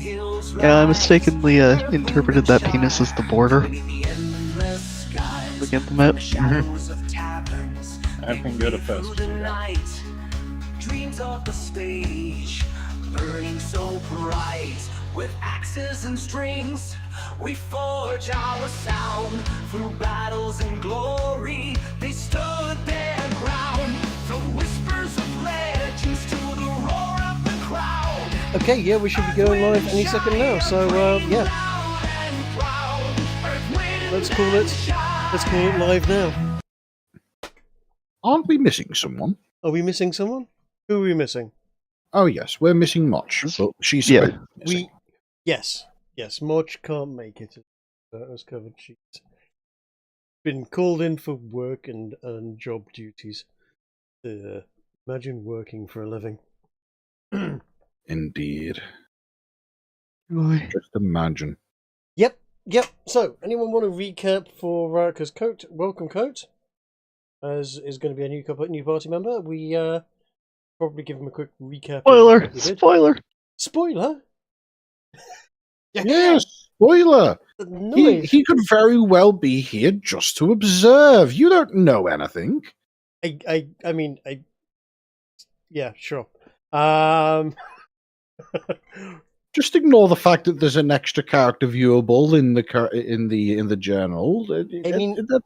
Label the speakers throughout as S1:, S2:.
S1: Yeah, I mistakenly interpreted that penis as the border. Looking at the map.
S2: I've been good at first.
S3: Dreams of the stage, burning so bright, with axes and strings, we forge our sound through battles and glory. They stood their ground, from whispers of legends to the roar of the crowd.
S4: Okay, yeah, we should be going live any second now. So yeah, let's call it live now.
S2: Aren't we missing someone?
S4: Are we missing someone? Who are we missing?
S2: Oh yes, we're missing Motch. But she's
S1: Yeah.
S2: supposed to be missing.
S4: Yes, Motch can't make it. As covered, she's been called in for work and job duties. Imagine working for a living.
S2: Indeed.
S1: Boy.
S2: Just imagine.
S4: Yep. So, anyone want to recap for because welcome Coat, as is going to be a new party member. We probably give him a quick recap.
S1: Spoiler.
S2: Yes, spoiler. He could very well be here just to observe. You don't know anything.
S4: I mean, yeah, sure.
S2: Just ignore the fact that there's an extra character viewable in the journal.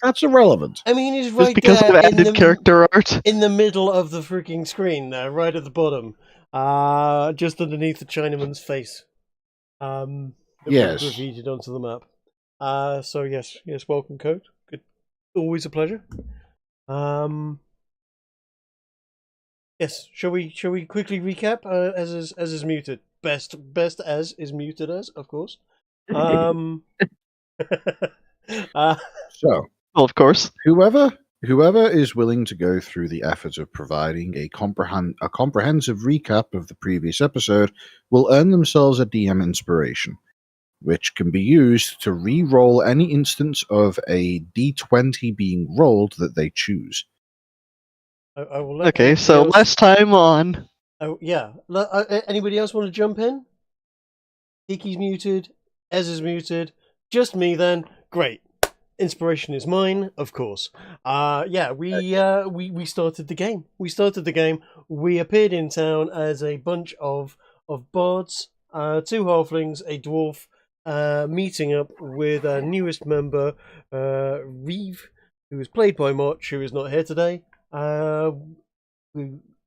S2: That's irrelevant.
S4: I mean, he's
S1: Just
S4: right
S1: because
S4: there
S1: of added character art.
S4: in the middle of the freaking screen there, right at the bottom, just underneath the Chinaman's face.
S2: Yes.
S4: Repeated onto the map. So yes, welcome, Coat. Good, always a pleasure. Yes, shall we quickly recap? As is muted. Best as is muted as, of course.
S2: So,
S1: well, of course,
S2: whoever is willing to go through the effort of providing a comprehensive recap of the previous episode will earn themselves a DM inspiration, which can be used to re-roll any instance of a D20 being rolled that they choose.
S4: I will let
S1: okay, so
S4: else...
S1: last time on.
S4: Oh yeah. Anybody else want to jump in? Kiki's muted. Ez is muted. Just me then. Great. Inspiration is mine, of course. Yeah, we started the game. We appeared in town as a bunch of bards, 2 halflings, a dwarf, meeting up with our newest member, Reeve, who is played by Motch, who is not here today.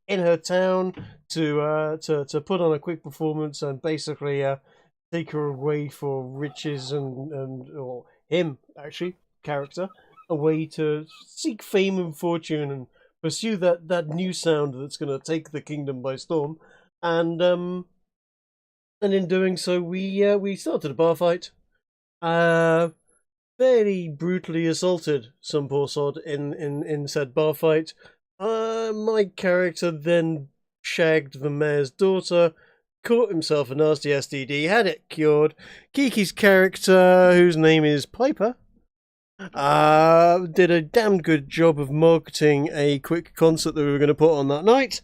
S4: In her town to put on a quick performance and basically take her away for riches or him actually character away to seek fame and fortune and pursue that new sound that's going to take the kingdom by storm. And in doing so, we started a bar fight. Fairly brutally assaulted some poor sod in said bar fight. My character then shagged the mayor's daughter, caught himself a nasty STD, had it cured. Kiki's character, whose name is Piper, did a damn good job of marketing a quick concert that we were going to put on that night,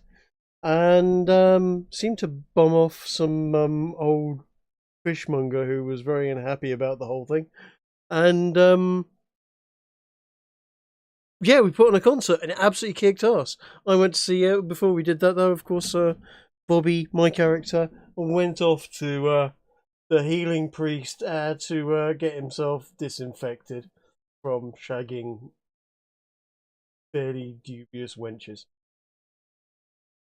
S4: and seemed to bum off some old fishmonger who was very unhappy about the whole thing. And yeah, we put on a concert and it absolutely kicked ass. I went to see it. Before we did that, though, of course, Bobby, my character, went off to the healing priest to get himself disinfected from shagging fairly dubious wenches.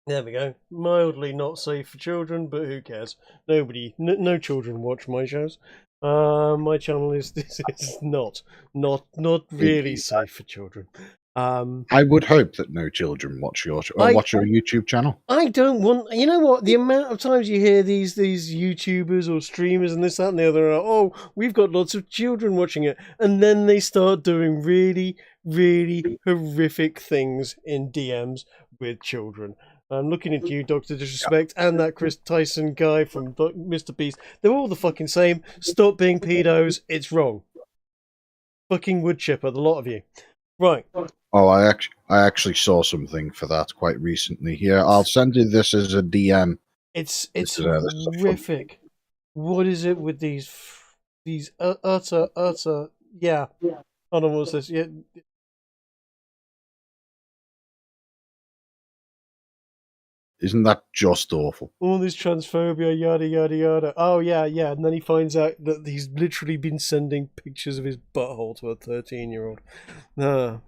S4: There we go. Mildly not safe for children, but who cares? No children watch my shows. My channel is not really safe for children.
S2: I would hope that no children watch your YouTube channel.
S4: I don't want. You know what? The amount of times you hear these YouTubers or streamers and this, that, and the other. Oh, we've got lots of children watching it, and then they start doing really, really horrific things in DMs with children. I'm looking at you, Dr. Disrespect, and that Chris Tyson guy from Mr. Beast. They're all the fucking same. Stop being pedos. It's wrong. Fucking wood chipper, the lot of you. Right.
S2: Oh, I actually saw something for that quite recently. Here, I'll send you this as a DM.
S4: It's horrific. what is it with these utter yeah. I don't know what's this. Yeah,
S2: Isn't that just awful?
S4: all this transphobia, yada yada yada. Oh yeah, and then he finds out that he's literally been sending pictures of his butthole to a 13-year-old. No,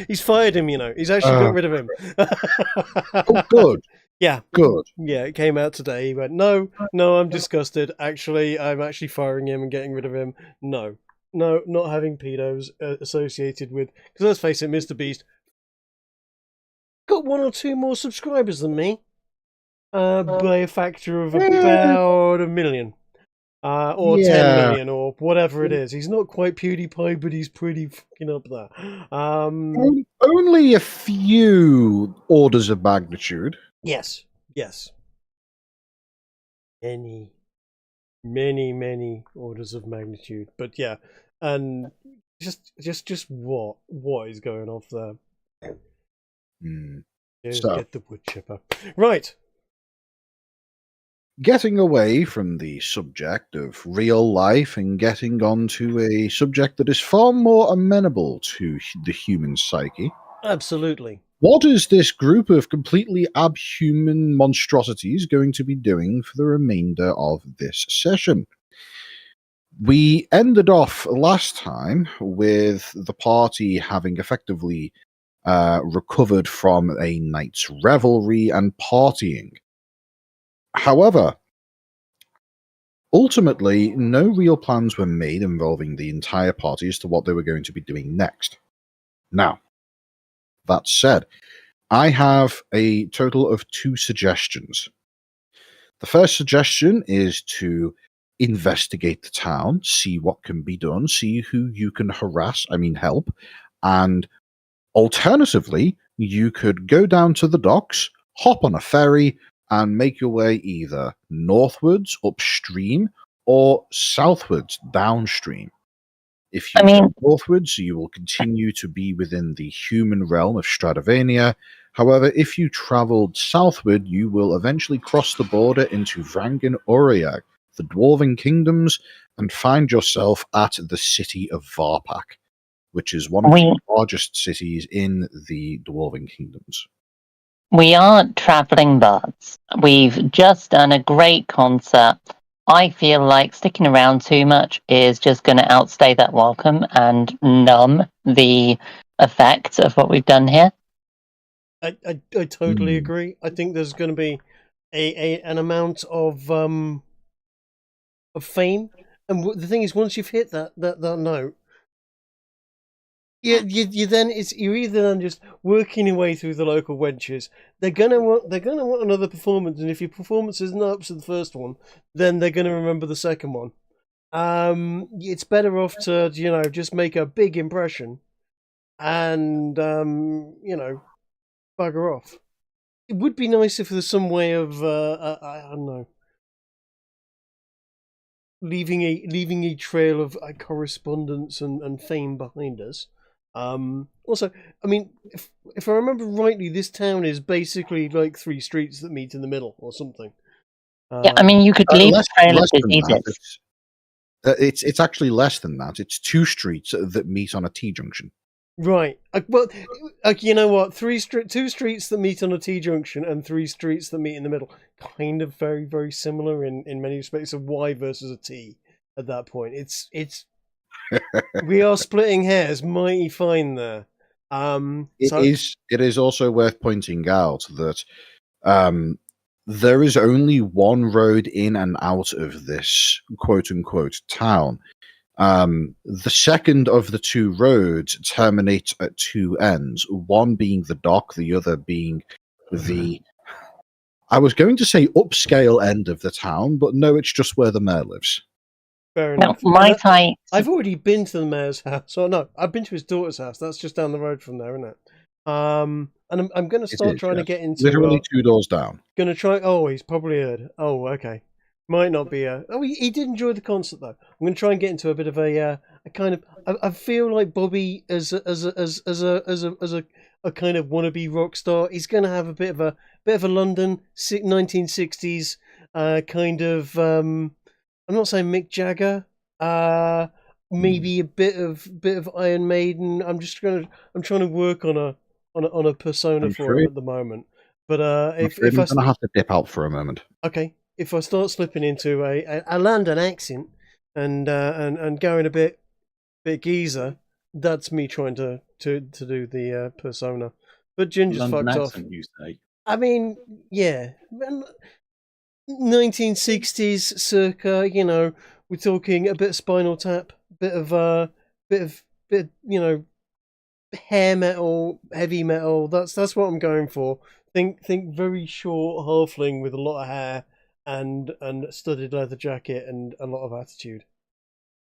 S4: he's fired him. He's actually got rid of him.
S2: Oh, good.
S4: Yeah,
S2: Good.
S4: yeah. It came out today. He went, no, I'm disgusted. Actually, I'm actually firing him and getting rid of him. No, not having pedos associated with. Because let's face it, Mr. Beast got 1 or 2 more subscribers than me, by a factor of about 1 million, or 10 million, or whatever it is. He's not quite PewDiePie, but he's pretty fucking up there.
S2: Only a few orders of magnitude.
S4: Yes. Many orders of magnitude. But yeah, and just what is going off there?
S2: So,
S4: get the wood chipper. Right.
S2: Getting away from the subject of real life and getting onto a subject that is far more amenable to the human psyche.
S4: Absolutely.
S2: What is this group of completely abhuman monstrosities going to be doing for the remainder of this session? We ended off last time with the party having effectively recovered from a night's revelry and partying. However, ultimately, no real plans were made involving the entire party as to what they were going to be doing next. Now, that said, I have a total of 2 suggestions. The first suggestion is to investigate the town, see what can be done, see who you can help, and alternatively, you could go down to the docks, hop on a ferry, and make your way either northwards, upstream, or southwards, downstream. If you go northwards, you will continue to be within the human realm of Stradivania. However, if you traveled southward, you will eventually cross the border into Vrangan Uriag, the Dwarven Kingdoms, and find yourself at the city of Varpak, which is one of the largest cities in the Dwarven Kingdoms.
S5: We aren't travelling bards. We've just done a great concert. I feel like sticking around too much is just going to outstay that welcome and numb the effect of what we've done here.
S4: I totally agree. I think there's going to be an amount of fame, and the thing is, once you've hit that note, you're either then just working your way through the local wenches. They're gonna want another performance, and if your performance isn't up to the first one, then they're gonna remember the second one. It's better off to just make a big impression, and bugger off. It would be nice if there's some way of I don't know, leaving a trail of correspondence and fame behind us. Also, I mean, if I remember rightly, this town is basically like 3 streets that meet in the middle or something.
S5: Yeah, I mean, you could leave a trail of diseases.
S2: It's actually less than that. It's 2 streets that meet on a T-junction.
S4: Right. Well, you know what? 2 streets that meet on a T-junction and 3 streets that meet in the middle. Kind of very, very similar in many respects. A Y versus a T at that point. It's we are splitting hairs mighty fine there.
S2: It is also worth pointing out that there is only one road in and out of this quote-unquote town. The second of the 2 roads terminates at 2 ends, one being the dock, the other being the, I was going to say upscale end of the town, but no, it's just where the mayor lives.
S4: Fair enough. I've already been to the mayor's house. Oh no, I've been to his daughter's house. That's just down the road from there, isn't it? And I'm going to start trying to get into
S2: literally 2 doors down.
S4: Going to try. Oh, he's probably heard. Oh, okay. Might not be a. Oh, he did enjoy the concert though. I'm going to try and get into a bit of a kind of. I feel like Bobby as a kind of wannabe rock star. He's going to have a bit of a London 1960s kind of. I'm not saying Mick Jagger. Maybe a bit of Iron Maiden. I'm trying to work on a persona
S2: I'm
S4: for him
S2: afraid,
S4: at the moment. But
S2: I'm
S4: if
S2: afraid
S4: if
S2: I'm
S4: I
S2: going to have to dip out for a moment.
S4: okay, if I start slipping into a London accent and going a bit geezer, that's me trying to do the persona. But Ginger's
S6: London
S4: fucked off.
S6: accent, you say?
S4: I mean, yeah, 1960s circa. We're talking a bit of Spinal Tap, bit of hair metal, heavy metal. That's what I'm going for. Think very short halfling with a lot of hair and studded leather jacket and a lot of attitude.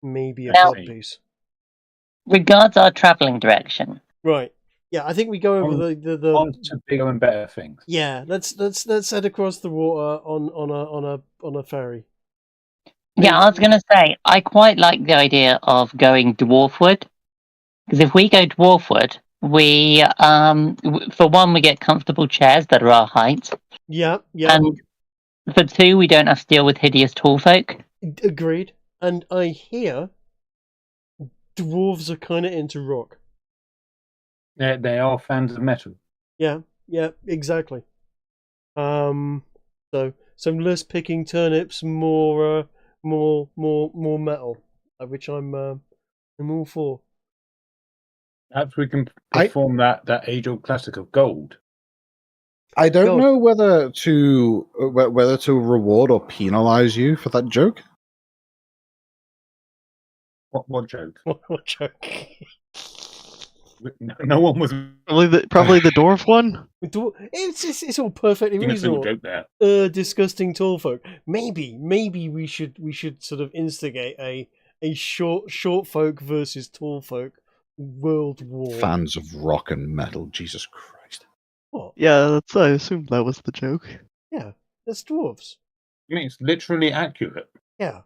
S4: Maybe a
S5: Now-
S4: blood piece.
S5: Regards our travelling direction.
S4: Right. Yeah, I think we go over the
S6: On to bigger and better things.
S4: yeah. Let's head across the water on a ferry.
S5: Yeah, I was going to say, I quite like the idea of going dwarfward. Because if we go dwarfward, we, for one, we get comfortable chairs that are our height.
S4: Yeah.
S5: And for two, we don't have to deal with hideous tall folk.
S4: Agreed. And I hear dwarves are kind of into rock.
S6: They are fans of metal.
S4: Yeah, exactly. So some less picking turnips, more metal, which I'm all for.
S6: Perhaps we can perform that age-old classic of Gold.
S2: I don't
S4: Go.
S2: know whether to reward or penalize you for that joke.
S6: What joke?
S4: What joke?
S6: No one was
S1: Probably the dwarf one.
S4: It's all perfectly
S6: making a single
S4: reasonable.
S6: joke there.
S4: Disgusting tall folk. Maybe we should sort of instigate a short folk versus tall folk world war.
S2: Fans of rock and metal, Jesus Christ.
S4: What?
S1: Yeah, I assumed that was the joke.
S4: Yeah, that's dwarves.
S6: I mean, it's literally accurate.
S4: Yeah.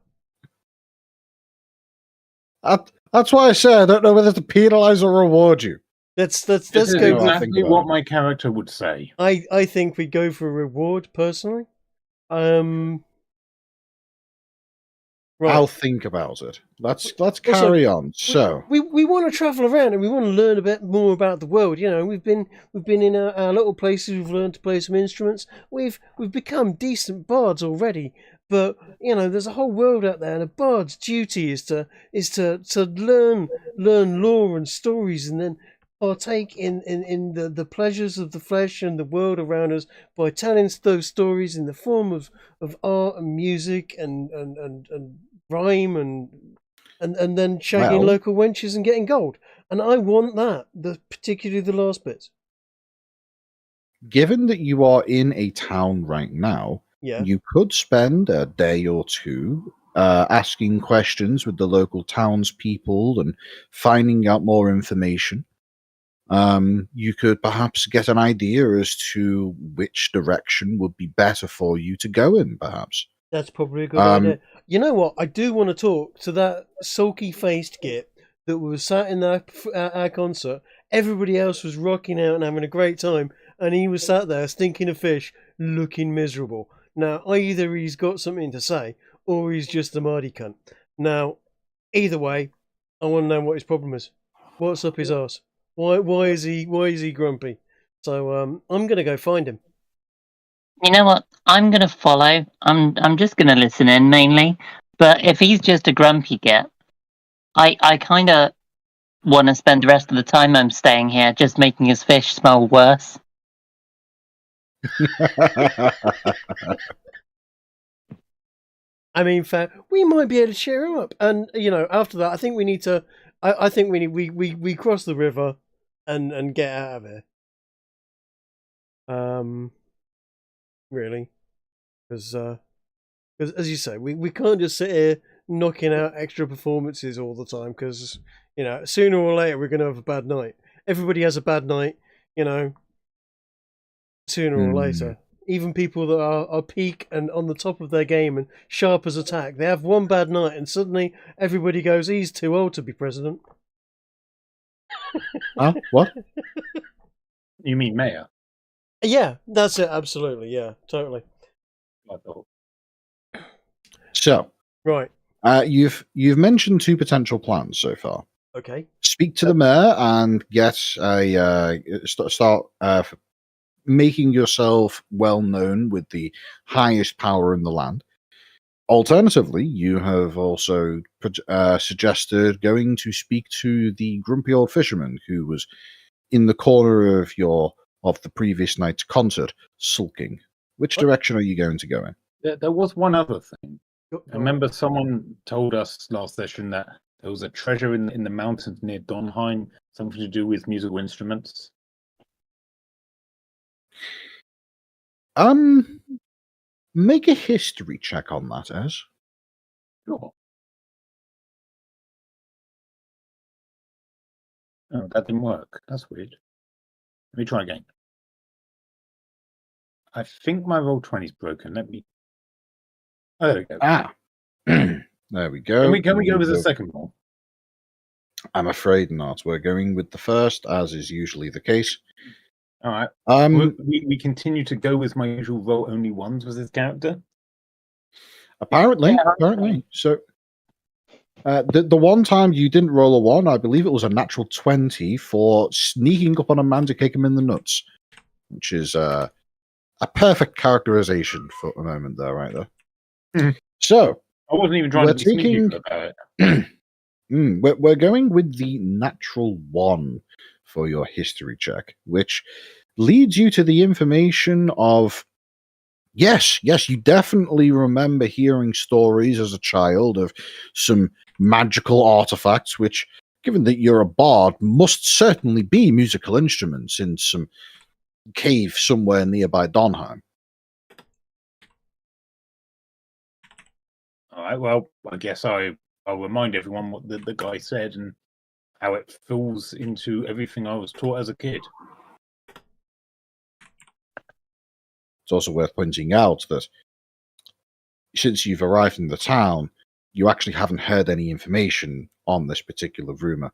S2: That's why I say I don't know whether to penalize or reward you.
S4: Let's
S6: This
S4: go
S6: is
S4: with.
S6: exactly what my character would say.
S4: I think we go for a reward personally. Right.
S2: I'll think about it. Let's carry on. So
S4: we want to travel around and we want to learn a bit more about the world. We've been in our little places. We've learned to play some instruments. We've become decent bards already. But there's a whole world out there, and a bard's duty is to learn lore and stories, and then partake in the pleasures of the flesh and the world around us by telling those stories in the form of art and music and rhyme and then shagging
S2: Well-
S4: local wenches and getting gold. And I want that, particularly the last bit.
S2: given that you are in a town right now,
S4: Yeah.
S2: you could spend a day or two asking questions with the local townspeople and finding out more information. You could perhaps get an idea as to which direction would be better for you to go in, perhaps.
S4: That's probably a good idea. You know what? I do want to talk to that sulky-faced git that was sat in our concert. Everybody else was rocking out and having a great time, and he was sat there stinking of fish, looking miserable. Now, either he's got something to say, or he's just a mardy cunt. Now, either way, I want to know what his problem is. What's up his arse? Why is he grumpy? So I'm gonna go find him.
S5: You know what? I'm going to follow. I'm just going to listen in mainly. But if he's just a grumpy git, I kind of want to spend the rest of the time I'm staying here just making his fish smell worse.
S4: I mean, fair. We might be able to cheer him up, and after that, I think we need to. I think we cross the river, and get out of here. Really, because as you say, we can't just sit here knocking out extra performances all the time. Because sooner or later we're gonna have a bad night. Everybody has a bad night, sooner or later. Even people that are peak and on the top of their game and sharp as a tack, they have one bad night and suddenly everybody goes, he's too old to be president.
S2: Huh? What?
S6: You mean mayor?
S4: Yeah, that's it, absolutely, yeah, totally.
S6: I thought.
S2: So,
S4: Right.
S2: you've mentioned 2 potential plans so far.
S4: Okay.
S2: Speak to the mayor and get a start making yourself well known with the highest power in the land. Alternatively, you have also suggested going to speak to the grumpy old fisherman who was in the corner of the previous night's concert, sulking. Which direction are you going to go in?
S6: There was one other thing.
S4: Go
S6: I remember someone told us last session that there was a treasure in the mountains near Donheim, something to do with musical instruments.
S2: Make a history check on that, Ez.
S6: Sure. Oh, that didn't work. That's weird. Let me try again. I think my roll 20 is broken. Let me. Oh, there we go.
S2: There we go.
S6: Can we go with the second one?
S2: I'm afraid not. We're going with the first, as is usually the case.
S6: All right.
S2: Um,
S6: we continue to go with my usual roll only ones with this character.
S2: Apparently.
S5: Yeah.
S2: So, the one time you didn't roll a 1, I believe it was a natural 20 for sneaking up on a man to kick him in the nuts, which is a perfect characterization for a moment there, right there.
S6: Mhm.
S2: So,
S6: I wasn't even trying to be sneaky about it.
S2: We're going with the natural 1 for your history check, which leads you to the information of yes, you definitely remember hearing stories as a child of some magical artifacts, which, given that you're a bard, must certainly be musical instruments in some cave somewhere nearby Donheim.
S6: All right. Well, I guess I'll remind everyone what the guy said and how it falls into everything I was taught as a kid.
S2: It's also worth pointing out that since you've arrived in the town, you actually haven't heard any information on this particular rumor.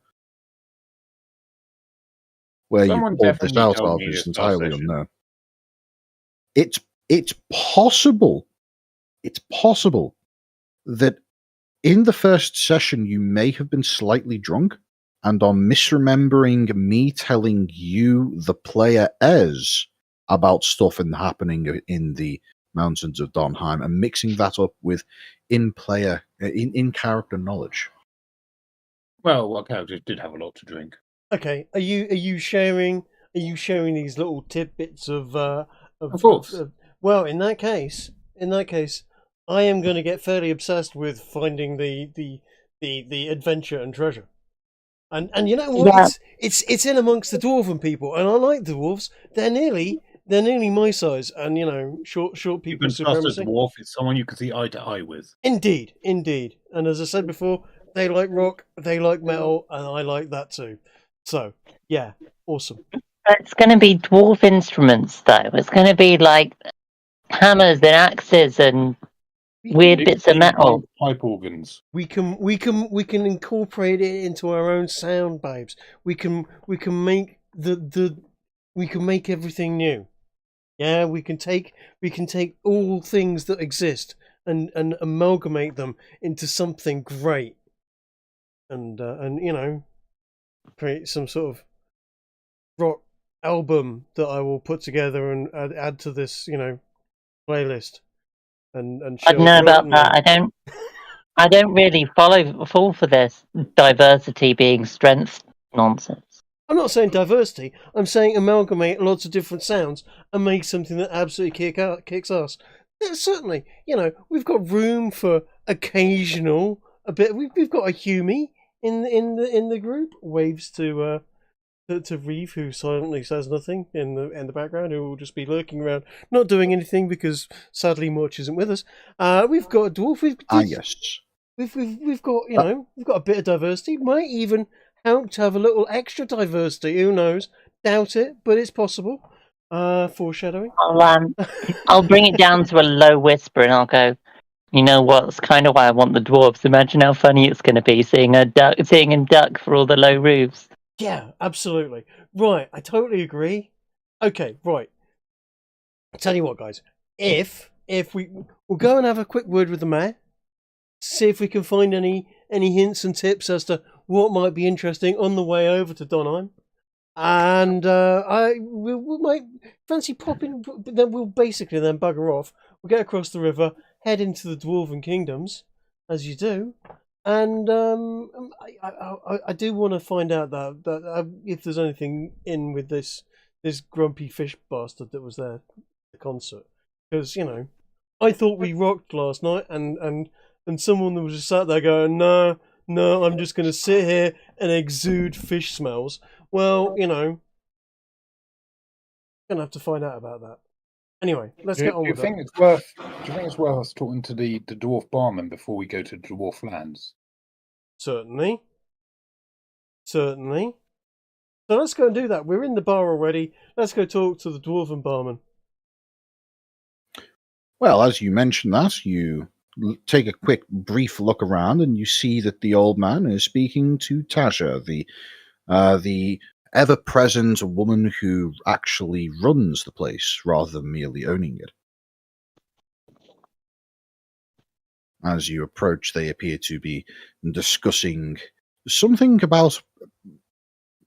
S2: Where
S6: Someone
S2: you pulled this
S6: definitely
S2: out
S6: told
S2: of
S6: me
S2: is
S6: this last
S2: entirely
S6: session.
S2: unknown. It's possible. It's possible that in the first session you may have been slightly drunk and are misremembering me telling you, the player, Ez, about stuff happening in the mountains of Donheim and mixing that up with in-player, in-character knowledge.
S6: Well, our characters did have a lot to drink.
S4: Okay. Are you sharing these little tidbits of
S6: Of course.
S4: well, in that case, I am going to get fairly obsessed with finding the adventure and treasure. And you know what?
S5: Yeah.
S4: It's in amongst the dwarven people, and I like dwarves. They're nearly my size, and short
S6: You
S4: people
S6: can trust a
S4: supremacy.
S6: dwarf. It's someone you can see eye to eye with.
S4: Indeed. And as I said before, they like rock, they like metal, and I like that too. So yeah, awesome.
S5: It's going to be dwarf instruments, though. It's going to be like hammers and axes and weird bits of metal.
S6: Pipe organs.
S4: We can incorporate it into our own sound, babes. We can make we can make everything new. Yeah, we can take all things that exist and amalgamate them into something great. And create some sort of rock album that I will put together and add to this, playlist. And
S5: I don't know about that. I don't really fall for this diversity being strength nonsense.
S4: I'm not saying diversity. I'm saying amalgamate lots of different sounds and make something that absolutely kicks ass. Yeah, certainly, we've got room for occasional a bit. We've got a Hume in the group. Waves to Reeve, who silently says nothing in the background, who will just be lurking around, not doing anything because sadly Motch isn't with us. We've got a dwarf.
S2: Yes.
S4: We've got we've got a bit of diversity. Might even help to have a little extra diversity. Who knows? Doubt it, but it's possible. Foreshadowing.
S5: I'll bring it down to a low whisper and I'll go, you know what? That's kind of why I want the dwarves. Imagine how funny it's going to be seeing a duck for all the low roofs.
S4: Yeah, absolutely. Right, I totally agree. Okay, right. I'll tell you what, guys. If we'll go and have a quick word with the mayor, see if we can find any hints and tips as to what might be interesting on the way over to Donheim. And we might fancy popping, but then we'll basically then bugger off. We'll get across the river, head into the Dwarven Kingdoms, as you do. And I do want to find out that if there's anything in with this grumpy fish bastard that was there at the concert, because I thought we rocked last night, and someone was just sat there going, no, I'm just going to sit here and exude fish smells. Well, gonna have to find out about that. Anyway, let's get on with it.
S6: Do you think it's worth us talking to the dwarf barman before we go to dwarf lands?
S4: Certainly. So let's go and do that. We're in the bar already. Let's go talk to the dwarven barman.
S2: Well, as you mentioned that, you take a quick, brief look around, and you see that the old man is speaking to Tasha, the ever-present woman who actually runs the place rather than merely owning it. As you approach, they appear to be discussing something about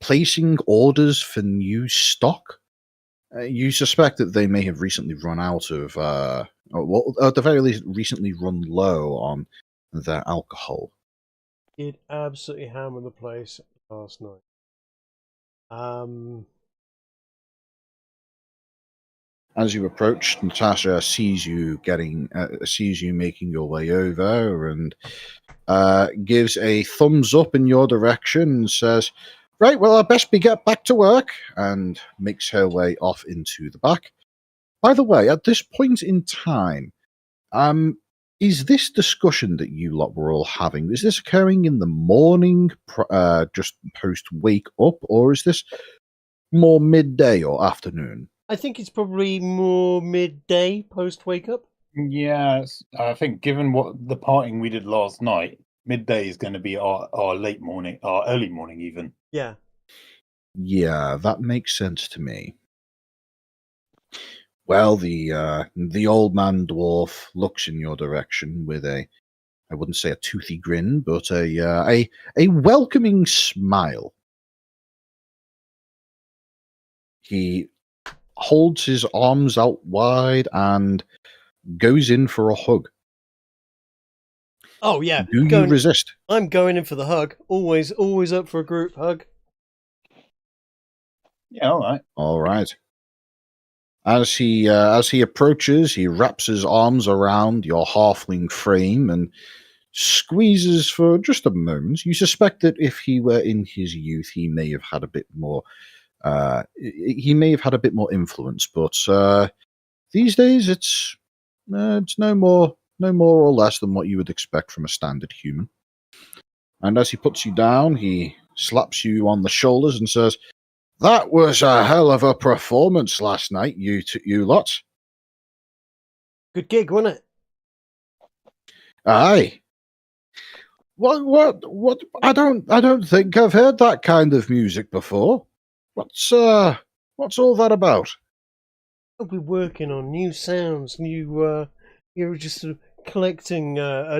S2: placing orders for new stock. You suspect that they may have recently run out of, or at the very least, recently run low on their alcohol.
S4: Did absolutely hammer the place last night.
S2: As you approach, Natasha sees you making your way over, and gives a thumbs up in your direction and says, "Right, well, I best get back to work," and makes her way off into the back. By the way, at this point in time, is this discussion that you lot were all having, is this occurring in the morning, just post wake up, or is this more midday or afternoon?
S4: I think it's probably more midday post wake up.
S6: Yeah, I think given what the partying we did last night, midday is going to be our late morning, our early morning even.
S4: Yeah.
S2: Yeah, that makes sense to me. Well, the old man dwarf looks in your direction with I wouldn't say a toothy grin, but a welcoming smile. He holds his arms out wide and goes in for a hug.
S4: Oh yeah.
S2: Do you resist?
S4: I'm going in for the hug. Always up for a group hug.
S6: Yeah, all right.
S2: As he approaches, he wraps his arms around your halfling frame and squeezes for just a moment. You suspect that if he were in his youth, he may have had a bit more. He may have had a bit more influence, but these days it's no more or less than what you would expect from a standard human. And as he puts you down, he slaps you on the shoulders and says, "That was a hell of a performance last night, you lot.
S4: Good gig, wasn't it?"
S2: Aye. What? I don't think I've heard that kind of music before. What's all that about?
S4: We're working on new sounds, you're just sort of collecting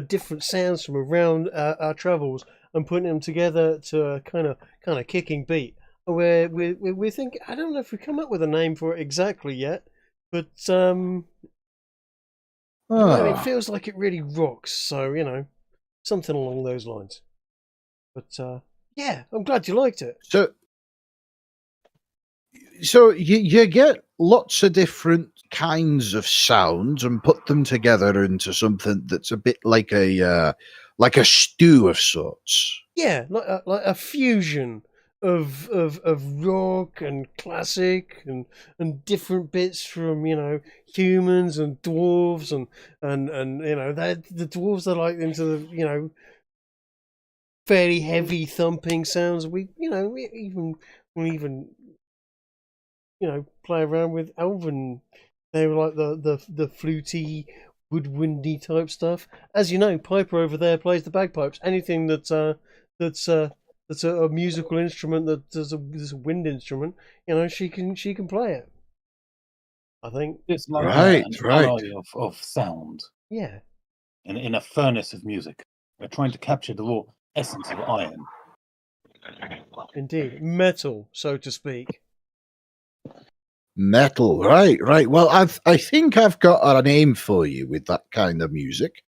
S4: different sounds from around our travels and putting them together to a kind of kicking beat. We're thinking, I don't know if we come up with a name for it exactly yet, but it feels like it really rocks. So something along those lines. But yeah, I'm glad you liked it.
S2: So you get lots of different kinds of sounds and put them together into something that's a bit like a stew of sorts.
S4: Yeah, like a fusion of rock and classic and different bits from humans and dwarves and the dwarves are like into the fairly heavy thumping sounds. We even play around with elven. They were like the fluty, woodwindy type stuff. As you know, Piper over there plays the bagpipes. Anything that's a musical instrument that's a wind instrument, she can play it. I think
S6: it's like
S2: right.
S6: of sound.
S4: Yeah.
S6: in a furnace of music. We're trying to capture the raw essence of iron.
S4: Indeed, metal, so to speak.
S2: Metal, right. Well, I think I've got a name for you with that kind of music.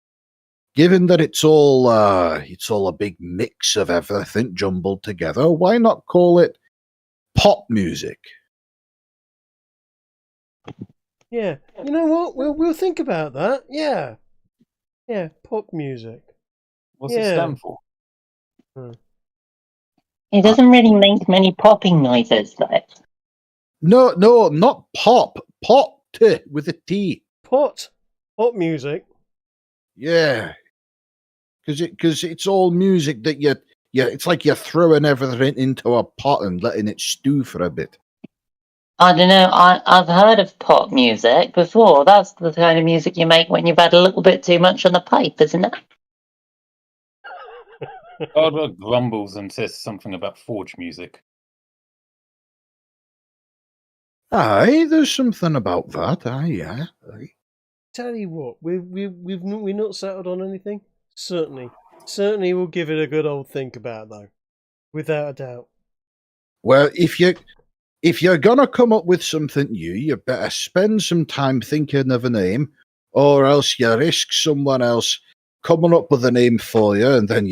S2: Given that it's all a big mix of everything jumbled together, why not call it pop music?
S4: Yeah, you know what? We'll think about that. Yeah, pop music.
S6: What's it stand for?
S5: He doesn't really make many popping noises, though.
S2: No, not pop. Pot with a T.
S4: Pop music.
S2: Yeah, because it's all music that it's like you're throwing everything into a pot and letting it stew for a bit.
S5: I don't know. I've heard of pop music before. That's the kind of music you make when you've had a little bit too much on the pipe, isn't it?
S6: Barbara grumbles and says something about forge music.
S2: Aye, there's something about that. Aye, yeah. Aye.
S4: Tell you what, we've not settled on anything. Certainly, we'll give it a good old think about, though, without a doubt.
S2: Well, if you're gonna come up with something new, you better spend some time thinking of a name, or else you risk someone else coming up with a name for you, and then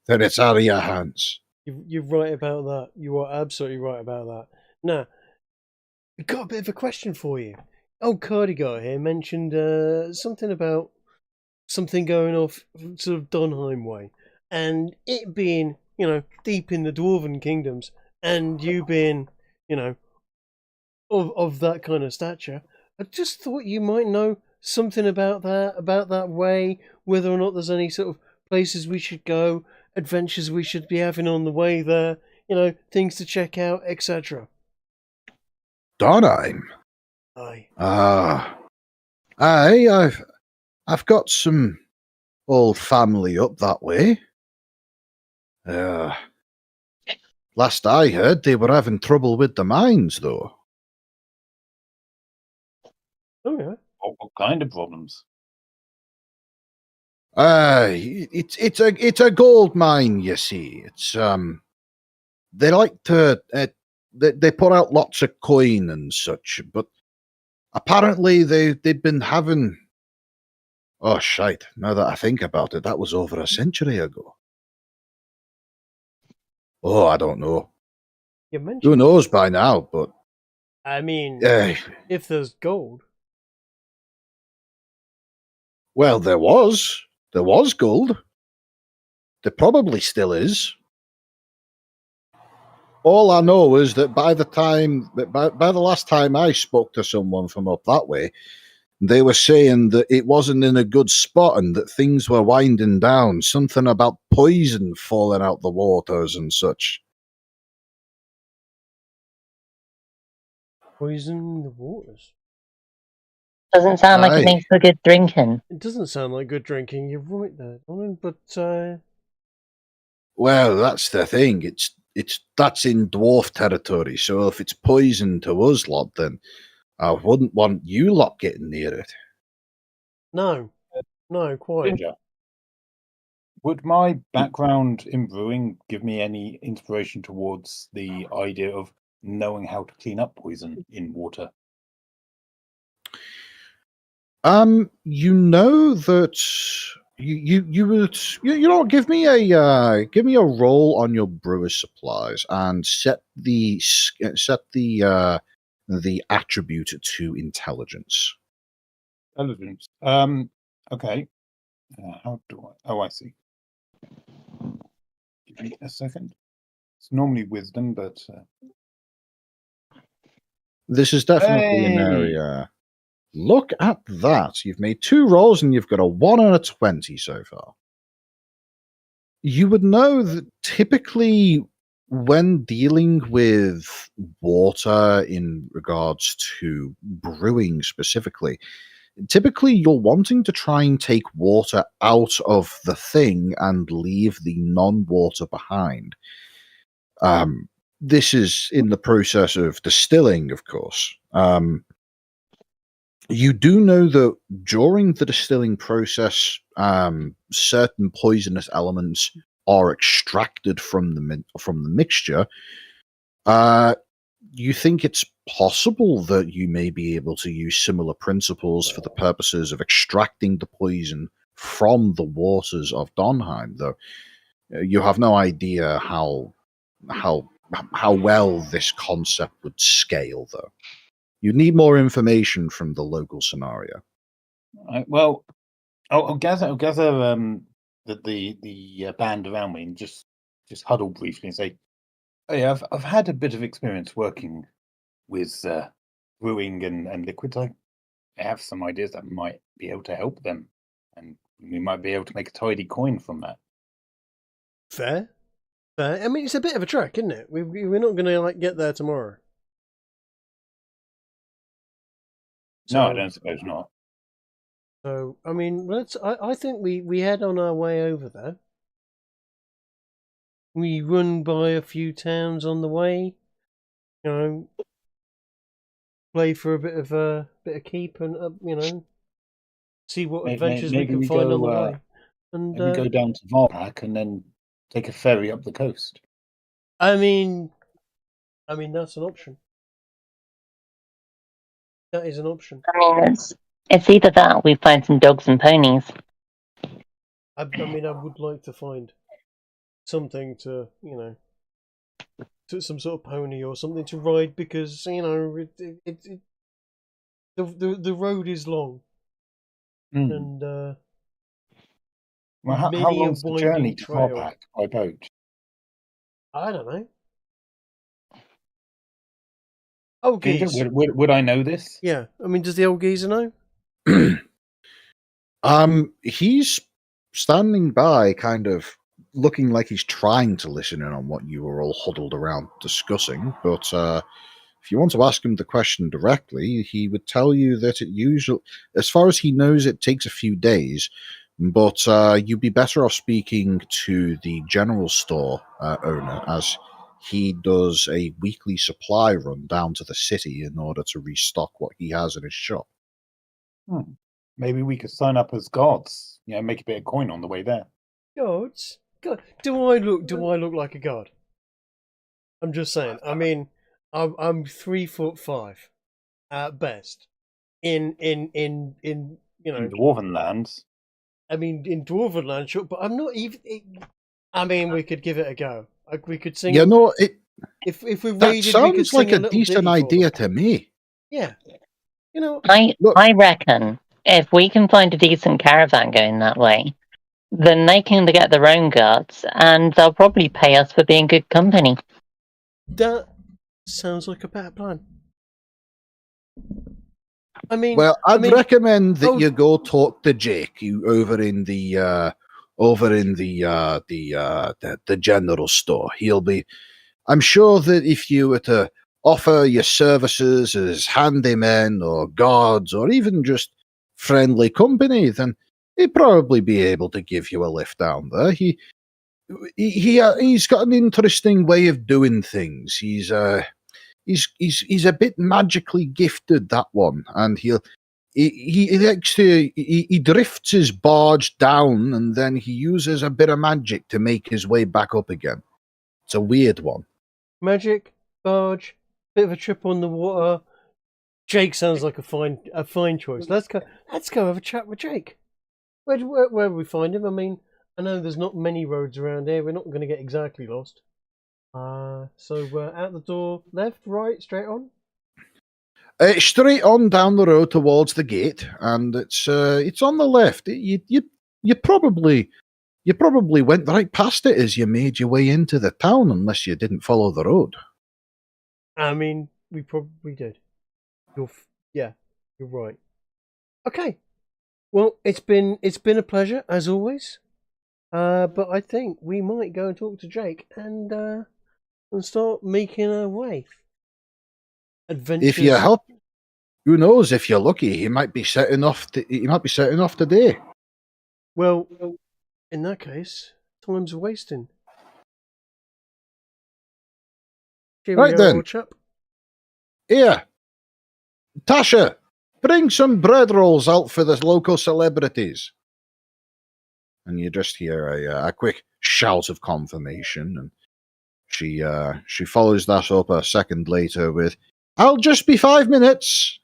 S2: it's out of your hands.
S4: You're right about that. You are absolutely right about that. Now, we've got a bit of a question for you. Old Cardigan here mentioned something about something going off sort of Donheim way, and it being, deep in the Dwarven kingdoms, and you being, of that kind of stature. I just thought you might know something about that way, whether or not there's any sort of places we should go, adventures we should be having on the way there, things to check out, etc.
S2: Donheim.
S4: Aye.
S2: Aye, I've got some old family up that way. Last I heard, they were having trouble with the mines, though.
S4: Oh yeah.
S6: What kind of problems?
S2: It's a gold mine, you see. It's they like to they put out lots of coin and such, but apparently they've been having. Oh shite! Now that I think about it, that was over a century ago. Oh, I don't know. Who knows by now? But
S4: I mean, if there's gold.
S2: Well, there was gold. There probably still is. All I know is that by the last time I spoke to someone from up that way, they were saying that it wasn't in a good spot and that things were winding down. Something about poison falling out the waters and such.
S4: Poison in the waters?
S5: Doesn't sound like it makes for good drinking.
S4: It doesn't sound like good drinking. You're right there, Donald, but
S2: Well, that's the thing. That's in dwarf territory. So if it's poison to us lot, then I wouldn't want you lot getting near it.
S4: No, quite.
S6: Ginger, would my background in brewing give me any inspiration towards the idea of knowing how to clean up poison in water?
S2: You know that you would give me a roll on your brewer's supplies and set the attribute to intelligence.
S6: Intelligence. Okay. How do I? Oh, I see. Give me a second. It's normally wisdom, but
S2: this is definitely an area. Look at that. You've made 2 rolls and you've got a 1 and a 20 so far. You would know that typically when dealing with water in regards to brewing specifically, typically you're wanting to try and take water out of the thing and leave the non-water behind. This is in the process of distilling, of course. You do know that during the distilling process, certain poisonous elements are extracted from the mixture. You think it's possible that you may be able to use similar principles for the purposes of extracting the poison from the waters of Donheim, though you have no idea how well this concept would scale, though. You need more information from the local scenario.
S6: Well, I'll gather the band around me and just huddle briefly and say, "Hey, I've had a bit of experience working with brewing and liquids. I have some ideas that might be able to help them, and we might be able to make a tidy coin from that."
S4: Fair. I mean, it's a bit of a trek, isn't it? We're not going to get there tomorrow.
S6: No, I don't suppose not.
S4: So, I mean, I think we head on our way over there. We run by a few towns on the way. Play for a bit of keep and see what adventures we can find on the way. And
S6: maybe go down to Varpac and then take a ferry up the coast.
S4: I mean, that's an option. That is an option.
S5: I mean, it's either that or we find some dogs and ponies.
S4: I mean, I would like to find something to, to some sort of pony or something to ride because the road is long and
S6: well, how long's the journey to Varpac by boat?
S4: I don't know. Old geese.
S6: Would I know this?
S4: Yeah, I mean, does the old geezer know?
S2: He's standing by, kind of looking like he's trying to listen in on what you were all huddled around discussing. But if you want to ask him the question directly, he would tell you that it usually, as far as he knows, it takes a few days. But you'd be better off speaking to the general store owner, as he does a weekly supply run down to the city in order to restock what he has in his shop.
S6: Maybe we could sign up as guards. Make a bit of coin on the way there.
S4: Guards? God, do I look like a guard? I'm just saying. I mean, I'm 3'5" at best. In
S6: in Dwarven lands.
S4: I mean, in Dwarven land, sure, but I'm not even. I mean, we could give it a go. We could sing.
S2: Yeah, no,
S4: if we
S2: that
S4: raided,
S2: sounds
S4: we could sing
S2: like a decent idea to me.
S4: Yeah,
S5: I reckon if we can find a decent caravan going that way, then they can get their own guards, and they'll probably pay us for being good company.
S4: That sounds like a better plan. I mean,
S2: well, I'd recommend that you go talk to Jake, over in the general store. He'll be. I'm sure that if you were to offer your services as handymen or guards or even just friendly company, then he'd probably be able to give you a lift down there. He's got an interesting way of doing things. He's a bit magically gifted, that one, and he likes to he drifts his barge down and then he uses a bit of magic to make his way back up again. It's a weird one.
S4: Magic, barge, bit of a trip on the water. Jake sounds like a fine choice. Let's go have a chat with Jake. Where do we find him? I mean, I know there's not many roads around here. We're not going to get exactly lost. So out the door, left, right, straight on.
S2: Straight on down the road towards the gate, and it's on the left. You probably went right past it as you made your way into the town, unless you didn't follow the road.
S4: I mean, we probably did. You're right. Okay. Well, it's been a pleasure as always. But I think we might go and talk to Jake and start making our way. Adventures.
S2: If you help, who knows? If you're lucky, he might be setting off. He might be setting off today.
S4: Well, in that case, time's wasting.
S2: Right then. Here, Tasha, Bring some bread rolls out for the local celebrities. And you just hear a quick shout of confirmation, and she follows that up a second later with, "I'll just be 5 minutes."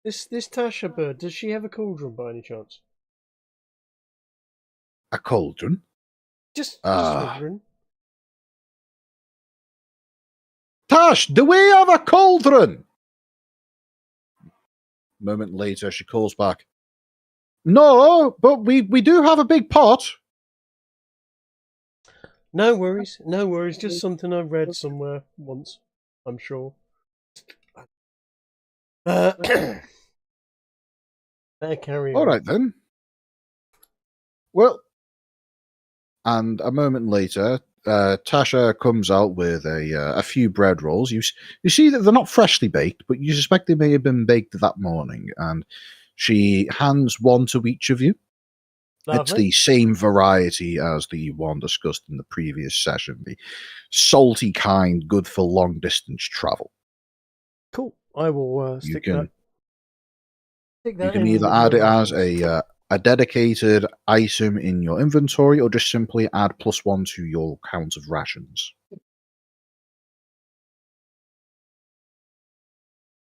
S4: This Tasha bird, does she have a cauldron by any chance?
S2: A cauldron?
S4: Just
S2: Ah.
S4: wondering.
S2: Tash, do we have a cauldron? A moment later, she calls back, "No, but we do have a big pot."
S4: No worries, no worries. Just something I read somewhere once, I'm sure. Better carry on.
S2: All right then. Well, and a moment later, Tasha comes out with a few bread rolls. You see that they're not freshly baked, but you suspect they may have been baked that morning. And she hands one to each of you.
S4: Lovely.
S2: It's the same variety as the one discussed in the previous session, the salty kind, good for long distance travel.
S4: Cool. I will stick that. Stick that
S2: You can
S4: in
S2: either
S4: with
S2: add
S4: my
S2: it as
S4: rations.
S2: a dedicated item in your inventory, or just simply add +1 to your count of rations.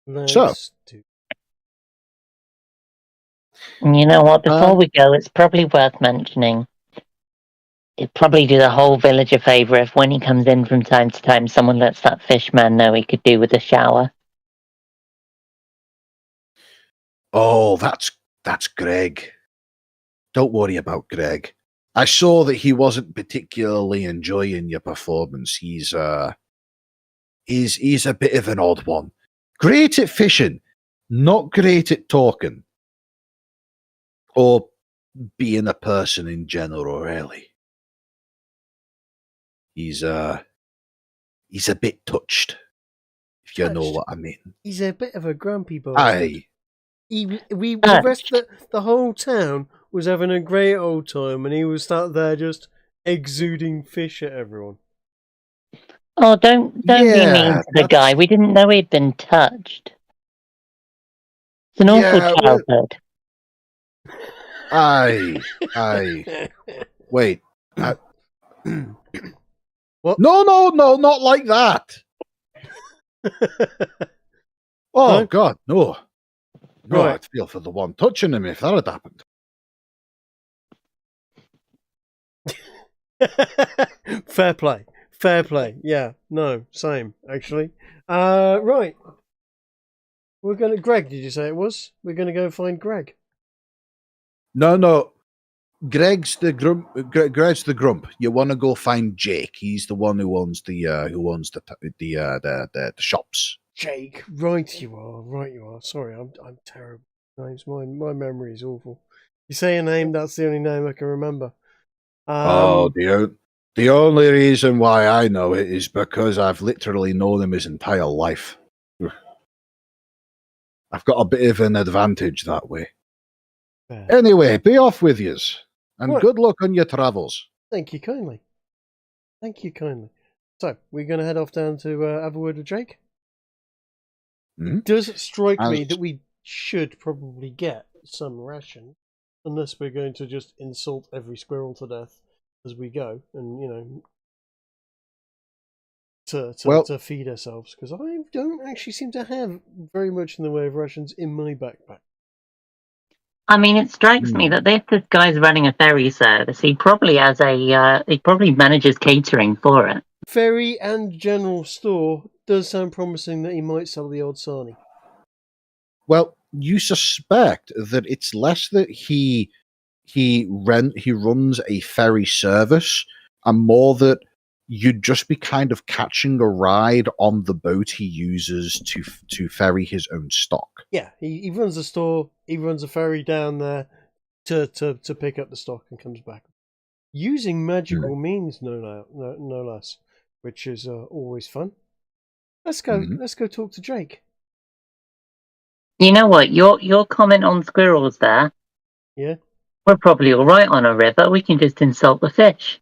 S4: Let's do.
S5: And you know what? Before we go, it's probably worth mentioning. It'd probably do the whole village a favour if, when he comes in from time to time, someone lets that fish man know he could do with a shower.
S2: Oh, that's Greg. Don't worry about Greg. I saw that he wasn't particularly enjoying your performance. He's a bit of an odd one. Great at fishing, not great at talking. Or being a person in general, really. He's a bit touched, if you know
S4: Touched?
S2: what I mean.
S4: He's a bit of a grumpy bastard.
S2: Aye.
S4: The rest of the whole town was having a great old time, and he was sat there just exuding fish at everyone.
S5: Oh, don't be mean to the guy. We didn't know he'd been touched. It's an awful childhood.
S2: Aye. Wait.
S4: What?
S2: No, not like that. Oh,
S4: No?
S2: God, no. No,
S4: Right.
S2: I'd feel for the one touching him if that had happened.
S4: Fair play. Yeah, no, same actually. Right. We're gonna. Greg, did you say it was? We're gonna go find Greg.
S2: No. Greg's the grump. Greg's the grump. You want to go find Jake? He's the one who owns the shops.
S4: Jake, right you are. Sorry, I'm terrible. Names, my memory is awful. You say a name, that's the only name I can remember.
S2: The only reason why I know it is because I've literally known him his entire life. I've got a bit of an advantage that way.
S4: Fair.
S2: Anyway, be off with yous, and
S4: Right.
S2: good luck on your travels.
S4: Thank you kindly. So, we're going to head off down to have a word with Jake.
S2: Mhm.
S4: It does strike me that we should probably get some ration, unless we're going to just insult every squirrel to death as we go, and to feed ourselves, because I don't actually seem to have very much in the way of rations in my backpack.
S5: I mean, it strikes me that if this guy's running a ferry service, he probably manages catering for it.
S4: Ferry and general store does sound promising that he might sell the odd sarnie.
S2: Well, you suspect that it's less that he runs a ferry service, and more that you'd just be kind of catching a ride on the boat he uses to ferry his own stock.
S4: Yeah, he runs a store. He runs a ferry down there to pick up the stock and comes back using magical means, no less, which is always fun. Let's go. Let's go talk to Jake.
S5: You know what? Your comment on squirrels there.
S4: Yeah.
S5: We're probably all right on a river. We can just insult the fish.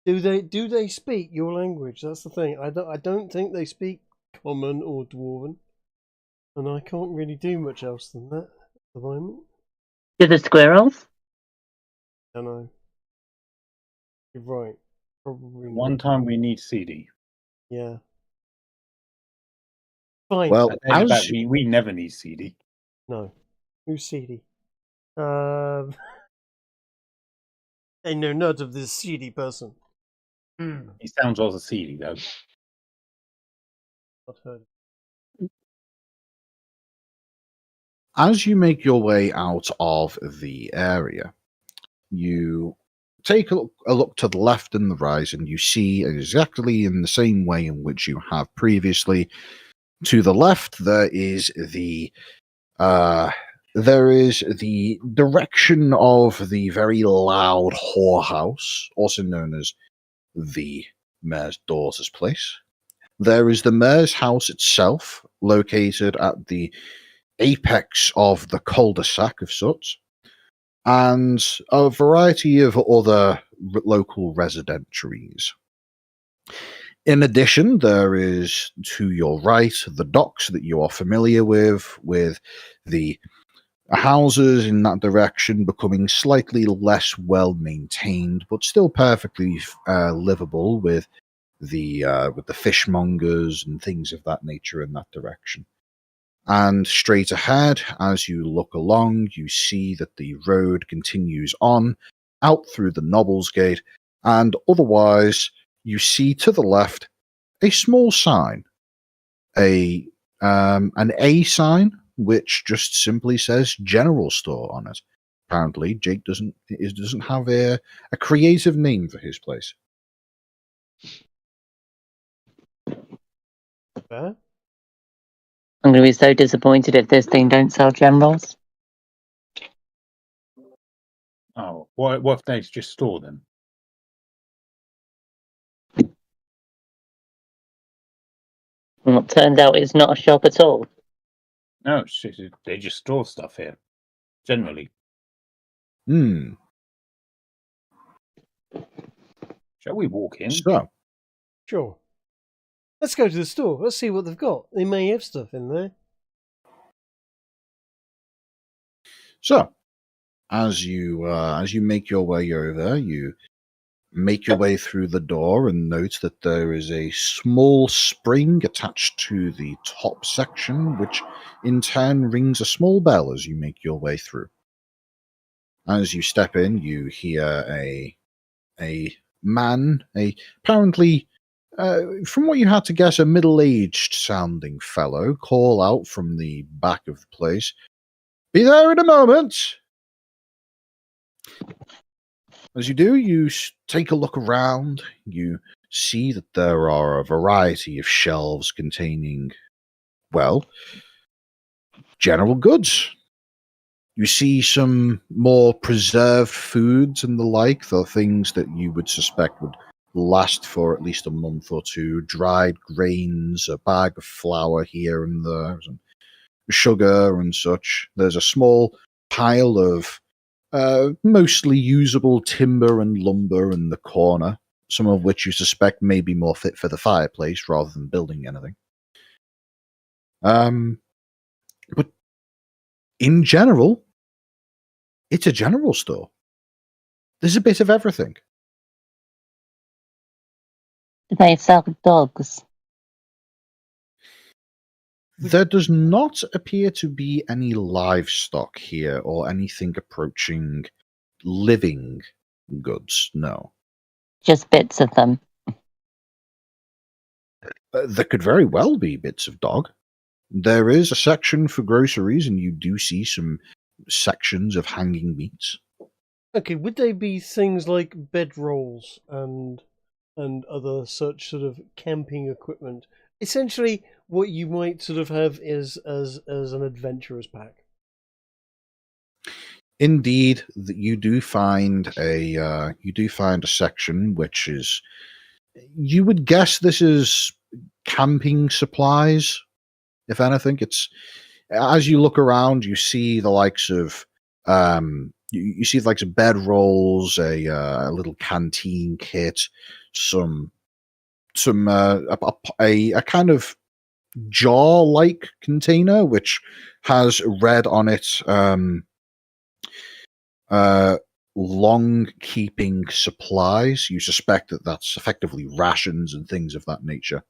S4: Do they speak your language? That's the thing. I don't think they speak Common or Dwarven. And I can't really do much else than that at the moment.
S5: To the squirrels?
S4: I know. You're right. Probably
S6: One
S4: not.
S6: time we need CD.
S4: Yeah. Fine.
S2: Well,
S6: I take it back,
S2: as
S6: we never need CD.
S4: No. Who's seedy? I know not of this seedy person.
S6: He sounds rather seedy, though.
S4: Not heard.
S2: as you make your way out of the area, you take a look to the left and the right, and you see exactly in the same way in which you have previously. To the left, there is the direction of the very loud whorehouse, also known as the mayor's daughter's place. There is the mayor's house itself, located at the apex of the cul-de-sac of sorts, and a variety of other local residentiaries. In addition, there is to your right the docks that you are familiar with the houses in that direction becoming slightly less well maintained, but still perfectly livable with the fishmongers and things of that nature in that direction. And straight ahead, as you look along, you see that the road continues on out through the Nobles Gate, and otherwise you see to the left a small sign, an A sign, which just simply says General Store on it. Apparently, Jake doesn't have a creative name for his place.
S4: Fair?
S5: I'm going to be so disappointed if this thing don't sell generals.
S6: Oh, what if they just store them?
S5: Well, it turns out it's not a shop at all.
S6: No, they just store stuff here. Generally. Shall we walk in?
S2: So,
S4: Sure. Let's go to the store. Let's see what they've got. They may have stuff in there.
S2: as you make your way over, you make your way through the door and note that there is a small spring attached to the top section, which in turn rings a small bell as you make your way through. As you step in, you hear a man, apparently, from what you had to guess, a middle-aged sounding fellow, call out from the back of the place, "Be there in a moment!" As you do, you take a look around. You see that there are a variety of shelves containing, well, general goods. You see some more preserved foods and the like, the things that you would suspect would last for at least a month or two. Dried grains, a bag of flour here and there, some sugar and such. There's a small pile of mostly usable timber and lumber in the corner, some of which you suspect may be more fit for the fireplace rather than building anything. But in general, it's a general store. There's a bit of everything.
S5: Do they sell dogs?
S2: There does not appear to be any livestock here or anything approaching living goods, no.
S5: Just bits of them.
S2: There could very well be bits of dog. There is a section for groceries, and you do see some sections of hanging meats.
S4: Okay, would they be things like bedrolls and other such sort of camping equipment? Essentially, what you might sort of have is as an adventurer's pack.
S2: Indeed, you do find a section which is, you would guess this is camping supplies. If anything, it's, as you look around, you see the likes of you see the likes of bedrolls, a little canteen kit, a kind of jar-like container, which has read on it long-keeping supplies. You suspect that that's effectively rations and things of that nature.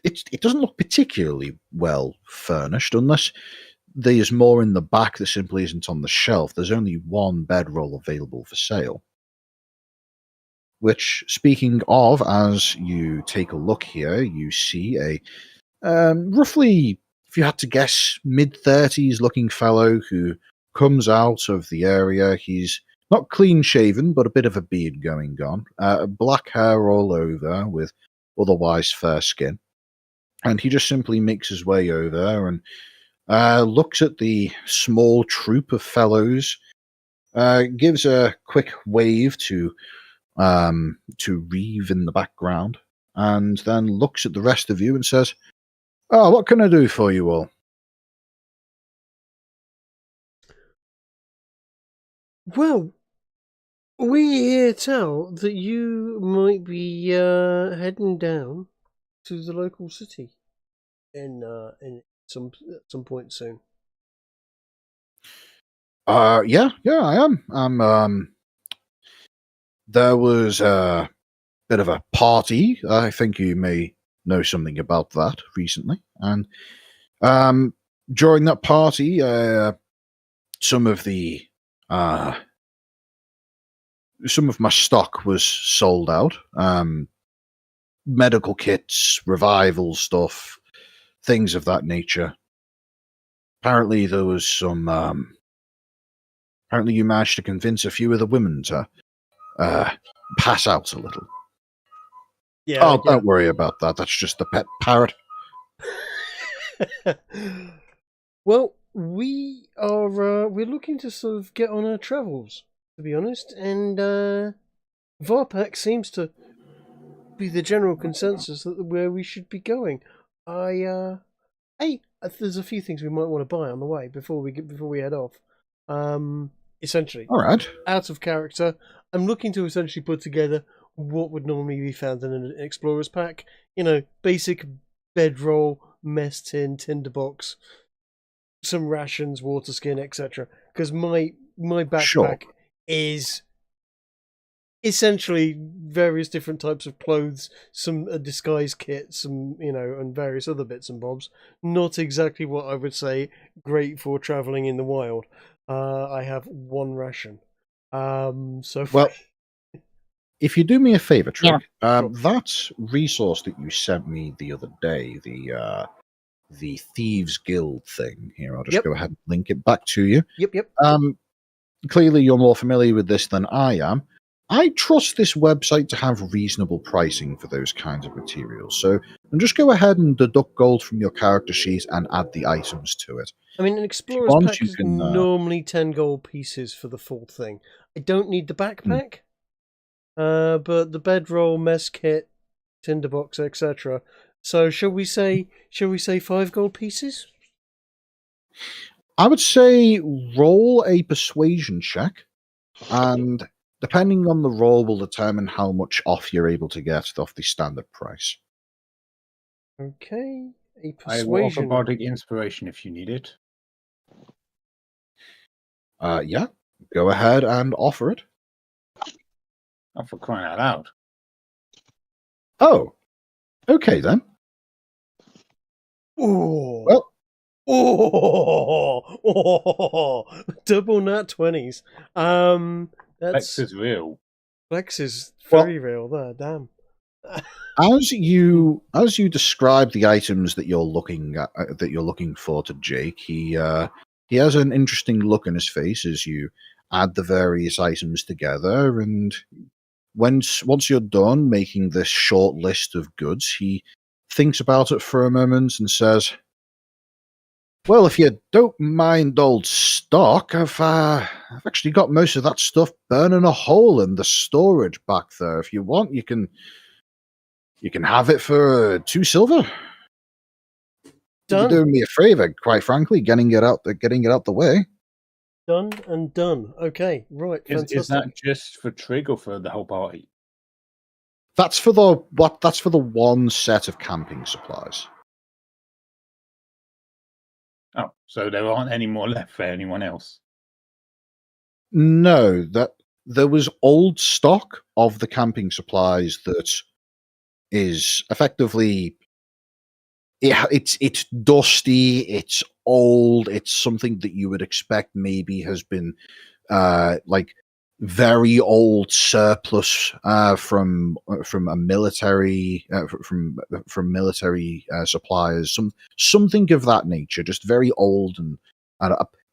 S2: It doesn't look particularly well furnished, unless there's more in the back that simply isn't on the shelf. There's only one bedroll available for sale. Which, speaking of, as you take a look here, you see a roughly, if you had to guess, mid-30s looking fellow who comes out of the area. He's not clean-shaven, but a bit of a beard going on. Black hair all over, with otherwise fair skin. And he just simply makes his way over and looks at the small troop of fellows, gives a quick wave to Reeve in the background, and then looks at the rest of you and says, "Oh, what can I do for you all?"
S4: Well, we hear tell that you might be heading down to the local city in some point soon.
S2: Yeah, I am. There was a bit of a party. I think you may know something about that recently. And during that party, some of my stock was sold out. Medical kits, revival stuff, things of that nature. Apparently, there was some. Apparently, you managed to convince a few of the women to pass out a little.
S4: Yeah.
S2: Oh, don't worry about that. That's just the pet parrot.
S4: Well, we're looking to sort of get on our travels, to be honest, and Varpak seems to be the general consensus that where we should be going. There's a few things we might want to buy on the way before we head off. Essentially,
S2: All right.
S4: out of character, I'm looking to essentially put together what would normally be found in an explorer's pack. You know, basic bedroll, mess tin, tinderbox, some rations, water skin, etc. Because my backpack is essentially various different types of clothes, some disguise kit, some, and various other bits and bobs. Not exactly what I would say great for traveling in the wild. I have one ration.
S2: If you do me a favor, Trick,
S5: Yeah.
S2: that resource that you sent me the other day, the Thieves Guild thing. Here, I'll just go ahead and link it back to you.
S4: Yep.
S2: Clearly, you're more familiar with this than I am. I trust this website to have reasonable pricing for those kinds of materials. So just go ahead and deduct gold from your character sheet and add the items to it.
S4: I mean, an explorer's pack is normally 10 gold pieces for the full thing. I don't need the backpack, but the bedroll, mess kit, tinderbox, etc. So shall we say 5 gold pieces?
S2: I would say roll a persuasion check, and depending on the roll will determine how much off you're able to get off the standard price.
S4: Okay, a persuasion.
S6: I will offer bardic inspiration if you need it.
S2: Yeah, go ahead and offer it.
S6: Oh, for crying out loud.
S2: Oh, okay then.
S4: Oh.
S2: Well.
S4: Double nat 20s.
S6: Flex is real.
S4: Flex is very real there, damn.
S2: As you describe the items that you're looking at, that you're looking for to Jake, he has an interesting look in his face as you add the various items together, and once you're done making this short list of goods, he thinks about it for a moment and says, "Well, if you don't mind old stock, I've actually got most of that stuff burning a hole in the storage back there. If you want, you can have it for 2 silver. You're doing me a favor, quite frankly, getting it out the way."
S4: Done and done. Okay, right.
S6: Is that just for Trig or for the whole party?
S2: That's for the what? That's for the one set of camping supplies.
S6: Oh, so there aren't any more left for anyone else.
S2: No, that there was old stock of the camping supplies that is effectively it's dusty, it's old, it's something that you would expect maybe has been like very old surplus from a military from military suppliers, something of that nature, just very old and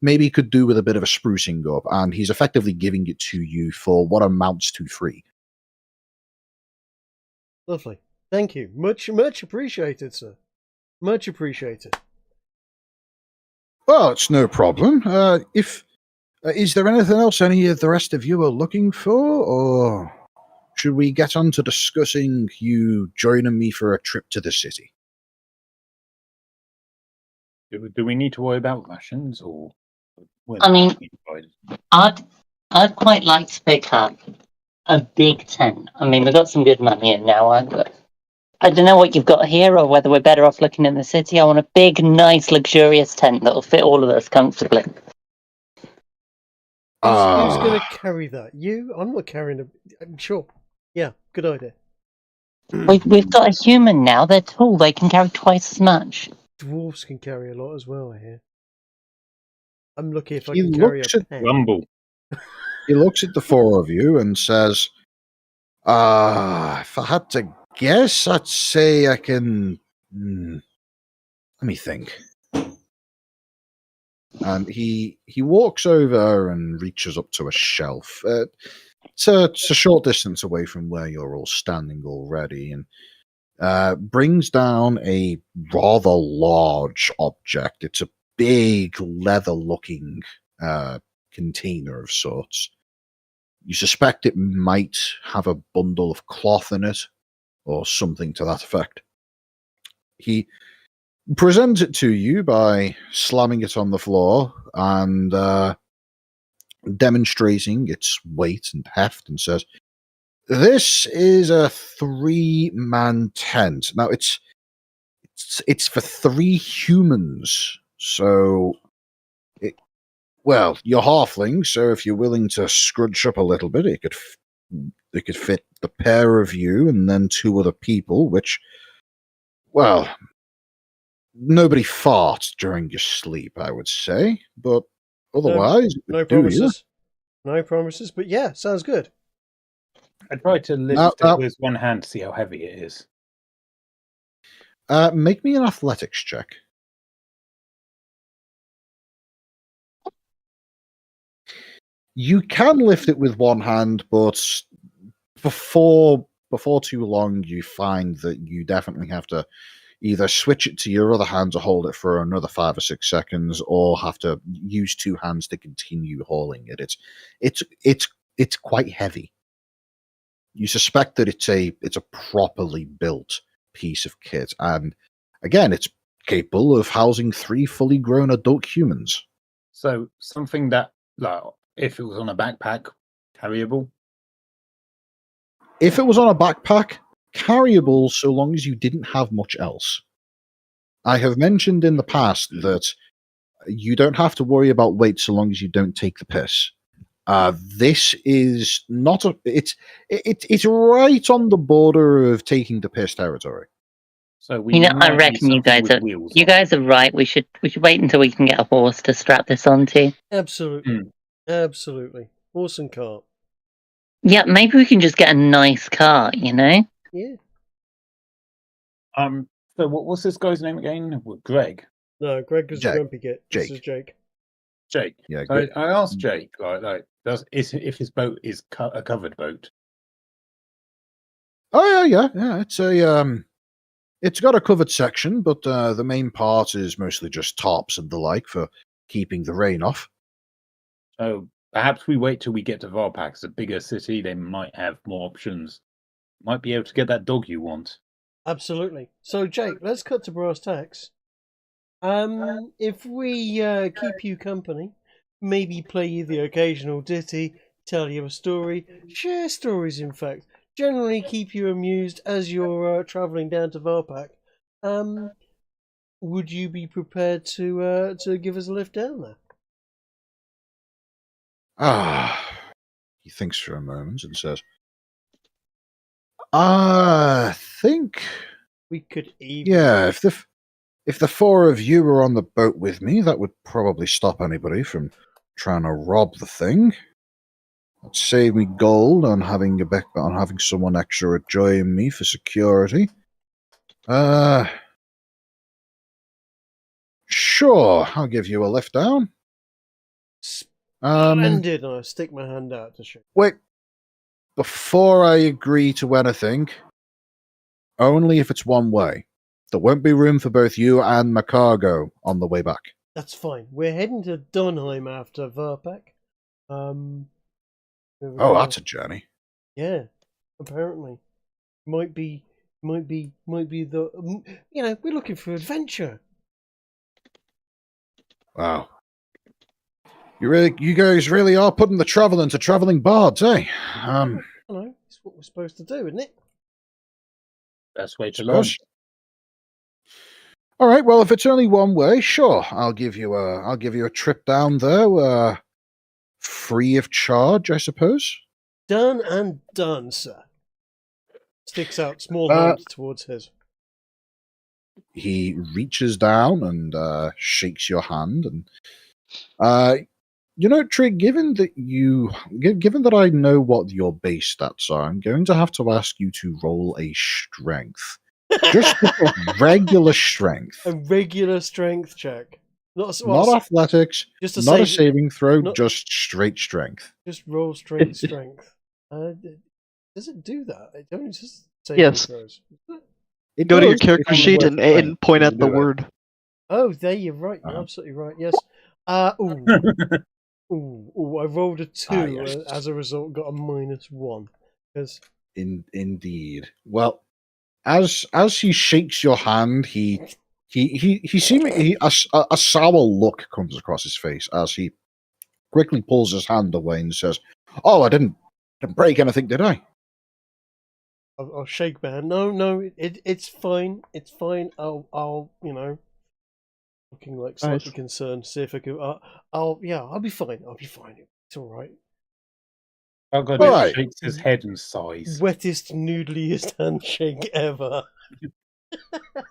S2: maybe could do with a bit of a sprucing up, and he's effectively giving it to you for what amounts to free.
S4: Lovely. Thank you. Much appreciated, sir. Much appreciated.
S2: Well, it's no problem. If is there anything else any of the rest of you are looking for, or should we get on to discussing you joining me for a trip to the city?
S6: Do we need to worry about rations, or?
S5: I mean, I'd quite like to pick up a big tent. I mean, we've got some good money in now. I don't know what you've got here, or whether we're better off looking in the city. I want a big, nice, luxurious tent that'll fit all of us comfortably.
S4: Who's going to carry that? You? I'm not carrying a... I'm sure. Yeah, good idea.
S5: We've got a human now. They're tall. They can carry twice as much.
S4: Dwarves can carry a lot as well, I hear. I'm lucky if I
S2: He
S4: can carry
S2: looks
S4: a
S2: at
S4: pen.
S6: Rumble.
S2: He looks at the four of you and says, if I had to guess, I'd say I can... let me think. And he walks over and reaches up to a shelf. It's a short distance away from where you're all standing already, and brings down a rather large object. It's a big leather-looking container of sorts. You suspect it might have a bundle of cloth in it, or something to that effect. He presents it to you by slamming it on the floor and demonstrating its weight and heft, and says, "This is a 3-man tent. Now it's for 3 humans, so well, you're halfling, so if you're willing to scrunch up a little bit, it could fit the pair of you and then 2 other people, which, well, nobody farts during your sleep, I would say, but otherwise,
S4: no promises. No promises, but yeah, sounds good.
S6: I tried to lift it with one hand to see how heavy it is.
S2: Make me an athletics check. You can lift it with one hand, but before too long, you find that you definitely have to either switch it to your other hand to hold it for another 5 or 6 seconds, or have to use 2 hands to continue hauling it. It's quite heavy. You suspect that it's a properly built piece of kit, and again, it's capable of housing 3 fully grown adult humans.
S6: So something that, like, if it was on a backpack, carryable.
S2: If it was on a backpack, carryable, so long as you didn't have much else. I have mentioned in the past that you don't have to worry about weight so long as you don't take the piss. This is not a. It's right on the border of taking the piss territory.
S6: So
S5: I reckon you guys are right. We should wait until we can get a horse to strap this onto.
S4: Absolutely, absolutely. Horse and cart.
S5: Yeah, maybe we can just get a nice car.
S4: Yeah.
S6: So what's this guy's name again? Greg.
S4: No, Greg is the grumpy git. This is Jake.
S6: Jake.
S2: Yeah.
S6: So I asked Jake, if his boat is a covered boat.
S2: Oh yeah. It's got a covered section, but the main part is mostly just tops and the like for keeping the rain off.
S6: So perhaps we wait till we get to Varpak. It's a bigger city. They might have more options. Might be able to get that dog you want.
S4: Absolutely. So, Jake, let's cut to brass tacks. If we keep you company, maybe play you the occasional ditty, tell you a story, share stories, in fact, generally keep you amused as you're travelling down to Varpak, would you be prepared to give us a lift down there?
S2: He thinks for a moment and says, I think,
S4: We could even.
S2: yeah, if the four of you were on the boat with me, that would probably stop anybody from trying to rob the thing. It'd save me gold on having someone extra join me for security. Sure, I'll give you a lift down.
S4: Splendid! And I stick my hand out to shake.
S2: Wait, before I agree to anything, only if it's one way. There won't be room for both you and my cargo on the way back.
S4: That's fine. We're heading to Dunheim after Varpak.
S2: That's a journey.
S4: Yeah, apparently. Might be the. We're looking for adventure.
S2: Wow. You guys really are putting the travel into traveling bards, eh?
S4: Hello, it's what we're supposed to do, isn't it?
S6: Best way to learn.
S2: All right. Well, if it's only one way, sure. I'll give you a trip down there, free of charge, I suppose.
S4: Done and done, sir. Sticks out small hand towards his.
S2: He reaches down and shakes your hand, and Trig, given that I know what your base stats are, I'm going to have to ask you to roll a strength. Just regular strength.
S4: A regular strength check. Not
S2: athletics,
S4: just
S2: not a saving throw, just straight strength.
S4: Just roll straight strength. Does it do that? It only just saving throws.
S1: Go to your character sheet and point at the word.
S4: Oh, there you're right. You're absolutely right. Yes. Ooh, I rolled a 2
S2: yes.
S4: As a result got a -1.
S2: Indeed. Well, as he shakes your hand, he seemingly a sour look comes across his face as he quickly pulls his hand away and says, "Oh, I didn't break anything, did I?"
S4: I'll shake my hand. No, it's fine. It's fine. I'll looking like slightly concerned. See if I can. I'll be fine. I'll be fine. It's all right.
S6: Oh god, he shakes his head and sighs.
S4: Wettest, noodliest handshake ever.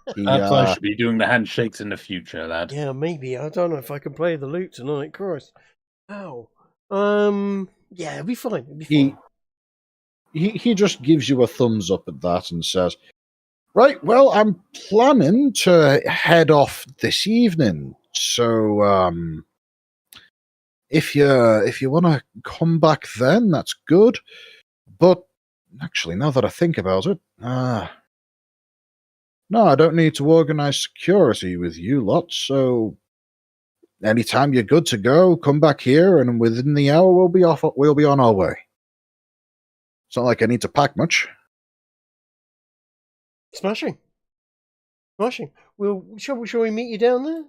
S6: Perhaps I should be doing the handshakes in the future, lad.
S4: Yeah, maybe. I don't know if I can play the lute tonight. Christ. Ow. Yeah, it'll be fine. It'll be fine.
S2: He just gives you a thumbs up at that and says, "Right, well, I'm planning to head off this evening, so if you want to come back then, that's good. But actually, now that I think about it, no, I don't need to organize security with you lot, so anytime you're good to go, come back here, and within the hour we'll be on our way. It's not like I need to pack much."
S4: Smashing. Well, shall we meet you down there?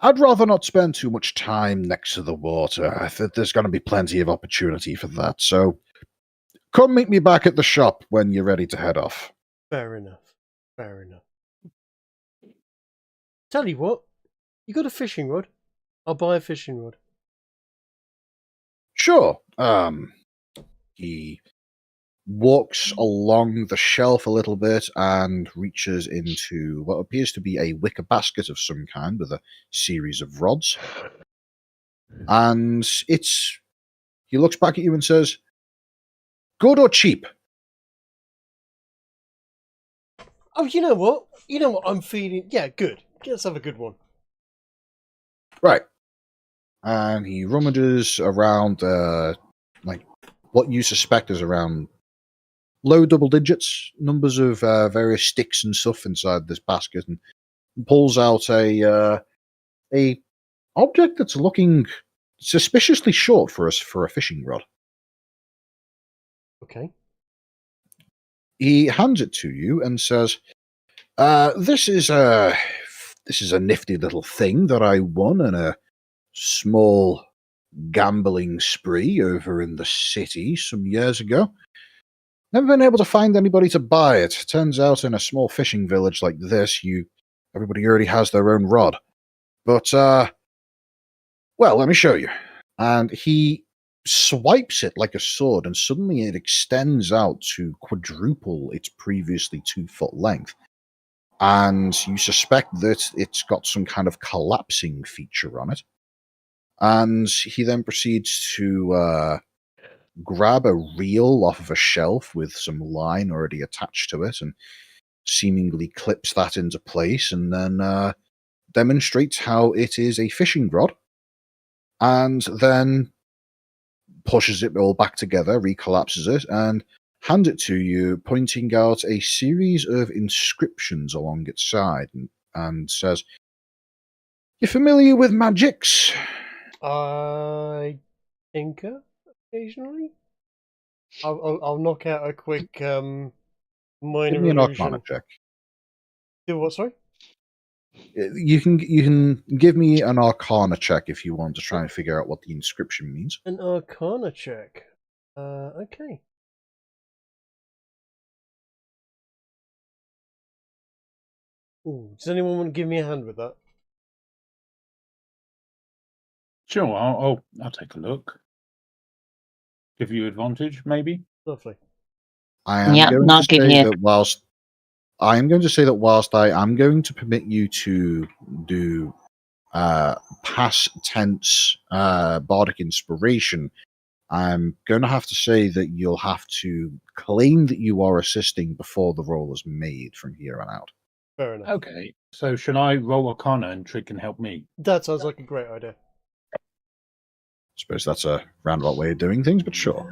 S2: I'd rather not spend too much time next to the water. I think there's going to be plenty of opportunity for that. So, come meet me back at the shop when you're ready to head off.
S4: Fair enough. Tell you what, you got a fishing rod? I'll buy a fishing rod.
S2: Sure. He walks along the shelf a little bit and reaches into what appears to be a wicker basket of some kind with a series of rods. And he looks back at you and says, "Good or cheap?"
S4: Oh, you know what? I'm feeling. Yeah, good. Let's have a good one.
S2: Right. And he rummages around, what you suspect is around low double digits, numbers of various sticks and stuff inside this basket, and pulls out a object that's looking suspiciously short for a fishing rod.
S4: Okay.
S2: He hands it to you and says, "This is a nifty little thing that I won in a small gambling spree over in the city some years ago. Never been able to find anybody to buy it. Turns out in a small fishing village like this, everybody already has their own rod. But, well, let me show you. And he swipes it like a sword, and suddenly it extends out to quadruple its previously 2-foot length. And you suspect that it's got some kind of collapsing feature on it. And he then proceeds to grab a reel off of a shelf with some line already attached to it and seemingly clips that into place, and then demonstrates how it is a fishing rod, and then pushes it all back together, recollapses it, and hands it to you, pointing out a series of inscriptions along its side, and says, "You familiar with magics?"
S4: I tinker occasionally. I'll knock out a quick minor
S2: Give me an
S4: illusion.
S2: Arcana check.
S4: Do what? Sorry.
S2: You can give me an Arcana check if you want to try and figure out what the inscription means.
S4: An Arcana check. Okay. Ooh, does anyone want to give me a hand with that?
S6: Sure, I'll take a look. Give you advantage, maybe.
S4: Lovely.
S2: I am
S5: Yeah,
S2: going
S5: not
S2: to
S5: give
S2: say
S5: you-
S2: that whilst I am going to say that whilst I am going to permit you to do past tense bardic inspiration, I'm going to have to say that you'll have to claim that you are assisting before the roll is made from here on out.
S4: Fair enough.
S6: Okay, so should I roll Arcana and Trig can help me?
S4: That sounds like a great idea.
S2: I suppose that's a roundabout way of doing things, but sure.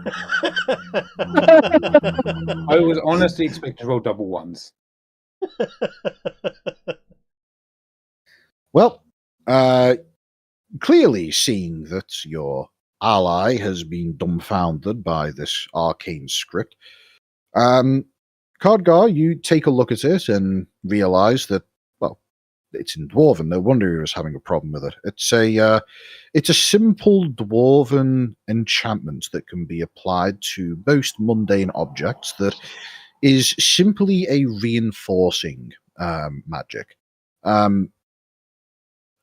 S6: I was honestly expecting to roll double ones.
S2: Well, clearly seeing that your ally has been dumbfounded by this arcane script, Cardgar, you take a look at it and realize that, well, it's in Dwarven. No wonder he was having a problem with it. It's a simple Dwarven enchantment that can be applied to most mundane objects that is simply a reinforcing magic.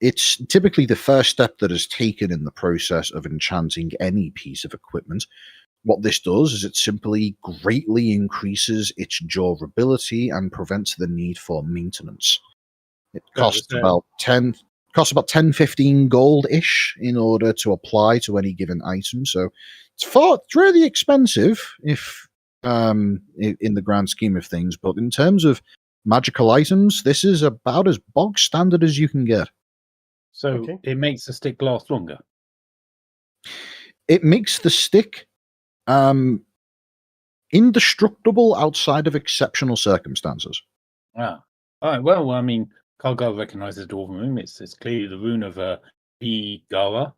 S2: It's typically the first step that is taken in the process of enchanting any piece of equipment. What this does is it simply greatly increases its durability and prevents the need for maintenance. It costs about 10, 15 gold-ish in order to apply to any given item, so it's really expensive if in the grand scheme of things, but in terms of magical items, this is about as bog standard as you can get.
S6: So
S4: Okay.
S6: it makes the stick last longer.
S2: It makes the stick indestructible outside of exceptional circumstances.
S6: Ah, all right. Well, I mean, Kargar recognizes the Dwarven rune. It's clearly the rune of Gara.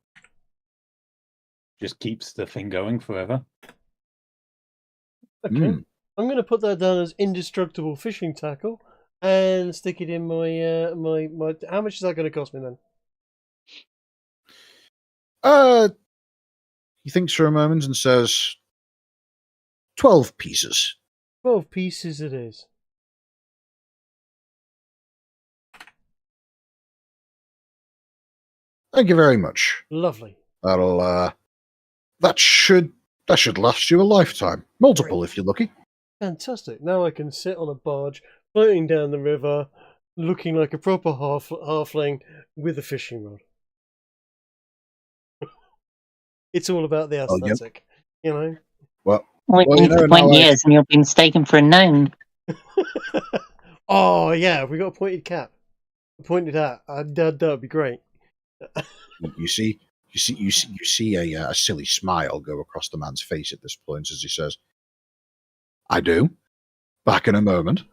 S6: Just keeps the thing going forever.
S4: Okay. I'm going to put that down as indestructible fishing tackle and stick it in my my. How much is that going to cost me then?
S2: He thinks for a moment and says, 12 pieces.
S4: 12 pieces it is.
S2: Thank you very much.
S4: Lovely.
S2: That should last you a lifetime. Multiple if you're lucky.
S4: Fantastic. Now I can sit on a barge floating down the river looking like a proper halfling with a fishing rod. It's all about the
S2: Oh, yep.
S4: aesthetic, you know?
S2: Well,
S5: We've
S2: Well,
S5: been
S2: you know,
S5: for 20
S2: now I-
S5: years and you're being mistaken for a gnome.
S4: Oh, yeah, we got a pointed cap. A pointed hat. That would be great.
S2: you see a silly smile go across the man's face at this point as he says, "I do. Back in a moment."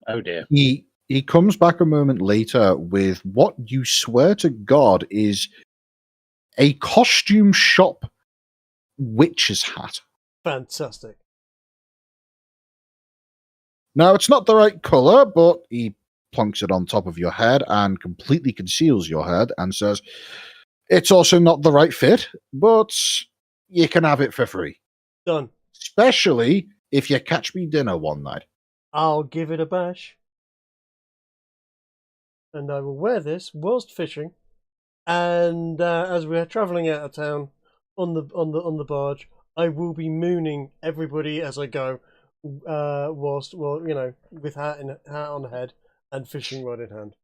S6: Oh dear.
S2: He comes back a moment later with what you swear to God is a costume shop witch's hat.
S4: Fantastic.
S2: Now, it's not the right color, but he plonks it on top of your head and completely conceals your head and says, "It's also not the right fit, but you can have it for free.
S4: Done.
S2: Especially if you catch me dinner one night."
S4: I'll give it a bash. And I will wear this whilst fishing. And as we are travelling out of town on the barge, I will be mooning everybody as I go, whilst with hat on head and fishing rod in hand,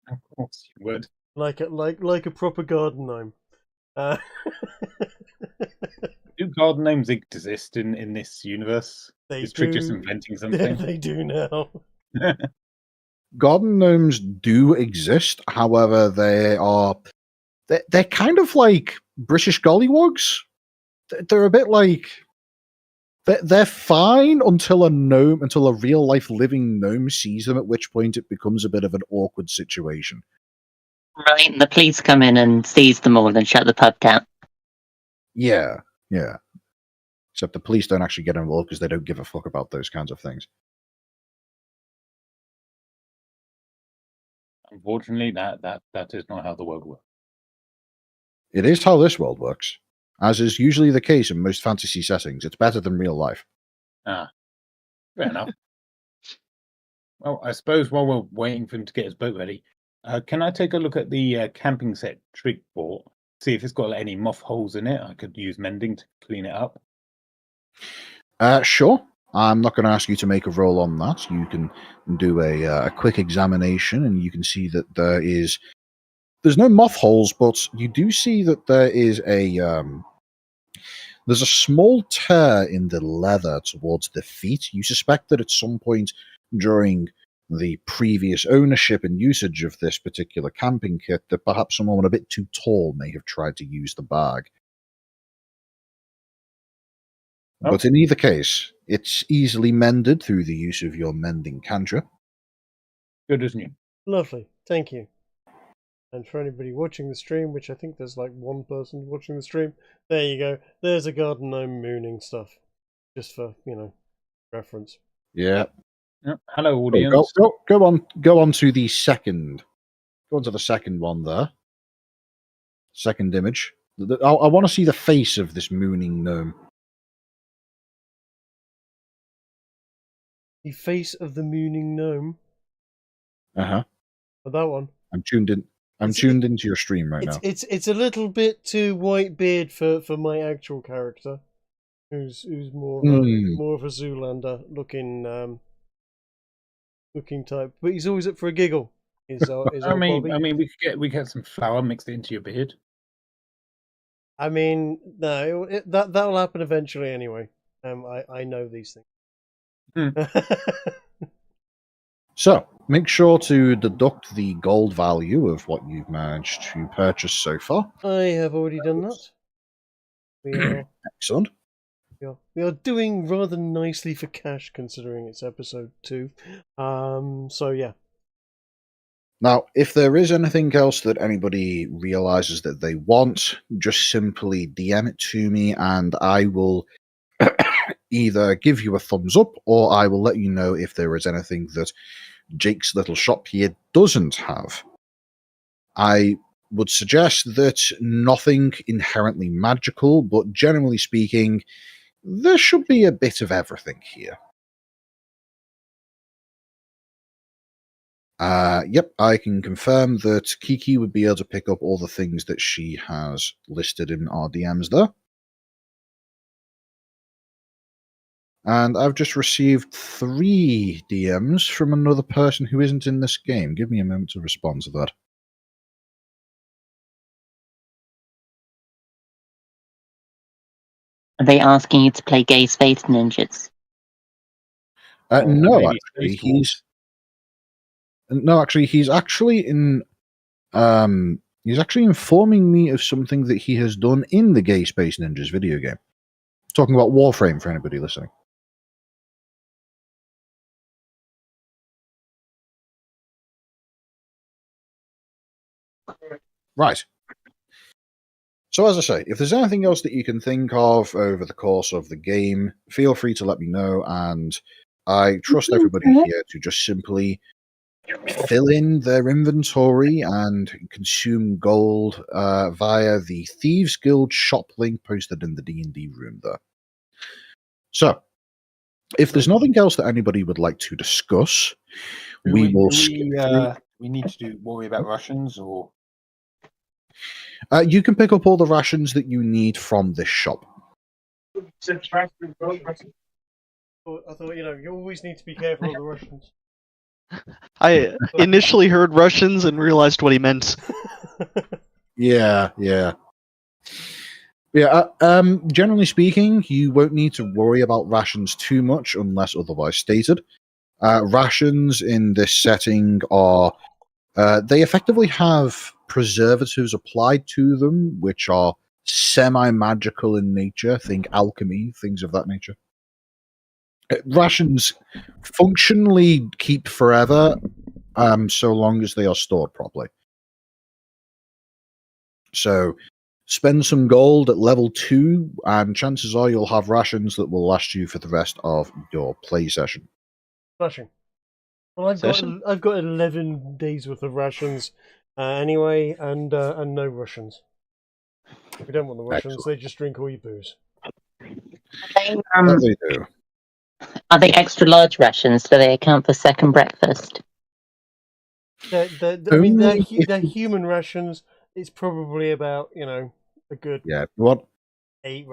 S6: Of course you would.
S4: like a proper garden gnome.
S6: Do garden gnomes exist in this universe?
S4: They
S6: Is Trick just
S4: do.
S6: inventing something?
S4: They do now.
S2: Garden gnomes do exist, however, they're kind of like British gollywogs. They're a bit like they're fine until a real life living gnome sees them, at which point it becomes a bit of an awkward situation.
S5: Right, and the police come in and seize them all and shut the pub down.
S2: Yeah. Except the police don't actually get involved because they don't give a fuck about those kinds of things.
S6: Unfortunately, that is not how the world works.
S2: It is how this world works, as is usually the case in most fantasy settings. It's better than real life.
S6: Ah, fair enough. Well, I suppose while we're waiting for him to get his boat ready, can I take a look at the camping set Trick bought? See if it's got any moth holes in it. I could use mending to clean it up.
S2: Sure. I'm not going to ask you to make a roll on that. You can do a quick examination, and you can see that there's no moth holes, but you do see that there is there's a small tear in the leather towards the feet. You suspect that at some point during the previous ownership and usage of this particular camping kit, that perhaps someone a bit too tall may have tried to use the bag.
S6: Oh.
S2: But in either case, it's easily mended through the use of your mending cantrip.
S6: Good as new.
S4: Lovely, thank you. And for anybody watching the stream, which I think there's like one person watching the stream, there you go. There's a garden gnome mooning stuff, just for reference.
S2: Yeah.
S6: Hello, audience.
S2: Go on to the second. Go on to the second one there. Second image. I want to see the face of this mooning gnome.
S4: The face of the mooning gnome.
S2: Oh,
S4: that one.
S2: I'm tuned in. I'm tuned into your stream right now.
S4: It's a little bit too white beard for my actual character, who's more of a Zoolander looking type, but he's always up for a giggle.
S6: I mean, we could get some flour mixed into your beard.
S4: I mean, no, that'll happen eventually anyway. I know these things.
S2: So, make sure to deduct the gold value of what you've managed to purchase so far.
S4: I have already done that. We are
S2: excellent.
S4: We are doing rather nicely for cash, considering it's episode 2. So yeah.
S2: Now, if there is anything else that anybody realizes that they want, just simply DM it to me, and I will either give you a thumbs up, or I will let you know if there is anything that Jake's little shop here doesn't have. I would suggest that nothing inherently magical, but generally speaking, there should be a bit of everything here. Yep, I can confirm that Kiki would be able to pick up all the things that she has listed in our DMs there. And I've just received 3 DMs from another person who isn't in this game. Give me a moment to respond to that.
S5: Are they asking you to play Gay Space Ninjas?
S2: No, actually, he's actually informing me of something that he has done in the Gay Space Ninjas video game. Talking about Warframe for anybody listening. Right. So as I say, if there's anything else that you can think of over the course of the game, feel free to let me know, and I trust everybody here to just simply fill in their inventory and consume gold via the Thieves Guild shop link posted in the D&D room there. So, if there's nothing else that anybody would like to discuss, we will skip through.
S6: We need to worry about Russians, or
S2: You can pick up all the rations that you need from this shop.
S4: I thought, you always need to be careful of the Russians.
S1: I initially heard Russians and realized what he meant.
S2: Yeah. Generally speaking, you won't need to worry about rations too much unless otherwise stated. Rations in this setting are they effectively have preservatives applied to them, which are semi-magical in nature. Think alchemy, things of that nature. Rations functionally keep forever, so long as they are stored properly. So spend some gold at level 2, and chances are you'll have rations that will last you for the rest of your play session.
S4: Smashing. Well, I've got 11 days worth of rations anyway, and no Russians. If you don't want the Russians,
S2: Excellent.
S4: they just drink all your booze.
S2: That they do.
S5: Are they extra large rations? Do they account for second breakfast?
S4: They're human rations. It's probably about a good 8 rations.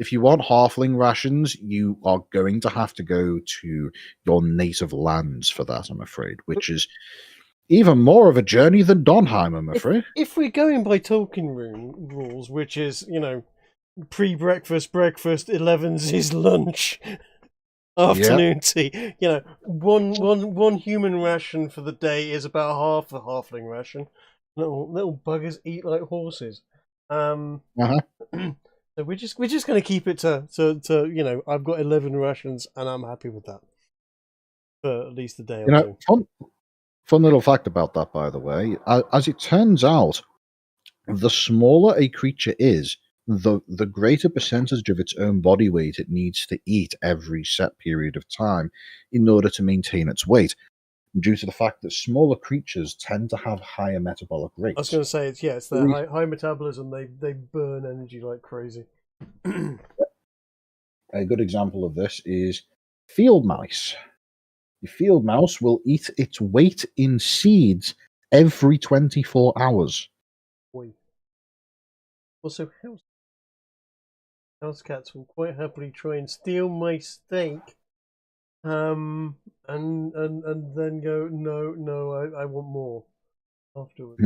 S2: If you want halfling rations, you are going to have to go to your native lands for that, I'm afraid, which is even more of a journey than Donheim, I'm afraid.
S4: If we're going by Tolkien rules, which is pre-breakfast, breakfast, 11's is lunch, afternoon tea. One human ration for the day is about half the halfling ration. Little buggers eat like horses. So we're just going to keep it to I've got 11 rations and I'm happy with that for at least a day or two.
S2: Fun little fact about that, by the way. As it turns out, the smaller a creature is, the greater percentage of its own body weight it needs to eat every set period of time in order to maintain its weight, due to the fact that smaller creatures tend to have higher metabolic rates.
S4: I was going to say, it's their high metabolism. They burn energy like crazy.
S2: A good example of this is field mice. The field mouse will eat its weight in seeds every 24 hours.
S4: Boy. Also, house cats will quite happily try and steal my steak, and then go, no, I want more afterwards.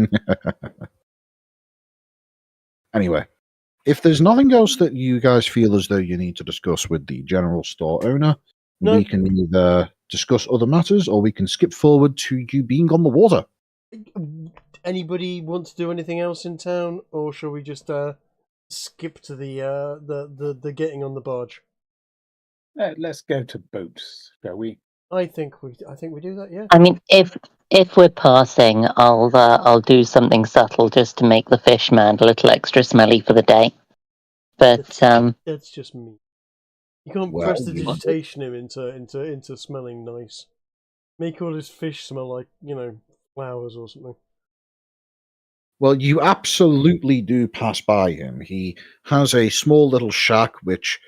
S2: Anyway, if there's nothing else that you guys feel as though you need to discuss with the general store owner, we can either discuss other matters or we can skip forward to you being on the water.
S4: Anybody want to do anything else in town, or shall we just skip to the getting on the barge?
S6: Let's go to boats, shall we?
S4: I think we do that. Yeah.
S5: I mean, if we're passing, I'll do something subtle just to make the fish man a little extra smelly for the day. But
S4: that's just me. You can't prestidigitation him into smelling nice. Make all his fish smell like flowers or something.
S2: Well, you absolutely do pass by him. He has a small little shack which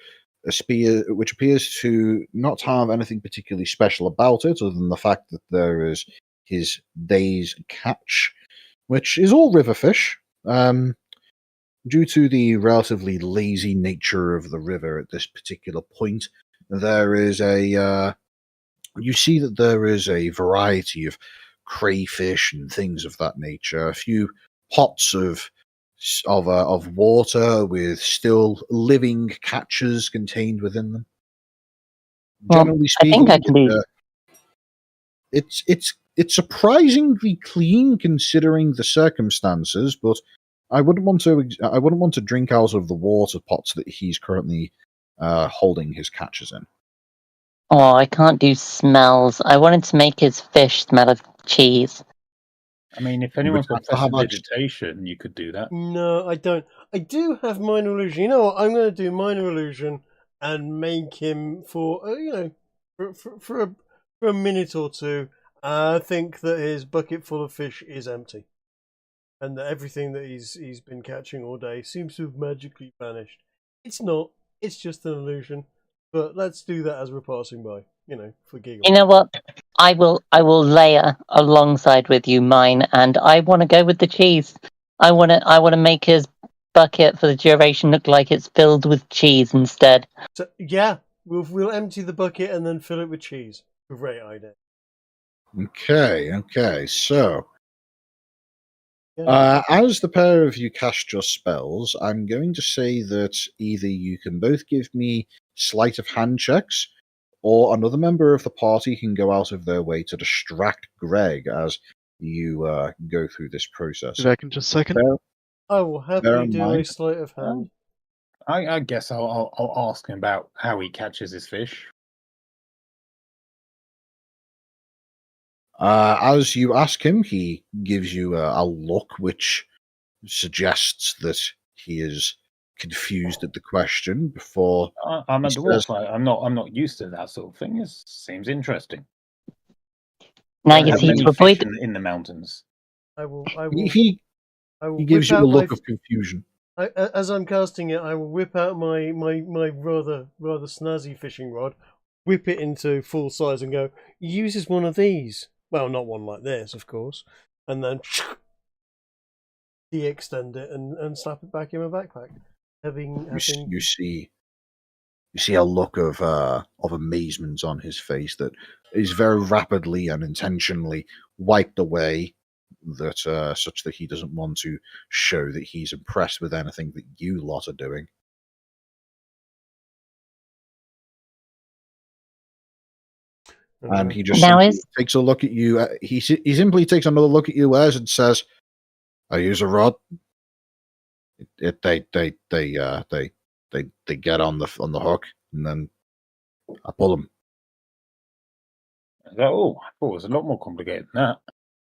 S2: appears to not have anything particularly special about it, other than the fact that there is his day's catch, which is all river fish. Due to the relatively lazy nature of the river at this particular point, there is you see that there is a variety of crayfish and things of that nature. A few pots of water with still living catches contained within them. Generally speaking,
S5: I think I can
S2: it's surprisingly clean considering the circumstances, but I wouldn't want to drink out of the water pots that he's currently holding his catches in.
S5: Oh, I can't do smells. I wanted to make his fish smell of cheese.
S6: I mean, if anyone's got prestidigitation, you could do that.
S4: No, I don't. I do have minor illusion. You know what? I'm going to do minor illusion and make him for a minute or two, I think that his bucket full of fish is empty, and that everything that he's been catching all day seems to have magically vanished. It's not. It's just an illusion. But let's do that as we're passing by. For giggles.
S5: You know what? I will layer alongside with you mine, and I want to go with the cheese. I want to make his bucket for the duration look like it's filled with cheese instead.
S4: So yeah, we'll empty the bucket and then fill it with cheese. Great idea.
S2: Okay. So,
S4: Yeah.
S2: as the pair of you cast your spells, I'm going to say that either you can both give me sleight of hand checks, or another member of the party can go out of their way to distract Greg as you go through this process.
S1: Be back in just a second.
S4: I will
S2: Bear
S4: happily
S2: in
S4: do a
S2: mind-
S4: sleight of hand.
S6: I guess I'll ask him about how he catches his fish.
S2: As you ask him, he gives you a look which suggests that he is confused at the question. Before
S6: I'm a
S2: He
S6: dwarf.
S2: says-
S6: I'm not used to that sort of thing. It seems interesting.
S5: Now
S6: I
S5: you
S6: have
S5: see,
S6: many
S5: to
S6: fish
S5: avoid
S6: in the mountains.
S4: I will.
S2: he
S4: I will
S2: he gives
S4: whip
S2: you a
S4: out
S2: look
S4: my.
S2: of confusion.
S4: As I'm casting it, I will whip out my rather snazzy fishing rod, whip it into full size, and go. He uses one of these. Well, not one like this, of course, and then de-extend it and slap it back in my backpack.
S2: You see a look of amazement on his face that is very rapidly and intentionally wiped away, that such that he doesn't want to show that he's impressed with anything that you lot are doing. And he just
S5: Now
S2: simply takes a look at you. He simply takes another look at you, and says, "I use a rod. They get on the hook, and then I pull them."
S6: I thought it was a lot more complicated than that.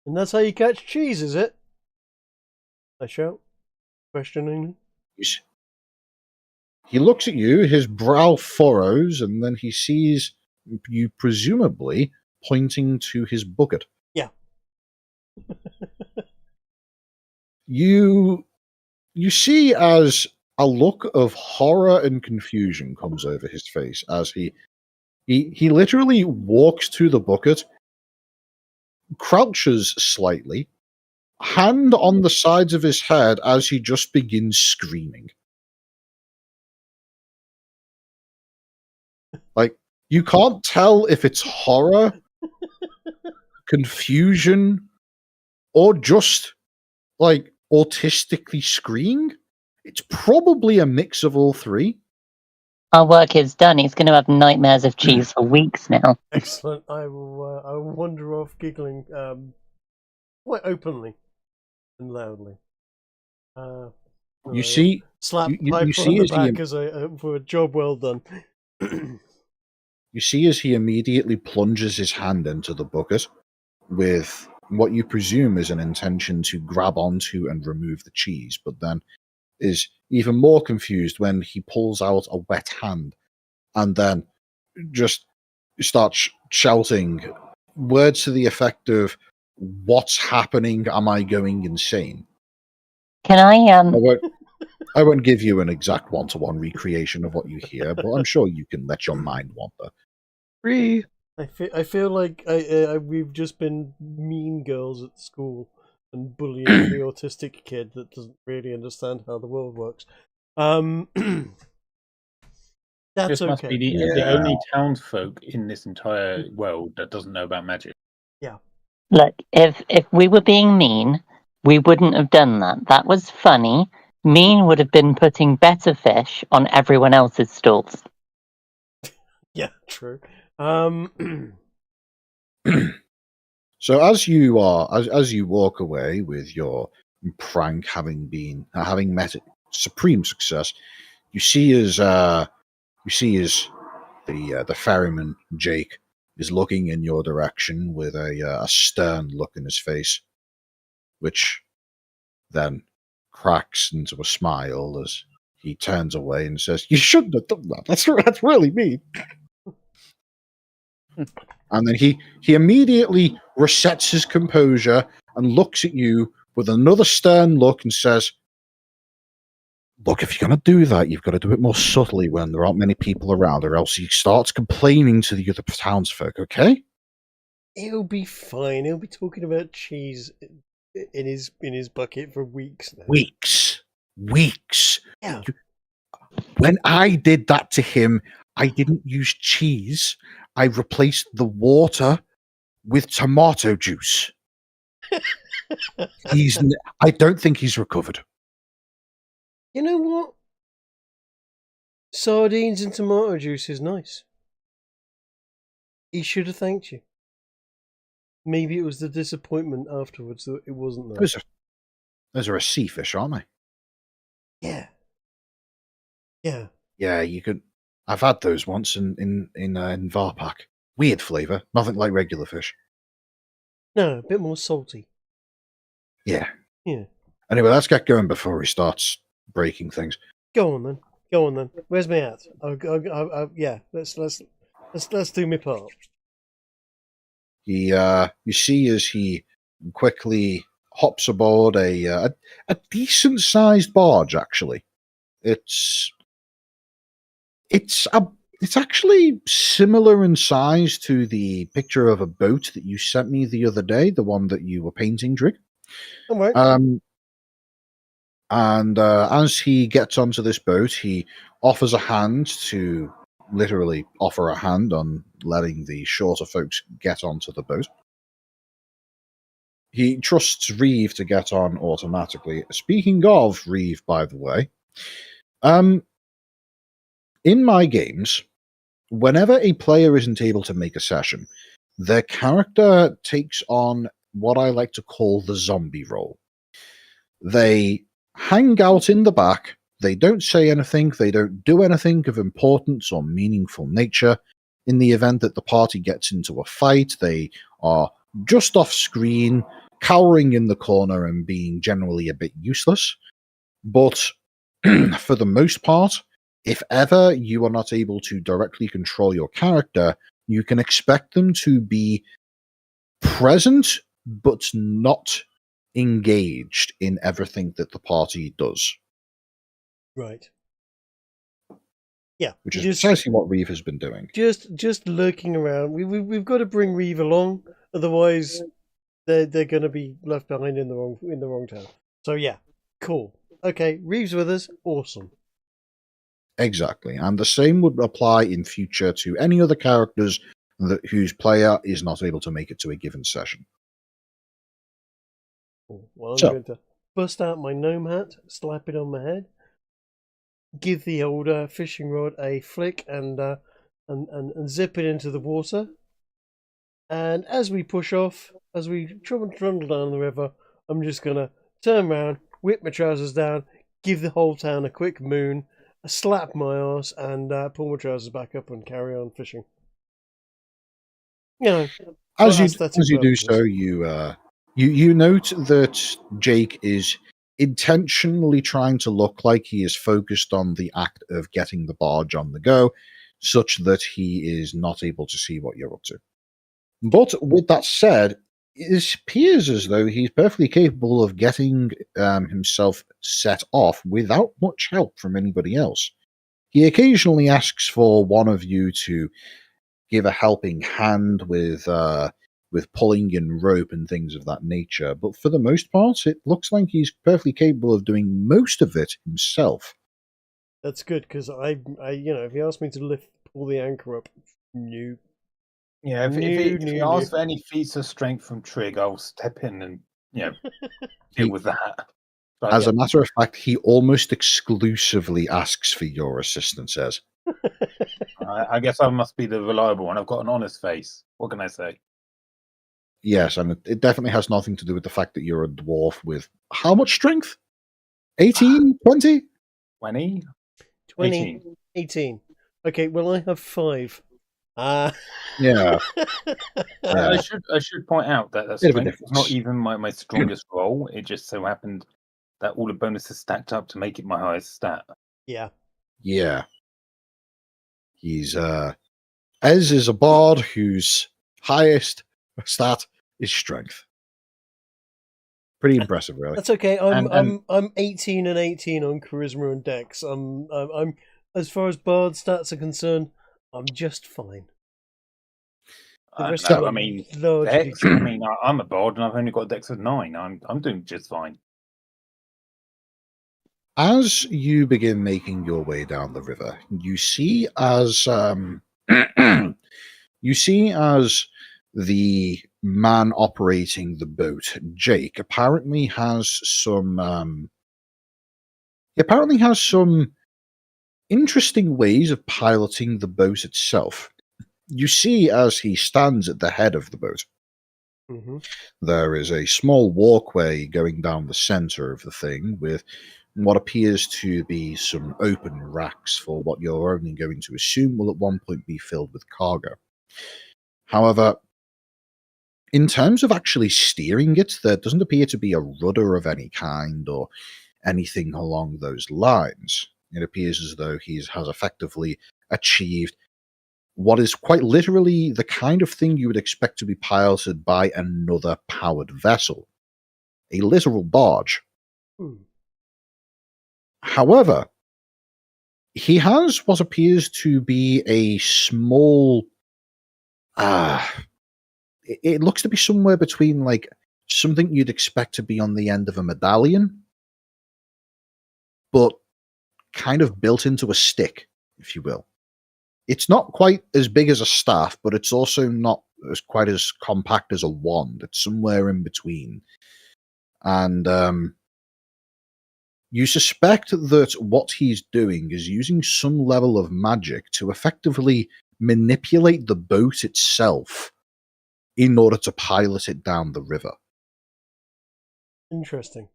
S4: And that's how you catch cheese, is it? I shout, questioningly.
S2: He looks at you, his brow furrows, and then he sees you presumably pointing to his bucket.
S4: Yeah.
S2: You see as a look of horror and confusion comes over his face as he literally walks to the bucket, crouches slightly, hand on the sides of his head as he just begins screaming. Like, you can't tell if it's horror, confusion, or just, like, autistically screaming. It's probably a mix of all three.
S5: our work is done. He's going to have nightmares of cheese for weeks now.
S4: Excellent. I will wander off giggling quite openly and loudly.
S2: You see,
S4: slap
S2: you
S4: Piper
S2: see
S4: on the
S2: as he-
S4: back as for a job well done.
S2: you see as he immediately plunges his hand into the bucket with what you presume is an intention to grab onto and remove the cheese, but then is even more confused when he pulls out a wet hand and then just starts shouting words to the effect of, "What's happening? Am I going insane?"
S5: Can
S2: I won't give you an exact one-to-one recreation of what you hear, but I'm sure you can let your mind wander.
S1: Free.
S4: I feel like we've just been mean girls at school and bullying the autistic kid that doesn't really understand how the world works. That's
S6: This must
S4: okay.
S6: be the only townsfolk in this entire world that doesn't know about magic.
S5: look, if we were being mean, we wouldn't have done that. That was funny. Mean would have been putting better fish on everyone else's stalls.
S4: Yeah, true.
S2: So as you walk away with your prank having met supreme success, you see as the ferryman Jake is looking in your direction with a stern look in his face, which then cracks into a smile as he turns away and says, "You shouldn't have done that. That's really mean." And then he immediately resets his composure and looks at you with another stern look and says, look, if you're going to do that, you've got to do it more subtly when there aren't many people around, or else he starts complaining to the other townsfolk, okay?
S4: He'll be fine. He'll be talking about cheese in his bucket for weeks now.
S2: Weeks.
S4: Yeah.
S2: When I did that to him, I didn't use cheese. I replaced the water with tomato juice. I don't think he's recovered.
S4: You know what? Sardines and tomato juice is nice. He should have thanked you. Maybe it was the disappointment afterwards that it wasn't nice.
S2: Those are a sea fish, aren't they?
S4: Yeah. Yeah.
S2: Yeah, you could. I've had those once in Varpak. Weird flavour, nothing like regular fish.
S4: No, a bit more salty.
S2: Yeah.
S4: Yeah.
S2: Anyway, let's get going before he starts breaking things.
S4: Go on then. Where's my hat? Yeah. Let's do my part.
S2: You see as he quickly hops aboard a decent sized barge. Actually, it's actually similar in size to the picture of a boat that you sent me the other day, the one that you were painting, Drig.
S4: All right.
S2: And as he gets onto this boat, he offers a hand to literally offer a hand on letting the shorter folks get onto the boat. He trusts Reeve to get on automatically. Speaking of Reeve, by the way, in my games, whenever a player isn't able to make a session, their character takes on what I like to call the zombie role. They hang out in the back. They don't say anything. They don't do anything of importance or meaningful nature. In the event that the party gets into a fight, they are just off screen, cowering in the corner and being generally a bit useless. But for the most part, if ever you are not able to directly control your character, you can expect them to be present but not engaged in everything that the party does.
S4: Right. Yeah.
S2: Which is precisely what Reeve has been doing.
S4: Just lurking around. We've got to bring Reeve along, otherwise they're going to be left behind in the wrong town. So yeah, cool. Okay, Reeve's with us. Awesome.
S2: Exactly, and the same would apply in future to any other characters whose player is not able to make it to a given session.
S4: Cool. Well, I'm going to bust out my gnome hat, slap it on my head, give the old fishing rod a flick, and zip it into the water. And as we push off, as we trundle down the river, I'm just going to turn around, whip my trousers down, give the whole town a quick moon, slap my arse, and pull my trousers back up and carry on fishing. You know,
S2: as you do so, you note that Jake is intentionally trying to look like he is focused on the act of getting the barge on the go, such that he is not able to see what you're up to. But with that said, it appears as though he's perfectly capable of getting himself set off without much help from anybody else. He occasionally asks for one of you to give a helping hand with pulling in rope and things of that nature, but for the most part, it looks like he's perfectly capable of doing most of it himself.
S4: That's good, because I if he asked me to pull the anchor up, no.
S6: Yeah, if he asks for any feats of strength from Trig, I'll step in and deal with that. But,
S2: As a matter of fact, he almost exclusively asks for your assistance, Ez.
S6: I guess I must be the reliable one. I've got an honest face. What can I say?
S2: Yes, and it definitely has nothing to do with the fact that you're a dwarf with how much strength? 18? 20?
S6: 20?
S4: 18. Okay, well, I have 5.
S2: Yeah.
S6: I should point out that strength is not even my strongest role. It just so happened that all the bonuses stacked up to make it my highest stat.
S4: Yeah.
S2: Yeah. He's Ez is a bard who's highest stat is strength. Pretty impressive, really.
S4: That's okay.
S2: And-
S4: I'm 18 and 18 on charisma and dex. I'm as far as bard stats are concerned, I'm just fine. The
S6: I
S4: rest
S6: don't know,
S4: of
S6: I
S4: them
S6: mean,
S4: largely
S6: Dex, I mean, I'm a bard and I've only got a Dex of 9. I'm doing just fine.
S2: As you begin making your way down the river, you see as the man operating the boat, Jake, apparently has some interesting ways of piloting the boat itself. You see as he stands at the head of the boat, there is a small walkway going down the center of the thing with what appears to be some open racks for what you're only going to assume will at one point be filled with cargo. However, in terms of actually steering it, there doesn't appear to be a rudder of any kind or anything along those lines. It appears as though he has effectively achieved what is quite literally the kind of thing you would expect to be piloted by another powered vessel, a literal barge. However, he has what appears to be a small it looks to be somewhere between like something you'd expect to be on the end of a medallion, but kind of built into a stick, if you will. It's not quite as big as a staff, but it's also not quite as compact as a wand. It's somewhere in between. And you suspect that what he's doing is using some level of magic to effectively manipulate the boat itself in order to pilot it down the river.
S4: Interesting.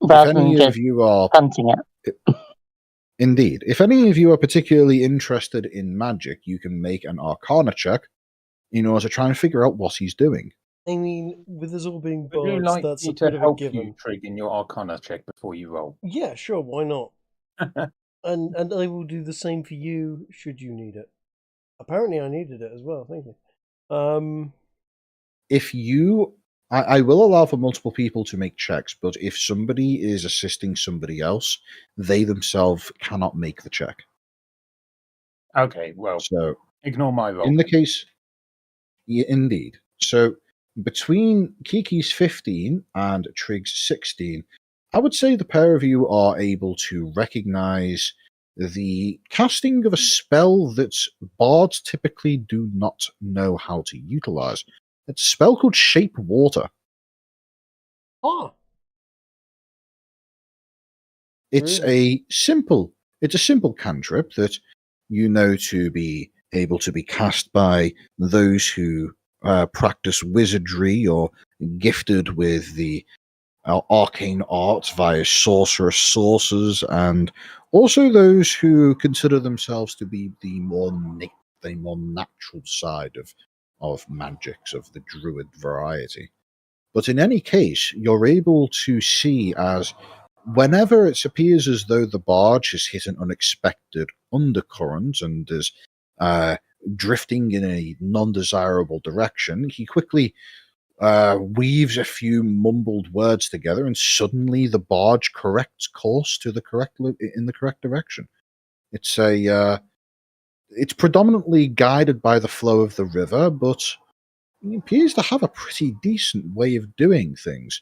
S5: Rather
S2: If
S5: than
S2: any
S5: just
S2: of you are
S5: hunting it.
S2: Indeed. If any of you are particularly interested in magic, you can make an Arcana check in order to try and figure out what he's doing.
S4: I mean, with us all being
S6: Would you
S4: bards,
S6: like
S4: that's
S6: me
S4: a
S6: to
S4: bit of a
S6: help
S4: given.
S6: you, Trig, in your Arcana check before you roll?
S4: Yeah, sure, why not? and I will do the same for you should you need it. Apparently, I needed it as well. Thank you.
S2: If you, I will allow for multiple people to make checks, but if somebody is assisting somebody else, they themselves cannot make the check.
S6: Okay, well,
S2: So,
S6: ignore my roll.
S2: in the case, yeah, indeed. So, between Kiki's 15 and Trig's 16, I would say the pair of you are able to recognize the casting of a spell that bards typically do not know how to utilize. It's a spell called Shape Water.
S4: Ah,
S2: It's
S4: really?
S2: a simple cantrip that you know to be able to be cast by those who practice wizardry or gifted with the arcane arts via sorcerous sources, and also those who consider themselves to be the more natural side of magics of the druid variety. But in any case, you're able to see as whenever it appears as though the barge has hit an unexpected undercurrent and is drifting in a non-desirable direction, he quickly weaves a few mumbled words together, and suddenly the barge corrects course to the in the correct direction. It's predominantly guided by the flow of the river, but he appears to have a pretty decent way of doing things.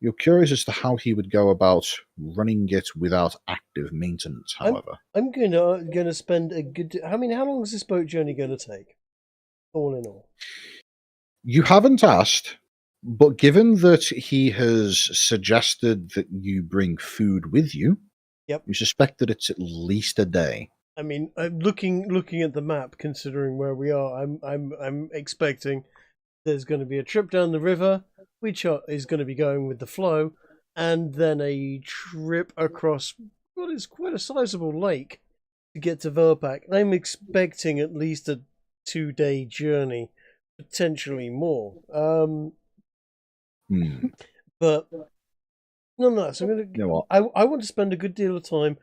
S2: You're curious as to how he would go about running it without active maintenance, however.
S4: I'm gonna spend a good. I mean, how long is this boat journey gonna take? All in all.
S2: You haven't asked, but given that he has suggested that you bring food with you,
S4: Yep.
S2: you suspect that it's at least a day.
S4: I mean, looking at the map, considering where we are, I'm expecting there's going to be a trip down the river, which is going to be going with the flow, and then a trip across what is quite a sizable lake to get to Verpack. I'm expecting at least a 2-day journey, potentially more. But no. So I'm gonna.
S2: You know what?
S4: I want to spend a good deal of time,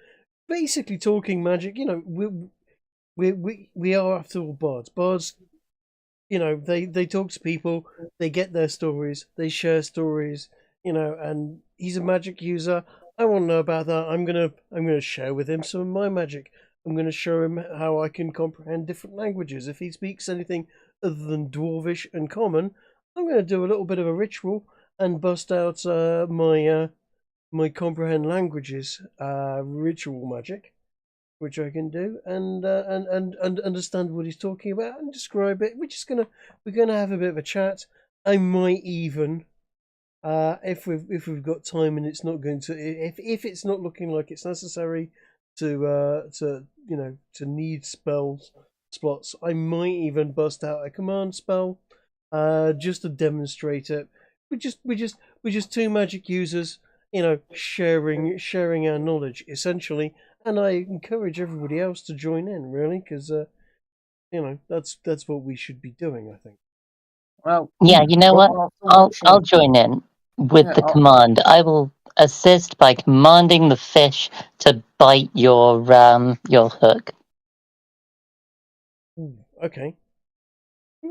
S4: basically talking magic. You know, we are after all bards. Bards they talk to people, they get their stories, they share stories, and he's a magic user. I want to know about that. I'm gonna share with him some of my magic. I'm gonna show him how I can comprehend different languages. If he speaks anything other than Dwarvish and Common, I'm gonna do a little bit of a ritual and bust out my comprehend languages ritual magic, which I can do, and understand what he's talking about and describe it. We're gonna have a bit of a chat. I might even, if we've got time and it's not going to, if it's not looking like it's necessary to need slots, I might even bust out a command spell, just to demonstrate it. We're just two magic users, sharing our knowledge essentially, and I encourage everybody else to join in, really, because that's what we should be doing, I think.
S6: Well,
S5: Yeah, you know what?
S6: after
S5: I'll
S6: watching-
S5: join in with
S6: Yeah,
S5: the command. I will assist by commanding the fish to bite your hook.
S4: Okay.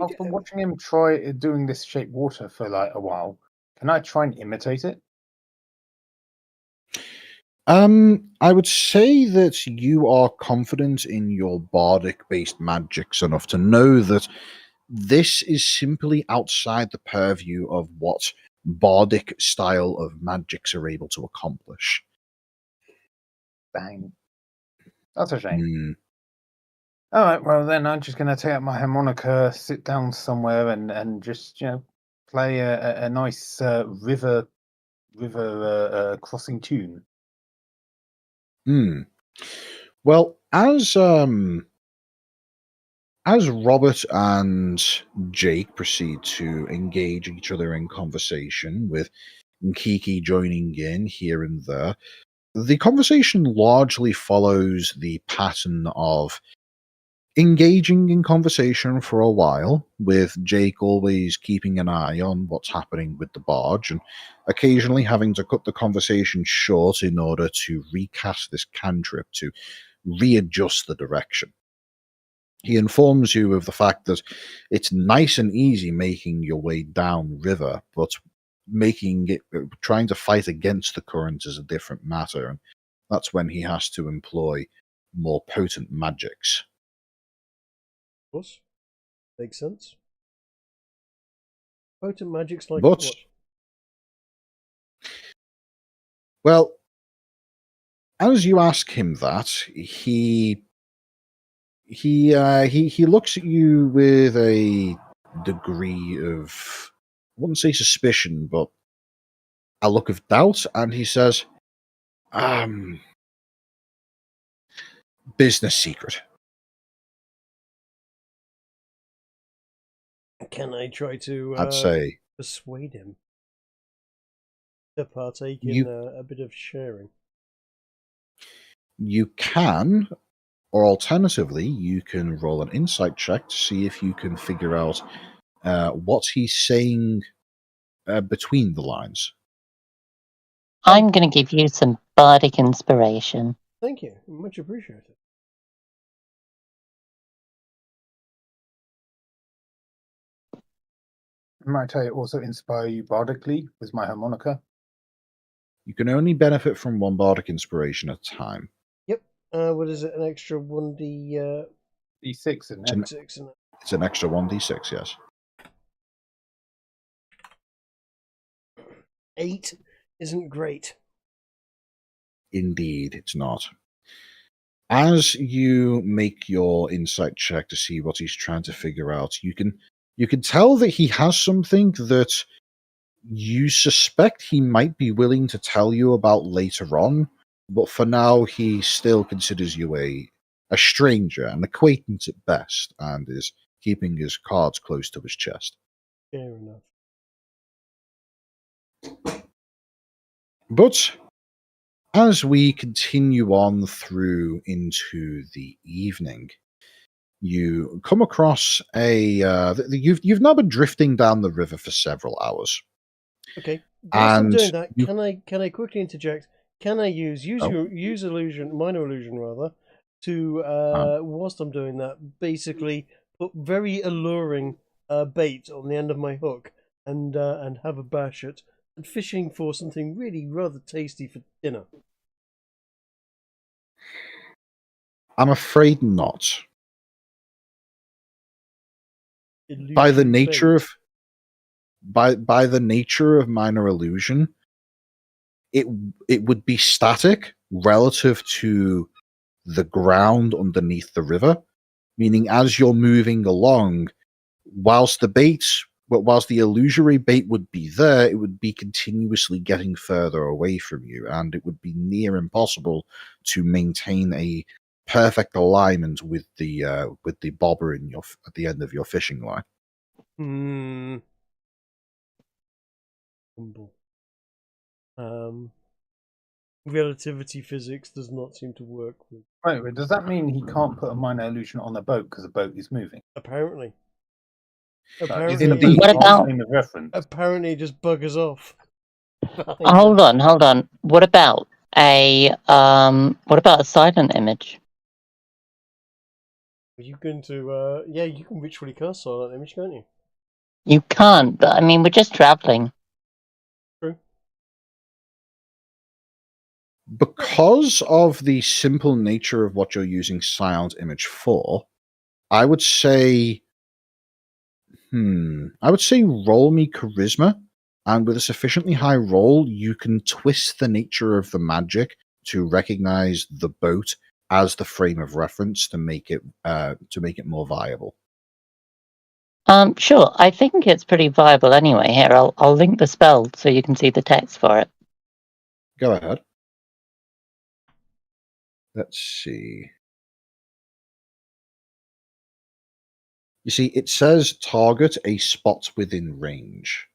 S6: After watching him try doing this shape water for like a while, can I try and imitate it?
S2: I would say that you are confident in your bardic-based magics enough to know that this is simply outside the purview of what bardic style of magics are able to accomplish.
S6: Bang. That's a shame.
S2: Hmm.
S6: All right, well then I'm just going to take out my harmonica, sit down somewhere, and just play a nice river crossing tune.
S2: Well, as Robert and Jake proceed to engage each other in conversation, with Kiki joining in here and there, the conversation largely follows the pattern of engaging in conversation for a while, with Jake always keeping an eye on what's happening with the barge, and occasionally having to cut the conversation short in order to recast this cantrip to readjust the direction. He informs you of the fact that it's nice and easy making your way down river, but trying to fight against the current is a different matter, and that's when he has to employ more potent magics.
S4: Of course. Makes sense. Potent magics like
S2: But,
S4: what?
S2: well, as you ask him that, he looks at you with a degree of, I wouldn't say suspicion, but a look of doubt, and he says, business secret.
S4: Can I try to
S2: I'd say
S4: persuade him to partake in a bit of sharing?
S2: you can, or alternatively, you can roll an insight check to see if you can figure out what he's saying between the lines.
S5: I'm going to give you some bardic inspiration.
S4: Thank you. Much appreciated.
S6: Might I also inspire you bardically with my harmonica?
S2: You can only benefit from one bardic inspiration at a time.
S4: Yep. What is it? An extra 1d
S6: D6, isn't it?
S4: 6, isn't it?
S2: It's an extra 1d6, yes.
S4: 8 isn't great.
S2: Indeed, it's not. As you make your insight check to see what he's trying to figure out, you can tell that he has something that you suspect he might be willing to tell you about later on, but for now he still considers you a stranger, an acquaintance at best, and is keeping his cards close to his chest.
S4: Fair enough.
S2: But as we continue on through into the evening, you come across you've now been drifting down the river for several hours.
S4: Okay. Whilst I'm
S2: And
S4: doing that,
S2: you-
S4: can I quickly interject? Can I use illusion, minor illusion rather, to whilst I'm doing that, basically put very alluring bait on the end of my hook and have a bash at and fishing for something really rather tasty for dinner.
S2: I'm afraid not. By the
S4: Illusion
S2: nature
S4: bait.
S2: of by the nature of minor illusion, it would be static relative to the ground underneath the river, meaning as you're moving along, whilst the illusory bait would be there, it would be continuously getting further away from you, and it would be near impossible to maintain a perfect alignment with the bobber at the end of your fishing line.
S4: Humble. Relativity physics does not seem to work with.
S6: Right, does that mean he can't put a minor illusion on a boat because the boat is moving?
S4: Apparently.
S6: Isn't a
S2: Indeed.
S6: boat
S5: What about-
S6: frame of reference?
S4: Apparently, it just buggers off.
S5: Hold on. What about a silent image?
S4: You can you can literally cast silent image, can't you?
S5: You can't, but I mean, we're just traveling.
S4: True.
S2: Because of the simple nature of what you're using silent image for, I would say roll me charisma, and with a sufficiently high roll, you can twist the nature of the magic to recognize the boat as the frame of reference to make it more viable.
S5: Sure. I think it's pretty viable anyway. Here, I'll link the spell so you can see the text for it.
S2: Go ahead. Let's see. You see, it says target a spot within range.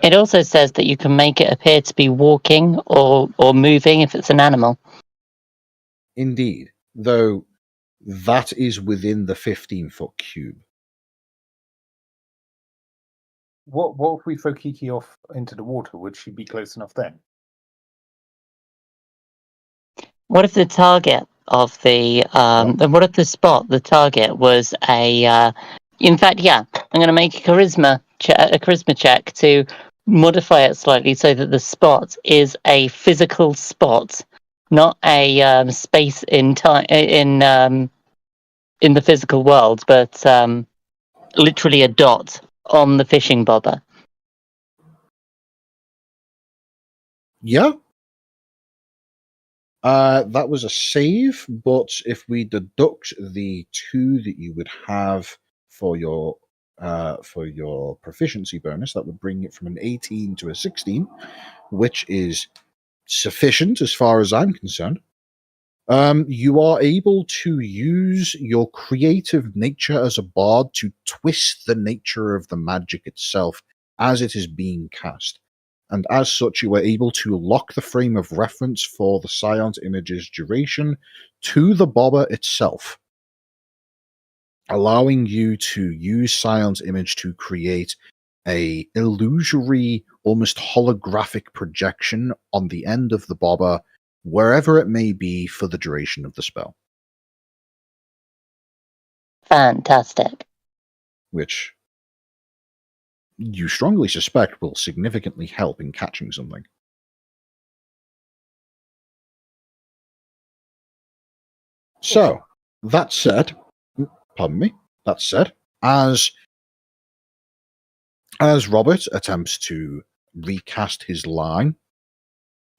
S5: It also says that you can make it appear to be walking or moving if it's an animal.
S2: Indeed, though that is within the 15-foot cube.
S6: What if we throw Kiki off into the water? Would she be close enough then?
S5: What if the target of the what if the spot, the target was a in fact, yeah, I'm going to make a charisma check to modify it slightly so that the spot is a physical spot, not a space in time in the physical world, but literally a dot on the fishing bobber.
S2: Yeah. That was a save, but if we deduct the 2 that you would have for your proficiency bonus, that would bring it from an 18 to a 16, which is sufficient as far as I'm concerned. You are able to use your creative nature as a bard to twist the nature of the magic itself as it is being cast. And as such, you are able to lock the frame of reference for the silent image's duration to the bobber itself, allowing you to use silent image to create a illusory, almost holographic projection on the end of the bobber, wherever it may be for the duration of the spell.
S5: Fantastic.
S2: Which you strongly suspect will significantly help in catching something. So, that said, as Robert attempts to recast his line,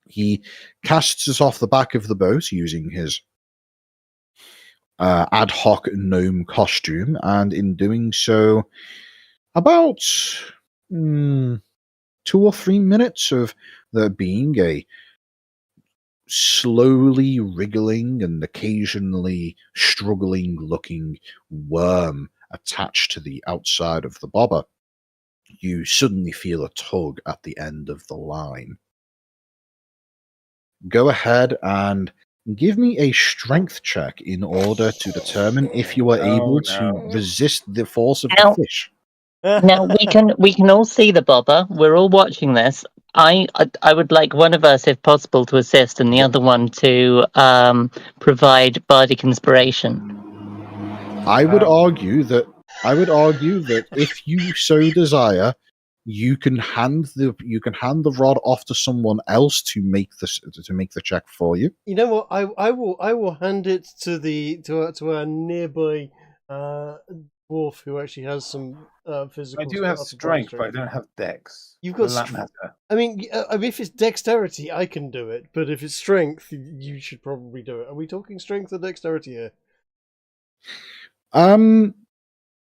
S2: he casts it off the back of the boat using his ad hoc gnome costume, and in doing so, about 2 or 3 minutes of there being a slowly wriggling and occasionally struggling looking worm attached to the outside of the bobber, you suddenly feel a tug at the end of the line. Go ahead and give me a strength check in order to determine if you are able to resist the force of the fish.
S5: Now we can all see the bobber. We're all watching this. I would like one of us, if possible, to assist, and the other one to provide bardic inspiration.
S2: I would argue that I would argue that if you so desire, you can hand the rod off to someone else to make the check for you.
S4: You know what? I will hand it to our nearby dwarf who actually has some physical.
S6: I do have
S4: upper
S6: strength, but I don't have dex.
S4: You've got
S6: Does that matter?
S4: I mean, if it's dexterity, I can do it. But if it's strength, you should probably do it. Are we talking strength or dexterity here?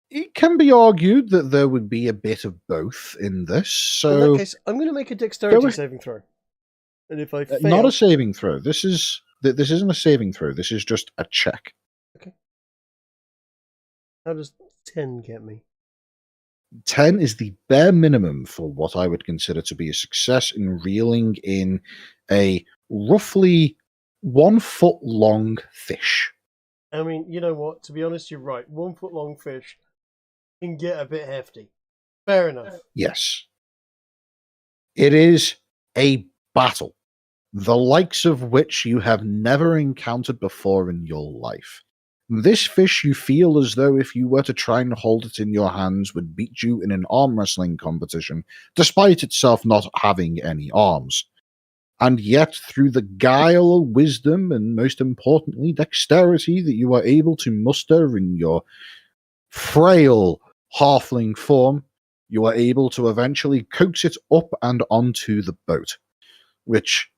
S2: It can be argued that there would be a bit of both in this. So
S4: in that case, I'm going to make a dexterity saving throw. And if I fail,
S2: not a saving throw. This isn't a saving throw. This is just a check.
S4: Okay. How does 10 get me?
S2: 10 is the bare minimum for what I would consider to be a success in reeling in a roughly 1 foot long fish.
S4: I mean, you know what? To be honest, you're right. 1 foot long fish can get a bit hefty. Fair enough.
S2: Yes. It is a battle, the likes of which you have never encountered before in your life. This fish, you feel as though if you were to try and hold it in your hands, would beat you in an arm wrestling competition, despite itself not having any arms. And yet, through the guile, wisdom, and most importantly, dexterity that you are able to muster in your frail halfling form, you are able to eventually coax it up and onto the boat, which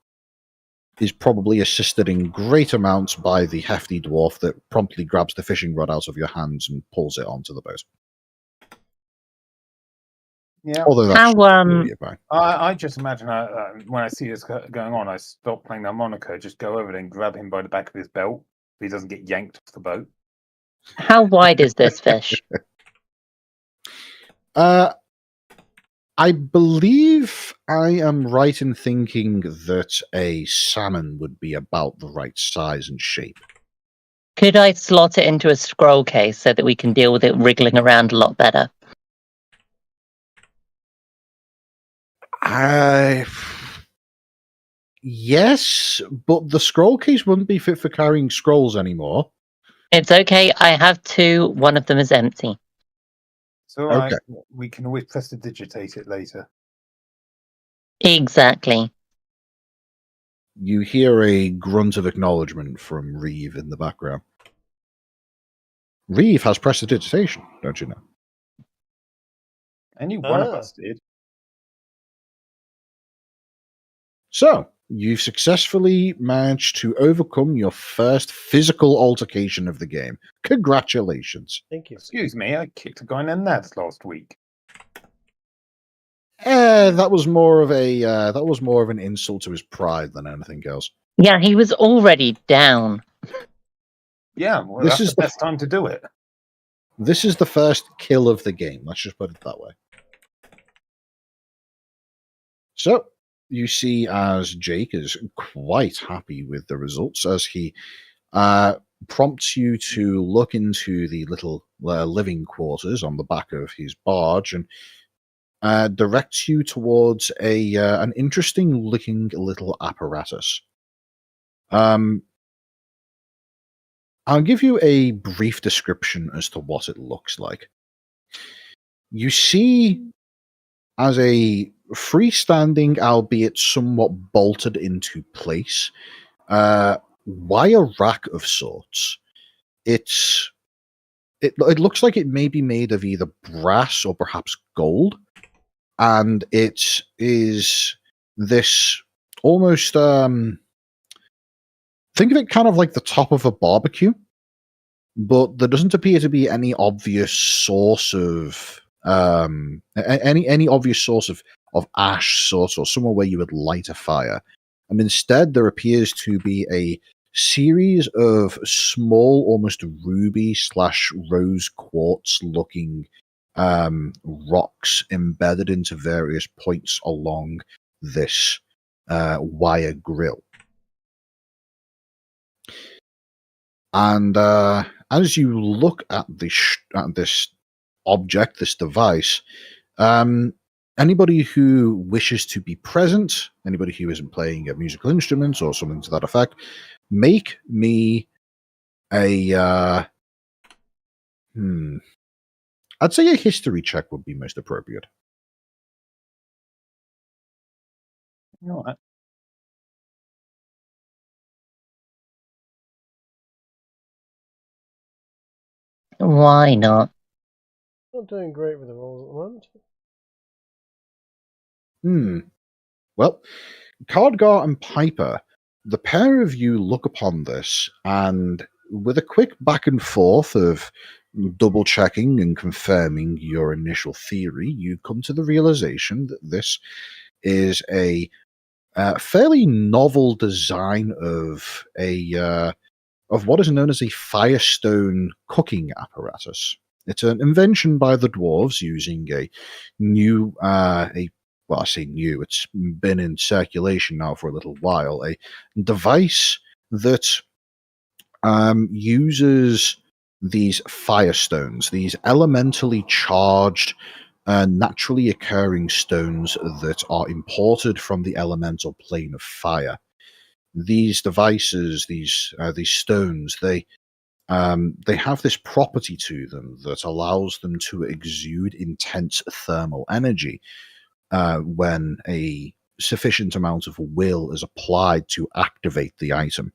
S2: is probably assisted in great amounts by the hefty dwarf that promptly grabs the fishing rod out of your hands and pulls it onto the boat.
S6: Yeah.
S2: Although that's really fine.
S6: I just imagine when I see this going on, I stop playing the harmonica, just go over there and grab him by the back of his belt so he doesn't get yanked off the boat.
S5: How wide is this fish?
S2: I believe I am right in thinking that a salmon would be about the right size and shape.
S5: Could I slot it into a scroll case so that we can deal with it wriggling around a lot better?
S2: Yes, but the scroll case wouldn't be fit for carrying scrolls anymore.
S5: It's okay. I have 2. One of them is empty.
S6: So okay. We can always prestidigitate it later.
S5: Exactly.
S2: You hear a grunt of acknowledgement from Reeve in the background. Reeve has prestidigitation, don't you know?
S6: Any one of us did.
S2: So, you've successfully managed to overcome your first physical altercation of the game. Congratulations.
S4: Thank you.
S6: Excuse me, I kicked a guy in the nuts last week.
S2: That was more of an insult to his pride than anything else.
S5: Yeah, he was already down.
S6: Yeah, well, that's the best time to do it.
S2: This is the first kill of the game. Let's just put it that way. So, you see as Jake is quite happy with the results as he prompts you to look into the little living quarters on the back of his barge and directs you towards an interesting looking little apparatus. I'll give you a brief description as to what it looks like. You see as a freestanding, albeit somewhat bolted into place, wire rack of sorts. It looks like it may be made of either brass or perhaps gold, and it is this almost think of it kind of like the top of a barbecue, but there doesn't appear to be any obvious source of any obvious source of ash source or somewhere where you would light a fire. And instead there appears to be a series of small, almost ruby / rose quartz looking rocks embedded into various points along this wire grill. And as you look at this object, this device, anybody who wishes to be present, anybody who isn't playing a musical instrument or something to that effect, make me a I'd say a history check would be most appropriate.
S6: All right.
S5: Why not?
S4: Not doing great with the rolls at the moment.
S2: Well, Cardgar and Piper, the pair of you look upon this, and with a quick back and forth of double checking and confirming your initial theory, you come to the realization that this is a fairly novel design of what is known as a firestone cooking apparatus. It's an invention by the dwarves using a new, well, I say new, it's been in circulation now for a little while, a device that uses these firestones, these elementally charged, naturally occurring stones that are imported from the elemental plane of fire. These devices, these stones, they have this property to them that allows them to exude intense thermal energy when a sufficient amount of will is applied to activate the item.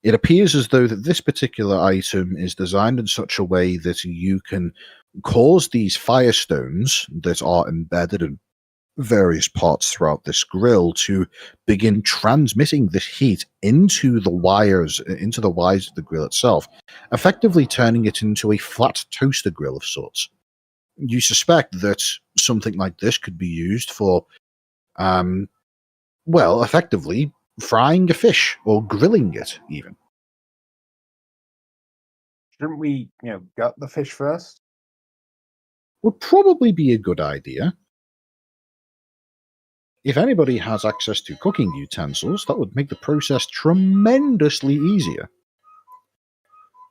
S2: It appears as though that this particular item is designed in such a way that you can cause these firestones that are embedded in various parts throughout this grill to begin transmitting this heat into the wires of the grill itself, effectively turning it into a flat toaster grill of sorts. You suspect that something like this could be used for, well, effectively frying a fish or grilling it, even.
S6: Shouldn't we, gut the fish first?
S2: Would probably be a good idea. If anybody has access to cooking utensils, that would make the process tremendously easier.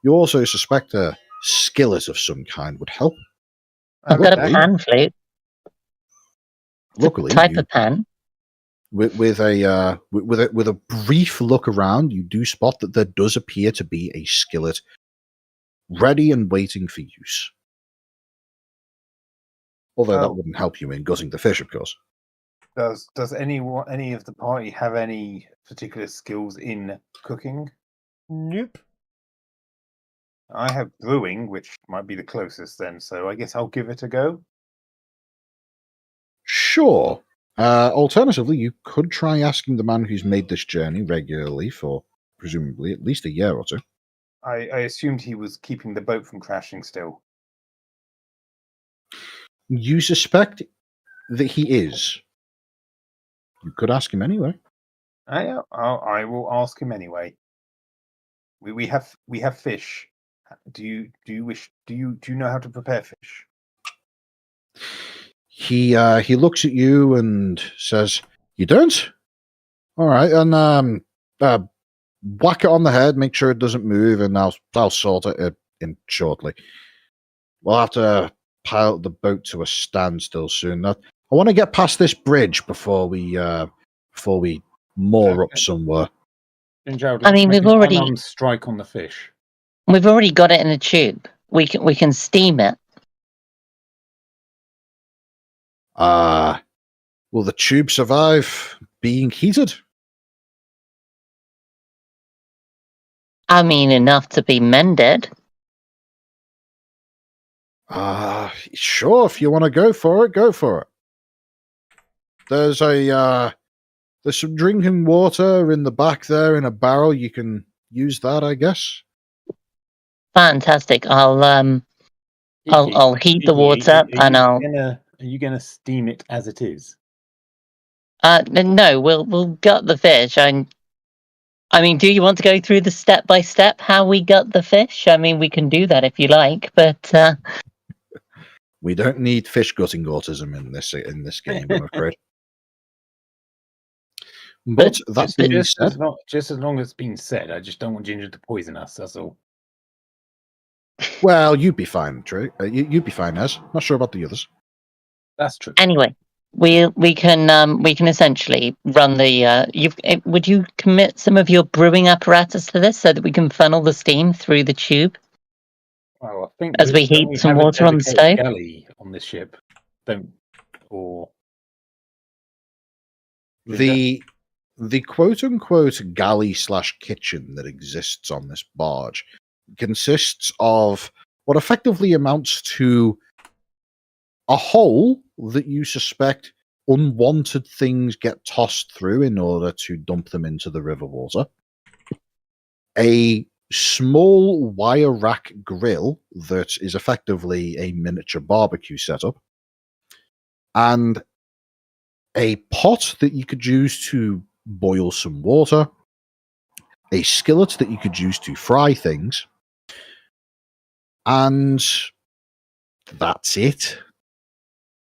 S2: You also suspect a skillet of some kind would help.
S5: I've got a
S2: Luckily-
S5: pan flute. It's
S2: Luckily,
S5: a type
S2: you-
S5: of pan.
S2: with a brief look around, you do spot that there does appear to be a skillet ready and waiting for use. Although that wouldn't help you in gutting the fish, of course.
S6: Does any of the party have any particular skills in cooking?
S4: Nope.
S6: I have brewing, which might be the closest then, so I guess I'll give it a go.
S2: Sure. Alternatively, you could try asking the man who's made this journey regularly for presumably at least a year or two.
S6: I assumed he was keeping the boat from crashing still.
S2: You suspect that he is. You could ask him anyway.
S6: I will ask him anyway. We have fish. Do you know how to prepare fish?
S2: He looks at you and says, "You don't? All right, and whack it on the head, make sure it doesn't move, and I'll sort it in shortly. We'll have to pilot the boat to a standstill soon. I want to get past this bridge before we moor up somewhere."
S5: I mean, we've already
S6: strike on the fish.
S5: We've already got it in a tube. We can steam it.
S2: Will the tube survive being heated?
S5: I mean, enough to be mended.
S2: Sure, if you want to go for it, go for it. There's some drinking water in the back there in a barrel. You can use that, I guess.
S5: Fantastic. I'll heat the water up and
S6: Are you gonna steam it as it is?
S5: No, we'll gut the fish. I mean, do you want to go through the step by step how we gut the fish? I mean, we can do that if you like, but
S2: we don't need fish gutting autism in this game, I'm afraid. But that being said,
S6: just as long as it's been said, I just don't want Ginger to poison us. That's all.
S2: Well, you'd be fine, Trey. You'd be fine, Ez. Not sure about the others.
S6: That's true.
S5: Anyway, we can essentially run the. Would you commit some of your brewing apparatus to this so that we can funnel the steam through the tube?
S6: Well, I think
S5: As we
S6: don't
S5: heat
S6: we
S5: some
S6: have a
S5: water on the
S6: dedicated
S5: stove?
S6: galley on this ship. Don't or
S2: The quote unquote galley / kitchen that exists on this barge consists of what effectively amounts to a hole that you suspect unwanted things get tossed through in order to dump them into the river water. A small wire rack grill that is effectively a miniature barbecue setup. And a pot that you could use to boil some water. A skillet that you could use to fry things. And that's it.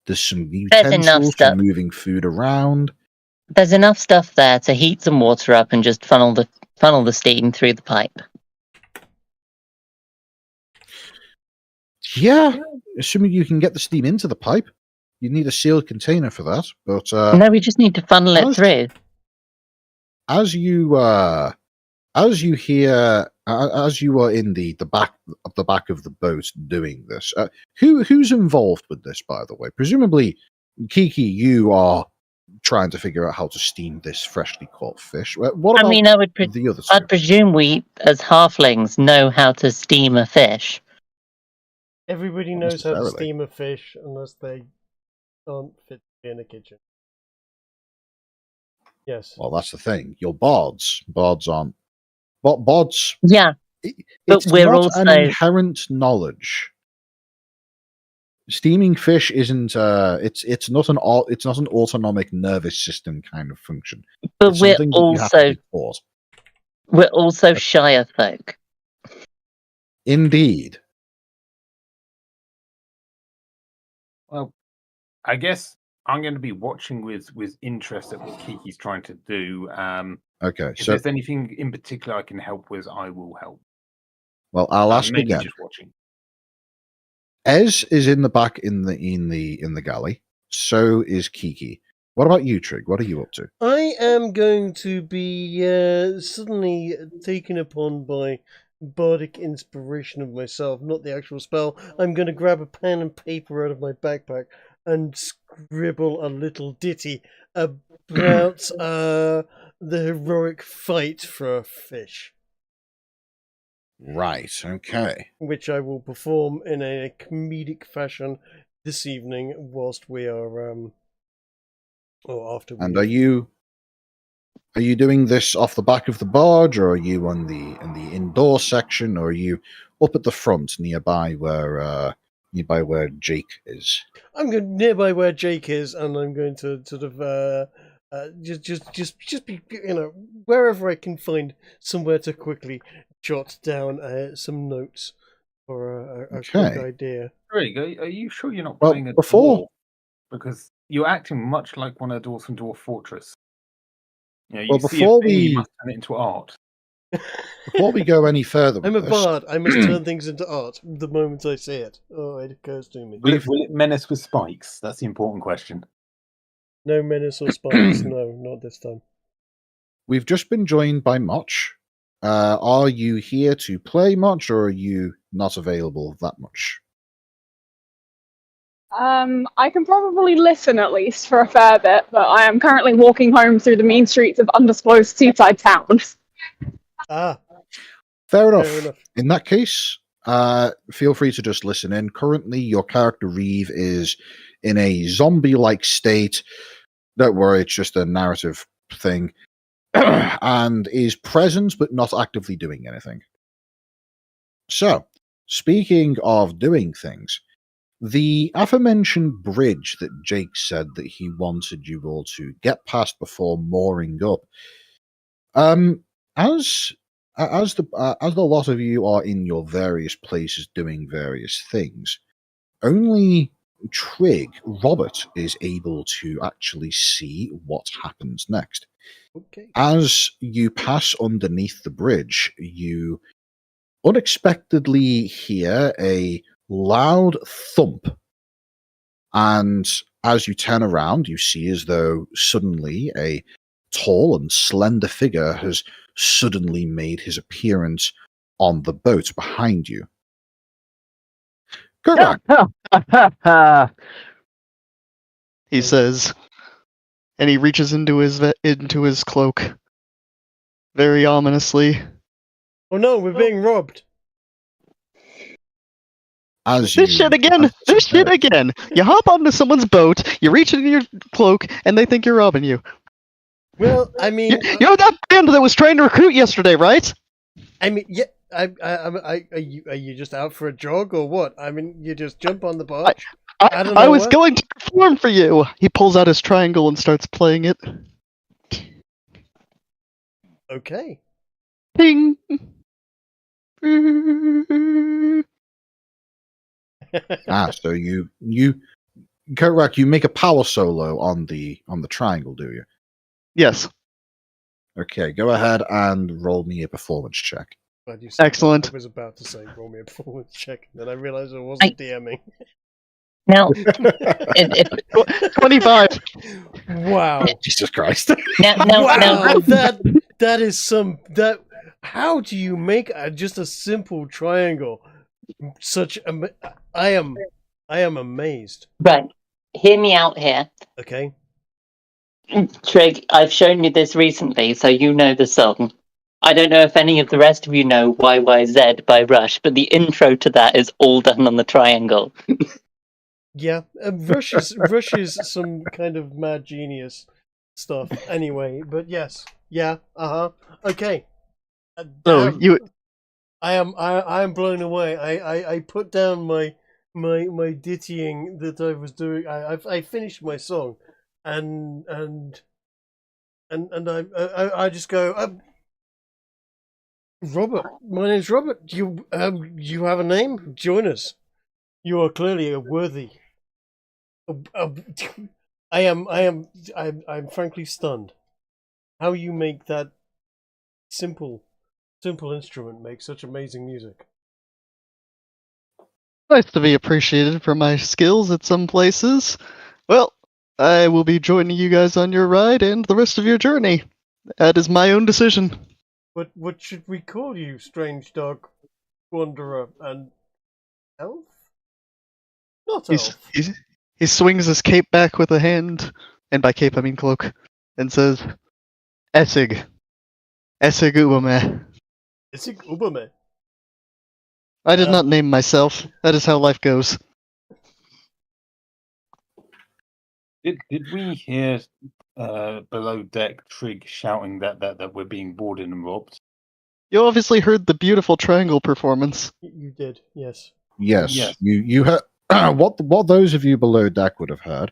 S2: There's some
S5: There's enough
S2: utensils for
S5: stuff.
S2: moving food around.
S5: There's enough stuff there to heat some water up and just funnel the steam through the pipe.
S2: Yeah, assuming you can get the steam into the pipe. You need a sealed container for that. But
S5: No, we just need to funnel it through.
S2: as you are in the back of the boat doing this, who's involved with this, by the way? Presumably, Kiki, you are trying to figure out how to steam this freshly caught fish. What about the other two?
S5: I'd presume we, as halflings, know how to steam a fish.
S4: Everybody
S2: Not
S4: knows how to
S2: necessarily.
S4: steam a fish unless they aren't fit to be in a kitchen. Yes.
S2: Well, that's the thing. You're bards. Bards aren't. Bards.
S5: Yeah, but
S2: It's
S5: we're
S2: not an
S5: also
S2: inherent knowledge. Steaming fish isn't. It's not an autonomic nervous system kind of function.
S5: but
S2: It's
S5: we're
S2: something that you have to
S5: also
S2: be taught.
S5: we're also Shire folk.
S2: Indeed.
S6: well, I guess I'm going to be watching with interest at what Kiki's trying to do.
S2: Okay,
S6: If
S2: so
S6: there's anything in particular I can help with, I will help.
S2: well, I'll ask
S6: Mainly
S2: again.
S6: just watching.
S2: Ez is in the back in the galley. So is Kiki. What about you, Trig? What are you up to?
S4: I am going to be suddenly taken upon by bardic inspiration of myself, not the actual spell. I'm going to grab a pen and paper out of my backpack and scribble a little ditty about the heroic fight for a fish,
S2: Right. Okay.
S4: which I will perform in a comedic fashion this evening whilst we are or after we.
S2: And are you doing this off the back of the barge, or are you in the indoor section, or are you up at the front nearby where Jake is?
S4: I'm going nearby where Jake is, and I'm going to sort of just be, wherever I can find somewhere to quickly jot down some notes for a quick
S2: Okay.
S4: idea.
S6: Greg, are you sure you're not
S2: Well,
S6: playing a
S2: before-
S6: dwarf? Because you're acting much like one of the dwarves from Dwarf Fortress. You
S2: Well,
S6: see
S2: before
S6: a thing,
S2: we-
S6: you must turn it into art.
S2: Before we go any further with
S4: I'm a
S2: this,
S4: bard. I must turn things into art the moment I see it. Oh, it occurs to me.
S6: Will it menace with spikes? That's the important question.
S4: No menace or spikes. No, not this time.
S2: we've just been joined by Motch. Are you here to play Motch, or are you not available that much?
S7: I can probably listen at least for a fair bit, but I am currently walking home through the mean streets of undisclosed seaside town.
S4: Ah,
S2: Fair enough.
S4: fair enough.
S2: In that case, feel free to just listen in. Currently, your character Reeve is in a zombie-like state. Don't worry, it's just a narrative thing. And is present but not actively doing anything. So, speaking of doing things, the aforementioned bridge that Jake said that he wanted you all to get past before mooring up. As the lot of you are in your various places doing various things, only Trig, Robert, is able to actually see what happens next.
S4: Okay.
S2: As you pass underneath the bridge, you unexpectedly hear a loud thump. And as you turn around, you see as though suddenly a tall and slender figure has suddenly made his appearance on the boat behind you. Coatrack.
S1: He says, and he reaches into his cloak, very ominously.
S4: Oh no, we're being robbed.
S2: As
S1: This
S2: you
S1: shit again! This shit again! You hop onto someone's boat, you reach into your cloak, and they think you're robbing you.
S4: Well, I mean,
S1: You're that band that was trying to recruit yesterday, right?
S4: yeah. Are you just out for a jog or what? I mean, you just jump on the barge.
S1: I was going to perform for you. He pulls out his triangle and starts playing it.
S4: Okay.
S1: Ding.
S2: So you Coatrack, you make a power solo on the triangle, do you?
S1: Yes.
S2: Okay, go ahead and roll me a performance check.
S4: Glad you said
S1: Excellent.
S4: that. I was about to say roll me a performance check, and then I realized I wasn't DMing.
S5: Now,
S1: 25.
S4: Wow.
S2: Jesus Christ.
S4: Wow, that is some that. How do you make just a simple triangle? I am amazed.
S5: right, hear me out here.
S4: Okay.
S5: Trig, I've shown you this recently, so you know the song. I don't know if any of the rest of you know YYZ by Rush, but the intro to that is all done on the triangle.
S4: Yeah, Rush is some kind of mad genius stuff. Anyway, but yes, yeah, okay.
S1: So you
S4: I am blown away. I put down my dittying that I was doing. I finished my song, and I just go, Robert. My name's Robert. You have a name? Join us. You are clearly a worthy. I'm frankly stunned. How you make that simple instrument make such amazing music.
S1: nice to be appreciated for my skills at some places. Well, I will be joining you guys on your ride and the rest of your journey. That is my own decision.
S4: What should we call you, strange dog, wanderer, and elf? Not elf.
S1: He swings his cape back with a hand, and by cape I mean cloak, and says, Essig. Essig Ubame.
S4: Essig Ubame.
S1: I did not name myself. That is how life goes.
S6: Did we hear below deck Trig shouting that we're being boarded and robbed?
S1: You obviously heard the beautiful triangle performance.
S4: You did, yes.
S2: Yes. You heard what those of you below deck would have heard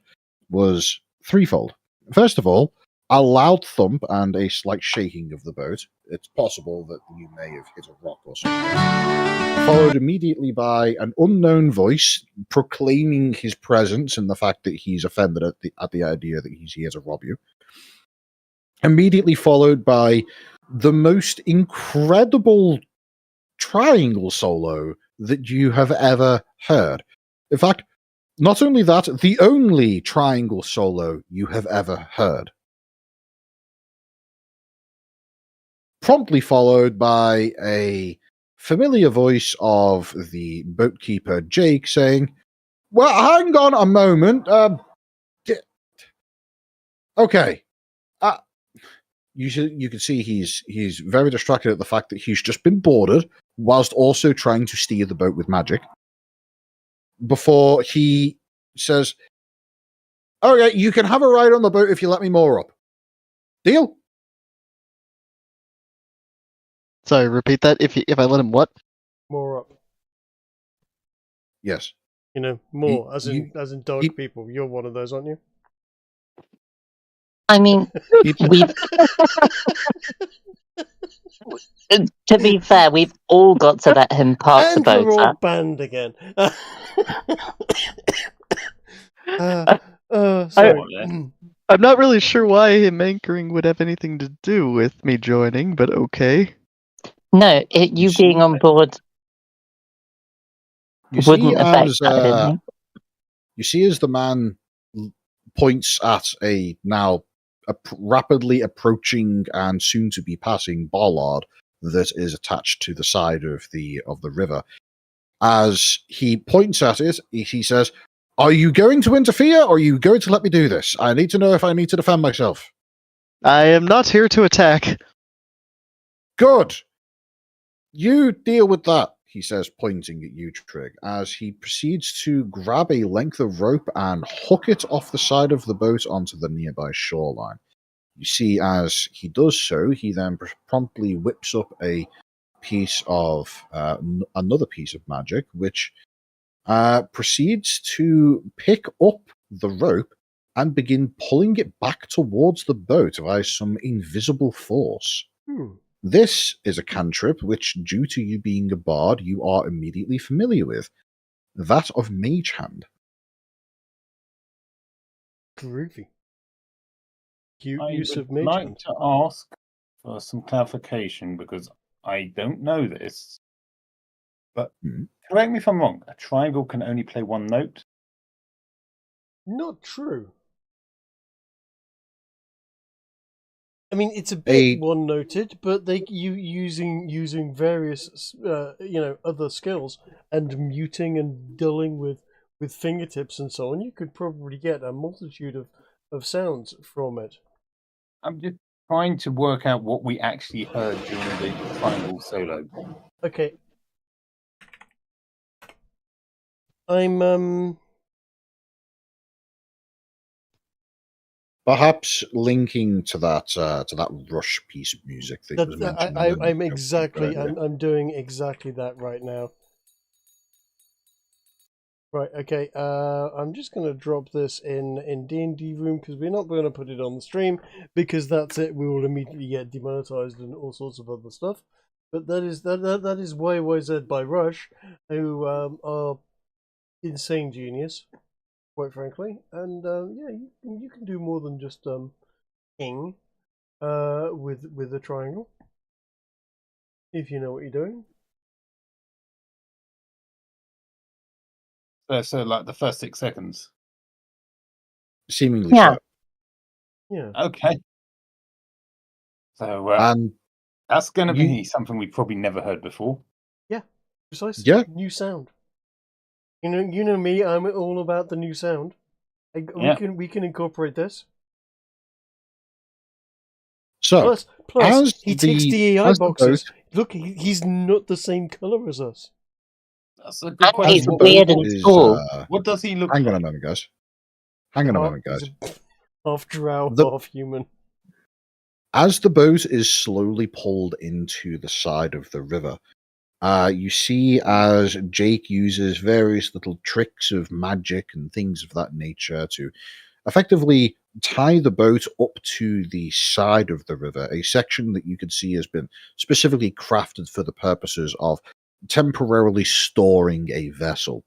S2: was threefold. First of all, a loud thump and a slight shaking of the boat. It's possible that you may have hit a rock or something. Followed immediately by an unknown voice proclaiming his presence and the fact that he's offended at the idea that he's here to rob you. Immediately followed by the most incredible triangle solo that you have ever heard. In fact, not only that, the only triangle solo you have ever heard. Promptly followed by a familiar voice of the boatkeeper Jake saying, "Well, hang on a moment. Okay." You can see he's very distracted at the fact that he's just been boarded, whilst also trying to steer the boat with magic. Before he says, "Okay, you can have a ride on the boat if you let me moor up. Deal?"
S1: Sorry, repeat that. If I let him what?
S4: More up.
S2: Yes.
S4: You know, more as in dog people. You're one of those, aren't you?
S5: I mean, we've to be fair, we've all got to let him park the boat.
S4: We're all banned again. Sorry.
S1: I'm not really sure why him anchoring would have anything to do with me joining, but okay.
S5: No, you being on board wouldn't affect that, didn't it?
S2: You see as the man points at a now rapidly approaching and soon to be passing bollard that is attached to the side of the river. As he points at it, he says, "Are you going to interfere, or are you going to let me do this? I need to know if I need to defend myself."
S1: I am not here to attack.
S2: Good. You deal with that, he says, pointing at you, Trig, as he proceeds to grab a length of rope and hook it off the side of the boat onto the nearby shoreline. You see, as he does so, he then promptly whips up a piece of another piece of magic, which proceeds to pick up the rope and begin pulling it back towards the boat via some invisible force. This is a cantrip which, due to you being a bard, you are immediately familiar with. That of Mage Hand.
S4: Groovy.
S6: I
S4: Use of
S6: would
S4: Mage
S6: like
S4: Hand.
S6: to ask for some clarification because I don't know this. But correct me if I'm wrong. A triangle can only play one note.
S4: Not true. I mean, it's a bit one-noted, but using various other skills and muting and dulling with fingertips and so on, you could probably get a multitude of sounds from it.
S6: I'm just trying to work out what we actually heard during the triangle solo.
S4: Okay. I'm
S2: Perhaps linking to that Rush piece of music that was mentioned.
S4: I'm doing exactly that right now. Right, okay. I'm just going to drop this in D&D room because we're not going to put it on the stream because that's it. We will immediately get demonetized and all sorts of other stuff. But that is YYZ by Rush, who are insane genius, quite frankly. And yeah, you can do more than just ping with a triangle if you know what you're doing.
S6: So like the first 6 seconds.
S2: Seemingly so.
S4: Yeah.
S6: Okay. So that's going to be something we probably never heard before.
S4: Yeah, precisely.
S2: Yeah.
S4: New sound. You know me. I'm all about the new sound. We can incorporate this.
S2: So
S4: plus he ticks DEI boxes. Look, he's not the same color as us.
S6: That's a good question.
S5: He's weird and tall.
S6: What does he look
S2: Hang
S6: like?
S2: on a moment, guys. Hang on a moment, guys.
S4: Half drow, half human.
S2: As the boat is slowly pulled into the side of the river, you see as Jake uses various little tricks of magic and things of that nature to effectively tie the boat up to the side of the river, a section that you can see has been specifically crafted for the purposes of temporarily storing a vessel.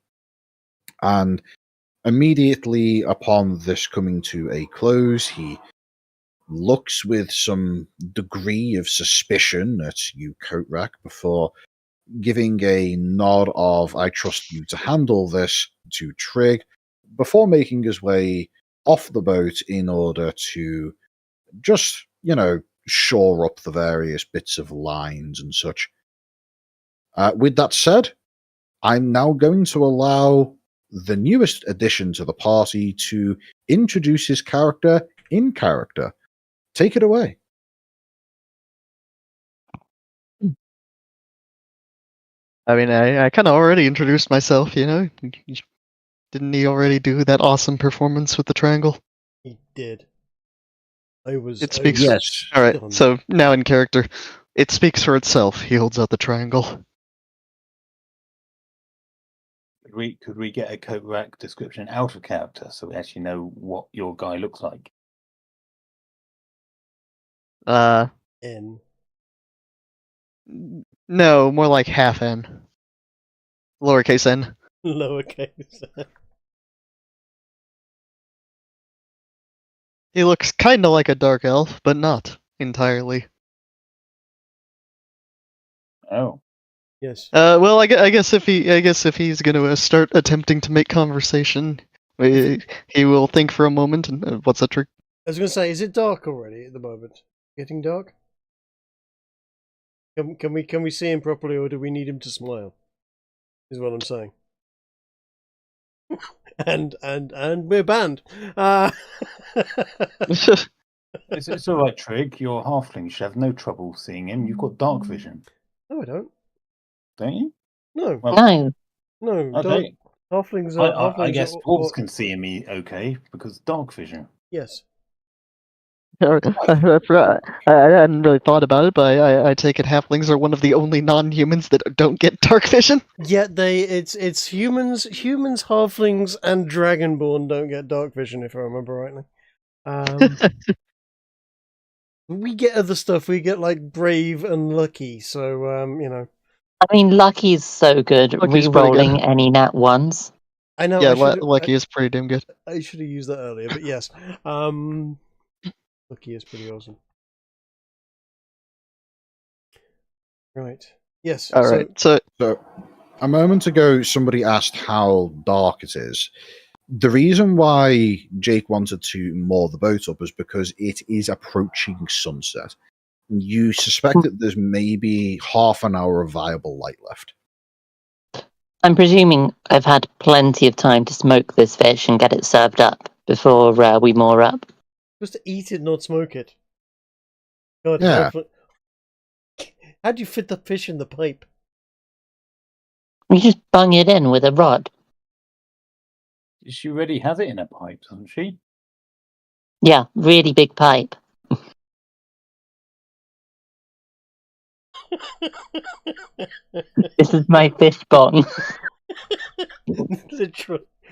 S2: And immediately upon this coming to a close, he looks with some degree of suspicion at you, Coatrack, before giving a nod of, "I trust you to handle this," to Trig, before making his way off the boat in order to just, shore up the various bits of lines and such. With that said, I'm now going to allow the newest addition to the party to introduce his character in character. Take it away.
S1: I mean, I kind of already introduced myself, Didn't he already do that awesome performance with the triangle?
S4: He did.
S1: It speaks.
S2: Yes.
S1: All right. So now in character, it speaks for itself. He holds out the triangle.
S6: Could we get a Coatrack description out of character so we actually know what your guy looks like?
S4: N.
S1: No, more like half N. Lowercase n.
S4: Lowercase.
S1: He looks kind of like a dark elf, but not entirely.
S6: Oh.
S4: Yes.
S1: Well, I guess if he's going to start attempting to make conversation, he will think for a moment. And what's that trick?
S4: I was going to say, is it dark already at the moment? Getting dark? Can we see him properly, or do we need him to smile? is what I'm saying. and we're banned.
S6: It's all right, Trig. Your halfling should have no trouble seeing him. You've got dark vision,
S4: No, I don't.
S6: don't you?
S4: No,
S6: Well,
S4: no.
S6: okay.
S4: Halflings
S6: I
S4: halflings
S6: guess
S4: are,
S6: dwarves can see me okay because dark vision.
S4: yes.
S1: I forgot. I hadn't really thought about it, but I take it halflings are one of the only non-humans that don't get dark vision.
S4: Yet it's humans, halflings, and dragonborn don't get dark vision, if I remember rightly. We get other stuff. We get like brave and lucky. So
S5: I mean, Lucky's so good,
S1: Lucky's pretty good.
S5: re-rolling any nat ones.
S4: I know.
S1: Yeah, Lucky is pretty damn good.
S4: I should have used that earlier, but yes. Lucky is pretty awesome. Right. Yes.
S1: All right. So
S2: So, a moment ago, somebody asked how dark it is. The reason why Jake wanted to moor the boat up is because it is approaching sunset. You suspect that there's maybe half an hour of viable light left.
S5: I'm presuming I've had plenty of time to smoke this fish and get it served up before we moor up.
S4: Just to eat it, not smoke it. God,
S2: Yeah.
S4: How'd you fit the fish in the pipe?
S5: You just bung it in with a rod.
S6: She already has it in a pipe, doesn't she?
S5: Yeah, really big pipe. This is my fish bong.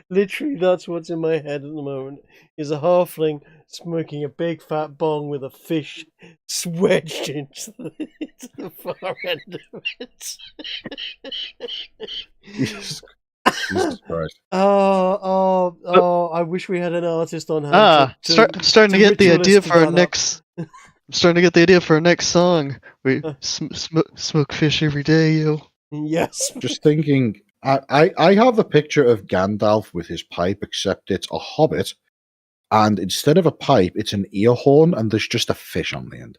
S4: Literally, that's what's in my head at the moment. Is a halfling smoking a big fat bong with a fish wedged into the far end of it.
S2: Jesus Christ.
S4: Oh! I wish we had an artist on hand.
S1: Starting to get the idea for our
S4: ritualistic
S1: next. I'm starting to get the idea for our next song. We smoke fish every day, yo.
S4: Yes.
S2: Just thinking, I have a picture of Gandalf with his pipe, except it's a hobbit, and instead of a pipe, it's an ear horn, and there's just a fish on the end.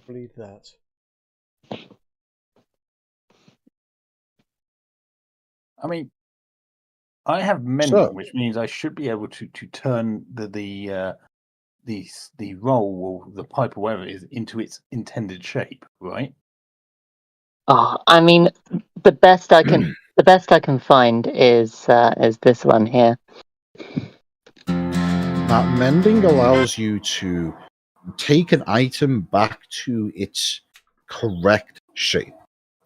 S4: Believe that.
S6: I mean, I have mending, which means I should be able to turn the roll or the pipe or whatever it is into its intended shape, right?
S5: Oh, I mean, the best I can find is this one here.
S2: Now, mending allows you to take an item back to its correct shape.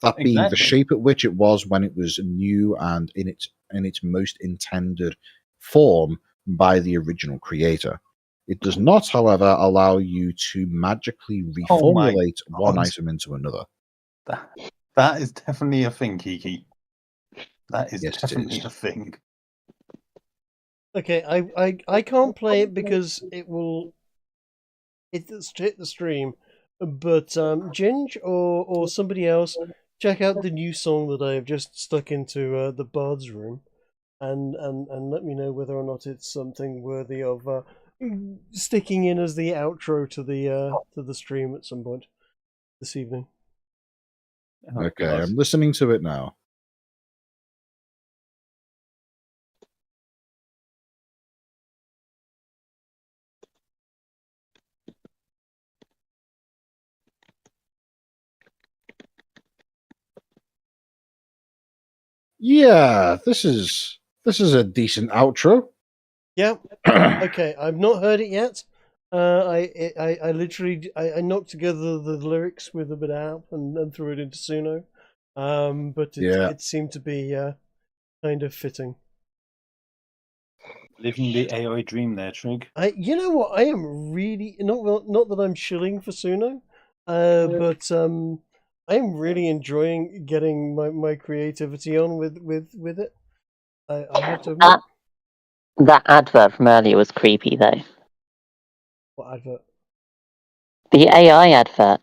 S2: That being the
S6: Exactly.
S2: shape at which it was when it was new and in its most intended form by the original creator. It does not, however, allow you to magically
S6: Oh my
S2: reformulate one
S6: God.
S2: item into another.
S6: That is definitely a thing, Kiki. That is
S2: Yes, it
S6: definitely
S2: is.
S6: a thing.
S4: Okay, I can't play it because it will hit the stream. But Ginge or somebody else, check out the new song that I have just stuck into the Bards room, and let me know whether or not it's something worthy of sticking in as the outro to the stream at some point this evening.
S6: Oh,
S2: Okay,
S6: God.
S2: I'm listening to it now. Yeah, this is a decent outro.
S4: Yeah. Okay, I've not heard it yet. I literally I knocked together the lyrics with a bit of help and threw it into Suno, but it seemed to be kind of fitting.
S6: Living the AI dream there, Trig.
S4: You know what? I am really not that I'm shilling for Suno, but I am really enjoying getting my creativity on with it. I have to admit.
S5: That advert from earlier was creepy, though.
S4: What advert?
S5: The AI advert.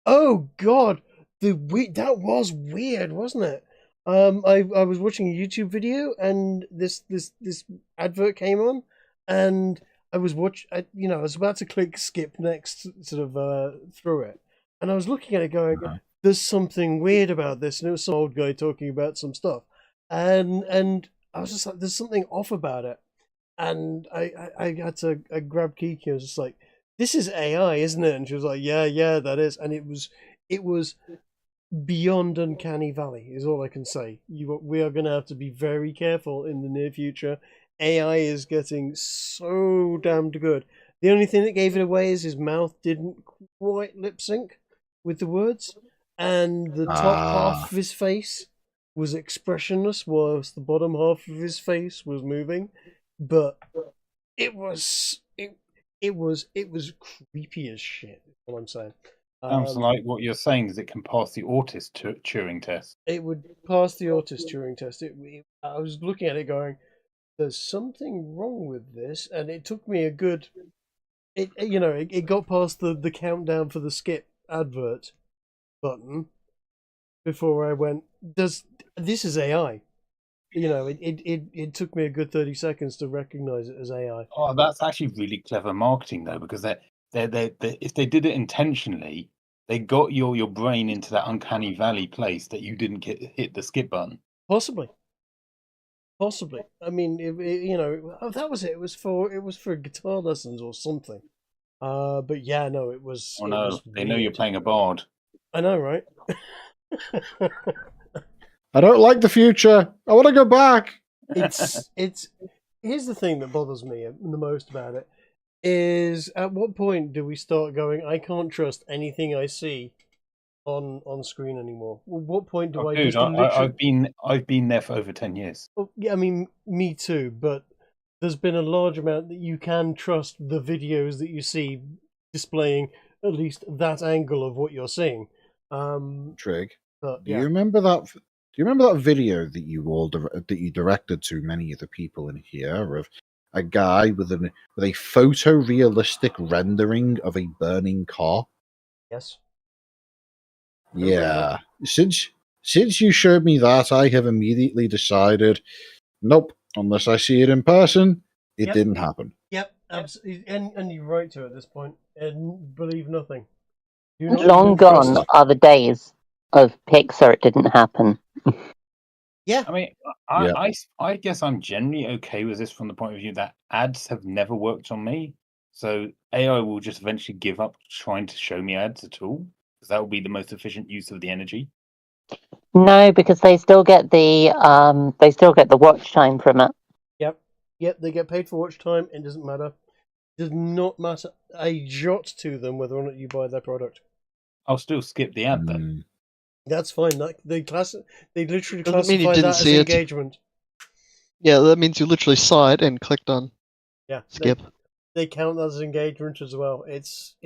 S4: Oh God, that was weird, wasn't it? I was watching a YouTube video and this advert came on, and I was I was about to click skip next, sort of through it, And I was looking at it going, there's something weird about this. And it was some old guy talking about some stuff. And I was just like, there's something off about it. And I had to I grabbed Kiki. I was just like, this is AI, isn't it? And she was like, yeah, that is. And it was beyond uncanny valley, is all I can say. We are going to have to be very careful in the near future. AI is getting so damned good. The only thing that gave it away is his mouth didn't quite lip sync with the words, and the top half of his face was expressionless, whilst the bottom half of his face was moving. But it was creepy as shit. Is what I'm saying.
S6: Sounds like what you're saying is it can pass the autist Turing test.
S4: It would pass the autist Turing test. I was looking at it going, there's something wrong with this, and it took me a good. It got past the countdown for the skip advert button before I went, this is AI. It took me a good 30 seconds to recognize it as AI.
S6: Oh, that's actually really clever marketing, though, because they if they did it intentionally, they got your brain into that uncanny valley place that you didn't hit the skip button.
S4: Possibly. I mean, that was it. It was for guitar lessons or something. But yeah, no, it was.
S6: Oh no, they know you're playing a bard.
S4: I know, right?
S2: I don't like the future. I want to go back.
S4: It's. Here's the thing that bothers me the most about it is at what point do we start going, I can't trust anything I see on screen anymore? What point do I
S6: dude,
S4: just literally...
S6: I've been there for over 10 years.
S4: Well, yeah, I mean, me too, but there's been a large amount that you can trust the videos that you see displaying at least that angle of what you're seeing.
S2: Trig,
S4: do
S2: you remember that? Do you remember that video that you directed to many of the people in here of a guy with a photorealistic rendering of a burning car?
S4: Yes.
S2: Yeah. Since you showed me that, I have immediately decided, nope. Unless I see it in person, it didn't happen.
S4: Yep, absolutely, and you're right to at this point, and believe nothing.
S5: Long gone are the days of Pixar. It didn't happen.
S4: Yeah,
S6: I mean, I guess I'm generally okay with this from the point of view that ads have never worked on me, so AI will just eventually give up trying to show me ads at all, because that will be the most efficient use of the energy.
S5: No, because they still get the watch time from it.
S4: Yep, they get paid for watch time. It doesn't matter. It does not matter a jot to them whether or not you buy their product.
S6: I'll still skip the ad then.
S4: That's fine. They literally
S1: Doesn't mean you
S4: classify
S1: didn't
S4: that as
S1: see it.
S4: engagement.
S1: Yeah, that means you literally saw it and clicked on skip.
S4: They count that as engagement as well. It's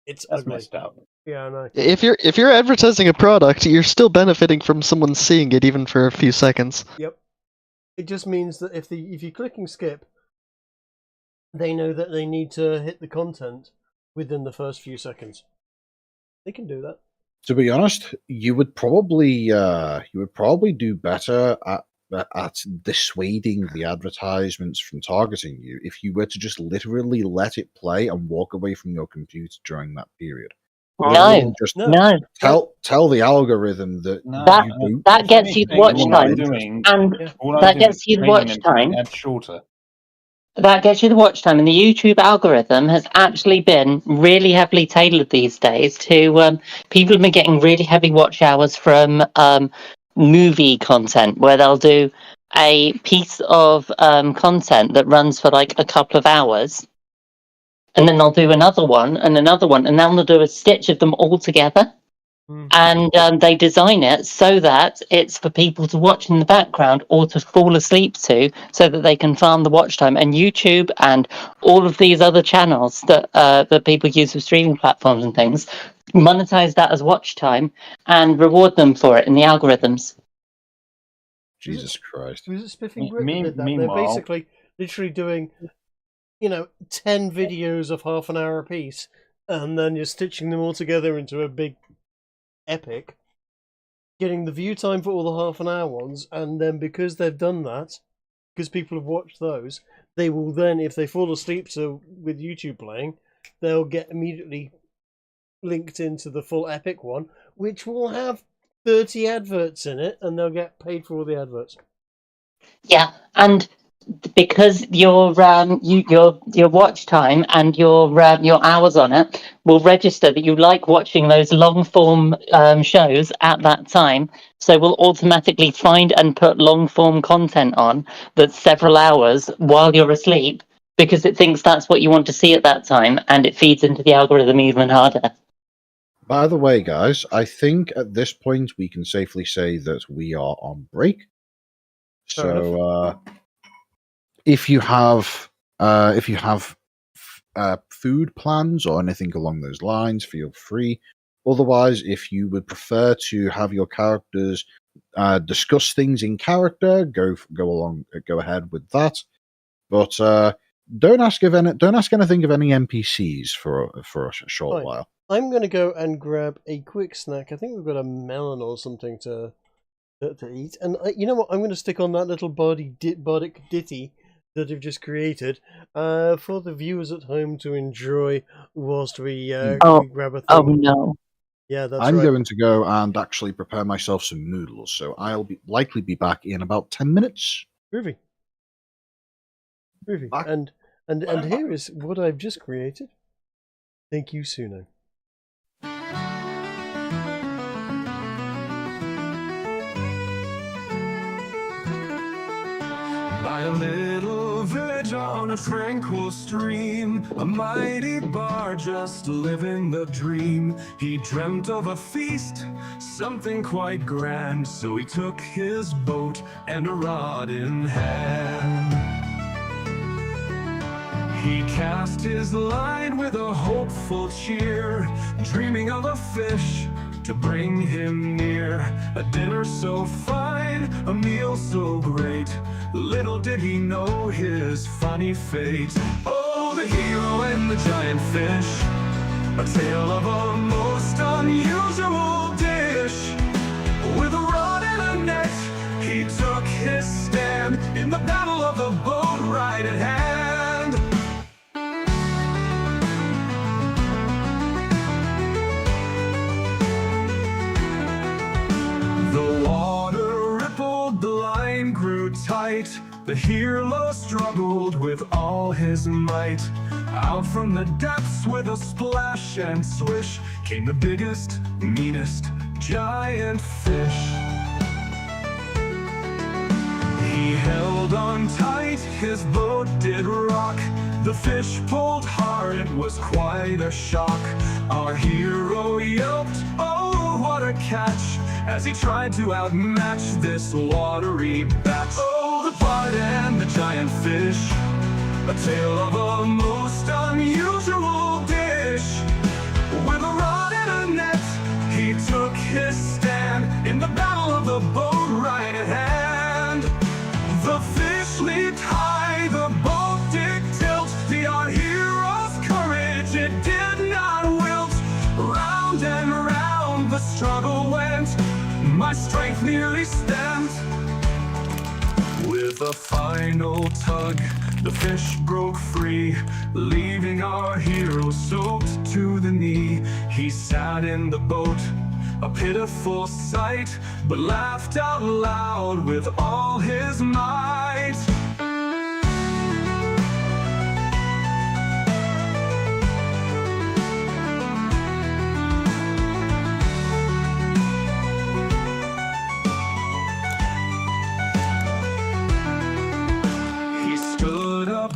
S6: That's
S4: ugly.
S6: messed up.
S4: Yeah, I know.
S1: If you're advertising a product, you're still benefiting from someone seeing it even for a few seconds.
S4: Yep. It just means that if you're clicking skip, they know that they need to hit the content within the first few seconds. They can do that.
S2: To be honest, you would probably do better at dissuading the advertisements from targeting you if you were to just literally let it play and walk away from your computer during that period.
S5: No.
S2: Tell the algorithm that
S5: that gets you the watch time, and that gets you the watch time.
S6: Shorter.
S5: That gets you the watch time, and the YouTube algorithm has actually been really heavily tailored these days to people have been getting really heavy watch hours from movie content, where they'll do a piece of content that runs for like a couple of hours, and then they'll do another one, and then they'll do a stitch of them all together. And they design it so that it's for people to watch in the background or to fall asleep to, so that they can farm the watch time. And YouTube and all of these other channels that people use for streaming platforms and things monetize that as watch time and reward them for it in the algorithms.
S2: Jesus Christ!
S4: Was it Spiffing Brit that did that? They're basically literally doing, 10 videos of half an hour apiece, and then you're stitching them all together into a big epic, getting the view time for all the half an hour ones, and then because they've done that, because people have watched those, they will then, if they fall asleep with YouTube playing, they'll get immediately linked into the full Epic one, which will have 30 adverts in it, and they'll get paid for all the adverts.
S5: Yeah, and because your watch time and your hours on it will register that you like watching those long form shows at that time, so we'll automatically find and put long form content on that's several hours while you're asleep because it thinks that's what you want to see at that time, and it feeds into the algorithm even harder.
S2: By the way, guys, I think at this point we can safely say that we are on break.
S4: Fair enough.
S2: So, if you have food plans or anything along those lines, feel free. Otherwise, if you would prefer to have your characters discuss things in character, go ahead with that. But don't ask anything of any NPCs for a short
S4: Fine.
S2: while.
S4: I'm going to go and grab a quick snack. I think we've got a melon or something to eat. And you know what? I'm going to stick on that little bardic ditty that I've just created for the viewers at home to enjoy whilst we grab a thing.
S5: Oh no.
S4: Yeah, that's
S2: I'm
S4: right.
S2: going to go and actually prepare myself some noodles, so I'll likely be back in about 10 minutes.
S4: Groovy.
S2: Back.
S4: And here is what I've just created. Thank you, Suno.
S3: By a little village on a tranquil stream, a mighty bard just living the dream. He dreamt of a feast, something quite grand, so he took his boat and a rod in hand. He cast his line with a hopeful cheer, dreaming of a fish to bring him near. A dinner so fine, a meal so great, little did he know his funny fate. Oh, the hero and the giant fish, a tale of a most unusual dish. With a rod and a net, he took his stand in the battle of the boat right at hand. The water rippled, the line grew tight. The hero struggled with all his might. Out from the depths with a splash and swish came the biggest, meanest giant fish. He held on tight, his boat did rock. The fish pulled hard, it was quite a shock. Our hero yelped, oh what a catch, as he tried to outmatch this watery bat. Oh, the bard and the giant fish, a tale of a most unusual dish. With a rod and a net, he took his stand in the battle of the boat right at hand. The fish leaped high, the boat did tilt. Our hero's courage, it did not wilt. Round and round the struggle went, my strength nearly spent. With a final tug, the fish broke free, leaving our hero soaked to the knee. He sat in the boat, a pitiful sight, but laughed out loud with all his might.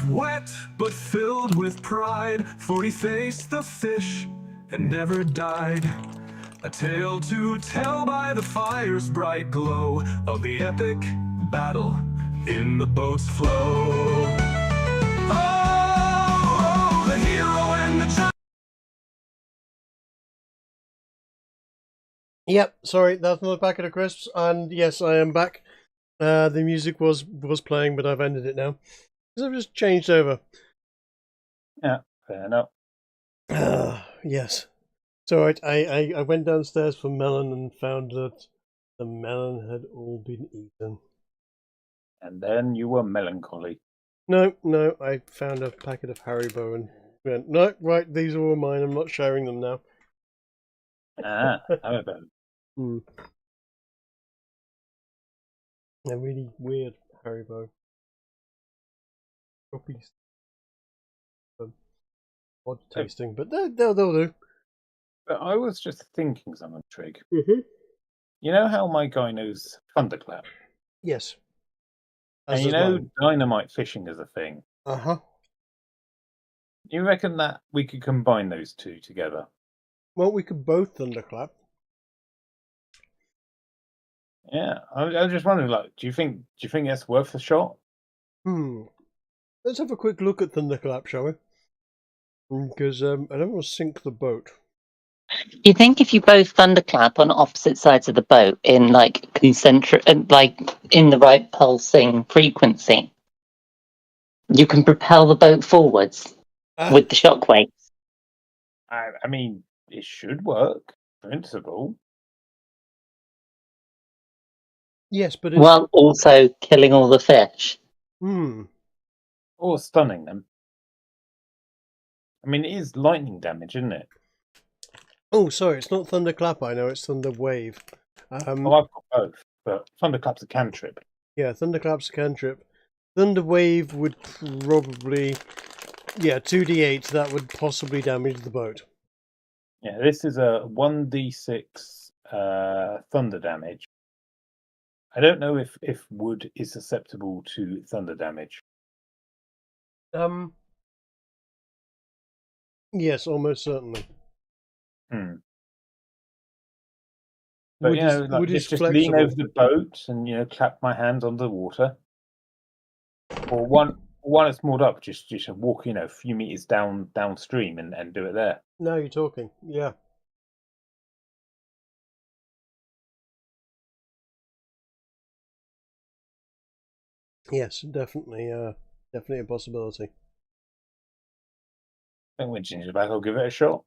S3: Wet but filled with pride, for he faced the fish and never died. A tale to tell by the fire's bright glow of the epic battle in the boat's flow. Oh, the hero and the giant.
S4: Yep, sorry, that's another packet of crisps, and yes, I am back. The music was playing, but I've ended it now. Because I've just changed over.
S6: Yeah, fair enough.
S4: Yes. So I went downstairs for melon and found that the melon had all been eaten.
S6: And then you were melancholy.
S4: No, I found a packet of Haribo and went, no, right, these are all mine, I'm not sharing them now.
S6: Haribo.
S4: Hmm. They're really weird Haribo. Copies. Odd tasting, but they'll do.
S6: But I was just thinking something, Trig.
S4: Mm-hmm.
S6: You know how my guy knows Thunderclap?
S4: Yes.
S6: And you know dynamite fishing is a thing.
S4: Uh-huh.
S6: You reckon that we could combine those two together?
S4: Well, we could both thunderclap.
S6: Yeah, I was just wondering, like, do you think that's worth a shot?
S4: Let's have a quick look at thunderclap, shall we? Because I don't want to sink the boat.
S5: You think if you both thunderclap on opposite sides of the boat in like concentric, like in the right pulsing frequency, you can propel the boat forwards with the shockwave,
S6: I mean, it should work, principle.
S4: Yes, but it's...
S5: while also killing all the fish.
S6: Or stunning them. I mean, it is lightning damage, isn't it?
S4: Oh, sorry, it's not thunderclap. I know it's thunderwave.
S6: I've got both, but thunderclap's a cantrip.
S4: Yeah, thunderclap's a cantrip. Thunderwave would probably, 2d8. That would possibly damage the boat.
S6: Yeah, this is a 1d6 thunder damage. I don't know if wood is susceptible to thunder damage.
S4: Yes, almost certainly.
S6: But
S4: wood
S6: like
S4: is
S6: just
S4: flexible.
S6: lean over the boat and clap my hands under the water. Or one that's moored up, just walk a few meters downstream and do it there.
S4: Now you're talking. Yeah. Yes, definitely. Definitely a possibility.
S6: I think when Ginger's back, I'll give it a shot.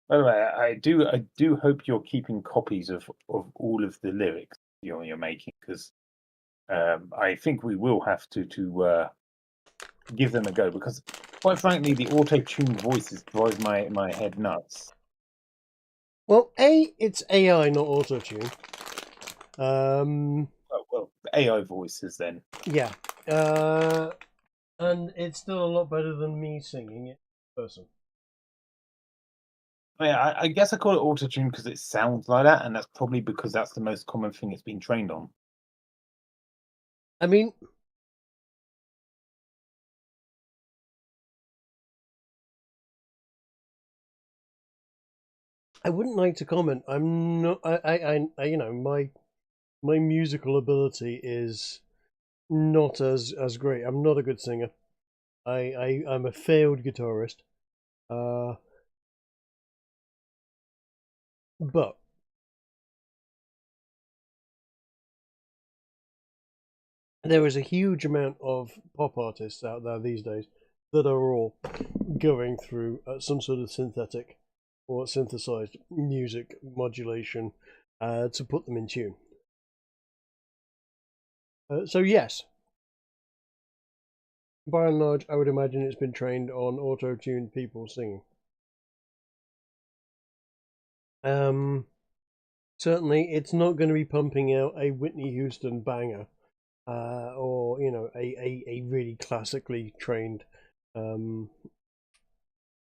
S6: By the way, I do hope you're keeping copies of all of the lyrics you're making, because I think we will have to give them a go, because quite frankly, the auto-tuned voices drive my head nuts.
S4: Well, it's AI, not auto-tune.
S6: Well, AI voices then.
S4: Yeah. And it's still a lot better than me singing it in person.
S6: Yeah, I guess I call it auto-tune because it sounds like that, and that's probably because that's the most common thing it's been trained on.
S4: I mean, I wouldn't like to comment. I'm not. I my musical ability is not as great. I'm not a good singer. I'm a failed guitarist. But there is a huge amount of pop artists out there these days that are all going through some sort of synthetic or synthesized music modulation to put them in tune. So yes, by and large, I would imagine it's been trained on auto-tuned people singing. Certainly, it's not going to be pumping out a Whitney Houston banger, or a really classically trained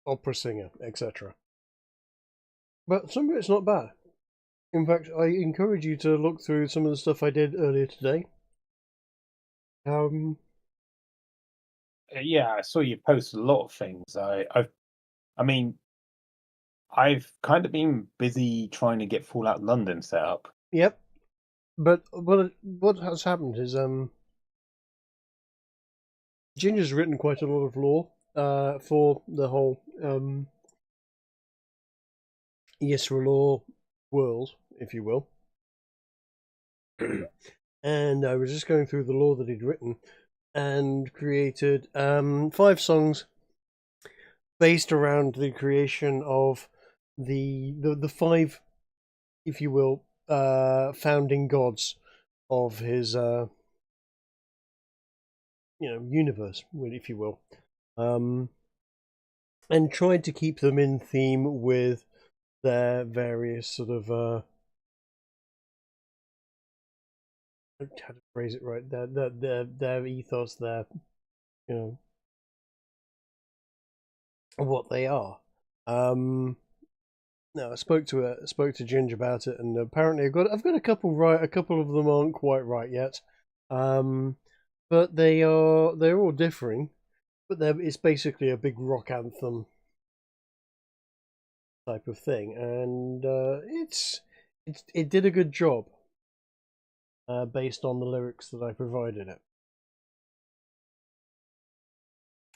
S4: opera singer, etc. But some of it's not bad. In fact, I encourage you to look through some of the stuff I did earlier today.
S6: Yeah, I saw you post a lot of things. I mean, I've kind of been busy trying to get Fallout London set up.
S4: Yep. But what has happened is Ginger's written quite a lot of lore for the whole Yisrael world, if you will. And I was just going through the lore that he'd written and created 5 songs based around the creation of the 5, if you will, founding gods of his universe, if you will. and tried to keep them in theme with their various sort of how to phrase it right, their ethos, their, you know, what they are. No, I spoke to Ginge about it, and apparently I've got a couple right. A couple of them aren't quite right yet, but they're all differing. But it's basically a big rock anthem type of thing, and it did a good job based on the lyrics that I provided it.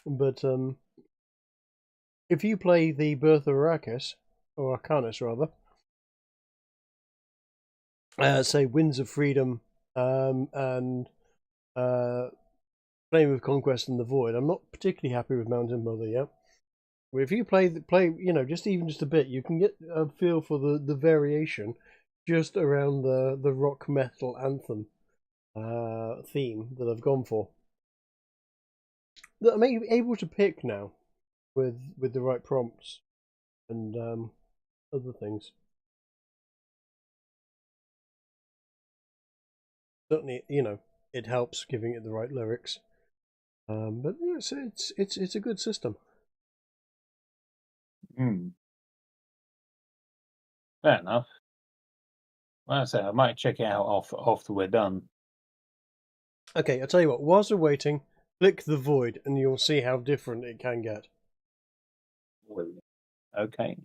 S4: But if you play the Birth of Arrakis, or Arcanis rather, say Winds of Freedom and Flame of Conquest and the Void, I'm not particularly happy with Mountain Mother yet. But if you play, you know, just a bit, you can get a feel for the variation just around the rock metal anthem theme that I've gone for. That I'm able to pick now with the right prompts and other things. Certainly, you know, it helps giving it the right lyrics. But yeah, it's a good system.
S6: Fair enough. Like I say, I might check it out after we're done.
S4: Okay, I'll tell you what, whilst we're waiting, click the Void and you'll see how different it can get.
S6: Okay.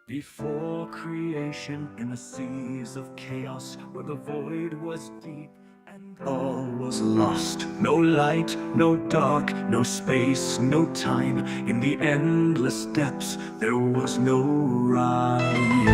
S3: Before creation, in the seas of chaos, where the void was deep and all was lost. No light, no dark, no space, no time. In the endless depths, there was no rhyme.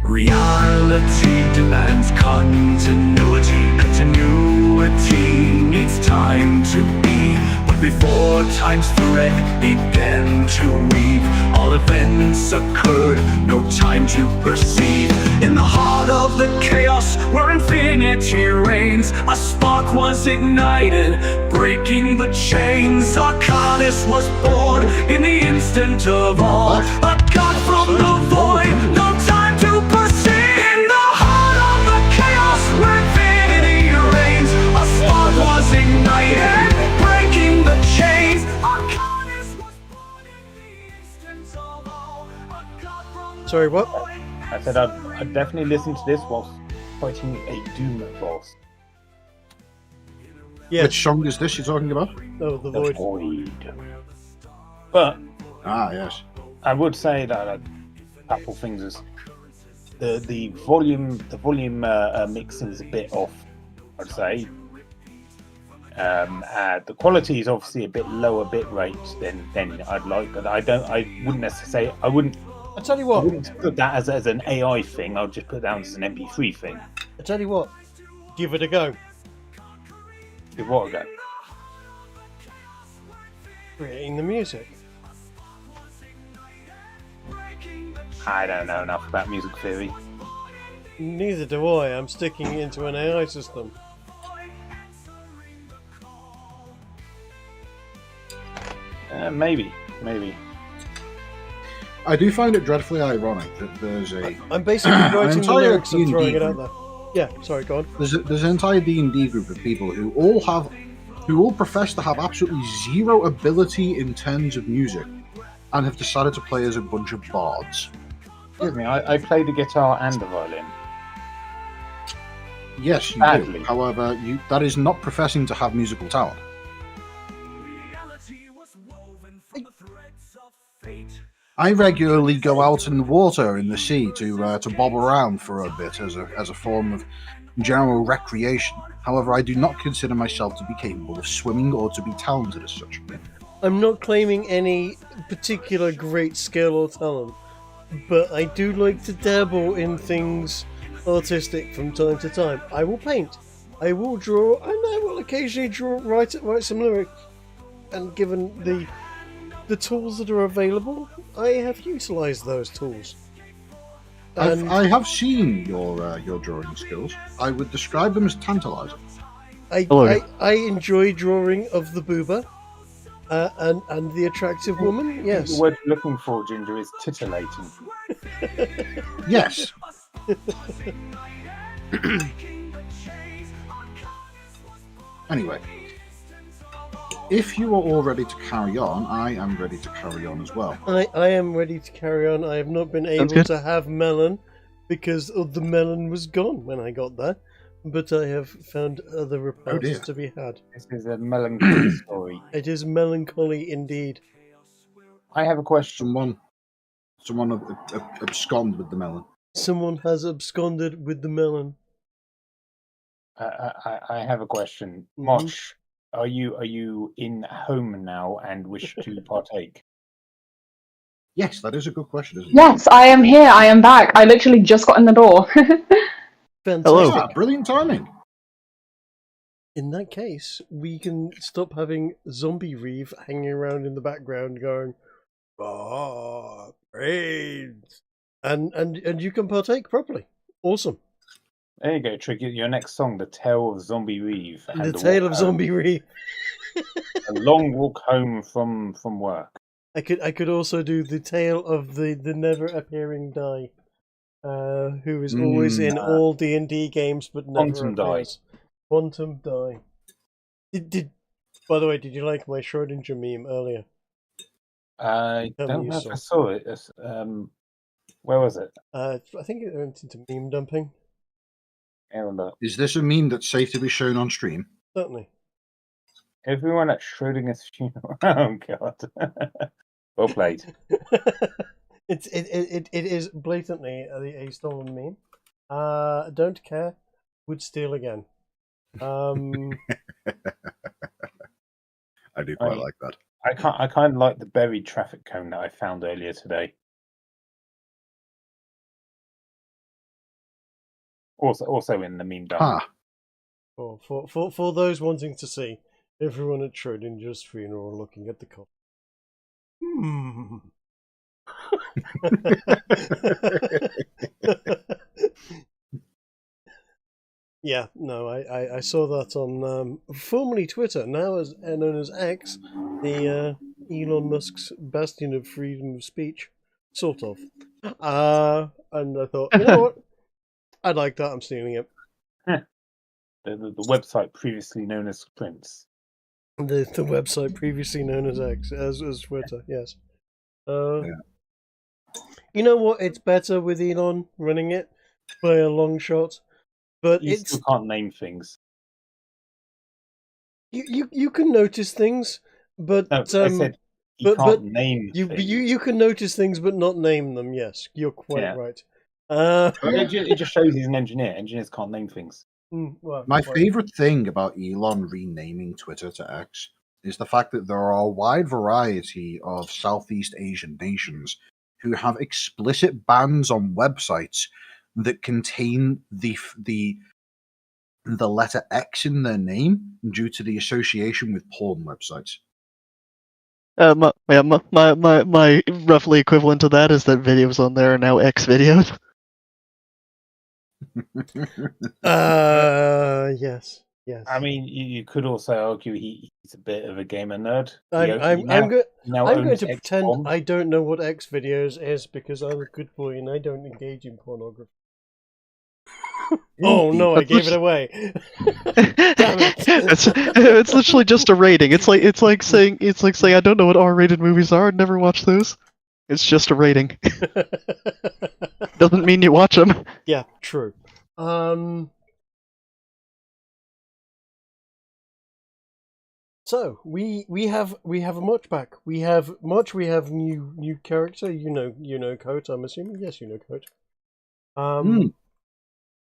S3: Reality demands continuity. Continuity needs time to be. But before time's thread began to weave, all events occurred, no time to perceive. In the heart of the chaos where infinity reigns, a spark was ignited, breaking the chains. Arcanis was born in the instant of awe, a god from the void, no time to perceive. In the heart of the chaos where infinity reigns, a spark was ignited, breaking the chains. Arcanis was born in the instant of awe, a god from the
S4: Sorry, what?
S6: I said I'd definitely listen to this whilst fighting a Doom boss.
S4: Yeah.
S2: Which song is this you're talking about?
S4: Oh, the
S6: The
S4: Void.
S6: Void. But
S2: Ah, yes.
S6: I would say that a couple things is the volume mixing is a bit off, I'd say. The quality is obviously a bit lower bit rate than I'd like, but I wouldn't necessarily say I wouldn't put that as an AI thing. I'll just put that as an MP3 thing.
S4: I tell you what, give it a go.
S6: Give what a go?
S4: Creating the music.
S6: I don't know enough about music theory.
S4: Neither do I. I'm sticking it into an AI system.
S6: Maybe.
S2: I do find it dreadfully ironic that there's a.
S4: I'm basically writing the
S2: entire
S4: lyrics and
S2: D&D
S4: throwing it out
S2: group.
S4: there. Yeah, sorry, go on.
S2: There's an entire D&D group of people who all profess to have absolutely zero ability in terms of music, and have decided to play as a bunch of bards.
S6: Excuse me, I play the guitar and the violin.
S2: Yes, you
S6: Badly.
S2: do. However, that is not professing to have musical talent. I regularly go out in the water in the sea to bob around for a bit as a form of general recreation. However, I do not consider myself to be capable of swimming or to be talented as such.
S4: I'm not claiming any particular great skill or talent, but I do like to dabble in things artistic from time to time. I will paint, I will draw, and I will occasionally write some lyrics. And given the tools that are available, I have utilised those tools. And
S2: I have seen your drawing skills. I would describe them as tantalising.
S4: I enjoy drawing of the booba and the attractive woman. Yes.
S6: The word you're looking for, Ginger, is titillating.
S2: Yes. Anyway, if you are all ready to carry on, I am ready to carry on as well.
S4: I am ready to carry on. I have not been able to have melon because the melon was gone when I got there, but I have found other repairs to be had.
S6: This is a melancholy story.
S4: It is melancholy indeed.
S6: I have a question.
S2: Someone absconded with the melon.
S4: Someone has absconded with the melon.
S6: I have a question.
S4: Mhm.
S6: Motch, are you in home now and wish to partake?
S2: Yes, that is a good question, isn't it?
S7: Yes, I am here. I am back. I literally just got in the door.
S4: Fantastic.
S1: Hello.
S2: Brilliant timing.
S4: In that case, we can stop having Zombie Reeve hanging around in the background going, brains. And you can partake properly. Awesome.
S6: There you go, Trick. Your next song, The Tale of Zombie Reeve. And
S4: The Tale of Zombie Reeve.
S6: A long walk home from work.
S4: I could also do The Tale of the never appearing Die, who is always in all D&D games but never
S6: Quantum
S4: appears. Quantum Die. By the way, did you like my Schrodinger meme earlier?
S6: I
S4: Tell me
S6: don't
S4: you
S6: know if
S4: saw.
S6: I saw it. Where was it?
S4: I think it went into meme dumping.
S2: Is this a meme that's safe to be shown on stream?
S4: Certainly.
S6: Everyone at Schrodinger's funeral. Oh god. Well played.
S4: It is blatantly a stolen meme. Don't care. Would steal again.
S2: I do quite like that.
S6: I kind of like the buried traffic cone that I found earlier today. Also in the meme dump.
S4: For those wanting to see, everyone at Schrodinger's funeral looking at the coffin. Yeah, no, I saw that on formerly Twitter, now as known as X, the Elon Musk's bastion of freedom of speech, sort of. And I thought, you know what? I like that. I'm stealing it.
S6: The website previously known as Prince.
S4: The website previously known as X, as Twitter, yes. You know what? It's better with Elon running it by a long shot, but
S6: You still can't name things.
S4: You can notice things, but
S6: No, I said you can't name things.
S4: You can notice things but not name them. Yes, you're quite right.
S6: It just shows he's an engineer. Engineers can't name things.
S4: Well,
S2: My
S4: well,
S2: favorite thing about Elon renaming Twitter to X is the fact that there are a wide variety of Southeast Asian nations who have explicit bans on websites that contain the letter X in their name due to the association with porn websites.
S1: My roughly equivalent to that is that videos on there are now X videos.
S4: yes.
S6: I mean, you could also argue he's a bit of a gamer nerd.
S4: I'm going to pretend
S6: XCOM.
S4: I don't know what X videos is because I'm a good boy and I don't engage in pornography. Oh no, I gave it away. Damn it.
S1: It's literally just a rating. It's like saying I don't know what R-rated movies are. I'd never watch those. It's just a rating. Doesn't mean you watch them.
S4: Yeah, true. So we have a Motch back. We have Motch. We have new character. You know Coat. I'm assuming. Yes, you know Coat.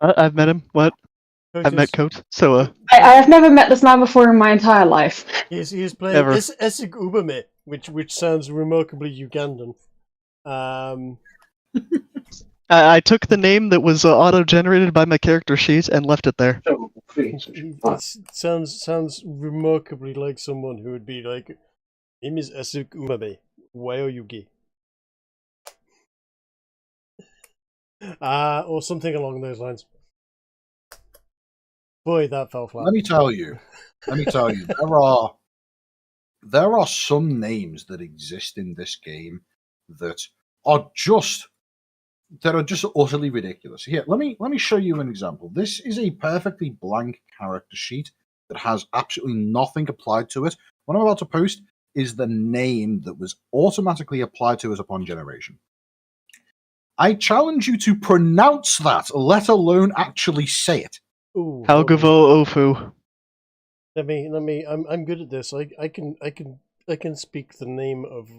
S1: I've met him. What?
S4: Coat
S1: I've met Coat. So
S7: I have never met this man before in my entire life.
S4: He's playing
S1: Ever.
S4: Esig Ubame, which sounds remarkably Ugandan.
S1: I took the name that was auto-generated by my character sheet and left it there.
S4: It sounds remarkably like someone who would be like, "Name is Esig Ubame. Why are you gay?" Or something along those lines. Boy, that fell flat.
S2: Let me tell you, there are some names that exist in this game that are just utterly ridiculous. Here, let me show you an example. This is a perfectly blank character sheet that has absolutely nothing applied to it. What I'm about to post is the name that was automatically applied to us upon generation. I challenge you to pronounce that, let alone actually say it.
S4: Ooh,
S1: Halgavo Ofu.
S4: Let me. I'm good at this. I can speak the name of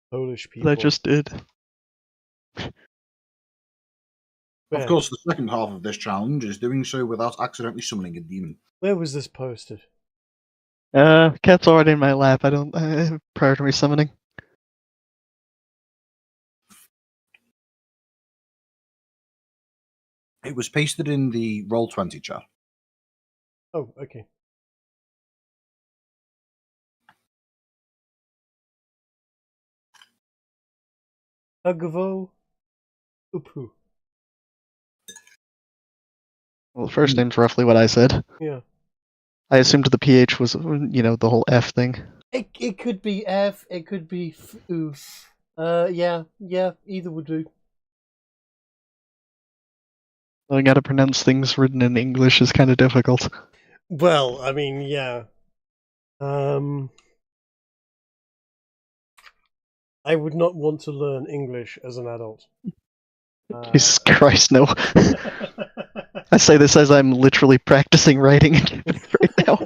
S4: Polish people.
S1: I just did.
S2: Of course, the second half of this challenge is doing so without accidentally summoning a demon.
S4: Where was this posted?
S1: Cat's already in my lap. I don't prior to me summoning.
S2: It was pasted in the Roll20 chat.
S4: Oh, okay. Agavo Upu.
S1: Well, the first name's roughly what I said.
S4: Yeah.
S1: I assumed the PH was, the whole F thing.
S4: It could be F. It could be oof. Yeah. Either would do.
S1: I gotta pronounce things written in English is kind of difficult.
S4: Well, I mean, yeah. I would not want to learn English as an adult.
S1: Jesus Christ, no. I say this as I'm literally practicing writing right now.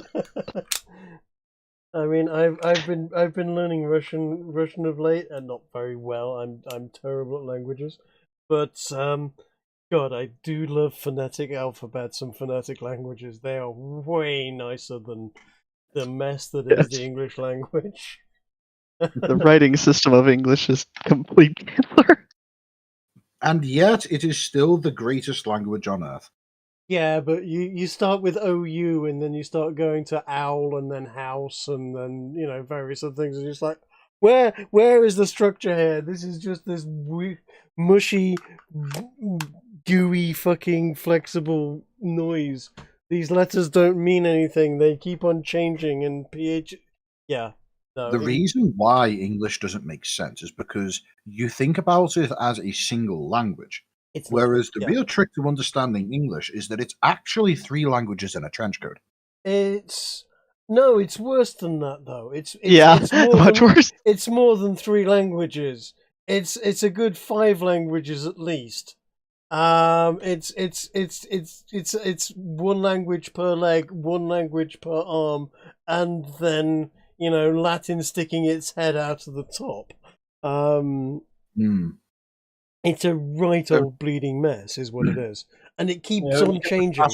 S4: I mean, I've been learning Russian of late, and not very well. I'm terrible at languages, but God, I do love phonetic alphabets and phonetic languages. They are way nicer than the mess that is the English language.
S1: The writing system of English is complete killer.
S2: And yet, it is still the greatest language on earth.
S4: Yeah, but you start with OU, and then you start going to owl, and then house, and then various other things, and you're just like, where is the structure here? This is just this mushy, gooey, fucking flexible noise. These letters don't mean anything. They keep on changing, and PH. Yeah. No,
S2: the reason why English doesn't make sense is because you think about it as a single language. Whereas the real trick to understanding English is that it's actually 3 languages in a trench coat.
S4: It's worse than that though. It's
S1: much worse.
S4: It's more than 3 languages. It's a good 5 languages at least. It's 1 language per leg, 1 language per arm, and then Latin sticking its head out of the top. It's a right old bleeding mess, is what it is, and it keeps
S6: Yeah,
S4: on changing.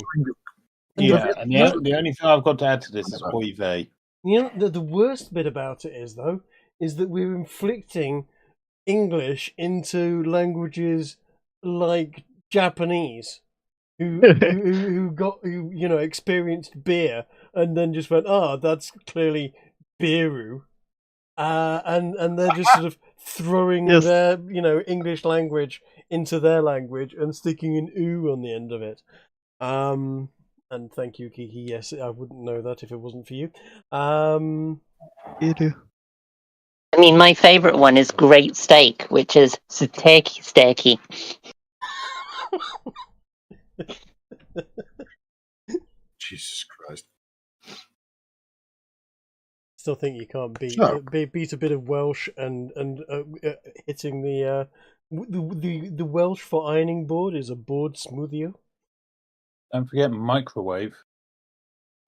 S4: And
S6: Yeah, and
S4: you know-
S6: the only thing I've got to add to this is oy vey.
S4: You know, the worst bit about it is, though, is that we're inflicting English into languages like Japanese, who experienced beer and then just went, that's clearly beeru, and they're just sort of throwing
S1: Yes.
S4: their English language into their language and sticking an "oo" on the end of it. And thank you, Kiki. Yes, I wouldn't know that if it wasn't for you.
S1: You do.
S5: I mean, my favourite one is great steak, which is steaky.
S2: Jesus Christ.
S4: Still think you can't beat
S2: So-
S4: beat a bit of Welsh and hitting the Welsh for ironing board is a board smoothio.
S6: Don't forget microwave.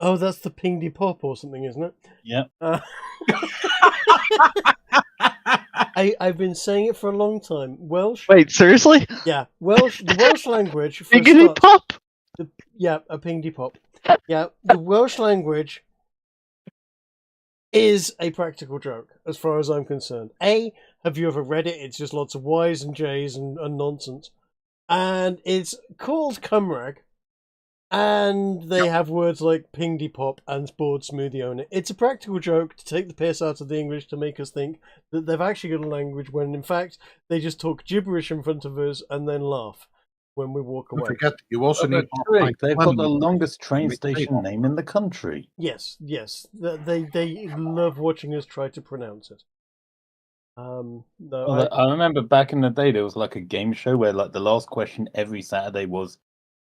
S4: Oh, that's the pingdy pop or something, isn't it?
S6: Yeah.
S4: I've been saying it for a long time. Welsh.
S1: Wait, seriously?
S4: Yeah, Welsh. The Welsh language. For a
S1: Biggity
S4: start,
S1: pop?
S4: yeah, a pingdy pop. Yeah, the Welsh language is a practical joke, as far as I'm concerned. Have you ever read it? It's just lots of Y's and J's and nonsense. And it's called Cymraeg, and they have words like pingdy pop and board smoothie on it. It's a practical joke to take the piss out of the English to make us think that they've actually got a language, when in fact they just talk gibberish in front of us and then laugh when we walk
S2: Don't
S4: away.
S2: forget, you also
S6: But
S2: need
S6: Trig, they've got the
S2: Lemon.
S6: longest train
S2: Make
S6: station
S2: table.
S6: name in the country.
S4: Yes. They love watching us try to pronounce it. No,
S6: Well, I remember back in the day there was like a game show where like the last question every Saturday was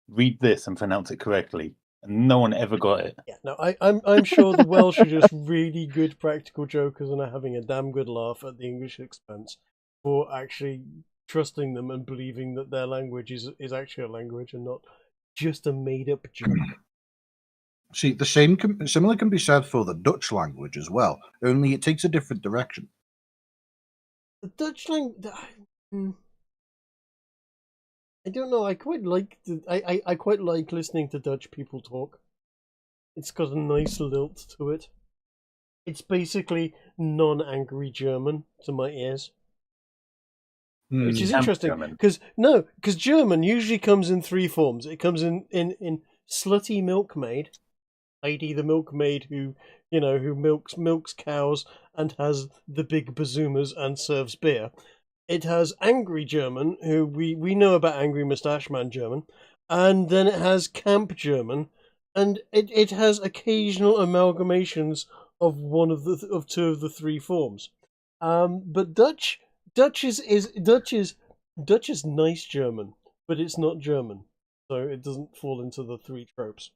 S6: read this and pronounce it correctly, and no one ever got it.
S4: Yeah, no, I'm sure the Welsh are just really good practical jokers and are having a damn good laugh at the English expense for actually trusting them and believing that their language is actually a language and not just a made up joke.
S2: See, the similar can be said for the Dutch language as well, only it takes a different direction.
S4: The Dutch language. I don't know. I quite like I quite like listening to Dutch people talk. It's got a nice lilt to it. It's basically non-angry German to my ears, which is
S6: Camp
S4: interesting
S6: German.
S4: because German usually comes in three forms. It comes in slutty milkmaid, i.e. the milkmaid who milks cows and has the big bazoomas and serves beer. It has angry German, who we know about angry moustache man German, and then it has camp German, and it has occasional amalgamations of two of the three forms. But Dutch is nice German, but it's not German, so it doesn't fall into the three tropes.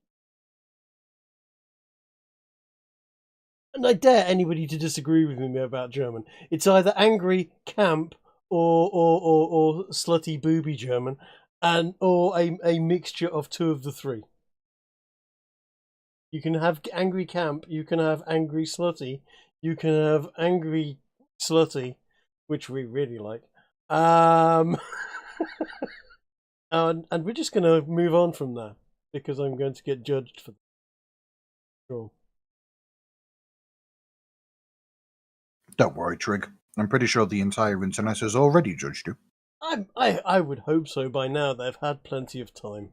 S4: And I dare anybody to disagree with me about German. It's either angry, camp, or slutty booby German, or a mixture of two of the three. You can have angry camp, you can have angry slutty, you can have angry slutty, which we really like. And we're just going to move on from that because I'm going to get judged for that. Sure.
S2: Don't worry, Trig. I'm pretty sure the entire internet has already judged you.
S4: I would hope so by now. They've had plenty of time.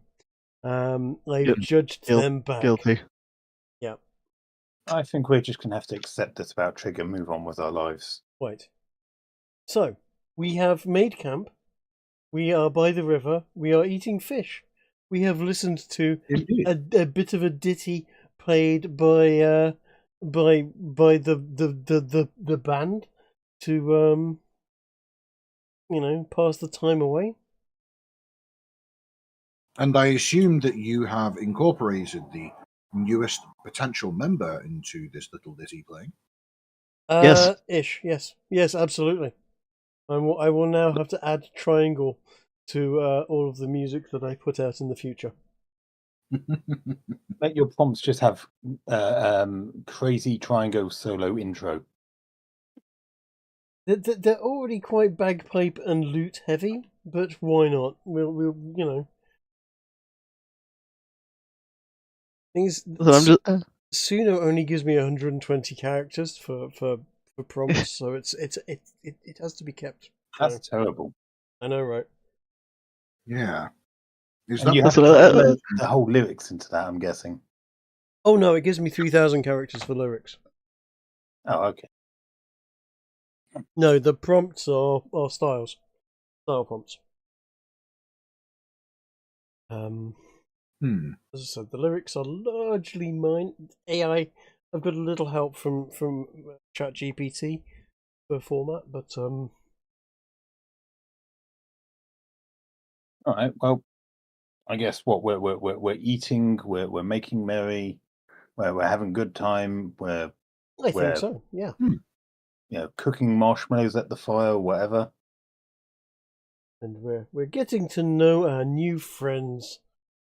S4: They've judged them back.
S1: Guilty.
S4: Yeah.
S6: I think we're just going to have to accept this about Trig and move on with our lives.
S4: Right. So, we have made camp. We are by the river. We are eating fish. We have listened to a bit of a ditty played by the band to pass the time away.
S2: And I assume that you have incorporated the newest potential member into this little ditty playing.
S1: Yes.
S4: Yes, absolutely. I will now have to add triangle to all of the music that I put out in the future.
S6: Let your prompts just have crazy triangle solo intro.
S4: They're already quite bagpipe and lute heavy, but why not? We'll you know. Things
S1: So I'm just.
S4: Suno only gives me 120 characters for prompts, so it has to be kept.
S6: That's terrible.
S4: I know, right?
S2: Yeah. Is
S6: And
S2: that
S6: you have
S1: So,
S6: to put the whole lyrics into that, I'm guessing.
S4: Oh no, it gives me 3,000 characters for lyrics.
S6: Oh, okay.
S4: No, the prompts are style prompts. As I said, the lyrics are largely mine. AI, I've got a little help from ChatGPT for format, but
S6: All right. Well, I guess what we're eating, we're making merry, we're having good time,
S4: I think
S6: we're
S4: so. Yeah.
S6: cooking marshmallows at the fire, whatever.
S4: And we're getting to know our new friends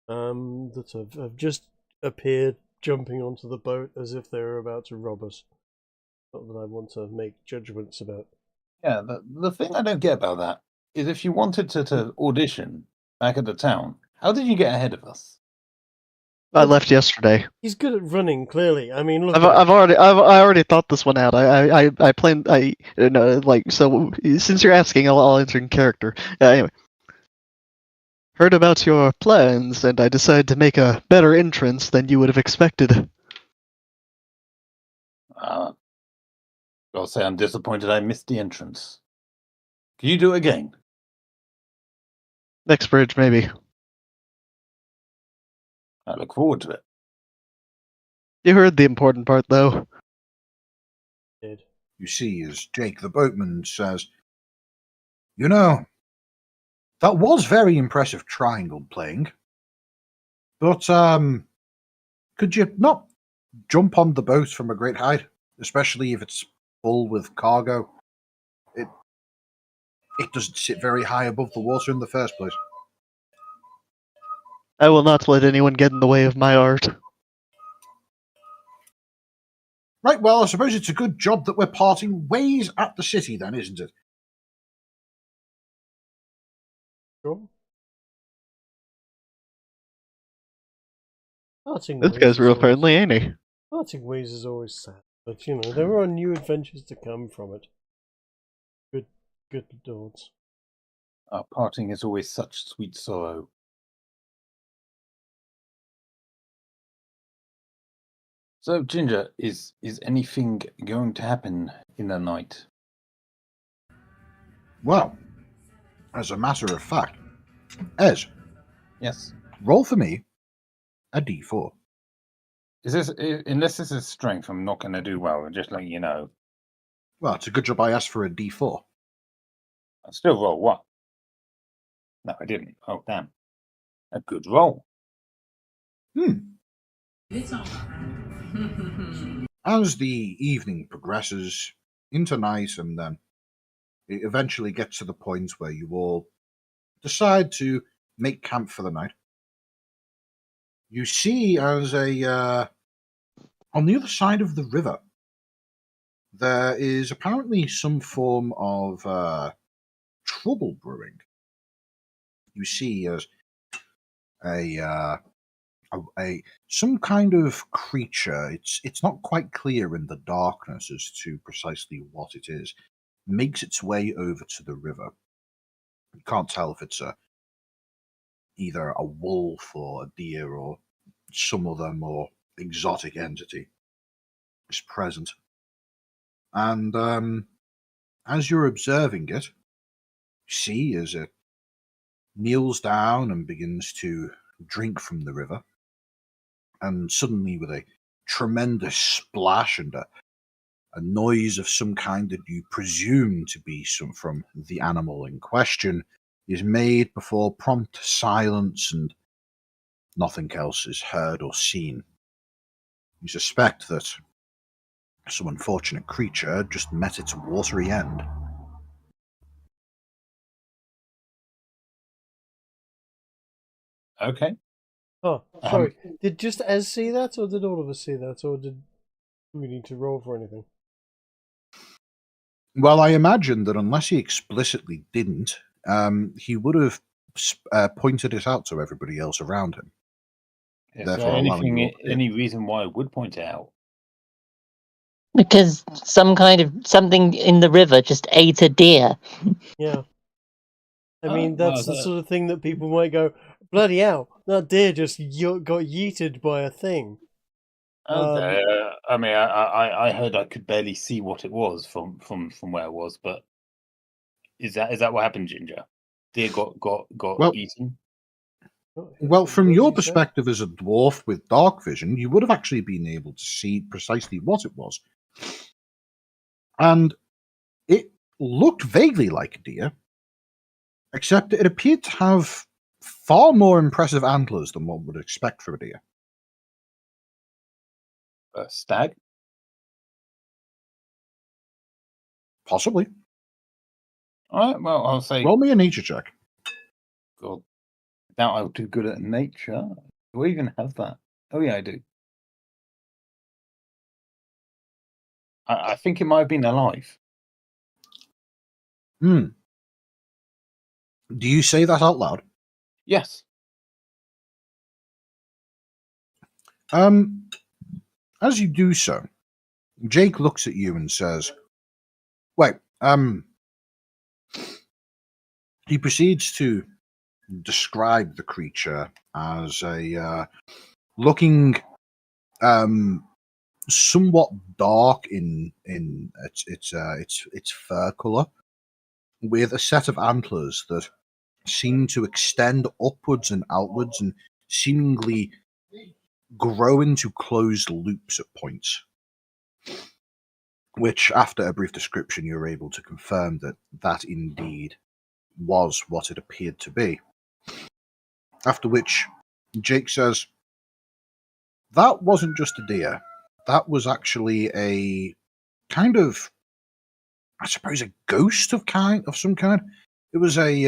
S4: that have just appeared jumping onto the boat as if they were about to rob us. Not that I want to make judgments about.
S6: Yeah, the thing I don't get about that is if you wanted to audition back at the town, how did you get ahead of us?
S1: I left yesterday.
S4: He's good at running, clearly. I mean, look.
S1: I already thought this one out. I planned. So. Since you're asking, I'll answer in character. Anyway, heard about your plans, and I decided to make a better entrance than you would have expected.
S6: I'll say I'm disappointed I missed the entrance. Can you do it again?
S1: Next bridge, maybe.
S6: I look forward to it.
S1: You heard the important part, though.
S2: you see as Jake the boatman says, "You know, that was very impressive triangle playing. But could you not jump on the boat from a great height, especially if it's full with cargo? It doesn't sit very high above the water in the first place."
S1: I will not let anyone get in the way of my art.
S2: Right, well, I suppose it's a good job that we're parting ways at the city then, isn't it?
S4: Sure.
S1: This guy's real friendly, ain't he?
S4: Parting ways is always sad, but there are new adventures to come from it. Good lords.
S6: Our parting is always such sweet sorrow. So, Ginger, is anything going to happen in the night?
S2: Well, as a matter of fact, Ez,
S6: Yes.
S2: roll for me a d4.
S6: Unless this is strength, I'm not going to do well. Just letting you know.
S2: Well, it's a good job I asked for a d4.
S6: I still roll what? No, I didn't. Oh, damn. A good roll.
S2: As the evening progresses into night, and then it eventually gets to the point where you all decide to make camp for the night, you see as on the other side of the river, there is apparently some form of trouble brewing. You see as a some kind of creature. It's not quite clear in the darkness as to precisely what it is. Makes its way over to the river. You can't tell if it's either a wolf or a deer or some other more exotic entity is present. And as you're observing it, you see as it kneels down and begins to drink from the river, and suddenly with a tremendous splash and a noise of some kind that you presume to be some from the animal in question is made before prompt silence, and nothing else is heard or seen. You suspect that some unfortunate creature just met its watery end.
S6: Okay.
S4: Oh, sorry. Did just Ez see that, or did all of us see that, or did we need to roll for anything?
S2: Well, I imagine that unless he explicitly didn't, he would have pointed it out to everybody else around him.
S6: Is
S2: Therefore,
S6: there
S2: allowing you
S6: any reason why I would point it out?
S5: Because something in the river just ate a deer.
S4: Yeah. I
S6: Oh,
S4: mean, that's
S6: well,
S4: the sort of thing that people might go, bloody hell, that deer just got yeeted by a thing.
S6: Okay. I mean, I heard I could barely see what it was from where I was, but is that what happened, Ginger? Deer got
S2: Well-
S6: eaten.
S2: Well, from
S4: What
S2: your
S4: did you say?
S2: perspective as a dwarf with dark vision, you would have actually been able to see precisely what it was. And it looked vaguely like a deer, except it appeared to have far more impressive antlers than one would expect from a deer.
S6: A stag.
S2: Possibly.
S6: All right. Well, I'll say.
S2: Roll me a nature check.
S6: God, now I'll do good at nature. Do I even have that? Oh yeah, I do. I think it might have been alive.
S2: Do you say that out loud?
S6: Yes.
S2: As you do so, Jake looks at you and says, "Wait." He proceeds to describe the creature as a looking somewhat dark in its fur color, with a set of antlers that seem to extend upwards and outwards and seemingly grow into closed loops at points. Which, after a brief description, you're able to confirm that indeed was what it appeared to be. After which, Jake says, "That wasn't just a deer. That was actually a kind of, I suppose, a ghost of some kind. It was a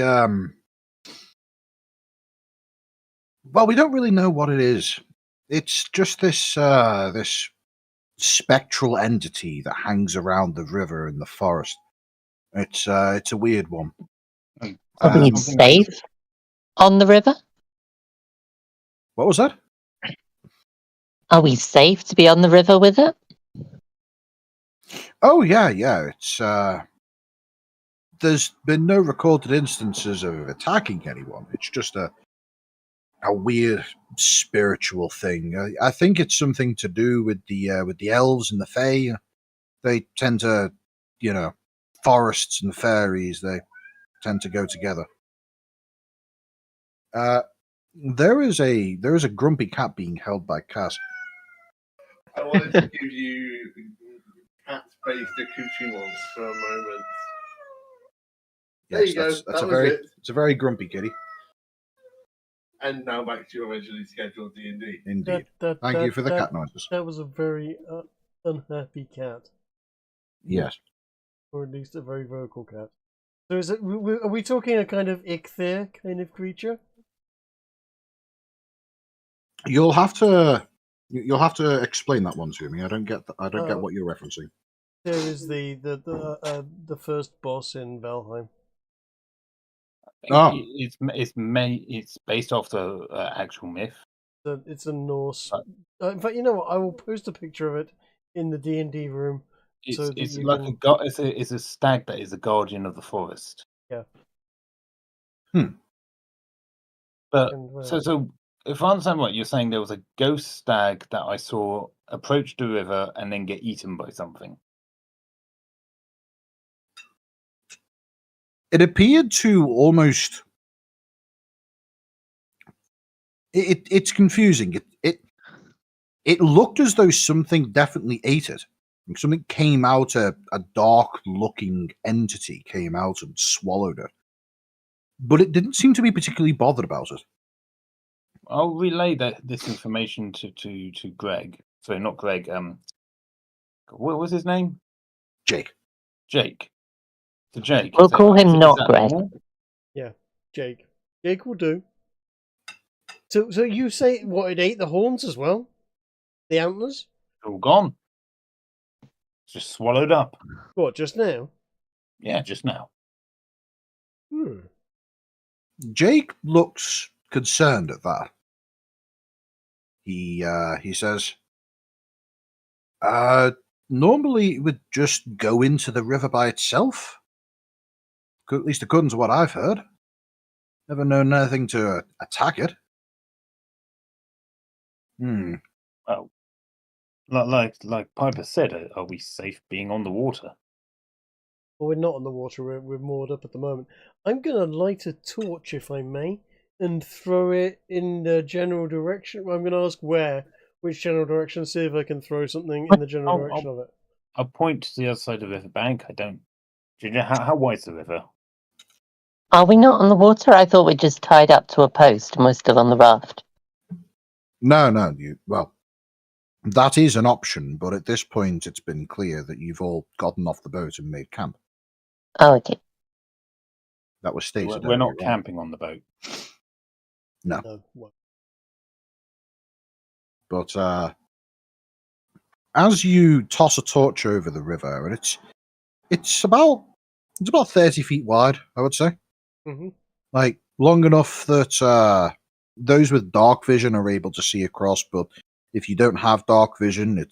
S2: well, we don't really know what it is. It's just this spectral entity that hangs around the river and the forest. It's a weird one."
S5: Are we
S6: Something like-
S5: safe on the river?
S2: What was that?
S5: Are we safe to be on the river with it?
S2: Oh yeah. It's there's been no recorded instances of attacking anyone. It's just a weird spiritual thing. I think it's something to do with the elves and the fae. They tend to, forests and fairies. They tend to go together. There is a grumpy cat being held by Cass.
S8: I wanted to give you cat-based accoutrements for a moment. There you go.
S2: That's
S8: That was it.
S2: it's a very grumpy kitty.
S8: And now back to your originally scheduled D&D.
S2: Indeed. Thank you for the cat noises.
S4: That was a very unhappy cat,
S2: Yes.
S4: or at least a very vocal cat. So is it? Are we talking a kind of ichthyr kind of creature?
S2: You'll have to explain that one to me. I don't get what you're referencing.
S4: There is the first boss in Valheim.
S6: It's based off the actual myth.
S4: It's a Norse. In fact, you know what? I will post a picture of it in the D&D room.
S6: It's a stag that is a guardian of the forest.
S4: Yeah.
S6: But so if I understand what you're saying, there was a ghost stag that I saw approach the river and then get eaten by something.
S2: It appeared to almost. It's confusing. It looked as though something definitely ate it. Something came out, a dark-looking entity came out and swallowed it. But it didn't seem to be particularly bothered about it.
S6: I'll relay this information to Greg. Sorry, not Greg. What was his name?
S2: Jake.
S6: Jake. To Jake.
S5: We'll call him not Greg.
S4: Yeah, Jake. Jake will do. So you say what? It ate the horns as well, the antlers.
S6: All gone. Just swallowed up.
S4: What? Just now?
S6: Yeah, just now.
S2: Jake looks concerned at that. He says, normally it would just go into the river by itself. At least according to what I've heard. Never known anything to attack it.
S6: Well, like Piper said, are we safe being on the water?
S4: Well, we're not on the water, we're moored up at the moment. I'm going to light a torch, if I may, and throw it in the general direction. I'm going to ask which general direction, see if I can throw something in the general direction of it.
S6: I'll point to the other side of the river bank. Do you know how wide's the river?
S5: Are we not on the water? I thought we just tied up to a post and we're still on the raft.
S2: No, well, that is an option, but at this point it's been clear that you've all gotten off the boat and made camp.
S5: Oh, okay.
S2: That was stated.
S6: We're not camping on the boat.
S2: No.
S4: Well.
S2: But as you toss a torch over the river, and it's about 30 feet wide, I would say.
S4: Mm-hmm.
S2: Like long enough that those with dark vision are able to see across, but if you don't have dark vision,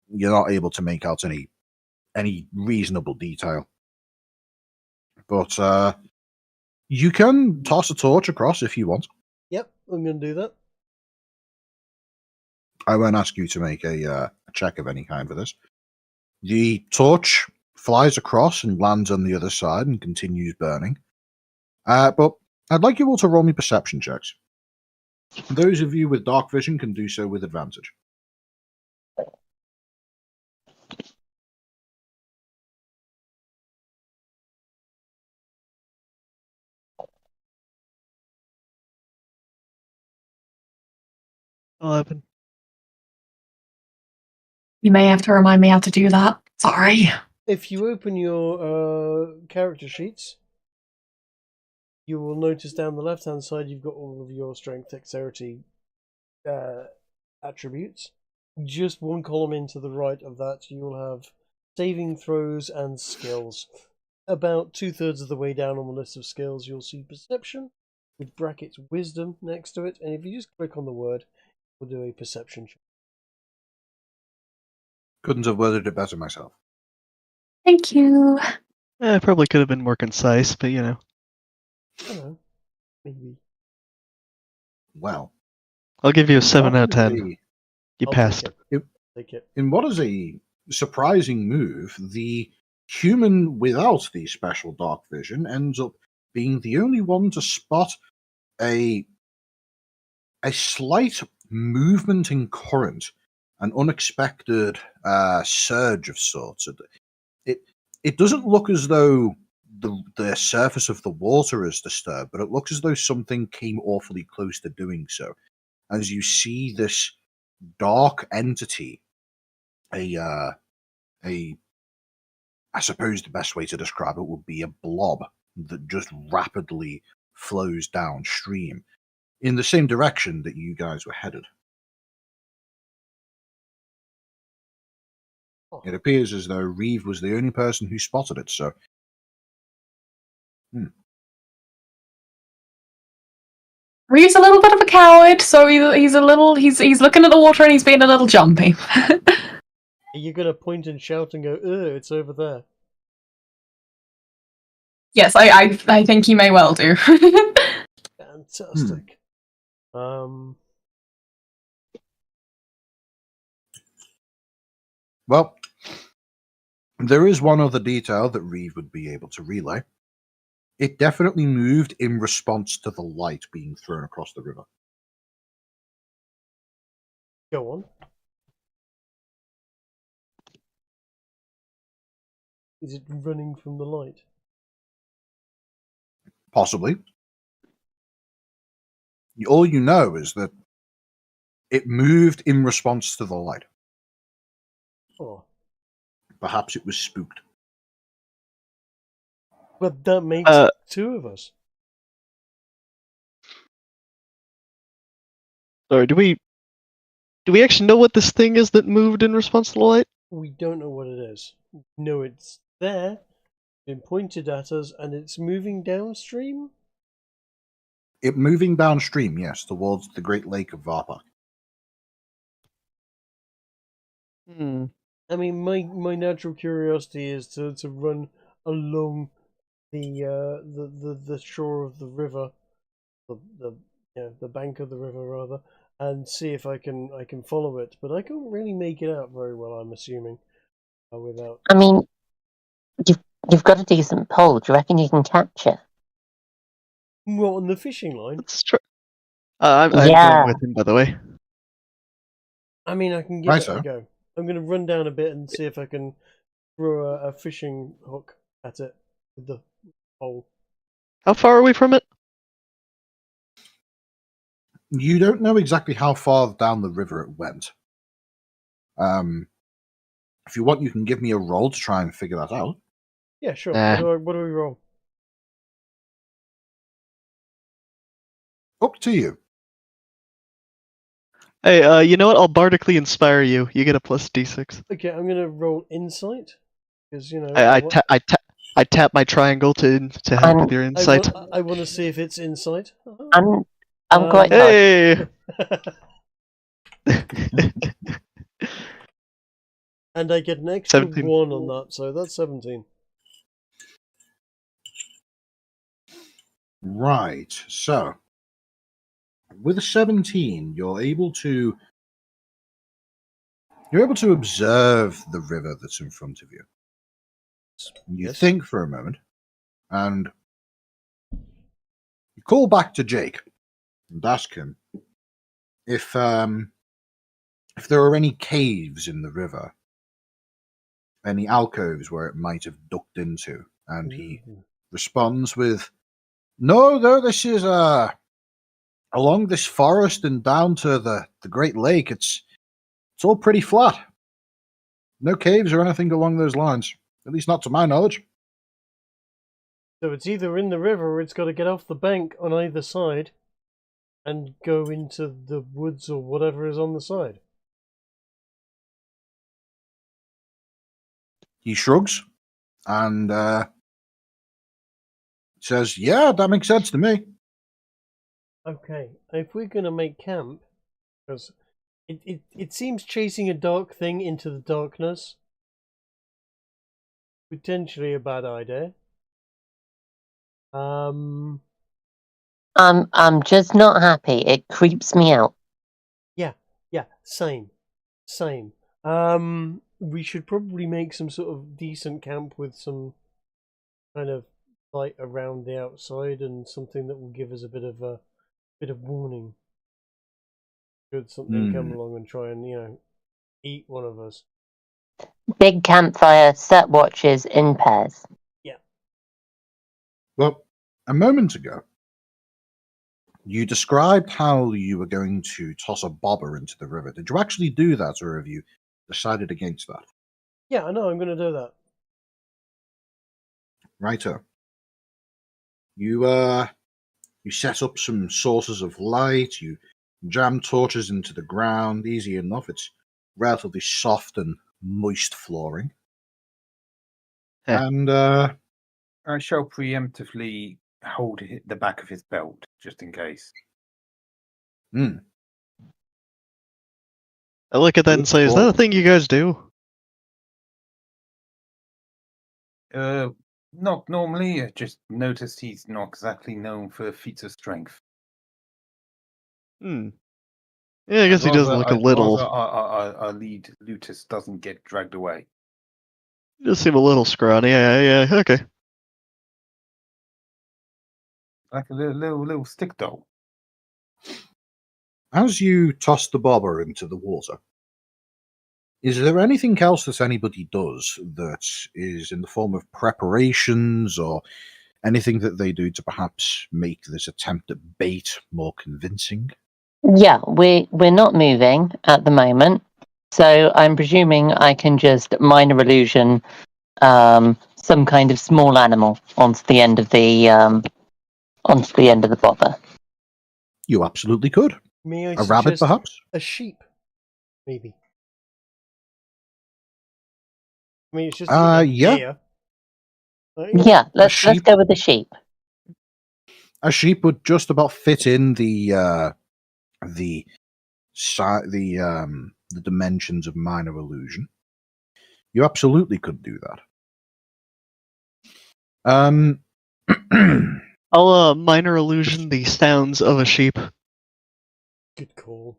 S2: you're not able to make out any reasonable detail. But you can toss a torch across if you want.
S4: Yep, I'm going to do that.
S2: I won't ask you to make a check of any kind for this. The torch flies across and lands on the other side and continues burning. But I'd like you all to roll me perception checks. Those of you with dark vision can do so with advantage.
S1: $11.
S9: You may have to remind me how to do that. Sorry.
S4: If you open your character sheets, you will notice down the left-hand side you've got all of your strength, dexterity attributes. Just one column into the right of that, you will have saving throws and skills. About 2/3 of the way down on the list of skills, you'll see perception with brackets wisdom next to it, and if you just click on the word, we'll do a perception check.
S2: Couldn't have worded it better myself.
S9: Thank you.
S1: I probably could have been more concise, but you know.
S4: I don't know, maybe.
S2: Well,
S1: I'll give you a 7 out of 10. You
S4: I'll
S1: passed.
S4: Take it.
S2: In what is a surprising move, the human without the special dark vision ends up being the only one to spot a slight movement in current, an unexpected surge of sorts. It doesn't look as though the surface of the water is disturbed, but it looks as though something came awfully close to doing so. As you see this dark entity, I suppose the best way to describe it would be a blob that just rapidly flows downstream in the same direction that you guys were headed. It appears as though Reeve was the only person who spotted it, so...
S9: Reeve's a little bit of a coward, so he's looking at the water and he's being a little jumpy.
S4: Are you going to point and shout and go, it's over there?
S9: Yes, I think he may well do.
S4: Fantastic.
S2: Well, there is one other detail that Reeve would be able to relay. It definitely moved in response to the light being thrown across the river.
S4: Go on. Is it running from the light?
S2: Possibly. All you know is that it moved in response to the light.
S4: Oh.
S2: Perhaps it was spooked.
S4: But that makes two of us.
S1: Sorry, do we actually know what this thing is that moved in response to the light?
S4: We don't know what it is. We know it's there, been pointed at us, and it's moving downstream?
S2: It moving downstream, yes, towards the Great Lake of Varpak.
S1: Hmm.
S4: I mean, my natural curiosity is to run along the shore of the river, the bank of the river rather, and see if I can follow it. But I can't really make it out very well. I'm assuming without.
S5: I mean, you've got a decent pole. Do you reckon you can catch it?
S4: What, on the fishing line?
S1: Let's try. I'm going
S5: Yeah.
S1: with him, by the way.
S4: I mean, I can give
S2: Right,
S4: it a
S2: sir.
S4: go. I'm going to run down a bit and see if I can throw a fishing hook at it with the pole.
S1: How far are we from it?
S2: You don't know exactly how far down the river it went. If you want, you can give me a roll to try and figure that out.
S4: Yeah, sure.
S1: Nah.
S4: What do we roll?
S2: Up to you.
S1: Hey, you know what? I'll bardically inspire you. You get a plus d6.
S4: Okay, I'm going to roll insight because
S1: I tap my triangle to help
S5: I'm-
S1: with your insight.
S4: I want to see if it's insight.
S5: I'm
S4: Um,
S5: quite
S1: Hey!
S4: And I get an extra
S1: 17.
S4: 1 on that, so that's 17.
S2: Right. So, with a 17, you're able to observe the river that's in front of you. You
S4: Yes.
S2: think for a moment, and you call back to Jake and ask him if there are any caves in the river, any alcoves where it might have ducked into, and he responds with, "No, this is along this forest and down to the Great Lake. It's all pretty flat. No caves or anything along those lines, at least not to my knowledge."
S4: So it's either in the river or it's got to get off the bank on either side and go into the woods or whatever is on the side.
S2: He shrugs and says, "Yeah, that makes sense to me."
S4: Okay, if we're going to make camp, because it seems chasing a dark thing into the darkness, potentially a bad idea.
S5: I'm just not happy. It creeps me out.
S4: Yeah, same. We should probably make some sort of decent camp with some kind of light around the outside and something that will give us a bit of warning. Should something come along and try and eat one of us.
S5: Big campfire, set watches in pairs.
S4: Yeah.
S2: Well, a moment ago, you described how you were going to toss a bobber into the river. Did you actually do that, or have you decided against that?
S4: Yeah, I know. I'm going to do that.
S2: Righto. You set up some sources of light. You jam torches into the ground. Easy enough. It's relatively soft and moist flooring.
S1: Heh.
S2: And
S6: I shall preemptively hold the back of his belt just in case.
S1: I look at that and say, "Is that a thing you guys do?"
S6: Not normally. I just noticed he's not exactly known for feats of strength.
S1: Yeah, I guess he does look a
S6: I'd
S1: little.
S6: rather our lead Lutus doesn't get dragged away.
S1: He does seem a little scrawny. Yeah, okay.
S6: Like a little stick doll.
S2: as you toss the bobber into the water, is there anything else that anybody does that is in the form of preparations or anything that they do to perhaps make this attempt at bait more convincing?
S5: Yeah, we're not moving at the moment, so I'm presuming I can just minor illusion some kind of small animal onto the end of the bobber.
S2: You absolutely could.
S4: May I
S2: A rabbit,
S4: suggest
S2: perhaps?
S4: a sheep, maybe? I mean, it's just
S2: Yeah.
S4: deer.
S5: Yeah, let's
S2: sheep?
S5: go with the sheep.
S2: A sheep would just about fit in the dimensions of minor illusion. You absolutely could do that.
S1: I'll minor illusion the sounds of a sheep.
S4: Good call.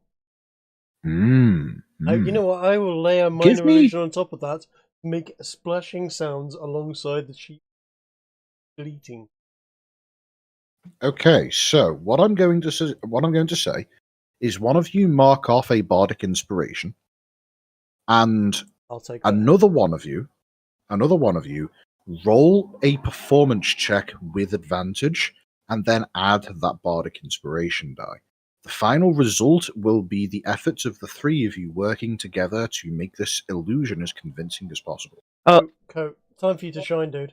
S2: You
S4: You know what? I will lay a minor illusion on top of that to make splashing sounds alongside the sheep bleating.
S2: Okay, so what I'm going to say is one of you mark off a bardic inspiration, and
S4: I'll take that.
S2: another one of you roll a performance check with advantage, and then add that bardic inspiration die. The final result will be the efforts of the three of you working together to make this illusion as convincing as possible.
S4: Coat, time for you to shine, dude.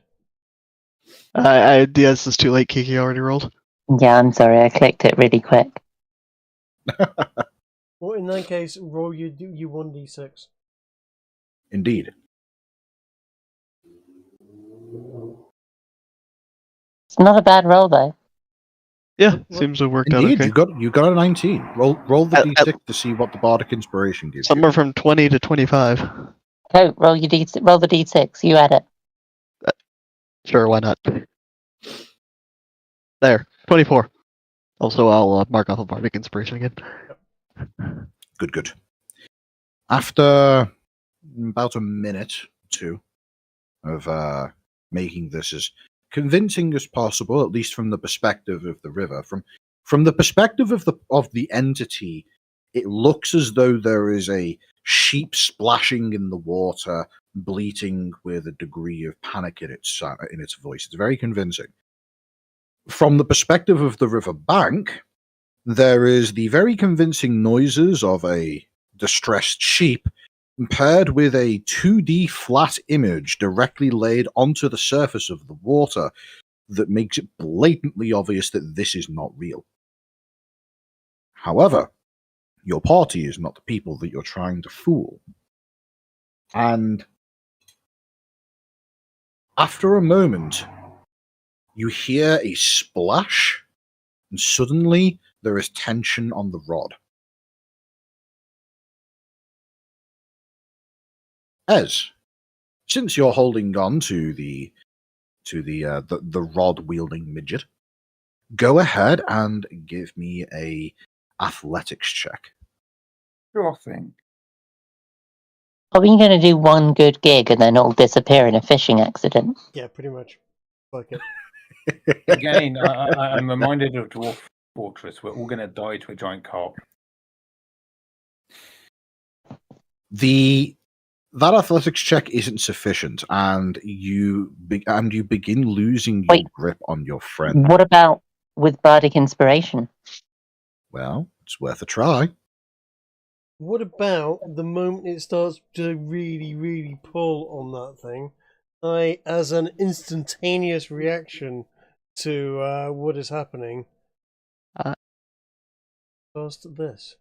S1: This is too late. Kiki already rolled.
S5: Yeah, I'm sorry, I clicked it really quick.
S4: Well, in that case, roll you 1d6.
S2: Indeed.
S5: It's not a bad roll, though.
S1: Yeah, seems to have worked
S2: Indeed,
S1: out okay.
S2: you got a 19. Roll the d6 to see what the bardic inspiration gives
S1: Somewhere
S2: you.
S1: from 20 to 25.
S5: Coat, roll the d6. You add it.
S1: Sure, why not? There, 24. Also, I'll mark off a bardic inspiration again.
S2: Good. After about a minute or two of making this as convincing as possible, at least from the perspective of the river, from the perspective of the entity, it looks as though there is a sheep splashing in the water, bleating with a degree of panic in its voice. It's very convincing. From the perspective of the river bank, there is the very convincing noises of a distressed sheep, paired with a 2D flat image directly laid onto the surface of the water that makes it blatantly obvious that this is not real. However, your party is not the people that you're trying to fool. And after a moment, you hear a splash, and suddenly there is tension on the rod. Since you're holding on to the rod wielding midget, go ahead and give me a athletics check.
S6: Sure thing.
S5: Are we going to do one good gig and then all disappear in a fishing accident?
S4: Yeah, pretty much. Fuck it.
S6: Again, I'm reminded of Dwarf Fortress. We're all going to die to a giant carp.
S2: That athletics check isn't sufficient, and you begin losing your grip on your friend.
S5: What about with bardic inspiration?
S2: Well, it's worth a try.
S4: What about the moment it starts to really, really pull on that thing? As an instantaneous reaction to what is happening, cast this.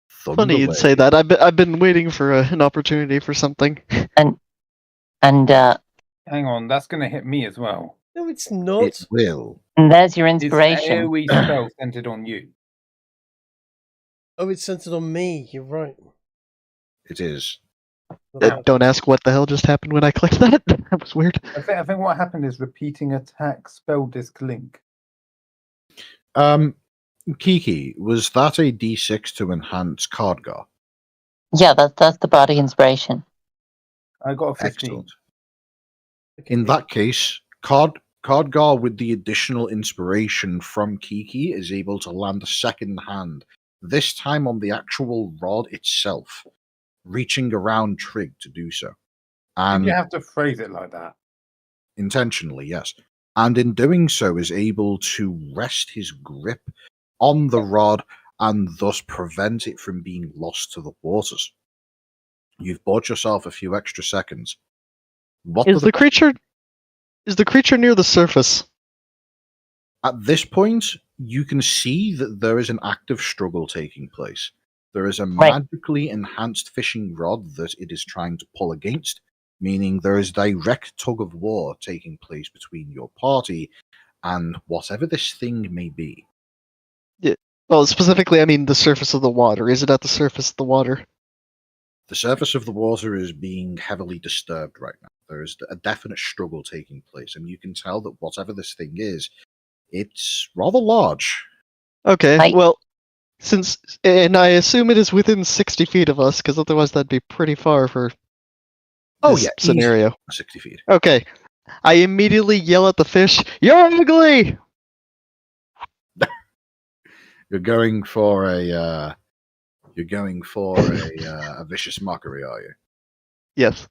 S1: Funny you'd say that. I've been waiting for an opportunity for something.
S5: And
S6: hang on, that's going to hit me as well.
S4: No, it's not.
S2: It will.
S5: And there's your inspiration.
S6: It's AoE spell centered on you.
S4: Oh, it's centered on me. You're right.
S2: It is.
S1: Don't ask what the hell just happened when I clicked that. That was weird.
S6: I think what happened is repeating attack spell disc link.
S2: Kiki, was that a D6 to enhance Cardgar?
S5: Yeah, that's the bardic inspiration.
S6: I got a 15.
S2: Excellent. In that case, Cardgar with the additional inspiration from Kiki is able to land a second hand, this time on the actual rod itself, reaching around Trig to do so. And
S6: you have to phrase it like that.
S2: Intentionally, yes. And in doing so is able to rest his grip on the rod and thus prevent it from being lost to the waters. You've bought yourself a few extra seconds.
S1: Is the creature near the surface?
S2: At this point, you can see that there is an active struggle taking place. There is a magically enhanced fishing rod that it is trying to pull against, meaning there is direct tug of war taking place between your party and whatever this thing may be.
S1: Yeah. Well, specifically, I mean the surface of the water. Is it at the surface of the water?
S2: The surface of the water is being heavily disturbed right now. There is a definite struggle taking place, and you can tell that whatever this thing is, it's rather large.
S1: Okay, well, and I assume it is within 60 feet of us, because otherwise that'd be pretty far for this scenario.
S2: Easy. 60 feet.
S1: Okay, I immediately yell at the fish, "You're ugly!"
S2: You're going for a vicious mockery, are you?
S1: Yes.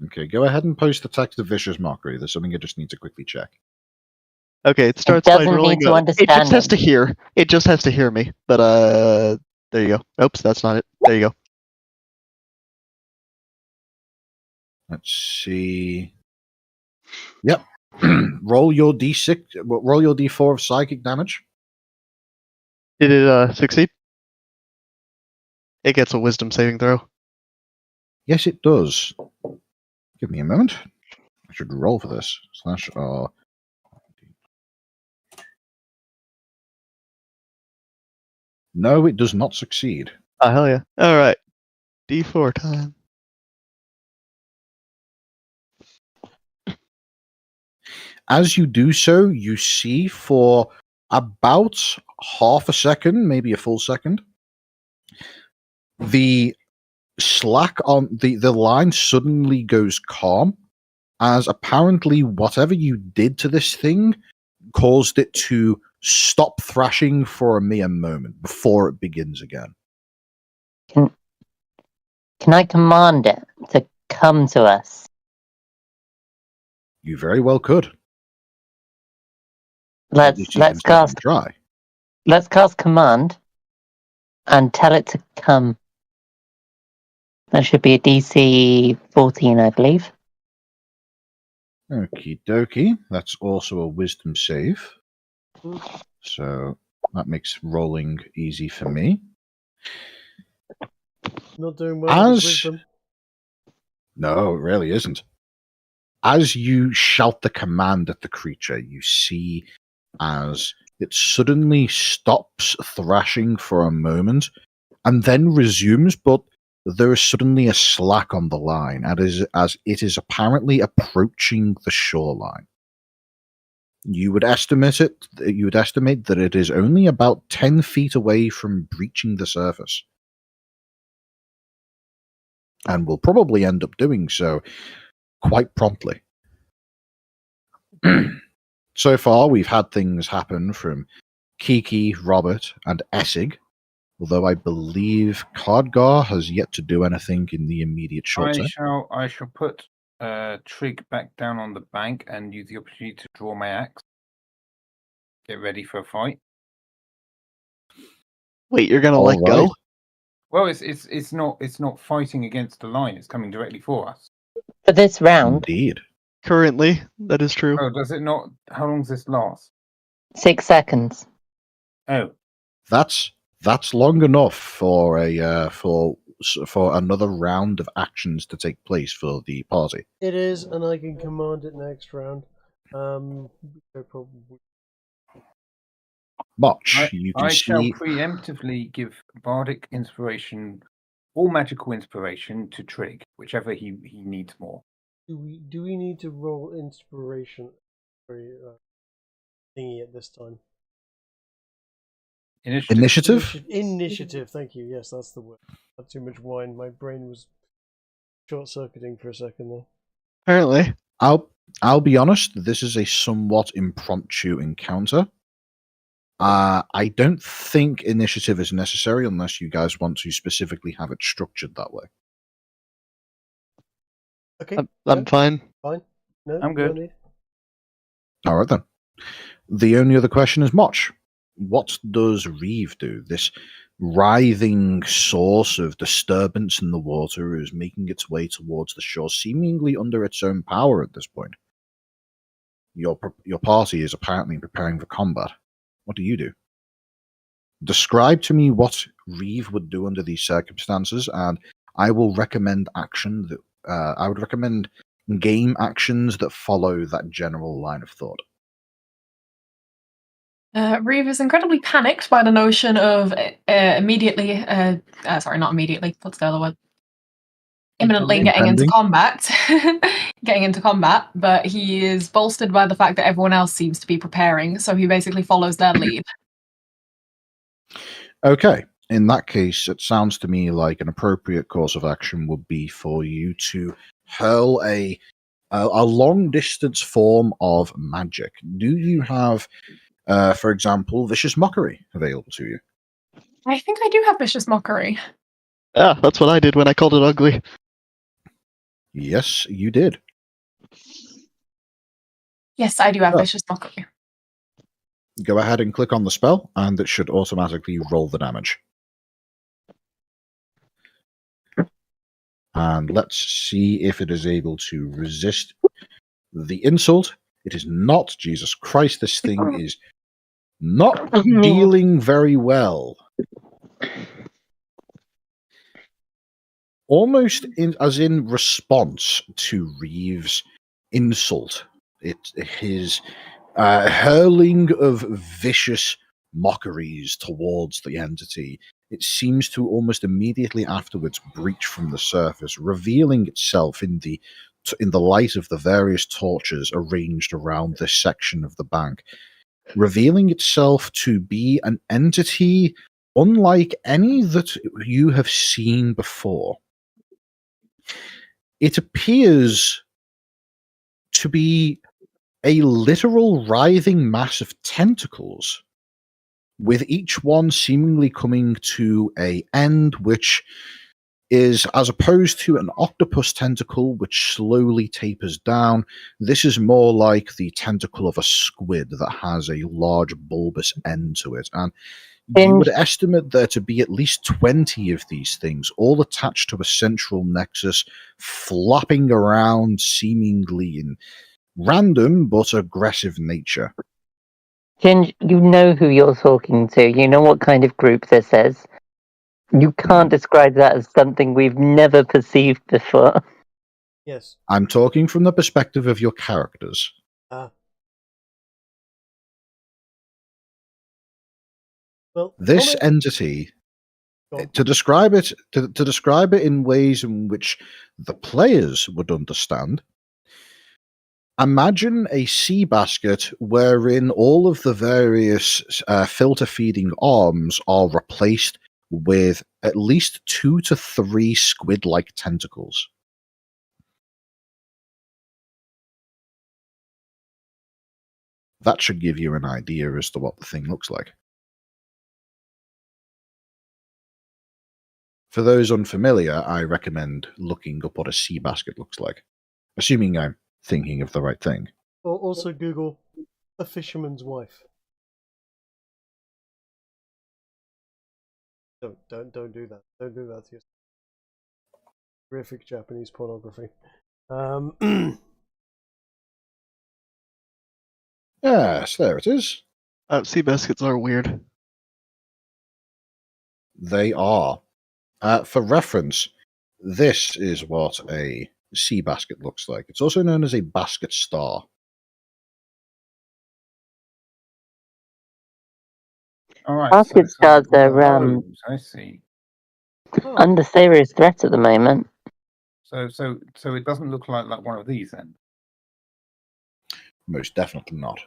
S2: Okay, go ahead and post the text of vicious mockery. There's something I just need to quickly check.
S1: Okay, it starts by
S5: doesn't
S1: rolling.
S5: need to
S1: It just has
S5: understand
S1: to hear. It just has to hear me. But there you go. Oops, that's not it. There you go.
S2: Let's see. Yep. Roll your d6. Roll your d4 of psychic damage.
S1: Did it succeed? It gets a wisdom saving throw.
S2: Yes, it does. Give me a moment. I should roll for this. /R. No, it does not succeed.
S1: Oh, hell yeah. Alright. D4 time.
S2: As you do so, you see for about half a second, maybe a full second, the slack on the line suddenly goes calm, as apparently whatever you did to this thing caused it to stop thrashing for a mere moment before it begins again.
S5: Can I command it to come to us?
S2: You very well could.
S5: Let's cast
S2: try.
S5: Let's cast command and tell it to come. That should be a DC 14, I believe.
S2: Okie dokie. That's also a wisdom save. So that makes rolling easy for me.
S4: Not doing well with
S2: As
S4: wisdom.
S2: no, it really isn't. As you shout the command at the creature, you see as it suddenly stops thrashing for a moment and then resumes, but there is suddenly a slack on the line as it is apparently approaching the shoreline. You would estimate that it is only about 10 feet away from breaching the surface. And will probably end up doing so quite promptly. So far, we've had things happen from Kiki, Robert, and Essig, although I believe Cardgar has yet to do anything in the immediate short term.
S6: I shall put Trig back down on the bank and use the opportunity to draw my axe. Get ready for a fight.
S1: Wait, you're gonna let go?
S6: Well, it's not fighting against the line. It's coming directly for us.
S5: For this round,
S2: Indeed.
S1: Currently, that is true.
S6: Oh, does it not? How long does this last?
S5: 6 seconds.
S6: Oh,
S2: That's long enough for another round of actions to take place for the party.
S4: It is, and I can command it next round.
S2: Motch, you can
S6: I shall
S2: see.
S6: preemptively give bardic inspiration or magical inspiration to Trig, whichever he needs more.
S4: Do we need to roll inspiration for thingy at this time?
S2: Initiative?
S4: Initiative, thank you. Yes, that's the word. Not too much wine. My brain was short-circuiting for a second there.
S1: Apparently.
S2: I'll be honest, this is a somewhat impromptu encounter. I don't think initiative is necessary unless you guys want to specifically have it structured that way.
S4: Okay.
S1: I'm fine.
S4: Fine. No,
S6: I'm good.
S4: No need.
S2: All right then. The only other question is Motch. What does Reeve do? This writhing source of disturbance in the water is making its way towards the shore, seemingly under its own power at this point. Your party is apparently preparing for combat. What do you do? Describe to me what Reeve would do under these circumstances, and I will recommend action that I would recommend game actions that follow that general line of thought.
S9: Reeve is incredibly panicked by the notion of immediately, sorry, not immediately, what's the other word? Imminently getting into combat. Getting into combat, but he is bolstered by the fact that everyone else seems to be preparing, so he basically follows their lead.
S2: Okay. In that case, it sounds to me like an appropriate course of action would be for you to hurl a long distance form of magic. Do you have, for example, Vicious Mockery available to you?
S9: I think I do have Vicious Mockery.
S1: Ah, that's what I did when I called it ugly.
S2: Yes, you did.
S9: Yes, I do have Vicious Mockery.
S2: Go ahead and click on the spell, and it should automatically roll the damage. And let's see if it is able to resist the insult. It is not. Jesus Christ, this thing is not dealing very well. Almost as in response to Reeve's insult, his hurling of vicious mockeries towards the entity, it seems to almost immediately afterwards breach from the surface, revealing itself in the light of the various torches arranged around this section of the bank, revealing itself to be an entity unlike any that you have seen before. It appears to be a literal writhing mass of tentacles, with each one seemingly coming to an end, which is, as opposed to an octopus tentacle which slowly tapers down, this is more like the tentacle of a squid that has a large bulbous end to it. And you would estimate there to be at least 20 of these things, all attached to a central nexus, flopping around seemingly in random but aggressive nature.
S5: Ginge, you know who you're talking to. You know what kind of group this is. You can't describe that as something we've never perceived before.
S4: Yes.
S2: I'm talking from the perspective of your characters.
S4: Well,
S2: this entity, to describe it in ways in which the players would understand, imagine a sea basket wherein all of the various filter feeding arms are replaced with at least 2 to 3 squid-like tentacles. That should give you an idea as to what the thing looks like. For those unfamiliar, I recommend looking up what a sea basket looks like, assuming I'm thinking of the right thing.
S4: Or also Google a fisherman's wife. Don't do that. Don't do that to yourself. Horrific Japanese pornography.
S2: Yes, there it is.
S1: Sea baskets are weird.
S2: They are. For reference, this is what a sea basket looks like. It's also known as a basket star.
S6: All right,
S5: Basket stars are
S6: I see.
S5: under serious threat at the moment.
S6: So it doesn't look like one of these then.
S2: Most definitely not.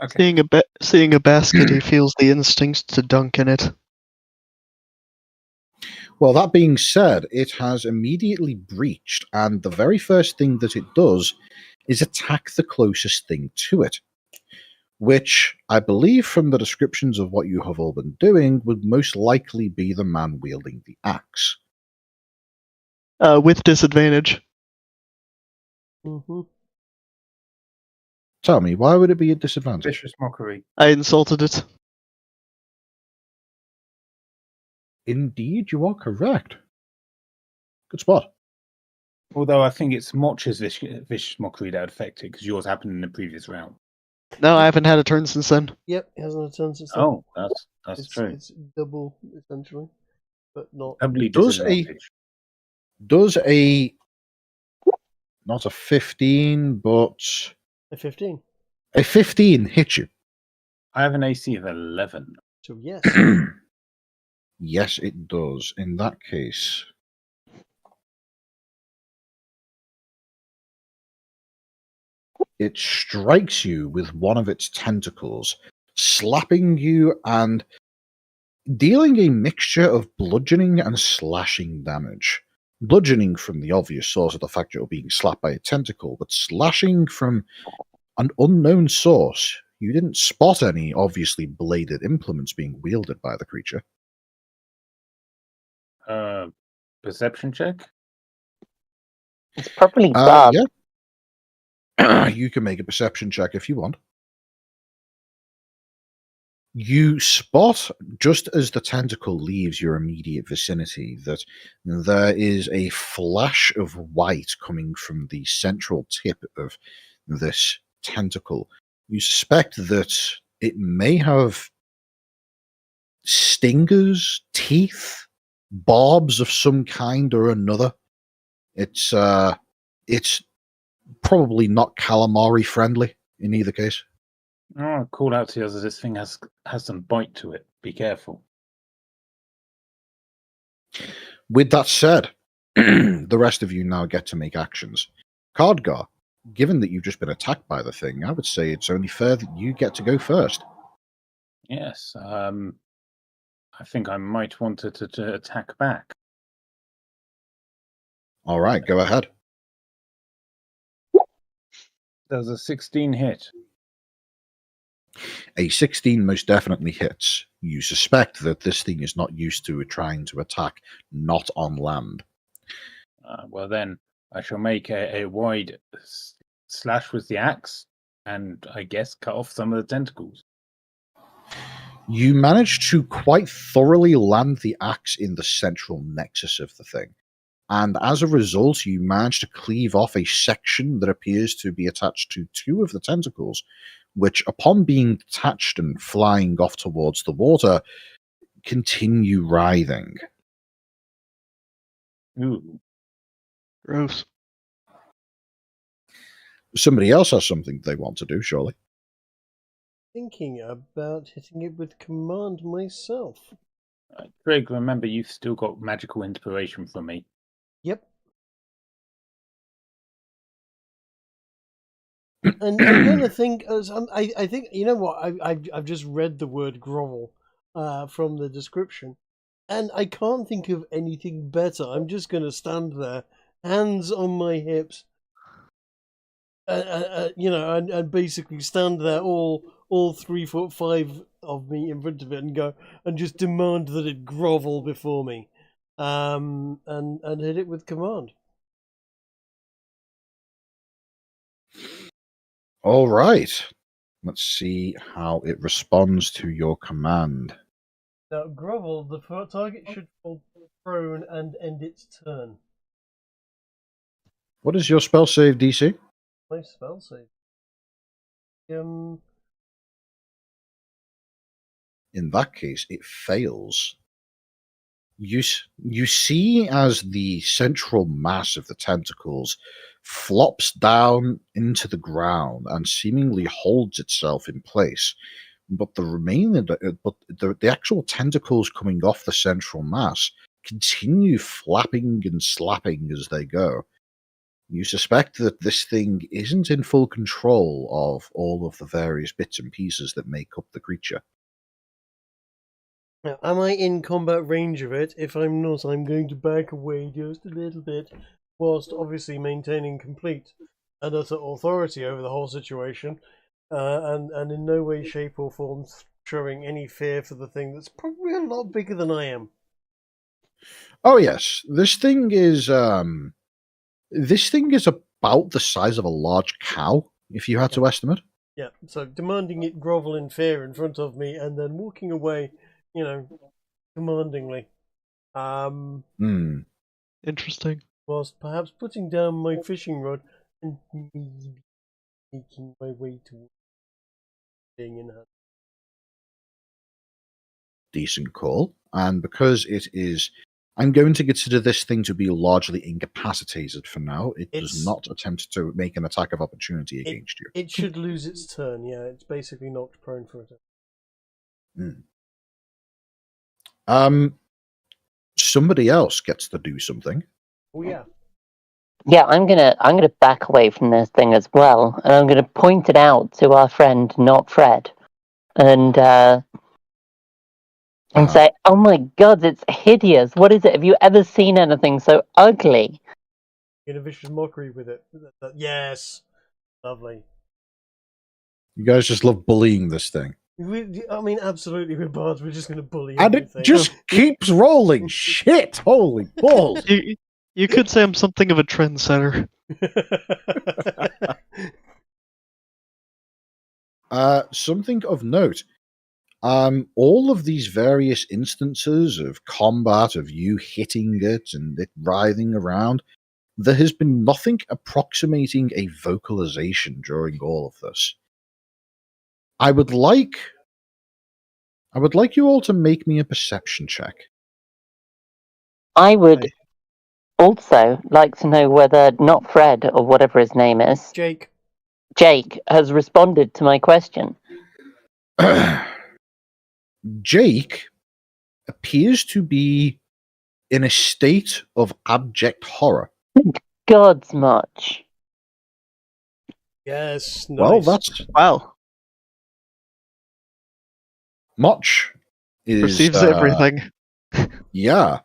S6: Okay.
S1: Seeing a basket, he feels the instinct to dunk in it.
S2: Well, that being said, it has immediately breached, and the very first thing that it does is attack the closest thing to it, which I believe from the descriptions of what you have all been doing would most likely be the man wielding the axe.
S1: With disadvantage.
S4: Mm-hmm.
S2: Tell me, why would it be a disadvantage?
S6: Vicious mockery.
S1: I insulted it.
S2: Indeed, you are correct. Good spot.
S6: Although I think it's Motch's vicious mockery that affected it, because yours happened in the previous round.
S1: No, I haven't had a turn since then.
S4: Yep, it hasn't had a turn since then.
S6: Oh, that's true.
S4: It's double, essentially. But not...
S6: Doubly
S2: Does
S6: disadvantage.
S2: a Not a 15, but
S4: A 15.
S2: a 15 hit you.
S6: I have an AC of 11.
S4: So yes.
S2: Yes, it does. In that case, it strikes you with one of its tentacles, slapping you and dealing a mixture of bludgeoning and slashing damage. Bludgeoning from the obvious source of the fact you're being slapped by a tentacle, but slashing from an unknown source. You didn't spot any obviously bladed implements being wielded by the creature.
S6: Perception check?
S5: It's probably bad.
S2: Yeah. You can make a perception check if you want. You spot, just as the tentacle leaves your immediate vicinity, that there is a flash of white coming from the central tip of this tentacle. You suspect that it may have stingers, teeth, barbs of some kind or another. It's probably not calamari friendly in either case.
S6: Oh, call out to the others. This thing has some bite to it. Be careful.
S2: With that said, the rest of you now get to make actions. Cardgar, given that you've just been attacked by the thing, I would say it's only fair that you get to go first.
S6: Yes. I think I might want to attack back.
S2: All right, go ahead.
S6: There's a 16 hit.
S2: A 16 most definitely hits. You suspect that this thing is not used to trying to attack not on land.
S6: Well, then I shall make a wide slash with the axe, and I guess cut off some of the tentacles.
S2: You manage to quite thoroughly land the axe in the central nexus of the thing. And as a result, you manage to cleave off a section that appears to be attached to two of the tentacles, which, upon being detached and flying off towards the water, continue writhing.
S6: Ooh.
S1: Gross.
S2: Somebody else has something they want to do, surely.
S4: Thinking about hitting it with command myself.
S6: Greg, remember you've still got magical inspiration from me.
S4: Yep. And I'm going to think, I think, you know what, I've just read the word grovel from the description, and I can't think of anything better. I'm just going to stand there, hands on my hips, and basically stand there, all 3'5" of me in front of it, and go and just demand that it grovel before me, and hit it with command.
S2: All right. Let's see how it responds to your command.
S4: Now, grovel, the target should fall prone and end its turn.
S2: What is your spell save DC?
S4: My spell save.
S2: In that case, it fails. You see as the central mass of the tentacles flops down into the ground and seemingly holds itself in place, but the actual tentacles coming off the central mass continue flapping and slapping as they go. You suspect that this thing isn't in full control of all of the various bits and pieces that make up the creature.
S4: Now, am I in combat range of it? If I'm not, I'm going to back away just a little bit, whilst obviously maintaining complete and utter authority over the whole situation, and in no way, shape, or form showing any fear for the thing that's probably a lot bigger than I am.
S2: Oh yes, this thing is about the size of a large cow, if you had to estimate.
S4: Yeah, so demanding it grovel in fear in front of me, and then walking away, commandingly.
S1: Interesting.
S4: Whilst perhaps putting down my fishing rod and maybe making my way towards being in hand.
S2: Decent call. And because it is I'm going to consider this thing to be largely incapacitated for now. It does
S4: It's-
S2: not attempt to make an attack of opportunity against you.
S4: It should lose its turn, yeah. It's basically knocked prone for it.
S2: Somebody else gets to do something.
S4: Oh, yeah.
S5: Yeah, I'm gonna back away from this thing as well, and I'm gonna point it out to our friend, not Fred, and say, "Oh my God, it's hideous! What is it? Have you ever seen anything so ugly?"
S4: In a vicious mockery with it. Yes, lovely.
S2: You guys just love bullying this thing.
S4: I mean, absolutely, with Bards, we're just going to bully
S2: And
S4: everything.
S2: it just keeps rolling. Shit! Holy balls!
S1: You could say I'm something of a trendsetter.
S2: Something of note. All of these various instances of combat, of you hitting it and it writhing around, there has been nothing approximating a vocalization during all of this. I would like you all to make me a perception check.
S5: I would also like to know whether not Fred or whatever his name is,
S4: Jake,
S5: has responded to my question.
S2: Jake appears to be in a state of abject horror.
S5: God's Motch.
S4: yes, nice.
S2: Well, that's
S1: Wow.
S2: Motch is
S1: Perceives everything.
S2: Yeah.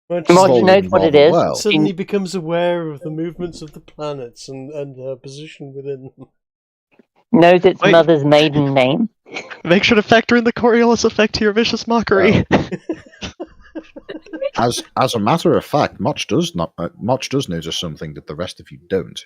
S4: Motch
S5: Motch
S2: Rolling
S5: knows what it
S2: rather
S5: is.
S2: well.
S4: suddenly becomes aware of the movements of the planets and her position within them.
S5: Knows its
S1: Wait.
S5: mother's maiden name.
S1: Make sure to factor in the Coriolis effect to your vicious mockery.
S2: As a matter of fact, Motch does notice something that the rest of you don't.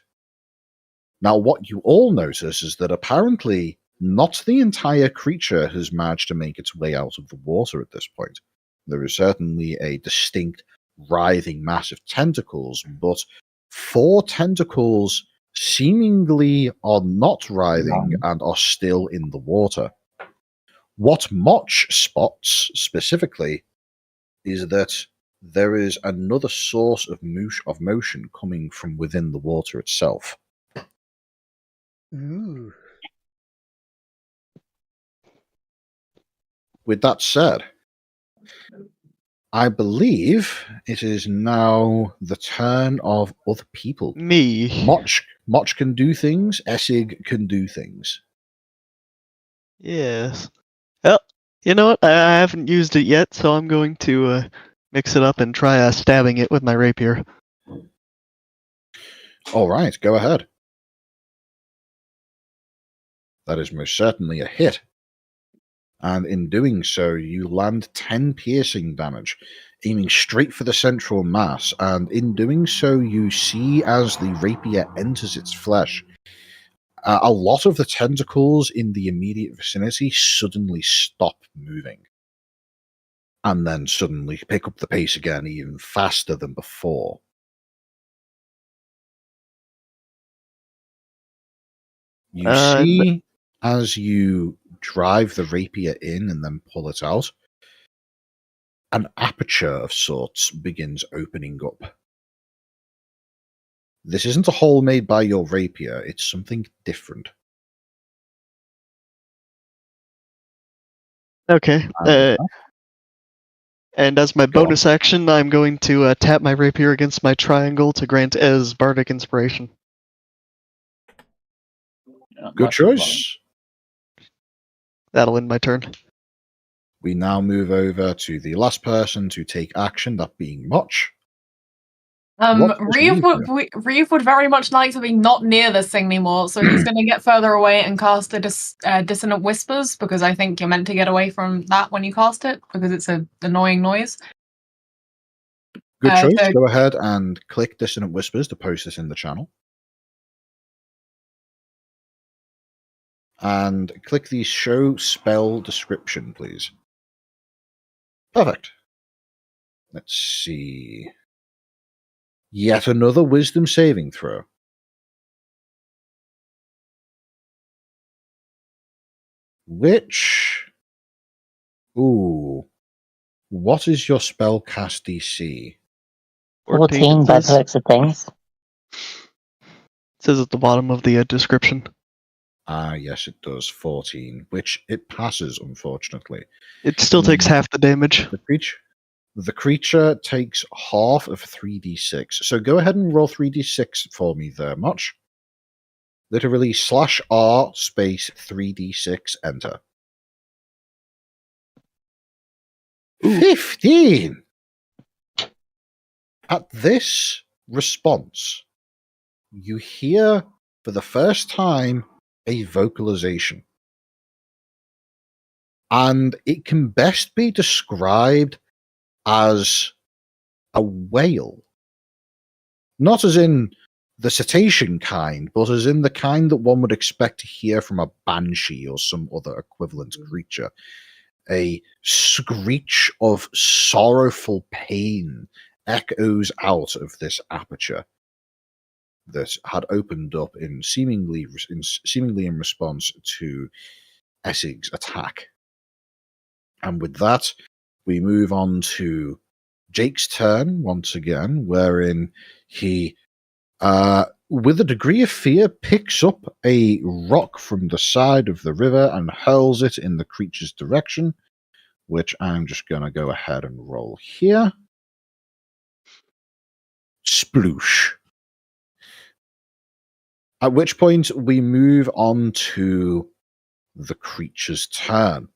S2: Now, what you all notice is that apparently not the entire creature has managed to make its way out of the water at this point. There is certainly a distinct writhing mass of tentacles, but 4 tentacles seemingly are not writhing and are still in the water. What Motch spots specifically is that there is another source of motion coming from within the water itself.
S4: Ooh.
S2: With that said, I believe it is now the turn of other people.
S1: Me.
S2: Motch can do things, Essig can do things.
S1: Yes. Well, you know what? I haven't used it yet, so I'm going to mix it up and try stabbing it with my rapier.
S2: Alright, go ahead. That is most certainly a hit. And in doing so, you land 10 piercing damage, aiming straight for the central mass, and in doing so, you see as the rapier enters its flesh, a lot of the tentacles in the immediate vicinity suddenly stop moving, and then suddenly pick up the pace again even faster than before. You see, as you drive the rapier in and then pull it out, an aperture of sorts begins opening up. This isn't a hole made by your rapier, it's something different.
S1: Okay. And as my bonus action, I'm going to tap my rapier against my triangle to grant Ez bardic inspiration.
S2: Good choice.
S1: That'll end my turn.
S2: We now move over to the last person to take action, that being Motch.
S9: Reeve would very much like to be not near this thing anymore, so he's going to get further away and cast the Dissonant Whispers, because I think you're meant to get away from that when you cast it, because it's an annoying noise.
S2: Good choice. So go ahead and click Dissonant Whispers to post this in the channel. And click the Show Spell Description, please. Perfect. Let's see. Yet another Wisdom saving throw. Which... Ooh. What is your spellcast DC?
S5: 14
S1: it
S5: by the
S1: says,
S5: looks of things.
S1: says at the bottom of the description.
S2: Ah, yes, it does. 14, which it passes, unfortunately.
S1: It still takes half the damage.
S2: The creature takes half of 3d6. So go ahead and roll 3d6 for me there, Motch. Literally /R space 3d6, enter. 15! At this response, you hear for the first time a vocalization. And it can best be described as a wail. Not as in the cetacean kind, but as in the kind that one would expect to hear from a banshee or some other equivalent creature. A screech of sorrowful pain echoes out of this aperture that had opened up in seemingly in response to Essig's attack. And with that, we move on to Jake's turn once again, wherein he, with a degree of fear, picks up a rock from the side of the river and hurls it in the creature's direction, which I'm just going to go ahead and roll here. Sploosh. At which point we move on to the creature's turn.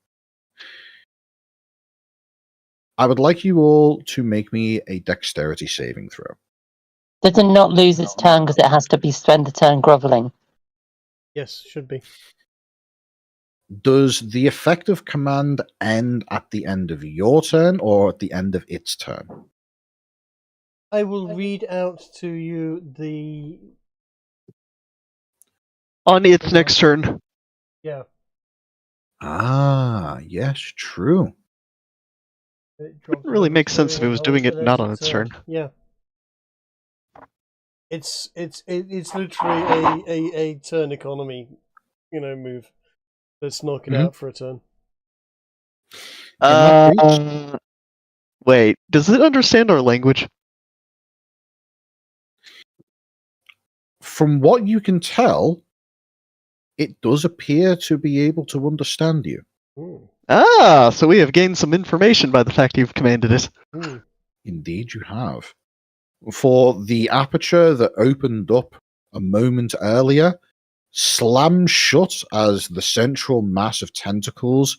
S2: I would like you all to make me a dexterity saving throw.
S5: Does it not lose its turn because it has to be spend the turn groveling?
S4: Yes, should be.
S2: Does the effective command end at the end of your turn or at the end of its turn?
S4: I will read out to you the...
S1: On its next turn.
S4: Yeah.
S2: Ah, yes, true.
S4: It
S1: Wouldn't really make sense if it was doing it not on its turn.
S4: Yeah. It's literally a turn economy, move. Let's knock it out for a turn.
S1: Wait, does it understand our language?
S2: From what you can tell, it does appear to be able to understand you.
S4: Ooh.
S1: Ah, so we have gained some information by the fact you've commanded it.
S4: Ooh.
S2: Indeed, you have. For the aperture that opened up a moment earlier, slams shut as the central mass of tentacles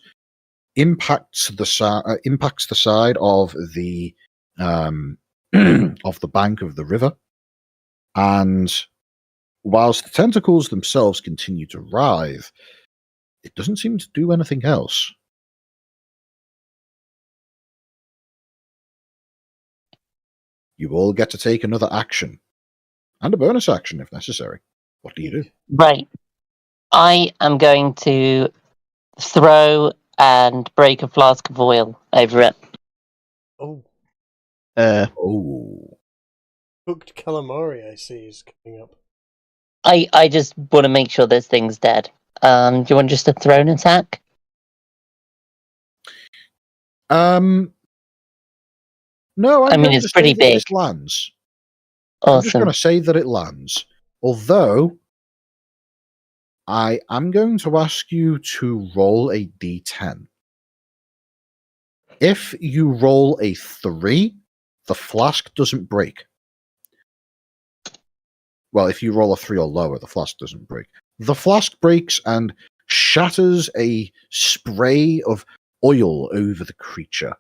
S2: impacts the side of the of the bank of the river, and whilst the tentacles themselves continue to writhe, it doesn't seem to do anything else. You all get to take another action, and a bonus action if necessary. What do you do?
S5: Right. I am going to throw and break a flask of oil over it.
S4: Oh.
S2: Oh.
S4: Cooked calamari, I see, is coming up.
S5: I just want to make sure this thing's dead. Do you want just a thrown attack?
S2: No,
S5: I mean, it's pretty big.
S2: This lands.
S5: Awesome.
S2: I'm just going to say that it lands. Although, I am going to ask you to roll a d10. If you roll a 3, the flask doesn't break. Well, if you roll a 3 or lower, the flask doesn't break. The flask breaks and shatters a spray of oil over the creature,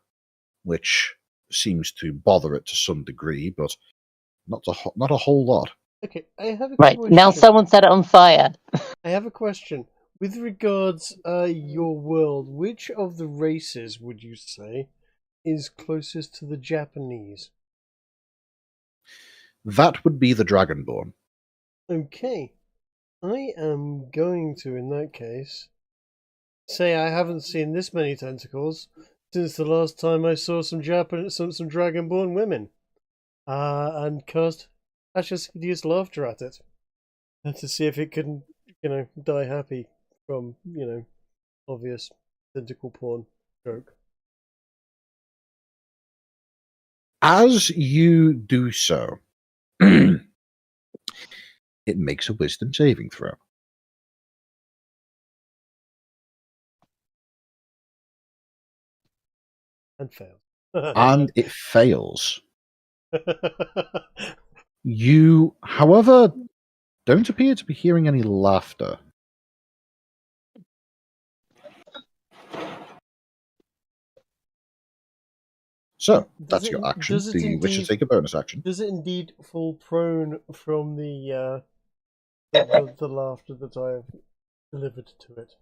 S2: which seems to bother it to some degree, but not a whole lot.
S4: Okay, I have a
S5: right,
S4: question.
S5: now someone set it on fire.
S4: I have a question. With regards your world, which of the races would you say is closest to the Japanese?
S2: That would be the Dragonborn.
S4: Okay. I am going to, in that case, say I haven't seen this many tentacles since the last time I saw some Dragonborn women. And cast Asha's hideous laughter at it. And to see if it can, die happy from, obvious tentacle porn joke.
S2: As you do so, it makes a wisdom saving throw.
S4: And failed.
S2: And it fails. You, however, don't appear to be hearing any laughter. So, that's your action. Do you wish to take a bonus action?
S4: Does it indeed fall prone from the laughter that I have delivered to it?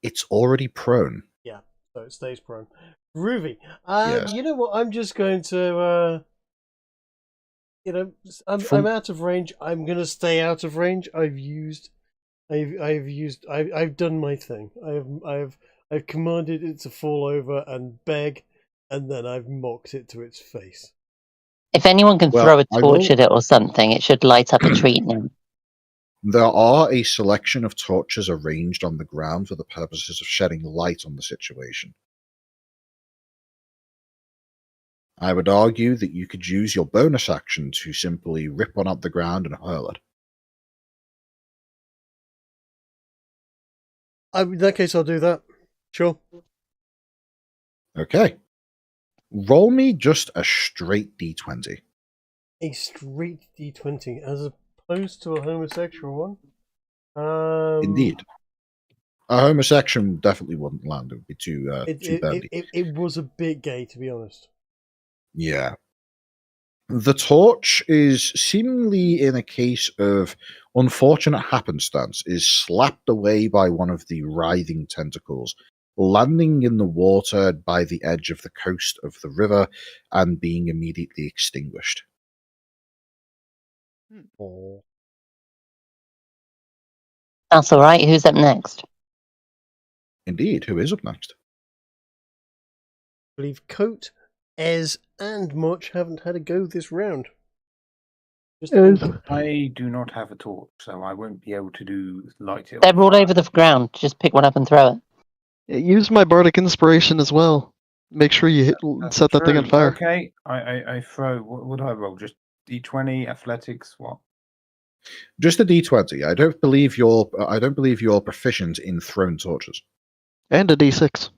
S2: It's already prone.
S4: Yeah, so it stays prone. Groovy.
S2: Yes.
S4: You know what? I'm just going to. I'm out of range. I'm going to stay out of range. I've done my thing. I've commanded it to fall over and beg, and then I've mocked it to its face.
S5: If anyone can throw a torch at it or something, it should light up a treat now.
S2: There are a selection of torches arranged on the ground for the purposes of shedding light on the situation. I would argue that you could use your bonus action to simply rip one up the ground and hurl it.
S4: In that case, I'll do that. Sure.
S2: Okay. Roll me just a straight d20.
S4: A straight d20, as opposed to a homosexual one?
S2: Indeed. A homosexual definitely wouldn't land. It would be too bendy.
S4: It was a bit gay, to be honest.
S2: Yeah. The torch is seemingly in a case of unfortunate happenstance, is slapped away by one of the writhing tentacles, landing in the water by the edge of the coast of the river and being immediately extinguished.
S4: Oh.
S5: That's alright. Who's up next?
S2: Indeed. Who is up next?
S4: I believe Coat, Ez, and Motch haven't had a go this round.
S6: I do not have a torch, so I won't be able to light it.
S5: They're all over the ground. Just pick one up and throw it.
S1: Use my bardic inspiration as well. Make sure you set that thing on fire.
S6: Okay, I throw. What do I roll? Just d20, athletics, what?
S2: Just a d20. I don't believe you're proficient in thrown torches.
S1: And a d6.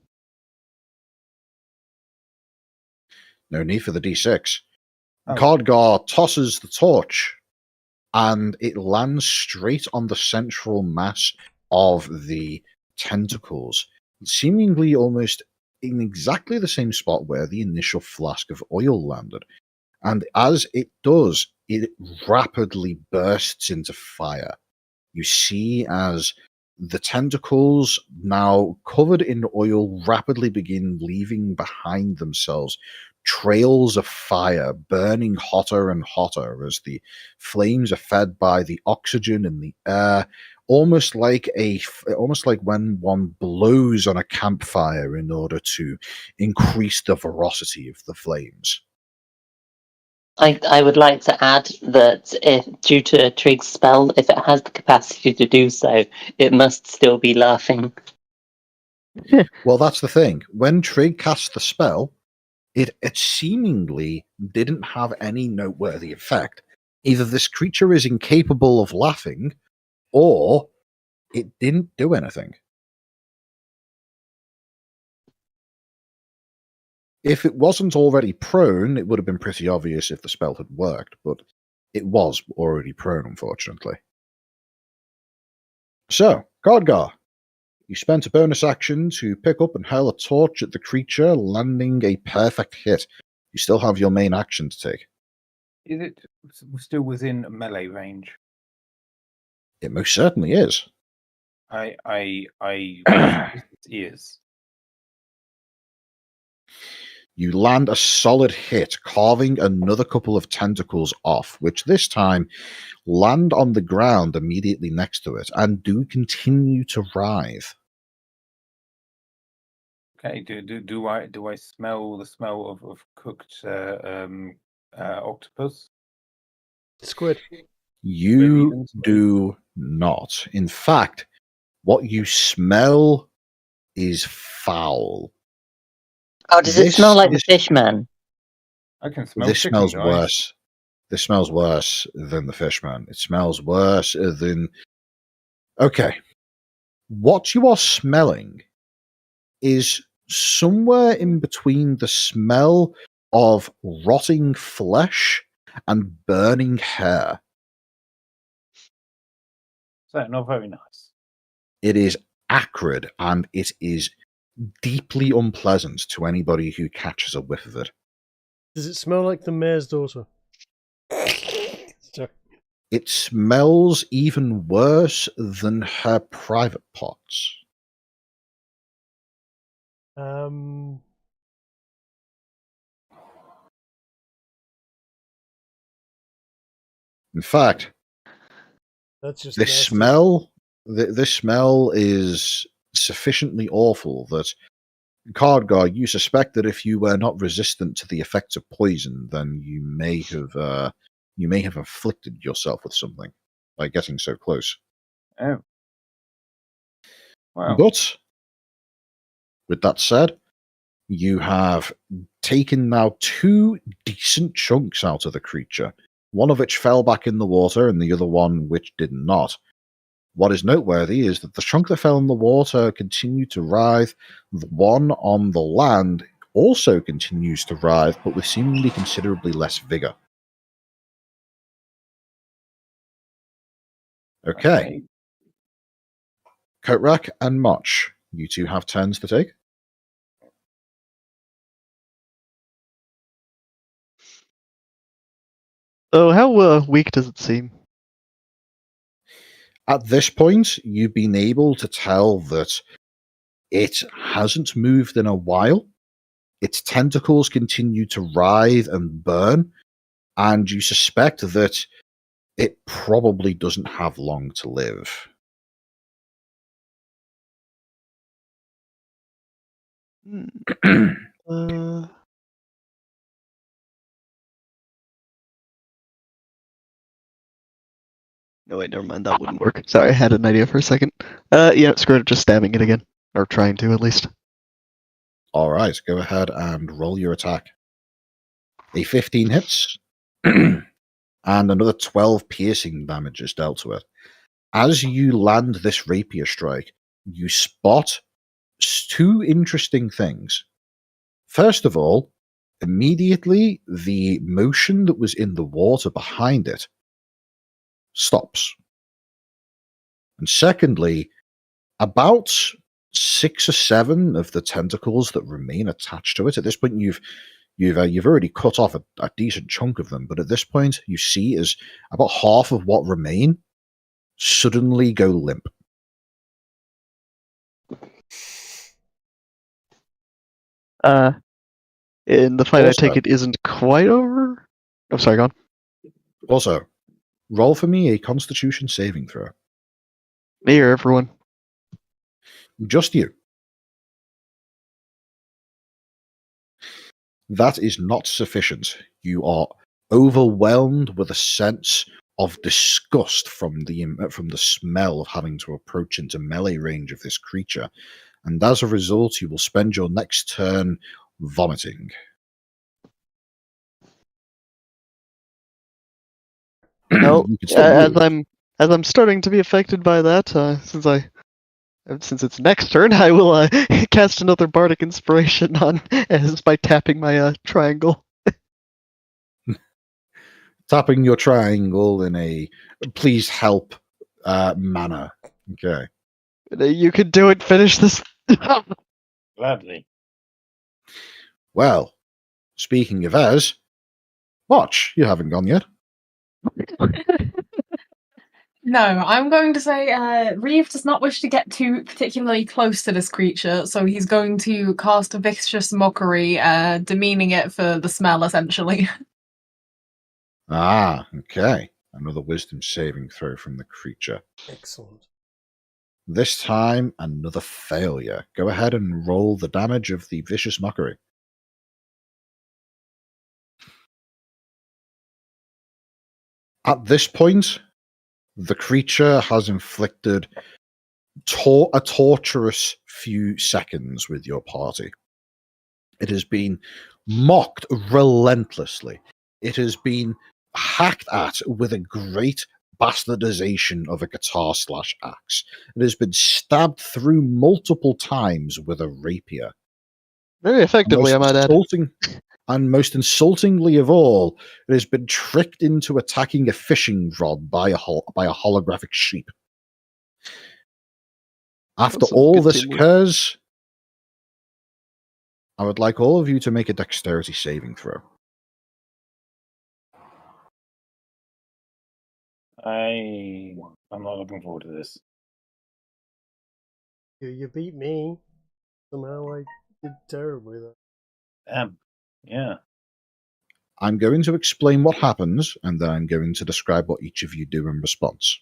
S2: No need for the d6.
S6: Oh.
S2: Cardgar tosses the torch, and it lands straight on the central mass of the tentacles, seemingly almost in exactly the same spot where the initial flask of oil landed. And as it does, it rapidly bursts into fire. You see as the tentacles, now covered in oil, rapidly begin leaving behind themselves trails of fire, burning hotter and hotter as the flames are fed by the oxygen in the air, almost like when one blows on a campfire in order to increase the ferocity of the flames.
S5: I would like to add that due to Trig's spell, if it has the capacity to do so, it must still be laughing.
S2: Well, that's the thing. When Trig cast the spell, it seemingly didn't have any noteworthy effect. Either this creature is incapable of laughing, or it didn't do anything. If it wasn't already prone, it would have been pretty obvious if the spell had worked, but it was already prone, unfortunately. So, Cardgar, you spent a bonus action to pick up and hurl a torch at the creature, landing a perfect hit. You still have your main action to take.
S6: Is it still within melee range?
S2: It most certainly is.
S6: It is.
S2: You land a solid hit, carving another couple of tentacles off, which this time land on the ground immediately next to it and do continue to writhe.
S6: Okay. Do I smell the smell of cooked octopus?
S4: Squid.
S2: You do not. In fact, what you smell is foul.
S5: Oh, does it smell like the fish man?
S6: I can smell
S2: This
S6: chicken,
S2: smells
S6: guys.
S2: worse. This smells worse than the fishman. It smells worse than... Okay. What you are smelling is somewhere in between the smell of rotting flesh and burning hair.
S6: So not very nice.
S2: It is acrid and it is deeply unpleasant to anybody who catches a whiff of it.
S4: Does it smell like the mayor's daughter? Sorry.
S2: It smells even worse than her private parts.
S4: Um,
S2: In fact,
S4: that's just
S2: this
S4: nasty.
S2: this smell is sufficiently awful that Cardgar, you suspect that if you were not resistant to the effects of poison, then you may have afflicted yourself with something by getting so close.
S6: Oh. Wow.
S2: But with that said, you have taken now 2 decent chunks out of the creature, one of which fell back in the water and the other one which did not. What is noteworthy is that the chunk that fell in the water continued to writhe. The one on the land also continues to writhe, but with seemingly considerably less vigor. Okay. Coatrack and Motch, you two have turns to take.
S1: So how weak does it seem?
S2: At this point, you've been able to tell that it hasn't moved in a while. Its tentacles continue to writhe and burn, and you suspect that it probably doesn't have long to live.
S1: No, wait, never mind. That wouldn't work. Sorry, I had an idea for a second. Yeah, screw it. Just stabbing it again. Or trying to, at least.
S2: Alright, go ahead and roll your attack. A 15 hits, and another 12 piercing damage is dealt to it. As you land this rapier strike, you spot 2 interesting things. First of all, immediately the motion that was in the water behind it stops. And secondly, about 6 or 7 of the tentacles that remain attached to it. At this point, you've already cut off a decent chunk of them, but at this point, you see as about half of what remain suddenly go limp.
S1: In the fight,
S2: Also-
S1: I take it isn't quite over? Oh, sorry, go on.
S2: Also, roll for me a Constitution saving throw.
S1: Me or everyone?
S2: Just you. That is not sufficient. You are overwhelmed with a sense of disgust from the smell of having to approach into melee range of this creature, and as a result, you will spend your next turn vomiting.
S1: No,
S2: You can still move.
S1: as I'm starting to be affected by that, since it's next turn, I will cast another bardic inspiration on by tapping my triangle.
S2: Tapping your triangle in a please help manner. Okay.
S1: You can do it. Finish this.
S6: Gladly.
S2: Well, speaking of as, Motch, you haven't gone yet.
S9: No, I'm going to say Reeve does not wish to get too particularly close to this creature, so he's going to cast a vicious mockery, demeaning it for the smell, essentially.
S2: Ah, okay. Another wisdom saving throw from the creature.
S4: Excellent.
S2: This time, another failure. Go ahead and roll the damage of the vicious mockery. At this point, the creature has inflicted a torturous few seconds with your party. It has been mocked relentlessly. It has been hacked at with a great bastardization of a guitar/axe. It has been stabbed through multiple times with a rapier.
S1: Very effectively, I might add.
S2: And most insultingly of all, it has been tricked into attacking a fishing rod by a holographic sheep. After
S1: That's some
S2: all
S1: good
S2: this
S1: teamwork.
S2: occurs, I would like all of you to make a dexterity saving throw.
S6: I'm not looking forward to this.
S4: You beat me. Somehow I did terribly though.
S6: Yeah.
S2: I'm going to explain what happens, and then I'm going to describe what each of you do in response.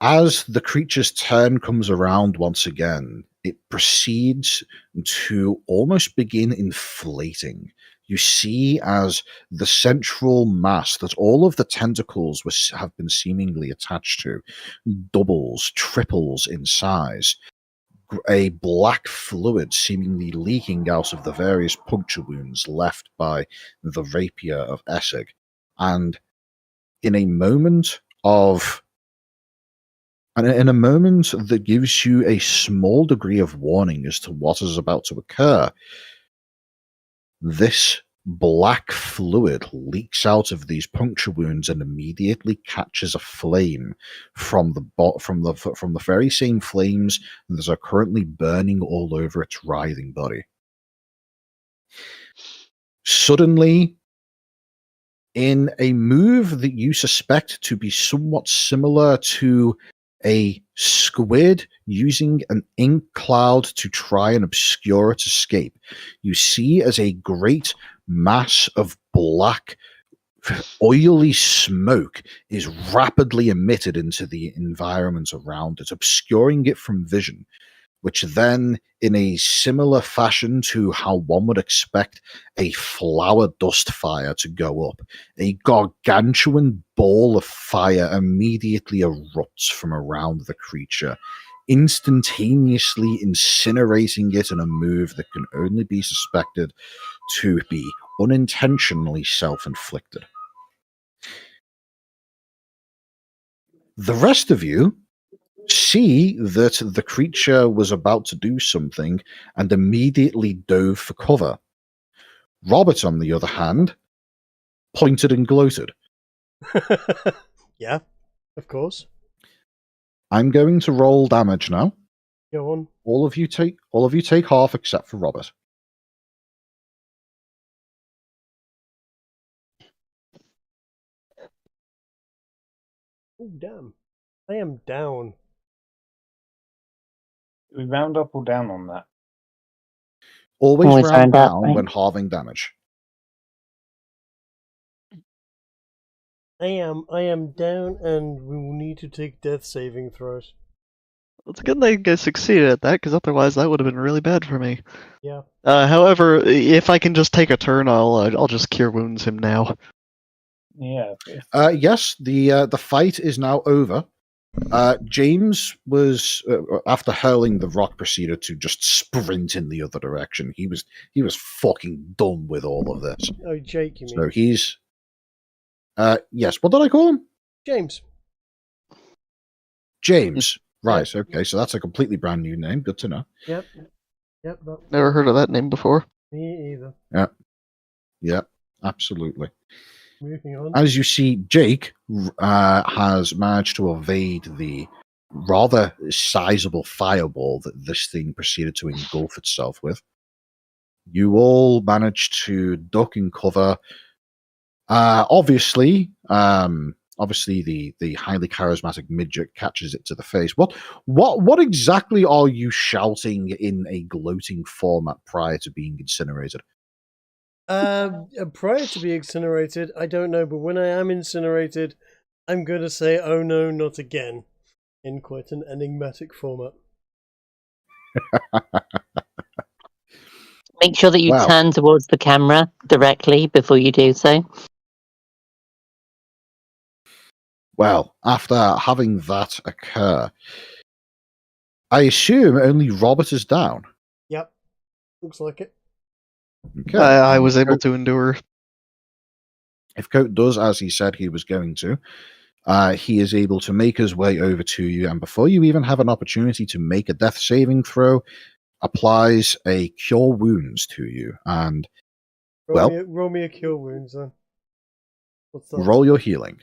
S2: As the creature's turn comes around once again, it proceeds to almost begin inflating. You see as the central mass that all of the tentacles have been seemingly attached to doubles, triples in size. A black fluid seemingly leaking out of the various puncture wounds left by the rapier of Essig. And in a moment that gives you a small degree of warning as to what is about to occur, this black fluid leaks out of these puncture wounds and immediately catches a flame from the very same flames that are currently burning all over its writhing body. Suddenly, in a move that you suspect to be somewhat similar to a squid using an ink cloud to try and obscure its escape, you see as a great mass of black, oily smoke is rapidly emitted into the environment around it, obscuring it from vision, which then, in a similar fashion to how one would expect a flower dust fire to go up, a gargantuan ball of fire immediately erupts from around the creature, instantaneously incinerating it in a move that can only be suspected to be unintentionally self-inflicted. The rest of you see that the creature was about to do something and immediately dove for cover. Robert, on the other hand, pointed and gloated.
S4: Yeah, of course.
S2: I'm going to roll damage now.
S4: Go on.
S2: All of you take half except for Robert.
S4: Oh damn. I am down.
S6: Do we round up or down on that?
S2: Always round
S5: up,
S2: down
S5: right?
S2: when halving damage.
S4: I am down, and we will need to take death saving throws.
S1: It's a good thing I succeeded at that, because otherwise that would have been really bad for me.
S4: Yeah.
S1: However, if I can just take a turn, I'll just cure wounds him now.
S6: Yeah.
S2: Yes, the fight is now over. James was, after hurling the rock, proceeded to just sprint in the other direction. He was fucking done with all of this.
S4: Oh, Jake, you mean?
S2: So he's, yes. What did I call him?
S4: James.
S2: James. Right. Okay. So that's a completely brand new name. Good to know.
S4: Yep.
S1: Never heard of that name before.
S4: Me either.
S2: Yeah. Absolutely.
S4: Moving on.
S2: As you see, Jake has managed to evade the rather sizable fireball that this thing proceeded to engulf itself with. You all managed to duck and cover. Obviously, the highly charismatic midget catches it to the face. What exactly are you shouting in a gloating format prior to being incinerated?
S4: Prior to being incinerated, I don't know, but when I am incinerated, I'm going to say, "Oh no, not again," in quite an enigmatic format.
S5: Make sure that you turn towards the camera directly before you do so.
S2: Well, after having that occur, I assume only Robert is down.
S4: Yep, looks like it.
S2: Okay.
S1: I was able to endure.
S2: If Coat does as he said he was going to, he is able to make his way over to you, and before you even have an opportunity to make a death saving throw, applies a Cure Wounds to you. And,
S4: Roll me a cure wounds then. What's that?
S2: roll your healing.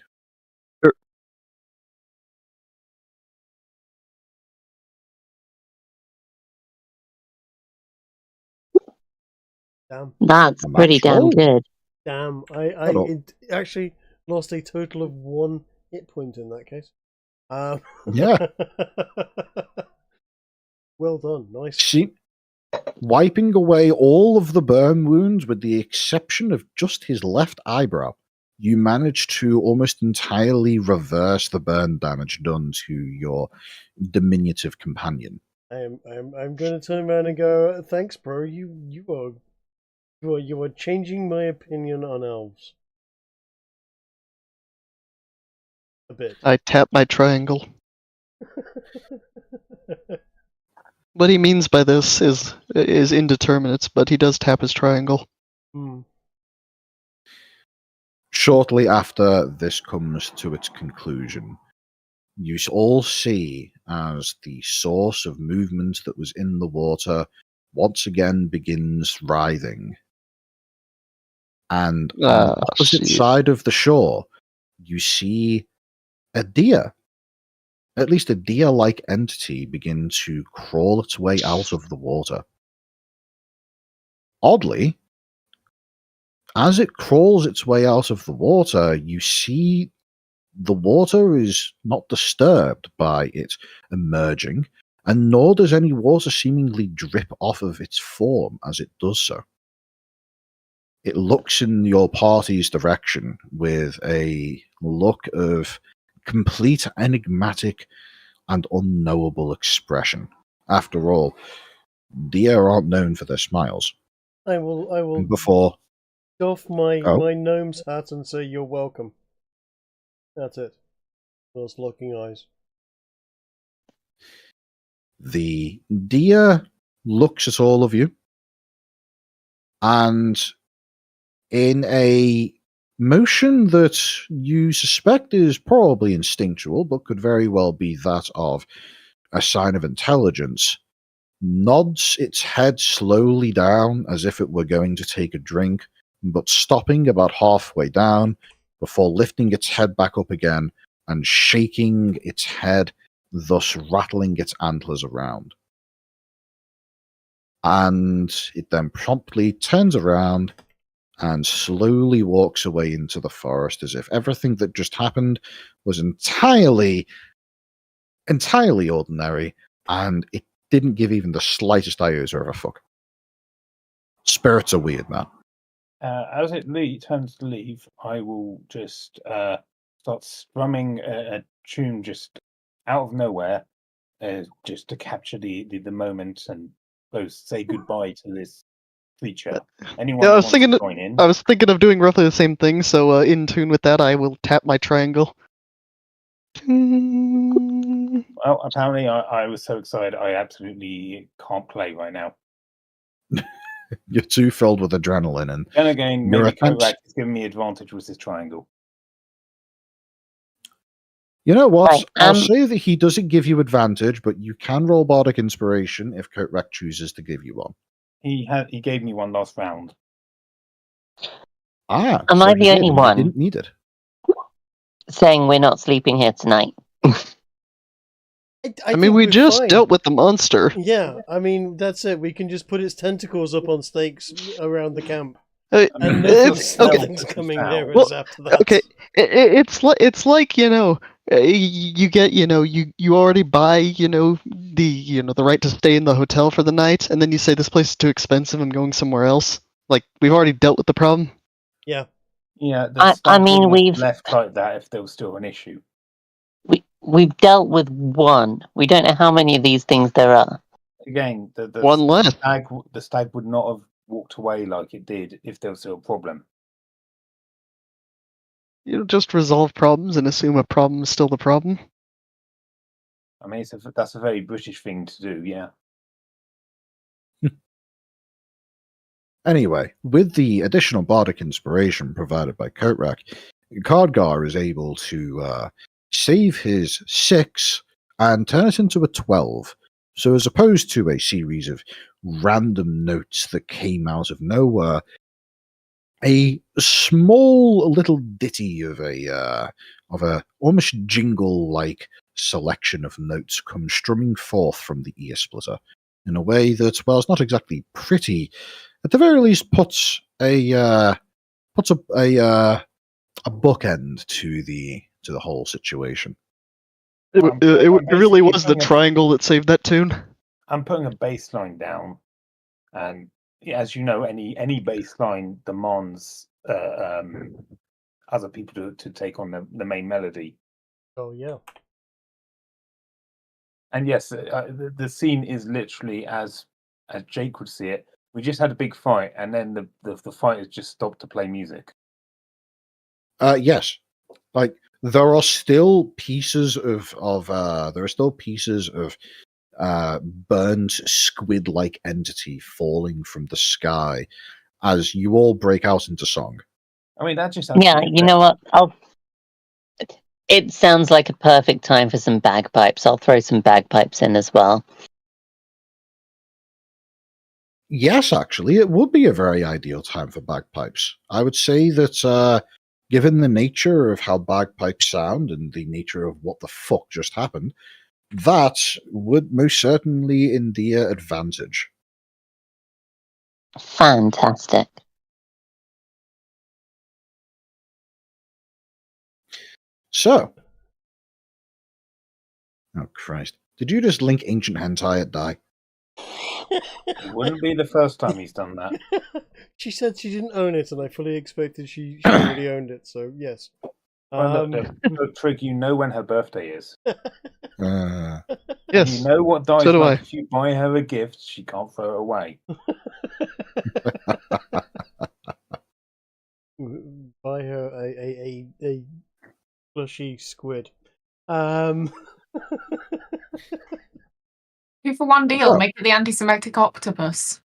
S4: Damn.
S5: That's pretty damn good.
S4: Damn. I actually lost a total of 1 hit point in that case.
S2: Yeah.
S4: Well done. Nice.
S2: See, wiping away all of the burn wounds with the exception of just his left eyebrow, you manage to almost entirely reverse the burn damage done to your diminutive companion.
S4: I'm going to turn around and go, thanks, bro. You are changing my opinion on elves. A bit.
S1: I tap my triangle. What he means by this is indeterminate, but he does tap his triangle.
S2: Shortly after this comes to its conclusion, you all see as the source of movement that was in the water once again writhing. And on the opposite side of the shore, you see a deer, at least a deer-like entity, begin to crawl its way out of the water. Oddly, as it crawls its way out of the water, you see the water is not disturbed by it emerging, and nor does any water seemingly drip off of its form as it does so. It looks in your party's direction with a look of complete enigmatic and unknowable expression. After all, deer aren't known for their smiles.
S4: I will
S2: Before
S4: doff my gnome's hat and say you're welcome. That's it. Those looking eyes.
S2: The deer looks at all of you, and in a motion that you suspect is probably instinctual, but could very well be that of a sign of intelligence, nods its head slowly down as if it were going to take a drink, but stopping about halfway down before lifting its head back up again and shaking its head, thus rattling its antlers around. And it then promptly turns around and slowly walks away into the forest as if everything that just happened was entirely ordinary, and it didn't give even the slightest iota of a fuck. Spirits are weird, man.
S6: As it turns to leave, I will just start strumming a tune just out of nowhere, just to capture the moment and both say goodbye to this creature. Anyone
S1: Yeah,
S6: wants to join in?
S1: I was thinking of doing roughly the same thing, so in tune with that, I will tap my triangle.
S6: Well, apparently I was so excited I absolutely can't play right now.
S2: You're too filled with adrenaline, and
S6: then again, maybe Coatrack is giving me advantage with this triangle.
S2: You know what? Right, I'll say that he doesn't give you advantage, but you can roll Bardic Inspiration if Coatrack chooses to give you one.
S6: He gave me one last round.
S2: Am
S5: I the only one?
S2: Didn't need it.
S5: Saying we're not sleeping here tonight.
S1: I mean, we just dealt with the monster.
S4: Yeah, I mean, that's it. We can just put its tentacles up on stakes around the camp. And nothing's coming near us after that.
S1: Okay, it's like, you know, you get, you know, you already buy, you know, the right to stay in the hotel for the night, and then you say this place is too expensive, I'm going somewhere else. Like, we've already dealt with the problem.
S4: Yeah.
S6: Yeah,
S5: I mean, we've
S6: left like that if there was still an issue.
S5: We've dealt with one. We don't know how many of these things there are.
S6: Again, the
S1: one left.
S6: The stag would not have walked away like it did if there was still a problem.
S1: You don't just resolve problems and assume a problem is still the problem.
S6: I mean, that's a very British thing to do, yeah.
S2: Anyway, with the additional bardic inspiration provided by Coatrack, Cardgar is able to save his 6 and turn it into a 12. So as opposed to a series of random notes that came out of nowhere, a small little ditty of a almost jingle-like selection of notes comes strumming forth from the ear splitter in a way that, well, it's not exactly pretty. At the very least, puts a bookend to the whole situation.
S1: It really was the triangle that saved that tune.
S6: I'm putting a bass line down, and as you know, any bass line demands other people to take on the main melody.
S4: Oh yeah.
S6: And yes, the scene is literally as Jake would see it. We just had a big fight, and then the fighters just stopped to play music.
S2: Yes, like there are still pieces of burnt squid-like entity falling from the sky as you all break out into song.
S6: I mean, that just
S5: Yeah, you know what? It sounds like a perfect time for some bagpipes. I'll throw some bagpipes in as well.
S2: Yes, actually, it would be a very ideal time for bagpipes. I would say that, given the nature of how bagpipes sound and the nature of what the fuck just happened, that would most certainly endear advantage.
S5: Fantastic.
S2: So, oh Christ, did you just link ancient hentai at die?
S6: It wouldn't be the first time he's done that.
S4: She said she didn't own it, and I fully expected she already owned it. So yes.
S6: Well, look, Trig, you know when her birthday is.
S1: Yes.
S6: You know what dies
S1: so do
S6: like
S1: I.
S6: if you buy her a gift, she can't throw it away.
S4: Buy her a plushy squid.
S9: 2-for-1 deal. Make it the anti-Semitic octopus.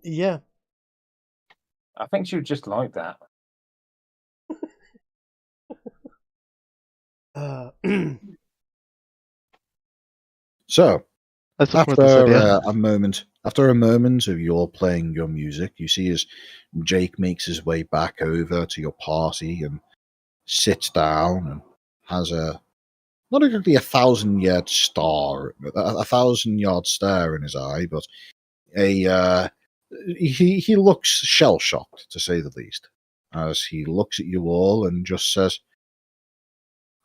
S4: Yeah.
S6: I think she would just like that.
S2: So,
S1: I support
S2: after
S1: this idea.
S2: a moment of your playing your music, you see as Jake makes his way back over to your party and sits down and has not exactly a 1,000-yard stare in his eye, but he looks shell shocked, to say the least, as he looks at you all and just says,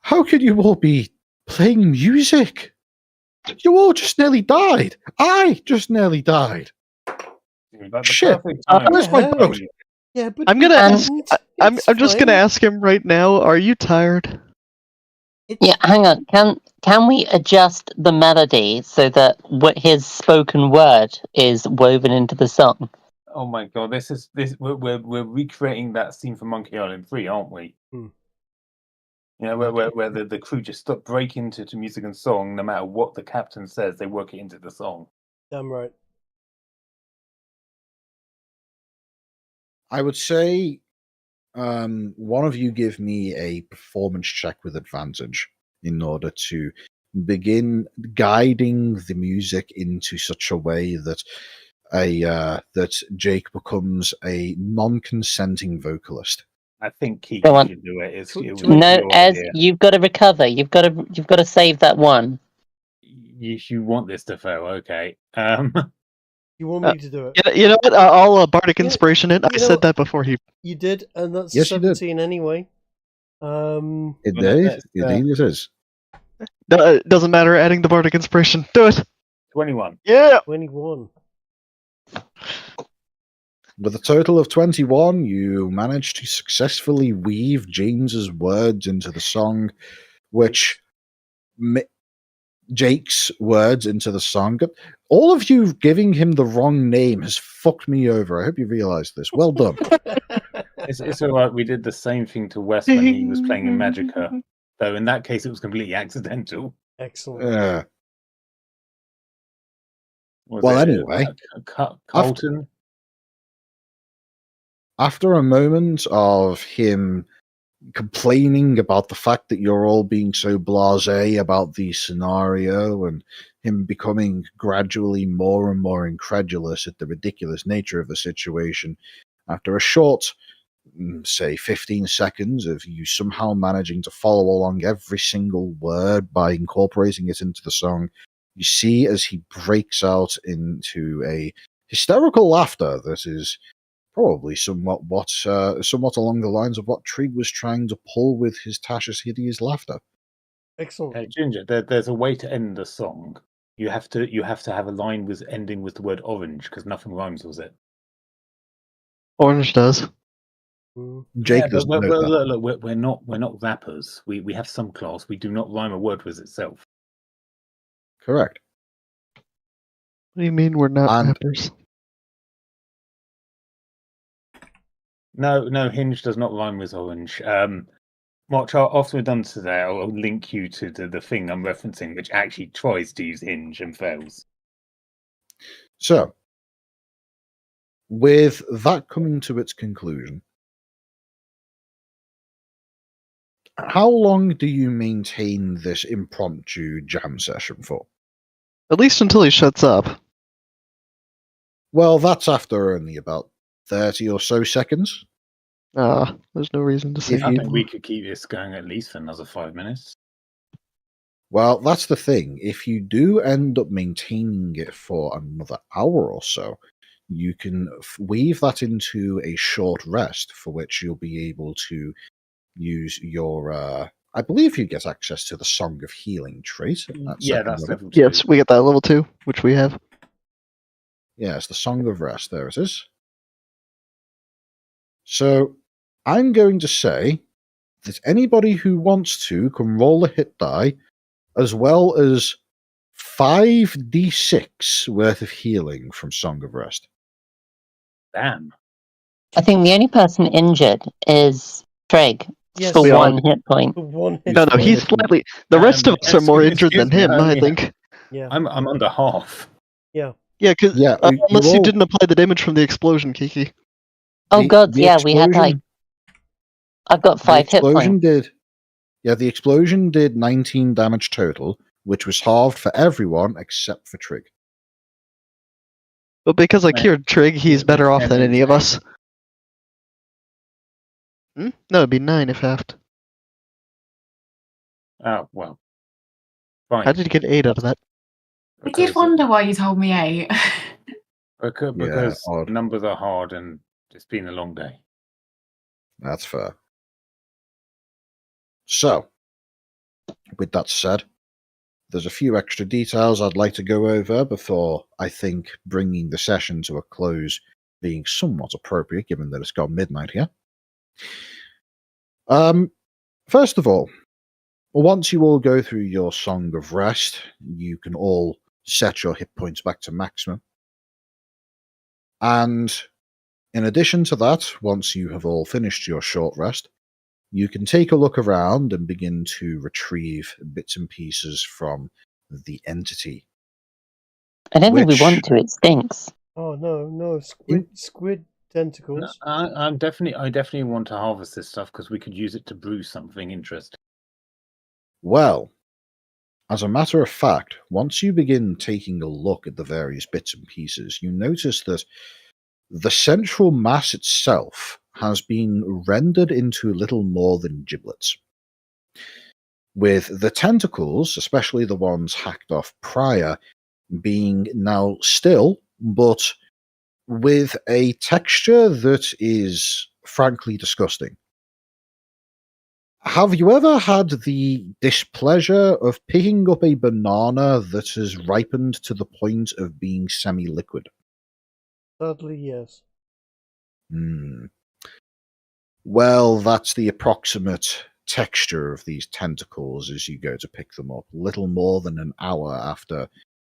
S2: "How could you all be playing music? You all just nearly died. I just nearly died. Shit, where's my boat?"
S4: Yeah, but
S1: I'm just gonna ask him right now. Are you tired?
S5: Yeah, hang on. Can we adjust the melody so that his spoken word is woven into the song?
S6: Oh my god, we're recreating that scene from Monkey Island 3, aren't we?
S4: Hmm.
S6: You know, where the crew just stop breaking into music and song, no matter what the captain says, they work it into the song.
S4: Damn right.
S2: I would say one of you give me a performance check with advantage in order to begin guiding the music into such a way that that Jake becomes a non-consenting vocalist.
S6: I think Kiki
S5: Go on.
S6: should do it.
S5: No, Ez, you've got to recover. You've got to save that one.
S6: You want this to fail, okay?
S4: You want me to do it?
S1: You know what? I'll bardic inspiration it. I said that before he.
S4: You did, and that's
S2: Yes, you did.
S4: 17 anyway.
S2: Indeed, it is.
S1: Doesn't matter. Adding the bardic inspiration. Do it.
S6: 21.
S1: Yeah.
S4: 21.
S2: With a total of 21, you manage to successfully weave James's words into the song, which Jake's words into the song. All of you giving him the wrong name has fucked me over. I hope you realise this. Well done.
S6: It's all right. We did the same thing to Wes when he was playing in Magica. Though in that case, it was completely accidental.
S4: Excellent.
S2: Well, anyway,
S6: Colton.
S2: After a moment of him complaining about the fact that you're all being so blasé about the scenario and him becoming gradually more and more incredulous at the ridiculous nature of the situation, after a short, say, 15 seconds of you somehow managing to follow along every single word by incorporating it into the song, you see as he breaks out into a hysterical laughter that is probably somewhat along the lines of what Trig was trying to pull with his Tasha's hideous laughter.
S4: Excellent.
S6: Ginger, there's a way to end the song. You have to have a line with ending with the word orange because nothing rhymes with it.
S1: Orange does.
S2: Jake doesn't know that.
S6: Look, we're not rappers. We have some class. We do not rhyme a word with itself.
S2: Correct.
S1: What do you mean we're not
S2: And-
S1: rappers?
S6: No, hinge does not rhyme with orange. Motch, after we're done today, I'll link you to the thing I'm referencing, which actually tries to use hinge and fails.
S2: So, with that coming to its conclusion, how long do you maintain this impromptu jam session for?
S1: At least until he shuts up.
S2: Well, that's after only about 30 or so seconds.
S1: There's no reason to say.
S6: I think we could keep this going at least for another 5 minutes.
S2: Well, that's the thing. If you do end up maintaining it for another hour or so, you can weave that into a short rest for which you'll be able to use your I believe you get access to the Song of Healing trait.
S6: Yeah, that's level 2.
S1: Yes, we get that level 2, which we have.
S2: Yes, the Song of Rest. There it is. So, I'm going to say that anybody who wants to can roll a hit die, as well as 5d6 worth of healing from Song of Rest.
S6: Damn.
S5: I think the only person injured is Trig
S4: Yes.
S5: for
S1: We all-
S5: 1 hit point.
S4: The one hit.
S1: No, he's slightly. The rest of us are more injured than him, I think.
S4: Yeah.
S6: I'm under half.
S1: Yeah, because
S2: Yeah,
S1: unless you
S2: all-
S1: didn't apply the damage from the explosion, Kiki.
S5: Oh
S2: The-
S5: god,
S2: the
S5: yeah, we had like...
S2: explosion-
S5: I've got 5 hit
S2: explosion
S5: points.
S2: the explosion did 19 damage total, which was halved for everyone except for Trig.
S1: But because I cured Trig, he's better off than any of
S6: Damage.
S1: us. No, it'd be 9 if halved.
S6: Oh, well. Fine.
S1: How did you get 8 out of that?
S9: I did wonder why you told me 8.
S6: Because
S2: odd.
S6: numbers are hard and it's been a long day.
S2: That's fair. So, with that said, there's a few extra details I'd like to go over before I think bringing the session to a close being somewhat appropriate, given that it's gone midnight here. First of all, once you all go through your Song of Rest, you can all set your hit points back to maximum. And in addition to that, once you have all finished your short rest, you can take a look around and begin to retrieve bits and pieces from the entity.
S5: I don't think we
S2: Which-
S5: want to, it stinks.
S4: Oh no, squid tentacles.
S6: I definitely want to harvest this stuff because we could use it to brew something interesting.
S2: Well, as a matter of fact, once you begin taking a look at the various bits and pieces, you notice that the central mass itself has been rendered into little more than giblets. With the tentacles, especially the ones hacked off prior, being now still, but with a texture that is frankly disgusting. Have you ever had the displeasure of picking up a banana that has ripened to the point of being semi-liquid?
S4: Sadly, yes.
S2: Well, that's the approximate texture of these tentacles as you go to pick them up, little more than an hour after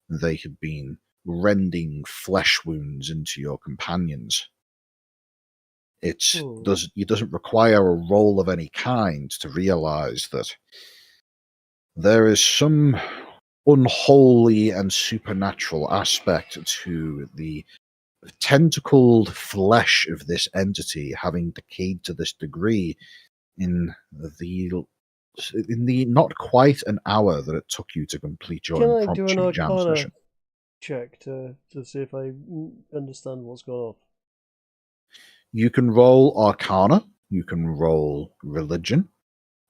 S2: they had been rending flesh wounds into your companions. It doesn't require a roll of any kind to realize that there is some unholy and supernatural aspect to the tentacled flesh of this entity having decayed to this degree in the not quite an hour that it took you to complete your
S4: Can I do an
S2: impromptu jam
S4: Arcana
S2: session.
S4: check to see if I understand what's going on?
S2: You can roll Arcana, you can roll Religion,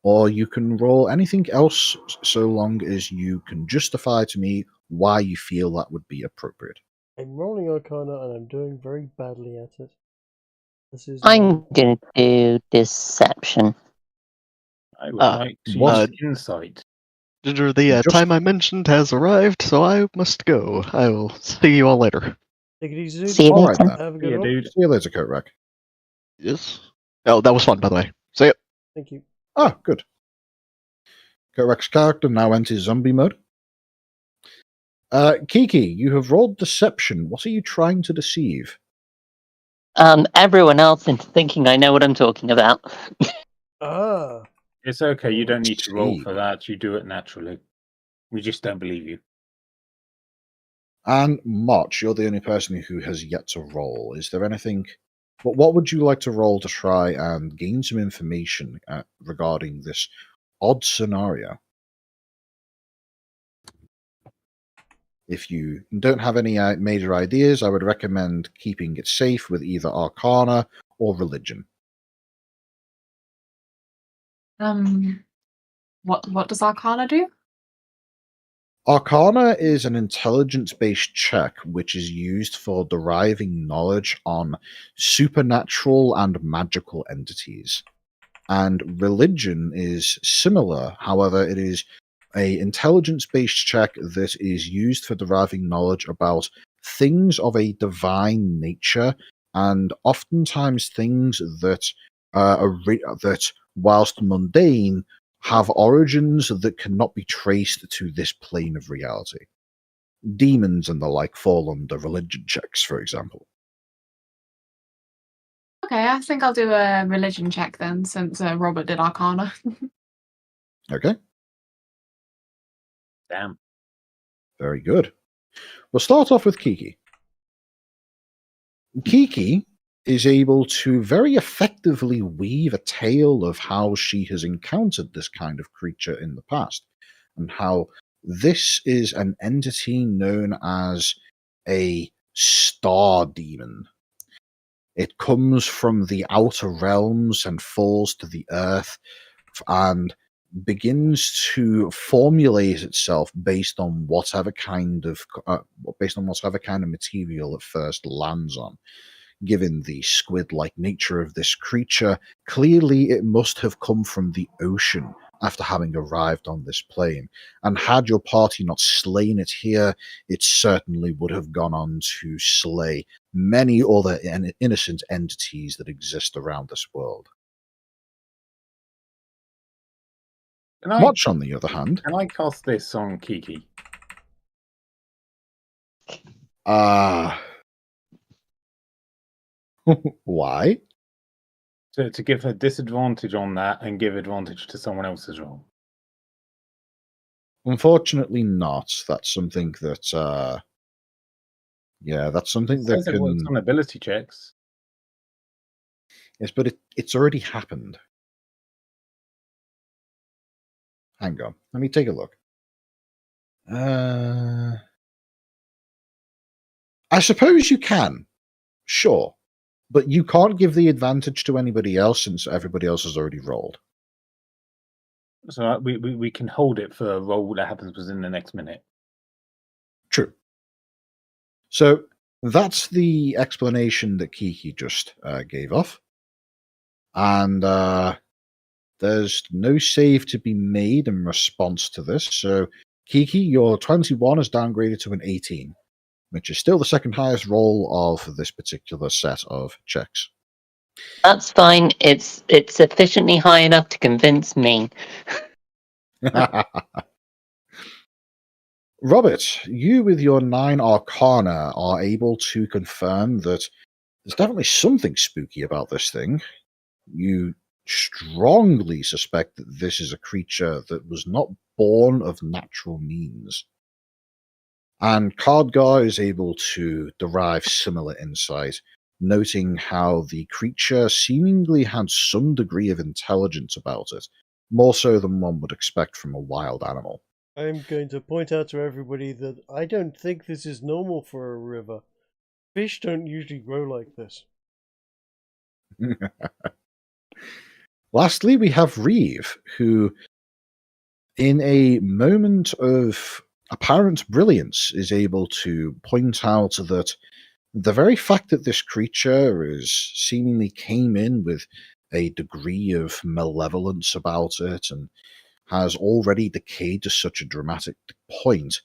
S2: or you can roll anything else so long as you can justify to me why you feel that would be appropriate.
S4: I'm rolling Arcana and I'm doing very badly at it. This is
S5: I'm going to do Deception.
S6: I would like to
S2: what-
S6: use insight.
S1: The time I mentioned has arrived, so I must go. I will see you all later.
S4: Take it easy, dude.
S5: See you
S2: All right,
S5: later.
S2: then.
S4: Have a good
S6: Yeah,
S4: one.
S6: dude.
S2: See you later, Coatrack.
S1: Yes. Oh, that was fun, by the way. See ya.
S4: Thank you.
S2: Ah, good. Coatrack's character now enters zombie mode. Kiki, you have rolled Deception. What are you trying to deceive?
S5: Everyone else into thinking I know what I'm talking about.
S4: Ah.
S6: It's okay. You don't need to roll
S2: see.
S6: for that. You do it naturally. We just don't believe you.
S2: And Motch, you're the only person who has yet to roll. Is there anything? What would you like to roll to try and gain some information regarding this odd scenario? If you don't have any major ideas, I would recommend keeping it safe with either Arcana or Religion.
S9: What does Arcana do?
S2: Arcana is an intelligence-based check which is used for deriving knowledge on supernatural and magical entities. And Religion is similar, however, it is an intelligence-based check that is used for deriving knowledge about things of a divine nature, and oftentimes things that that, whilst mundane, have origins that cannot be traced to this plane of reality. Demons and the like fall under religion checks, for example.
S9: Okay, I think I'll do a religion check then, since Robert did Arcana.
S2: Okay,
S6: Damn.
S2: very good. We'll start off with Kiki. Kiki is able to very effectively weave a tale of how she has encountered this kind of creature in the past, and how this is an entity known as a star demon. It comes from the outer realms and falls to the earth and begins to formulate itself based on whatever kind of material it first lands on. Given the squid-like nature of this creature, clearly it must have come from the ocean after having arrived on this plane, and had your party not slain it here, it certainly would have gone on to slay many other innocent entities that exist around this world. Motch, on the other hand...
S6: Can I cast this on Kiki?
S2: Why?
S6: To give her disadvantage on that and give advantage to someone else's roll.
S2: Unfortunately not. That's something that that's something that
S6: It works on ability checks.
S2: Yes, but it's already happened. Hang on. Let me take a look. I suppose you can. Sure. But you can't give the advantage to anybody else since everybody else has already rolled.
S6: So we can hold it for a roll that happens within the next minute.
S2: True. So that's the explanation that Kiki just gave off. And there's no save to be made in response to this. So Kiki, your 21 is downgraded to an 18. Which is still the second highest roll of this particular set of checks.
S5: That's fine. It's sufficiently high enough to convince me.
S2: Robert, you with your 9 Arcana are able to confirm that there's definitely something spooky about this thing. You strongly suspect that this is a creature that was not born of natural means. And Cardgar is able to derive similar insight, noting how the creature seemingly had some degree of intelligence about it, more so than one would expect from a wild animal.
S4: I'm going to point out to everybody that I don't think this is normal for a river. Fish don't usually grow like this.
S2: Lastly, we have Reeve, who, in a moment of apparent brilliance, is able to point out that the very fact that this creature is seemingly came in with a degree of malevolence about it and has already decayed to such a dramatic point,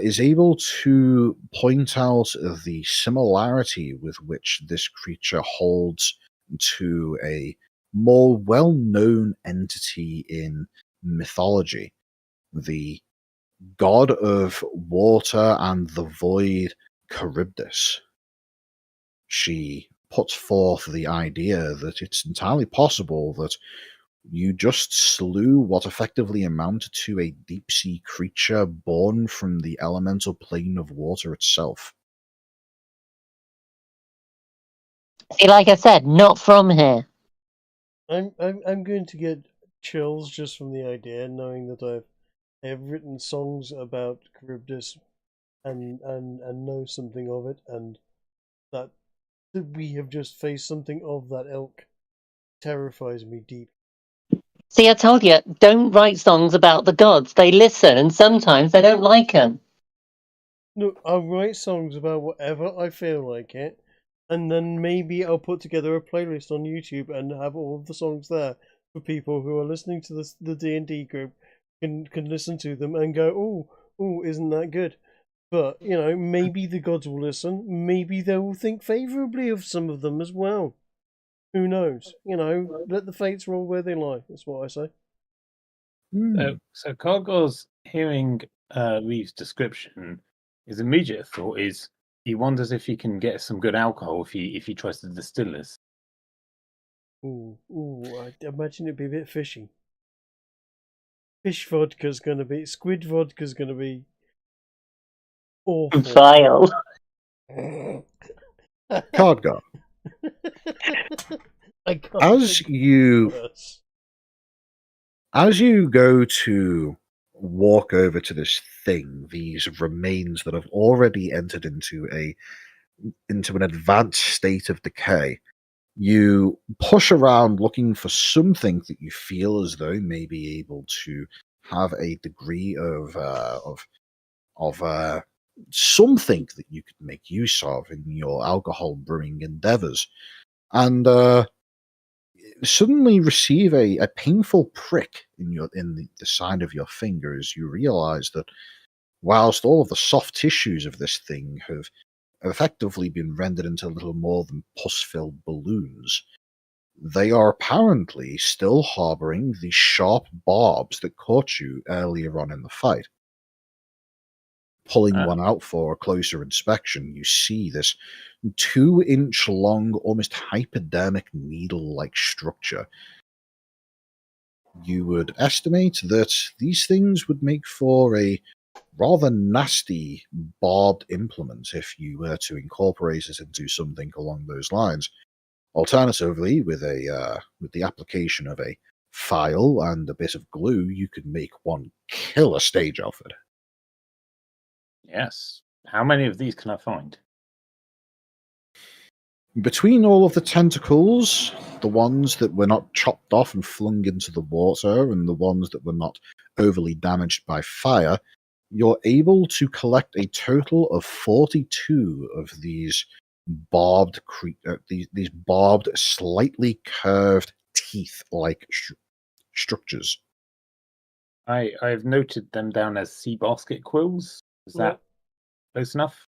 S2: is able to point out the similarity with which this creature holds to a more well known entity in mythology, the god of water and the void, Charybdis. She puts forth the idea that it's entirely possible that you just slew what effectively amounted to a deep sea creature born from the elemental plane of water itself.
S5: See, like I said, not from here.
S4: I'm going to get chills just from the idea, knowing that I have written songs about Charybdis and know something of it, and that we have just faced something of that ilk terrifies me deep.
S5: See, I told you, don't write songs about the gods. They listen, and sometimes they don't like them.
S4: No, I'll write songs about whatever I feel like it, and then maybe I'll put together a playlist on YouTube and have all of the songs there for people who are listening to the D&D group can listen to them and go, oh, isn't that good? But, maybe the gods will listen. Maybe they will think favourably of some of them as well. Who knows? Let the fates roll where they lie. That's what I say.
S6: So Cargor's hearing Reeve's description, his immediate thought is he wonders if he can get some good alcohol if he tries to distill this.
S4: Ooh, I imagine it'd be a bit fishy. Fish vodka's gonna be, squid vodka's gonna be awful.
S5: Vile.
S2: Cardgar, as you go to walk over to this thing, these remains that have already entered into an advanced state of decay, you push around looking for something that you feel as though may be able to have a degree of something that you could make use of in your alcohol brewing endeavors, and suddenly receive a painful prick in the side of your finger as you realize that whilst all of the soft tissues of this thing have effectively been rendered into little more than pus-filled balloons, they are apparently still harboring the sharp barbs that caught you earlier on in the fight. Pulling one out for a closer inspection, you see this 2-inch long, almost hypodermic needle-like structure. You would estimate that these things would make for a rather nasty barbed implement if you were to incorporate it into something along those lines. Alternatively, with the application of a file and a bit of glue, you could make one killer stage of it.
S6: Yes. How many of these can I find?
S2: Between all of the tentacles, the ones that were not chopped off and flung into the water, and the ones that were not overly damaged by fire, you're able to collect a total of 42 of these barbed, these barbed, slightly curved teeth-like structures.
S6: I've noted them down as sea basket quills. Is that close enough?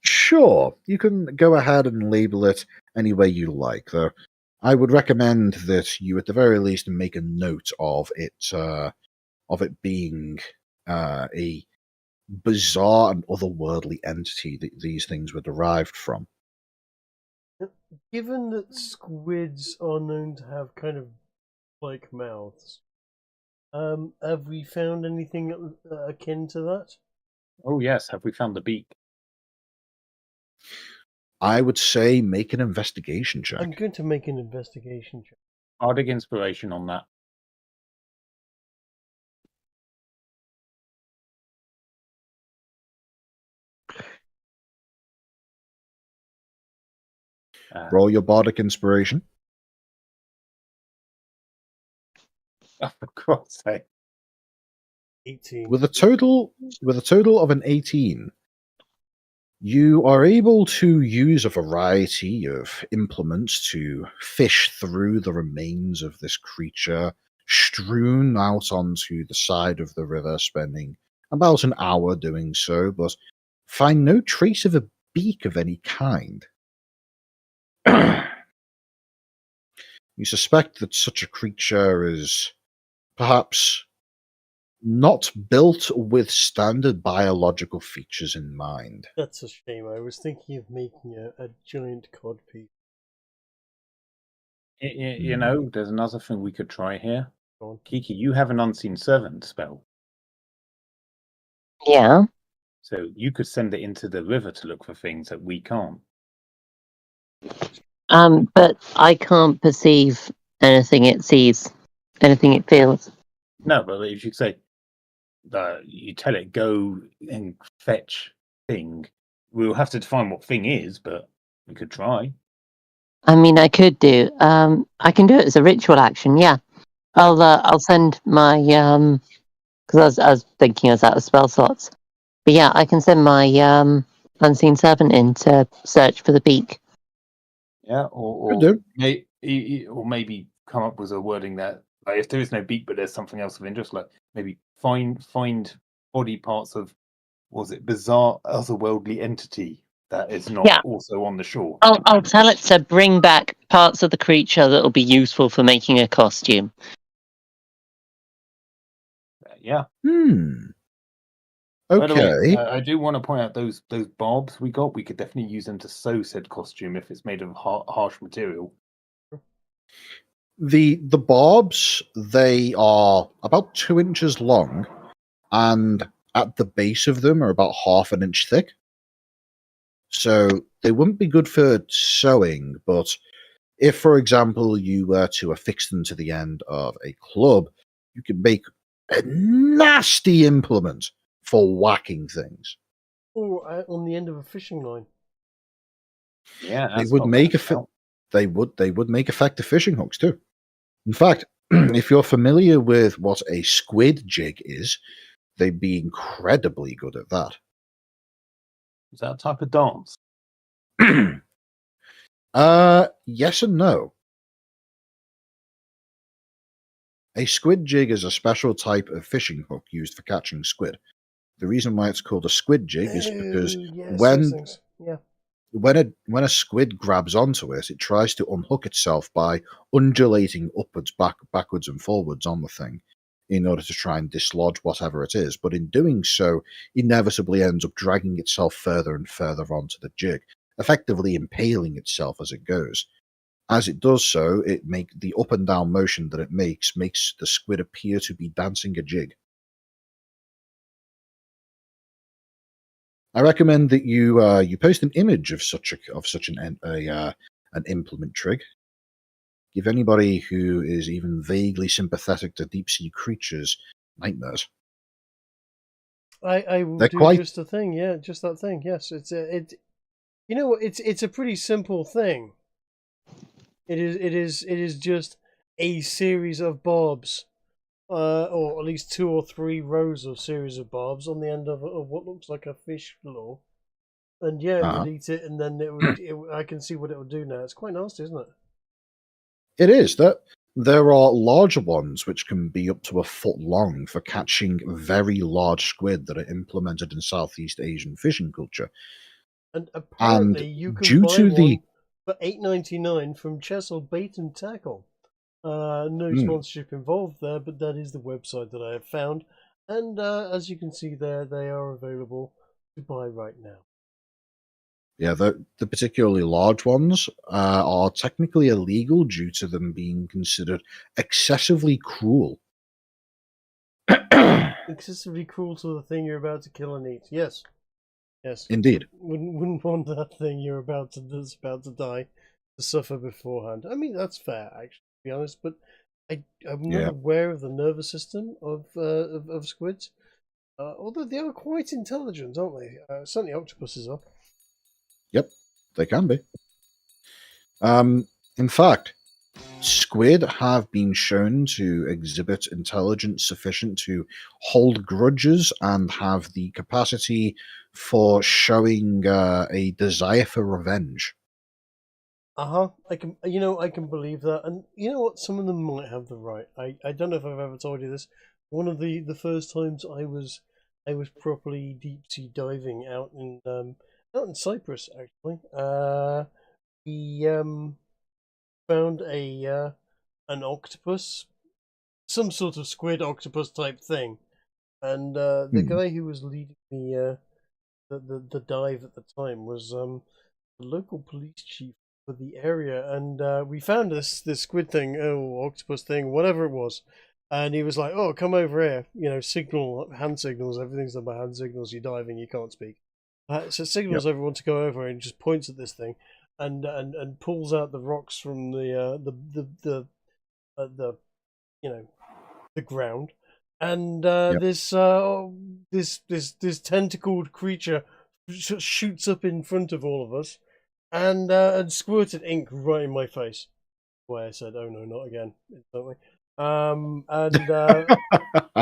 S2: Sure. You can go ahead and label it any way you like, though. I would recommend that you, at the very least, make a note of it being a bizarre and otherworldly entity that these things were derived from.
S4: Given that squids are known to have kind of like mouths, Have we found anything akin to that?
S6: Oh yes, have we found the beak?
S2: I would say make an investigation check.
S4: I'm going to make an investigation check.
S6: Bardic inspiration on that.
S2: Roll your bardic inspiration.
S6: Oh, for God's sake.
S4: 18.
S2: With a total of an 18, you are able to use a variety of implements to fish through the remains of this creature, strewn out onto the side of the river, spending about an hour doing so, but find no trace of a beak of any kind. You suspect that such a creature is perhaps not built with standard biological features in mind.
S4: That's a shame. I was thinking of making a giant codpiece.
S6: You know, there's another thing we could try here.
S4: Go on.
S6: Kiki, you have an unseen servant spell,
S5: Yeah.
S6: so you could send it into the river to look for things that we can't.
S5: But I can't perceive anything it sees, anything it feels.
S6: No, but if you say you tell it go and fetch thing, we'll have to define what thing is, but we could try.
S5: I mean, I could do. I can do it as a ritual action. Yeah, I'll send my because I was thinking I was out of spell slots. But yeah, I can send my unseen servant in to search for the beak.
S6: Yeah, or maybe come up with a wording that, like, if there is no beak, but there's something else of interest, like maybe find body parts of, was it bizarre otherworldly entity that is not also on the shore.
S5: I'll tell it to bring back parts of the creature that will be useful for making a costume.
S6: Yeah.
S2: Okay.
S6: By the way, I do want to point out those barbs we got. We could definitely use them to sew said costume if it's made of harsh material.
S2: The barbs, they are about 2 inches long, and at the base of them are about half an inch thick. So they wouldn't be good for sewing, but if, for example, you were to affix them to the end of a club, you could make a nasty implement for whacking things.
S4: Or on the end of a fishing line.
S6: Yeah,
S2: they would make effective fishing hooks too. In fact, if you're familiar with what a squid jig is, they'd be incredibly good at that.
S6: Is that a type of dance?
S2: Yes and no. A squid jig is a special type of fishing hook used for catching squid. The reason why it's called a squid jig is because when a squid grabs onto it, it tries to unhook itself by undulating upwards, backwards, and forwards on the thing in order to try and dislodge whatever it is. But in doing so, inevitably ends up dragging itself further and further onto the jig, effectively impaling itself as it goes. As it does so, the up and down motion that it makes the squid appear to be dancing a jig. I recommend that you post an image of such an implement trig. Give anybody who is even vaguely sympathetic to deep sea creatures nightmares.
S4: I will do just the thing, yeah, just that thing. Yes, it's a pretty simple thing. It is just a series of barbs, or at least 2 or 3 rows of series of barbs on the end of what looks like a fish claw, and it would eat it, and then I can see what it would do now. It's quite nasty, isn't it?
S2: It is. That there are larger ones which can be up to a foot long for catching very large squid that are implemented in Southeast Asian fishing culture.
S4: And apparently, you can buy one for $8.99 from Chesil Bait and Tackle. No sponsorship involved there, but that is the website that I have found, and as you can see there, they are available to buy right now.
S2: Yeah, the particularly large ones are technically illegal due to them being considered excessively cruel.
S4: excessively cruel to the thing you're about to kill and eat. Yes. Yes.
S2: Indeed.
S4: Wouldn't want that thing that's about to die to suffer beforehand. I mean, that's fair, actually, to be honest. But I'm not
S2: Yeah.
S4: aware of the nervous system of squids. Although they are quite intelligent, aren't they? Certainly, octopuses are.
S2: Yep, they can be. In fact, squid have been shown to exhibit intelligence sufficient to hold grudges and have the capacity for showing a desire for revenge.
S4: I can, I can believe that, and you know what? Some of them might have the right. I don't know if I've ever told you this. One of the first times I was properly deep sea diving out in Cyprus actually. We found an octopus, some sort of squid octopus type thing, and the guy who was leading the dive at the time was the local police chief for the area, and we found this squid thing, octopus thing, whatever it was, and he was like, "Oh, come over here," signal, hand signals, everything's done by hand signals. You're diving, you can't speak, so signals everyone to go over and just points at this thing, and pulls out the rocks from the ground, and this tentacled creature shoots up in front of all of us, and squirted ink right in my face. Why I said, "Oh no, not again!" Instantly.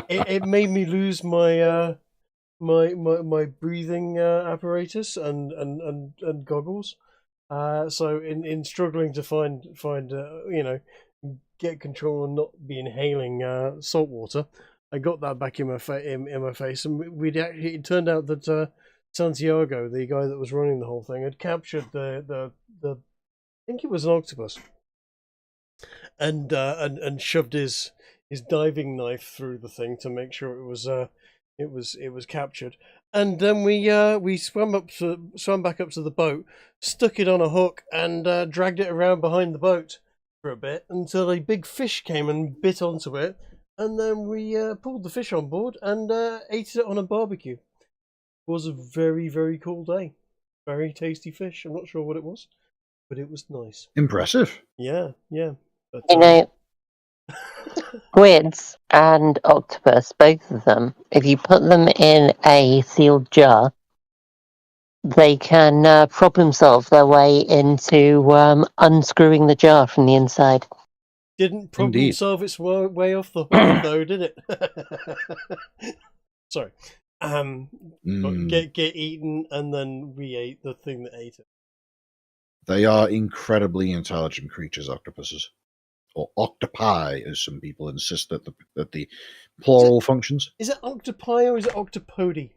S4: It made me lose my my breathing apparatus and goggles. So in struggling to find get control and not be inhaling salt water, I got that back in my my face, and it turned out that Santiago, the guy that was running the whole thing, had captured the I think it was an octopus, and shoved his diving knife through the thing to make sure it was captured. And then we swam back up to the boat, stuck it on a hook, and dragged it around behind the boat for a bit until a big fish came and bit onto it, and then we pulled the fish on board and ate it on a barbecue. It was a very, very cool day. Very tasty fish. I'm not sure what it was, but it was nice.
S2: Impressive.
S4: Yeah.
S5: But, squids and octopus, both of them, if you put them in a sealed jar, they can problem solve their way into unscrewing the jar from the inside.
S4: Didn't problem solve its way off the hook, though, did it? Sorry. Get eaten, and then we ate the thing that ate it.
S2: They are incredibly intelligent creatures, octopuses. Or octopi, as some people insist that the plural functions.
S4: Is it octopi or is it octopody?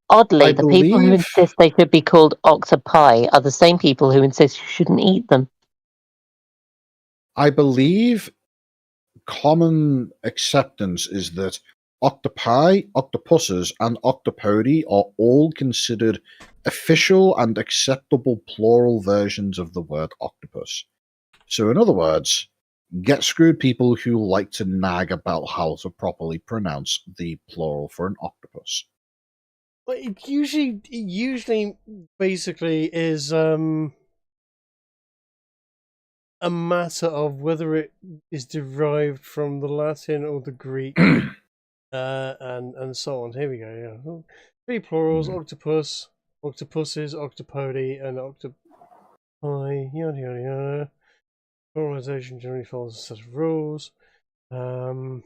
S5: Oddly, the people who insist they should be called octopi are the same people who insist you shouldn't eat them.
S2: I believe common acceptance is that octopi, octopuses, and octopody are all considered official and acceptable plural versions of the word octopus. So, in other words, get screwed people who like to nag about how to properly pronounce the plural for an octopus.
S4: Well, it usually basically is a matter of whether it is derived from the Latin or the Greek, and so on. Here we go. Yeah, 3 plurals: octopus, octopuses, octopody, and octopi. Yada yada yada. Pluralization generally follows a set of rules. Yada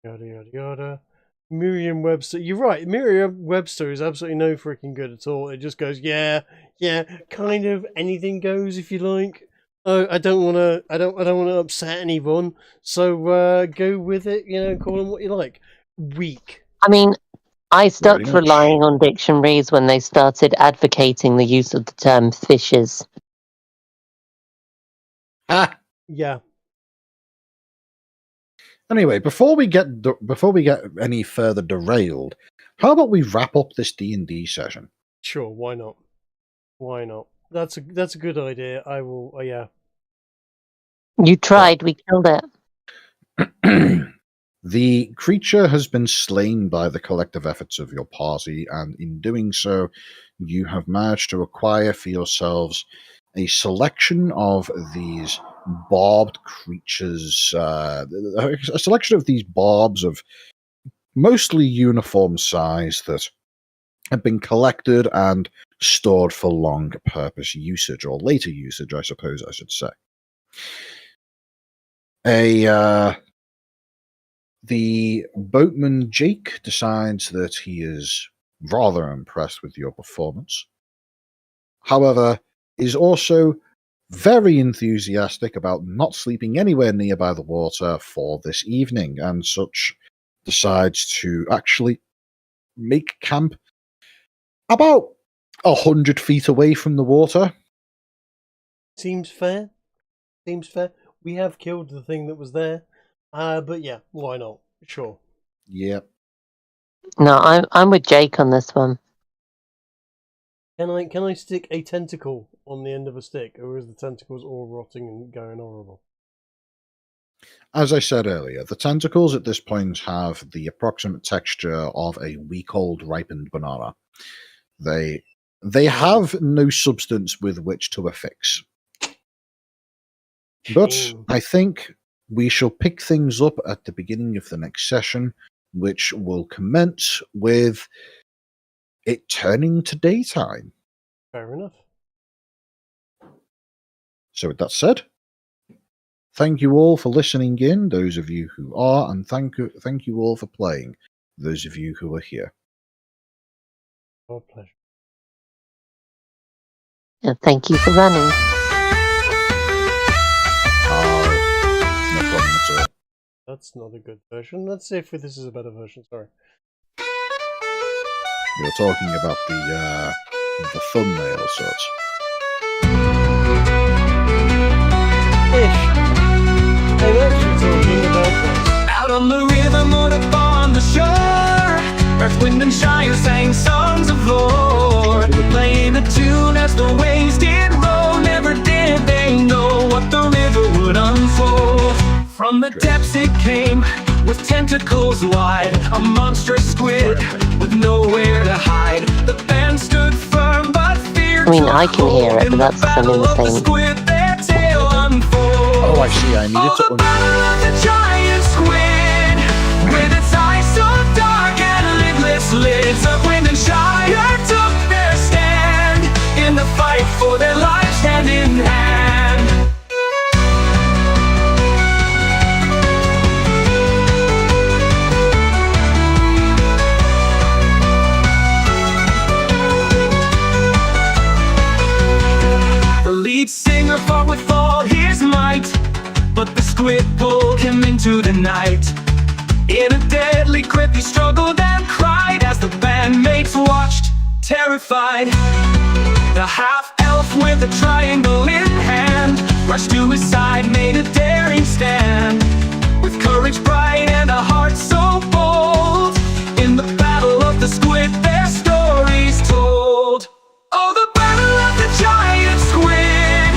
S4: yada yada. Merriam-Webster. You're right. Merriam-Webster is absolutely no freaking good at all. It just goes, yeah, kind of anything goes if you like. Oh, I don't want to upset anyone. So go with it. Call them what you like. Weak.
S5: I mean, I stopped relying on dictionaries when they started advocating the use of the term fishes.
S4: Yeah.
S2: Anyway, before we get any further derailed, how about we wrap up this D&D session?
S4: Sure, why not? Why not? That's a good idea. I will. Yeah.
S5: You tried. We killed it.
S2: The creature has been slain by the collective efforts of your party, and in doing so, you have managed to acquire for yourselves a selection of these barbed creatures, a selection of these barbs of mostly uniform size that have been collected and stored for long purpose usage, or later usage, I suppose I should say. The boatman Jake decides that he is rather impressed with your performance. However, is also very enthusiastic about not sleeping anywhere nearby the water for this evening, and such decides to actually make camp about 100 feet away from the water.
S4: Seems fair. Seems fair. We have killed the thing that was there. But yeah, why not? Sure.
S2: Yep.
S5: No, I'm with Jake on this one.
S4: Can I stick a tentacle on the end of a stick, or is the tentacles all rotting and going horrible?
S2: As I said earlier, the tentacles at this point have the approximate texture of a week-old ripened banana. They have no substance with which to affix. But I think we shall pick things up at the beginning of the next session, which will commence with it turning to daytime.
S4: Fair enough.
S2: So with that said, thank you all for listening in, those of you who are, and thank you all for playing, those of you who are here.
S4: Our pleasure.
S5: And thank you for running.
S2: No problem at all.
S4: That's not a good version. Let's see if this is a better version. Sorry.
S2: We were talking about the thumbnail sorts.
S4: Ish. I'm actually talking about this.
S3: Out on the rhythm or upon the shore, Earth, Wind, and Shire sang songs of lore, playing a tune as the waves did roll. Never did they know what the river would unfold. From the depths it came, with tentacles wide, a monstrous squid with nowhere to hide. The band stood firm, but fear
S5: I mean, I can hear it, but that's something the same.
S3: squid, their tail unfolds.
S2: Oh, I see. I needed to.
S3: The battle of the giant squid, with its eyes so dark and lidless lids of Wind and Shire took their stand in the fight for their lives, hand in hand. The lead singer fought with all his might, but the squid pulled him into the night. In a deadly grip he struggled and cried as the bandmates watched, terrified. The half-elf with a triangle in hand rushed to his side, made a daring stand. With courage bright and a heart so bold, in the battle of the squid their stories told. Oh, the battle of the giant squid,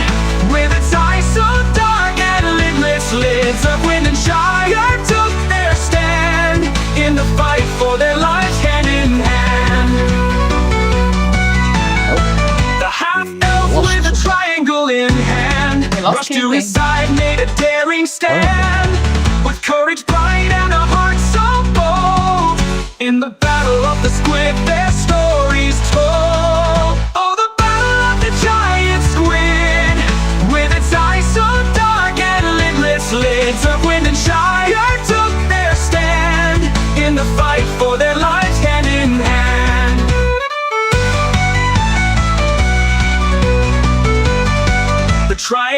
S3: with its eyes so dark and lidless lids of Wind and Shire took their stand in the fight for their lives, hand in hand. The half-elf with a triangle in hand rushed to his side, made a daring stand. With courage bright and a heart so bold, in the battle of the squid their stories told.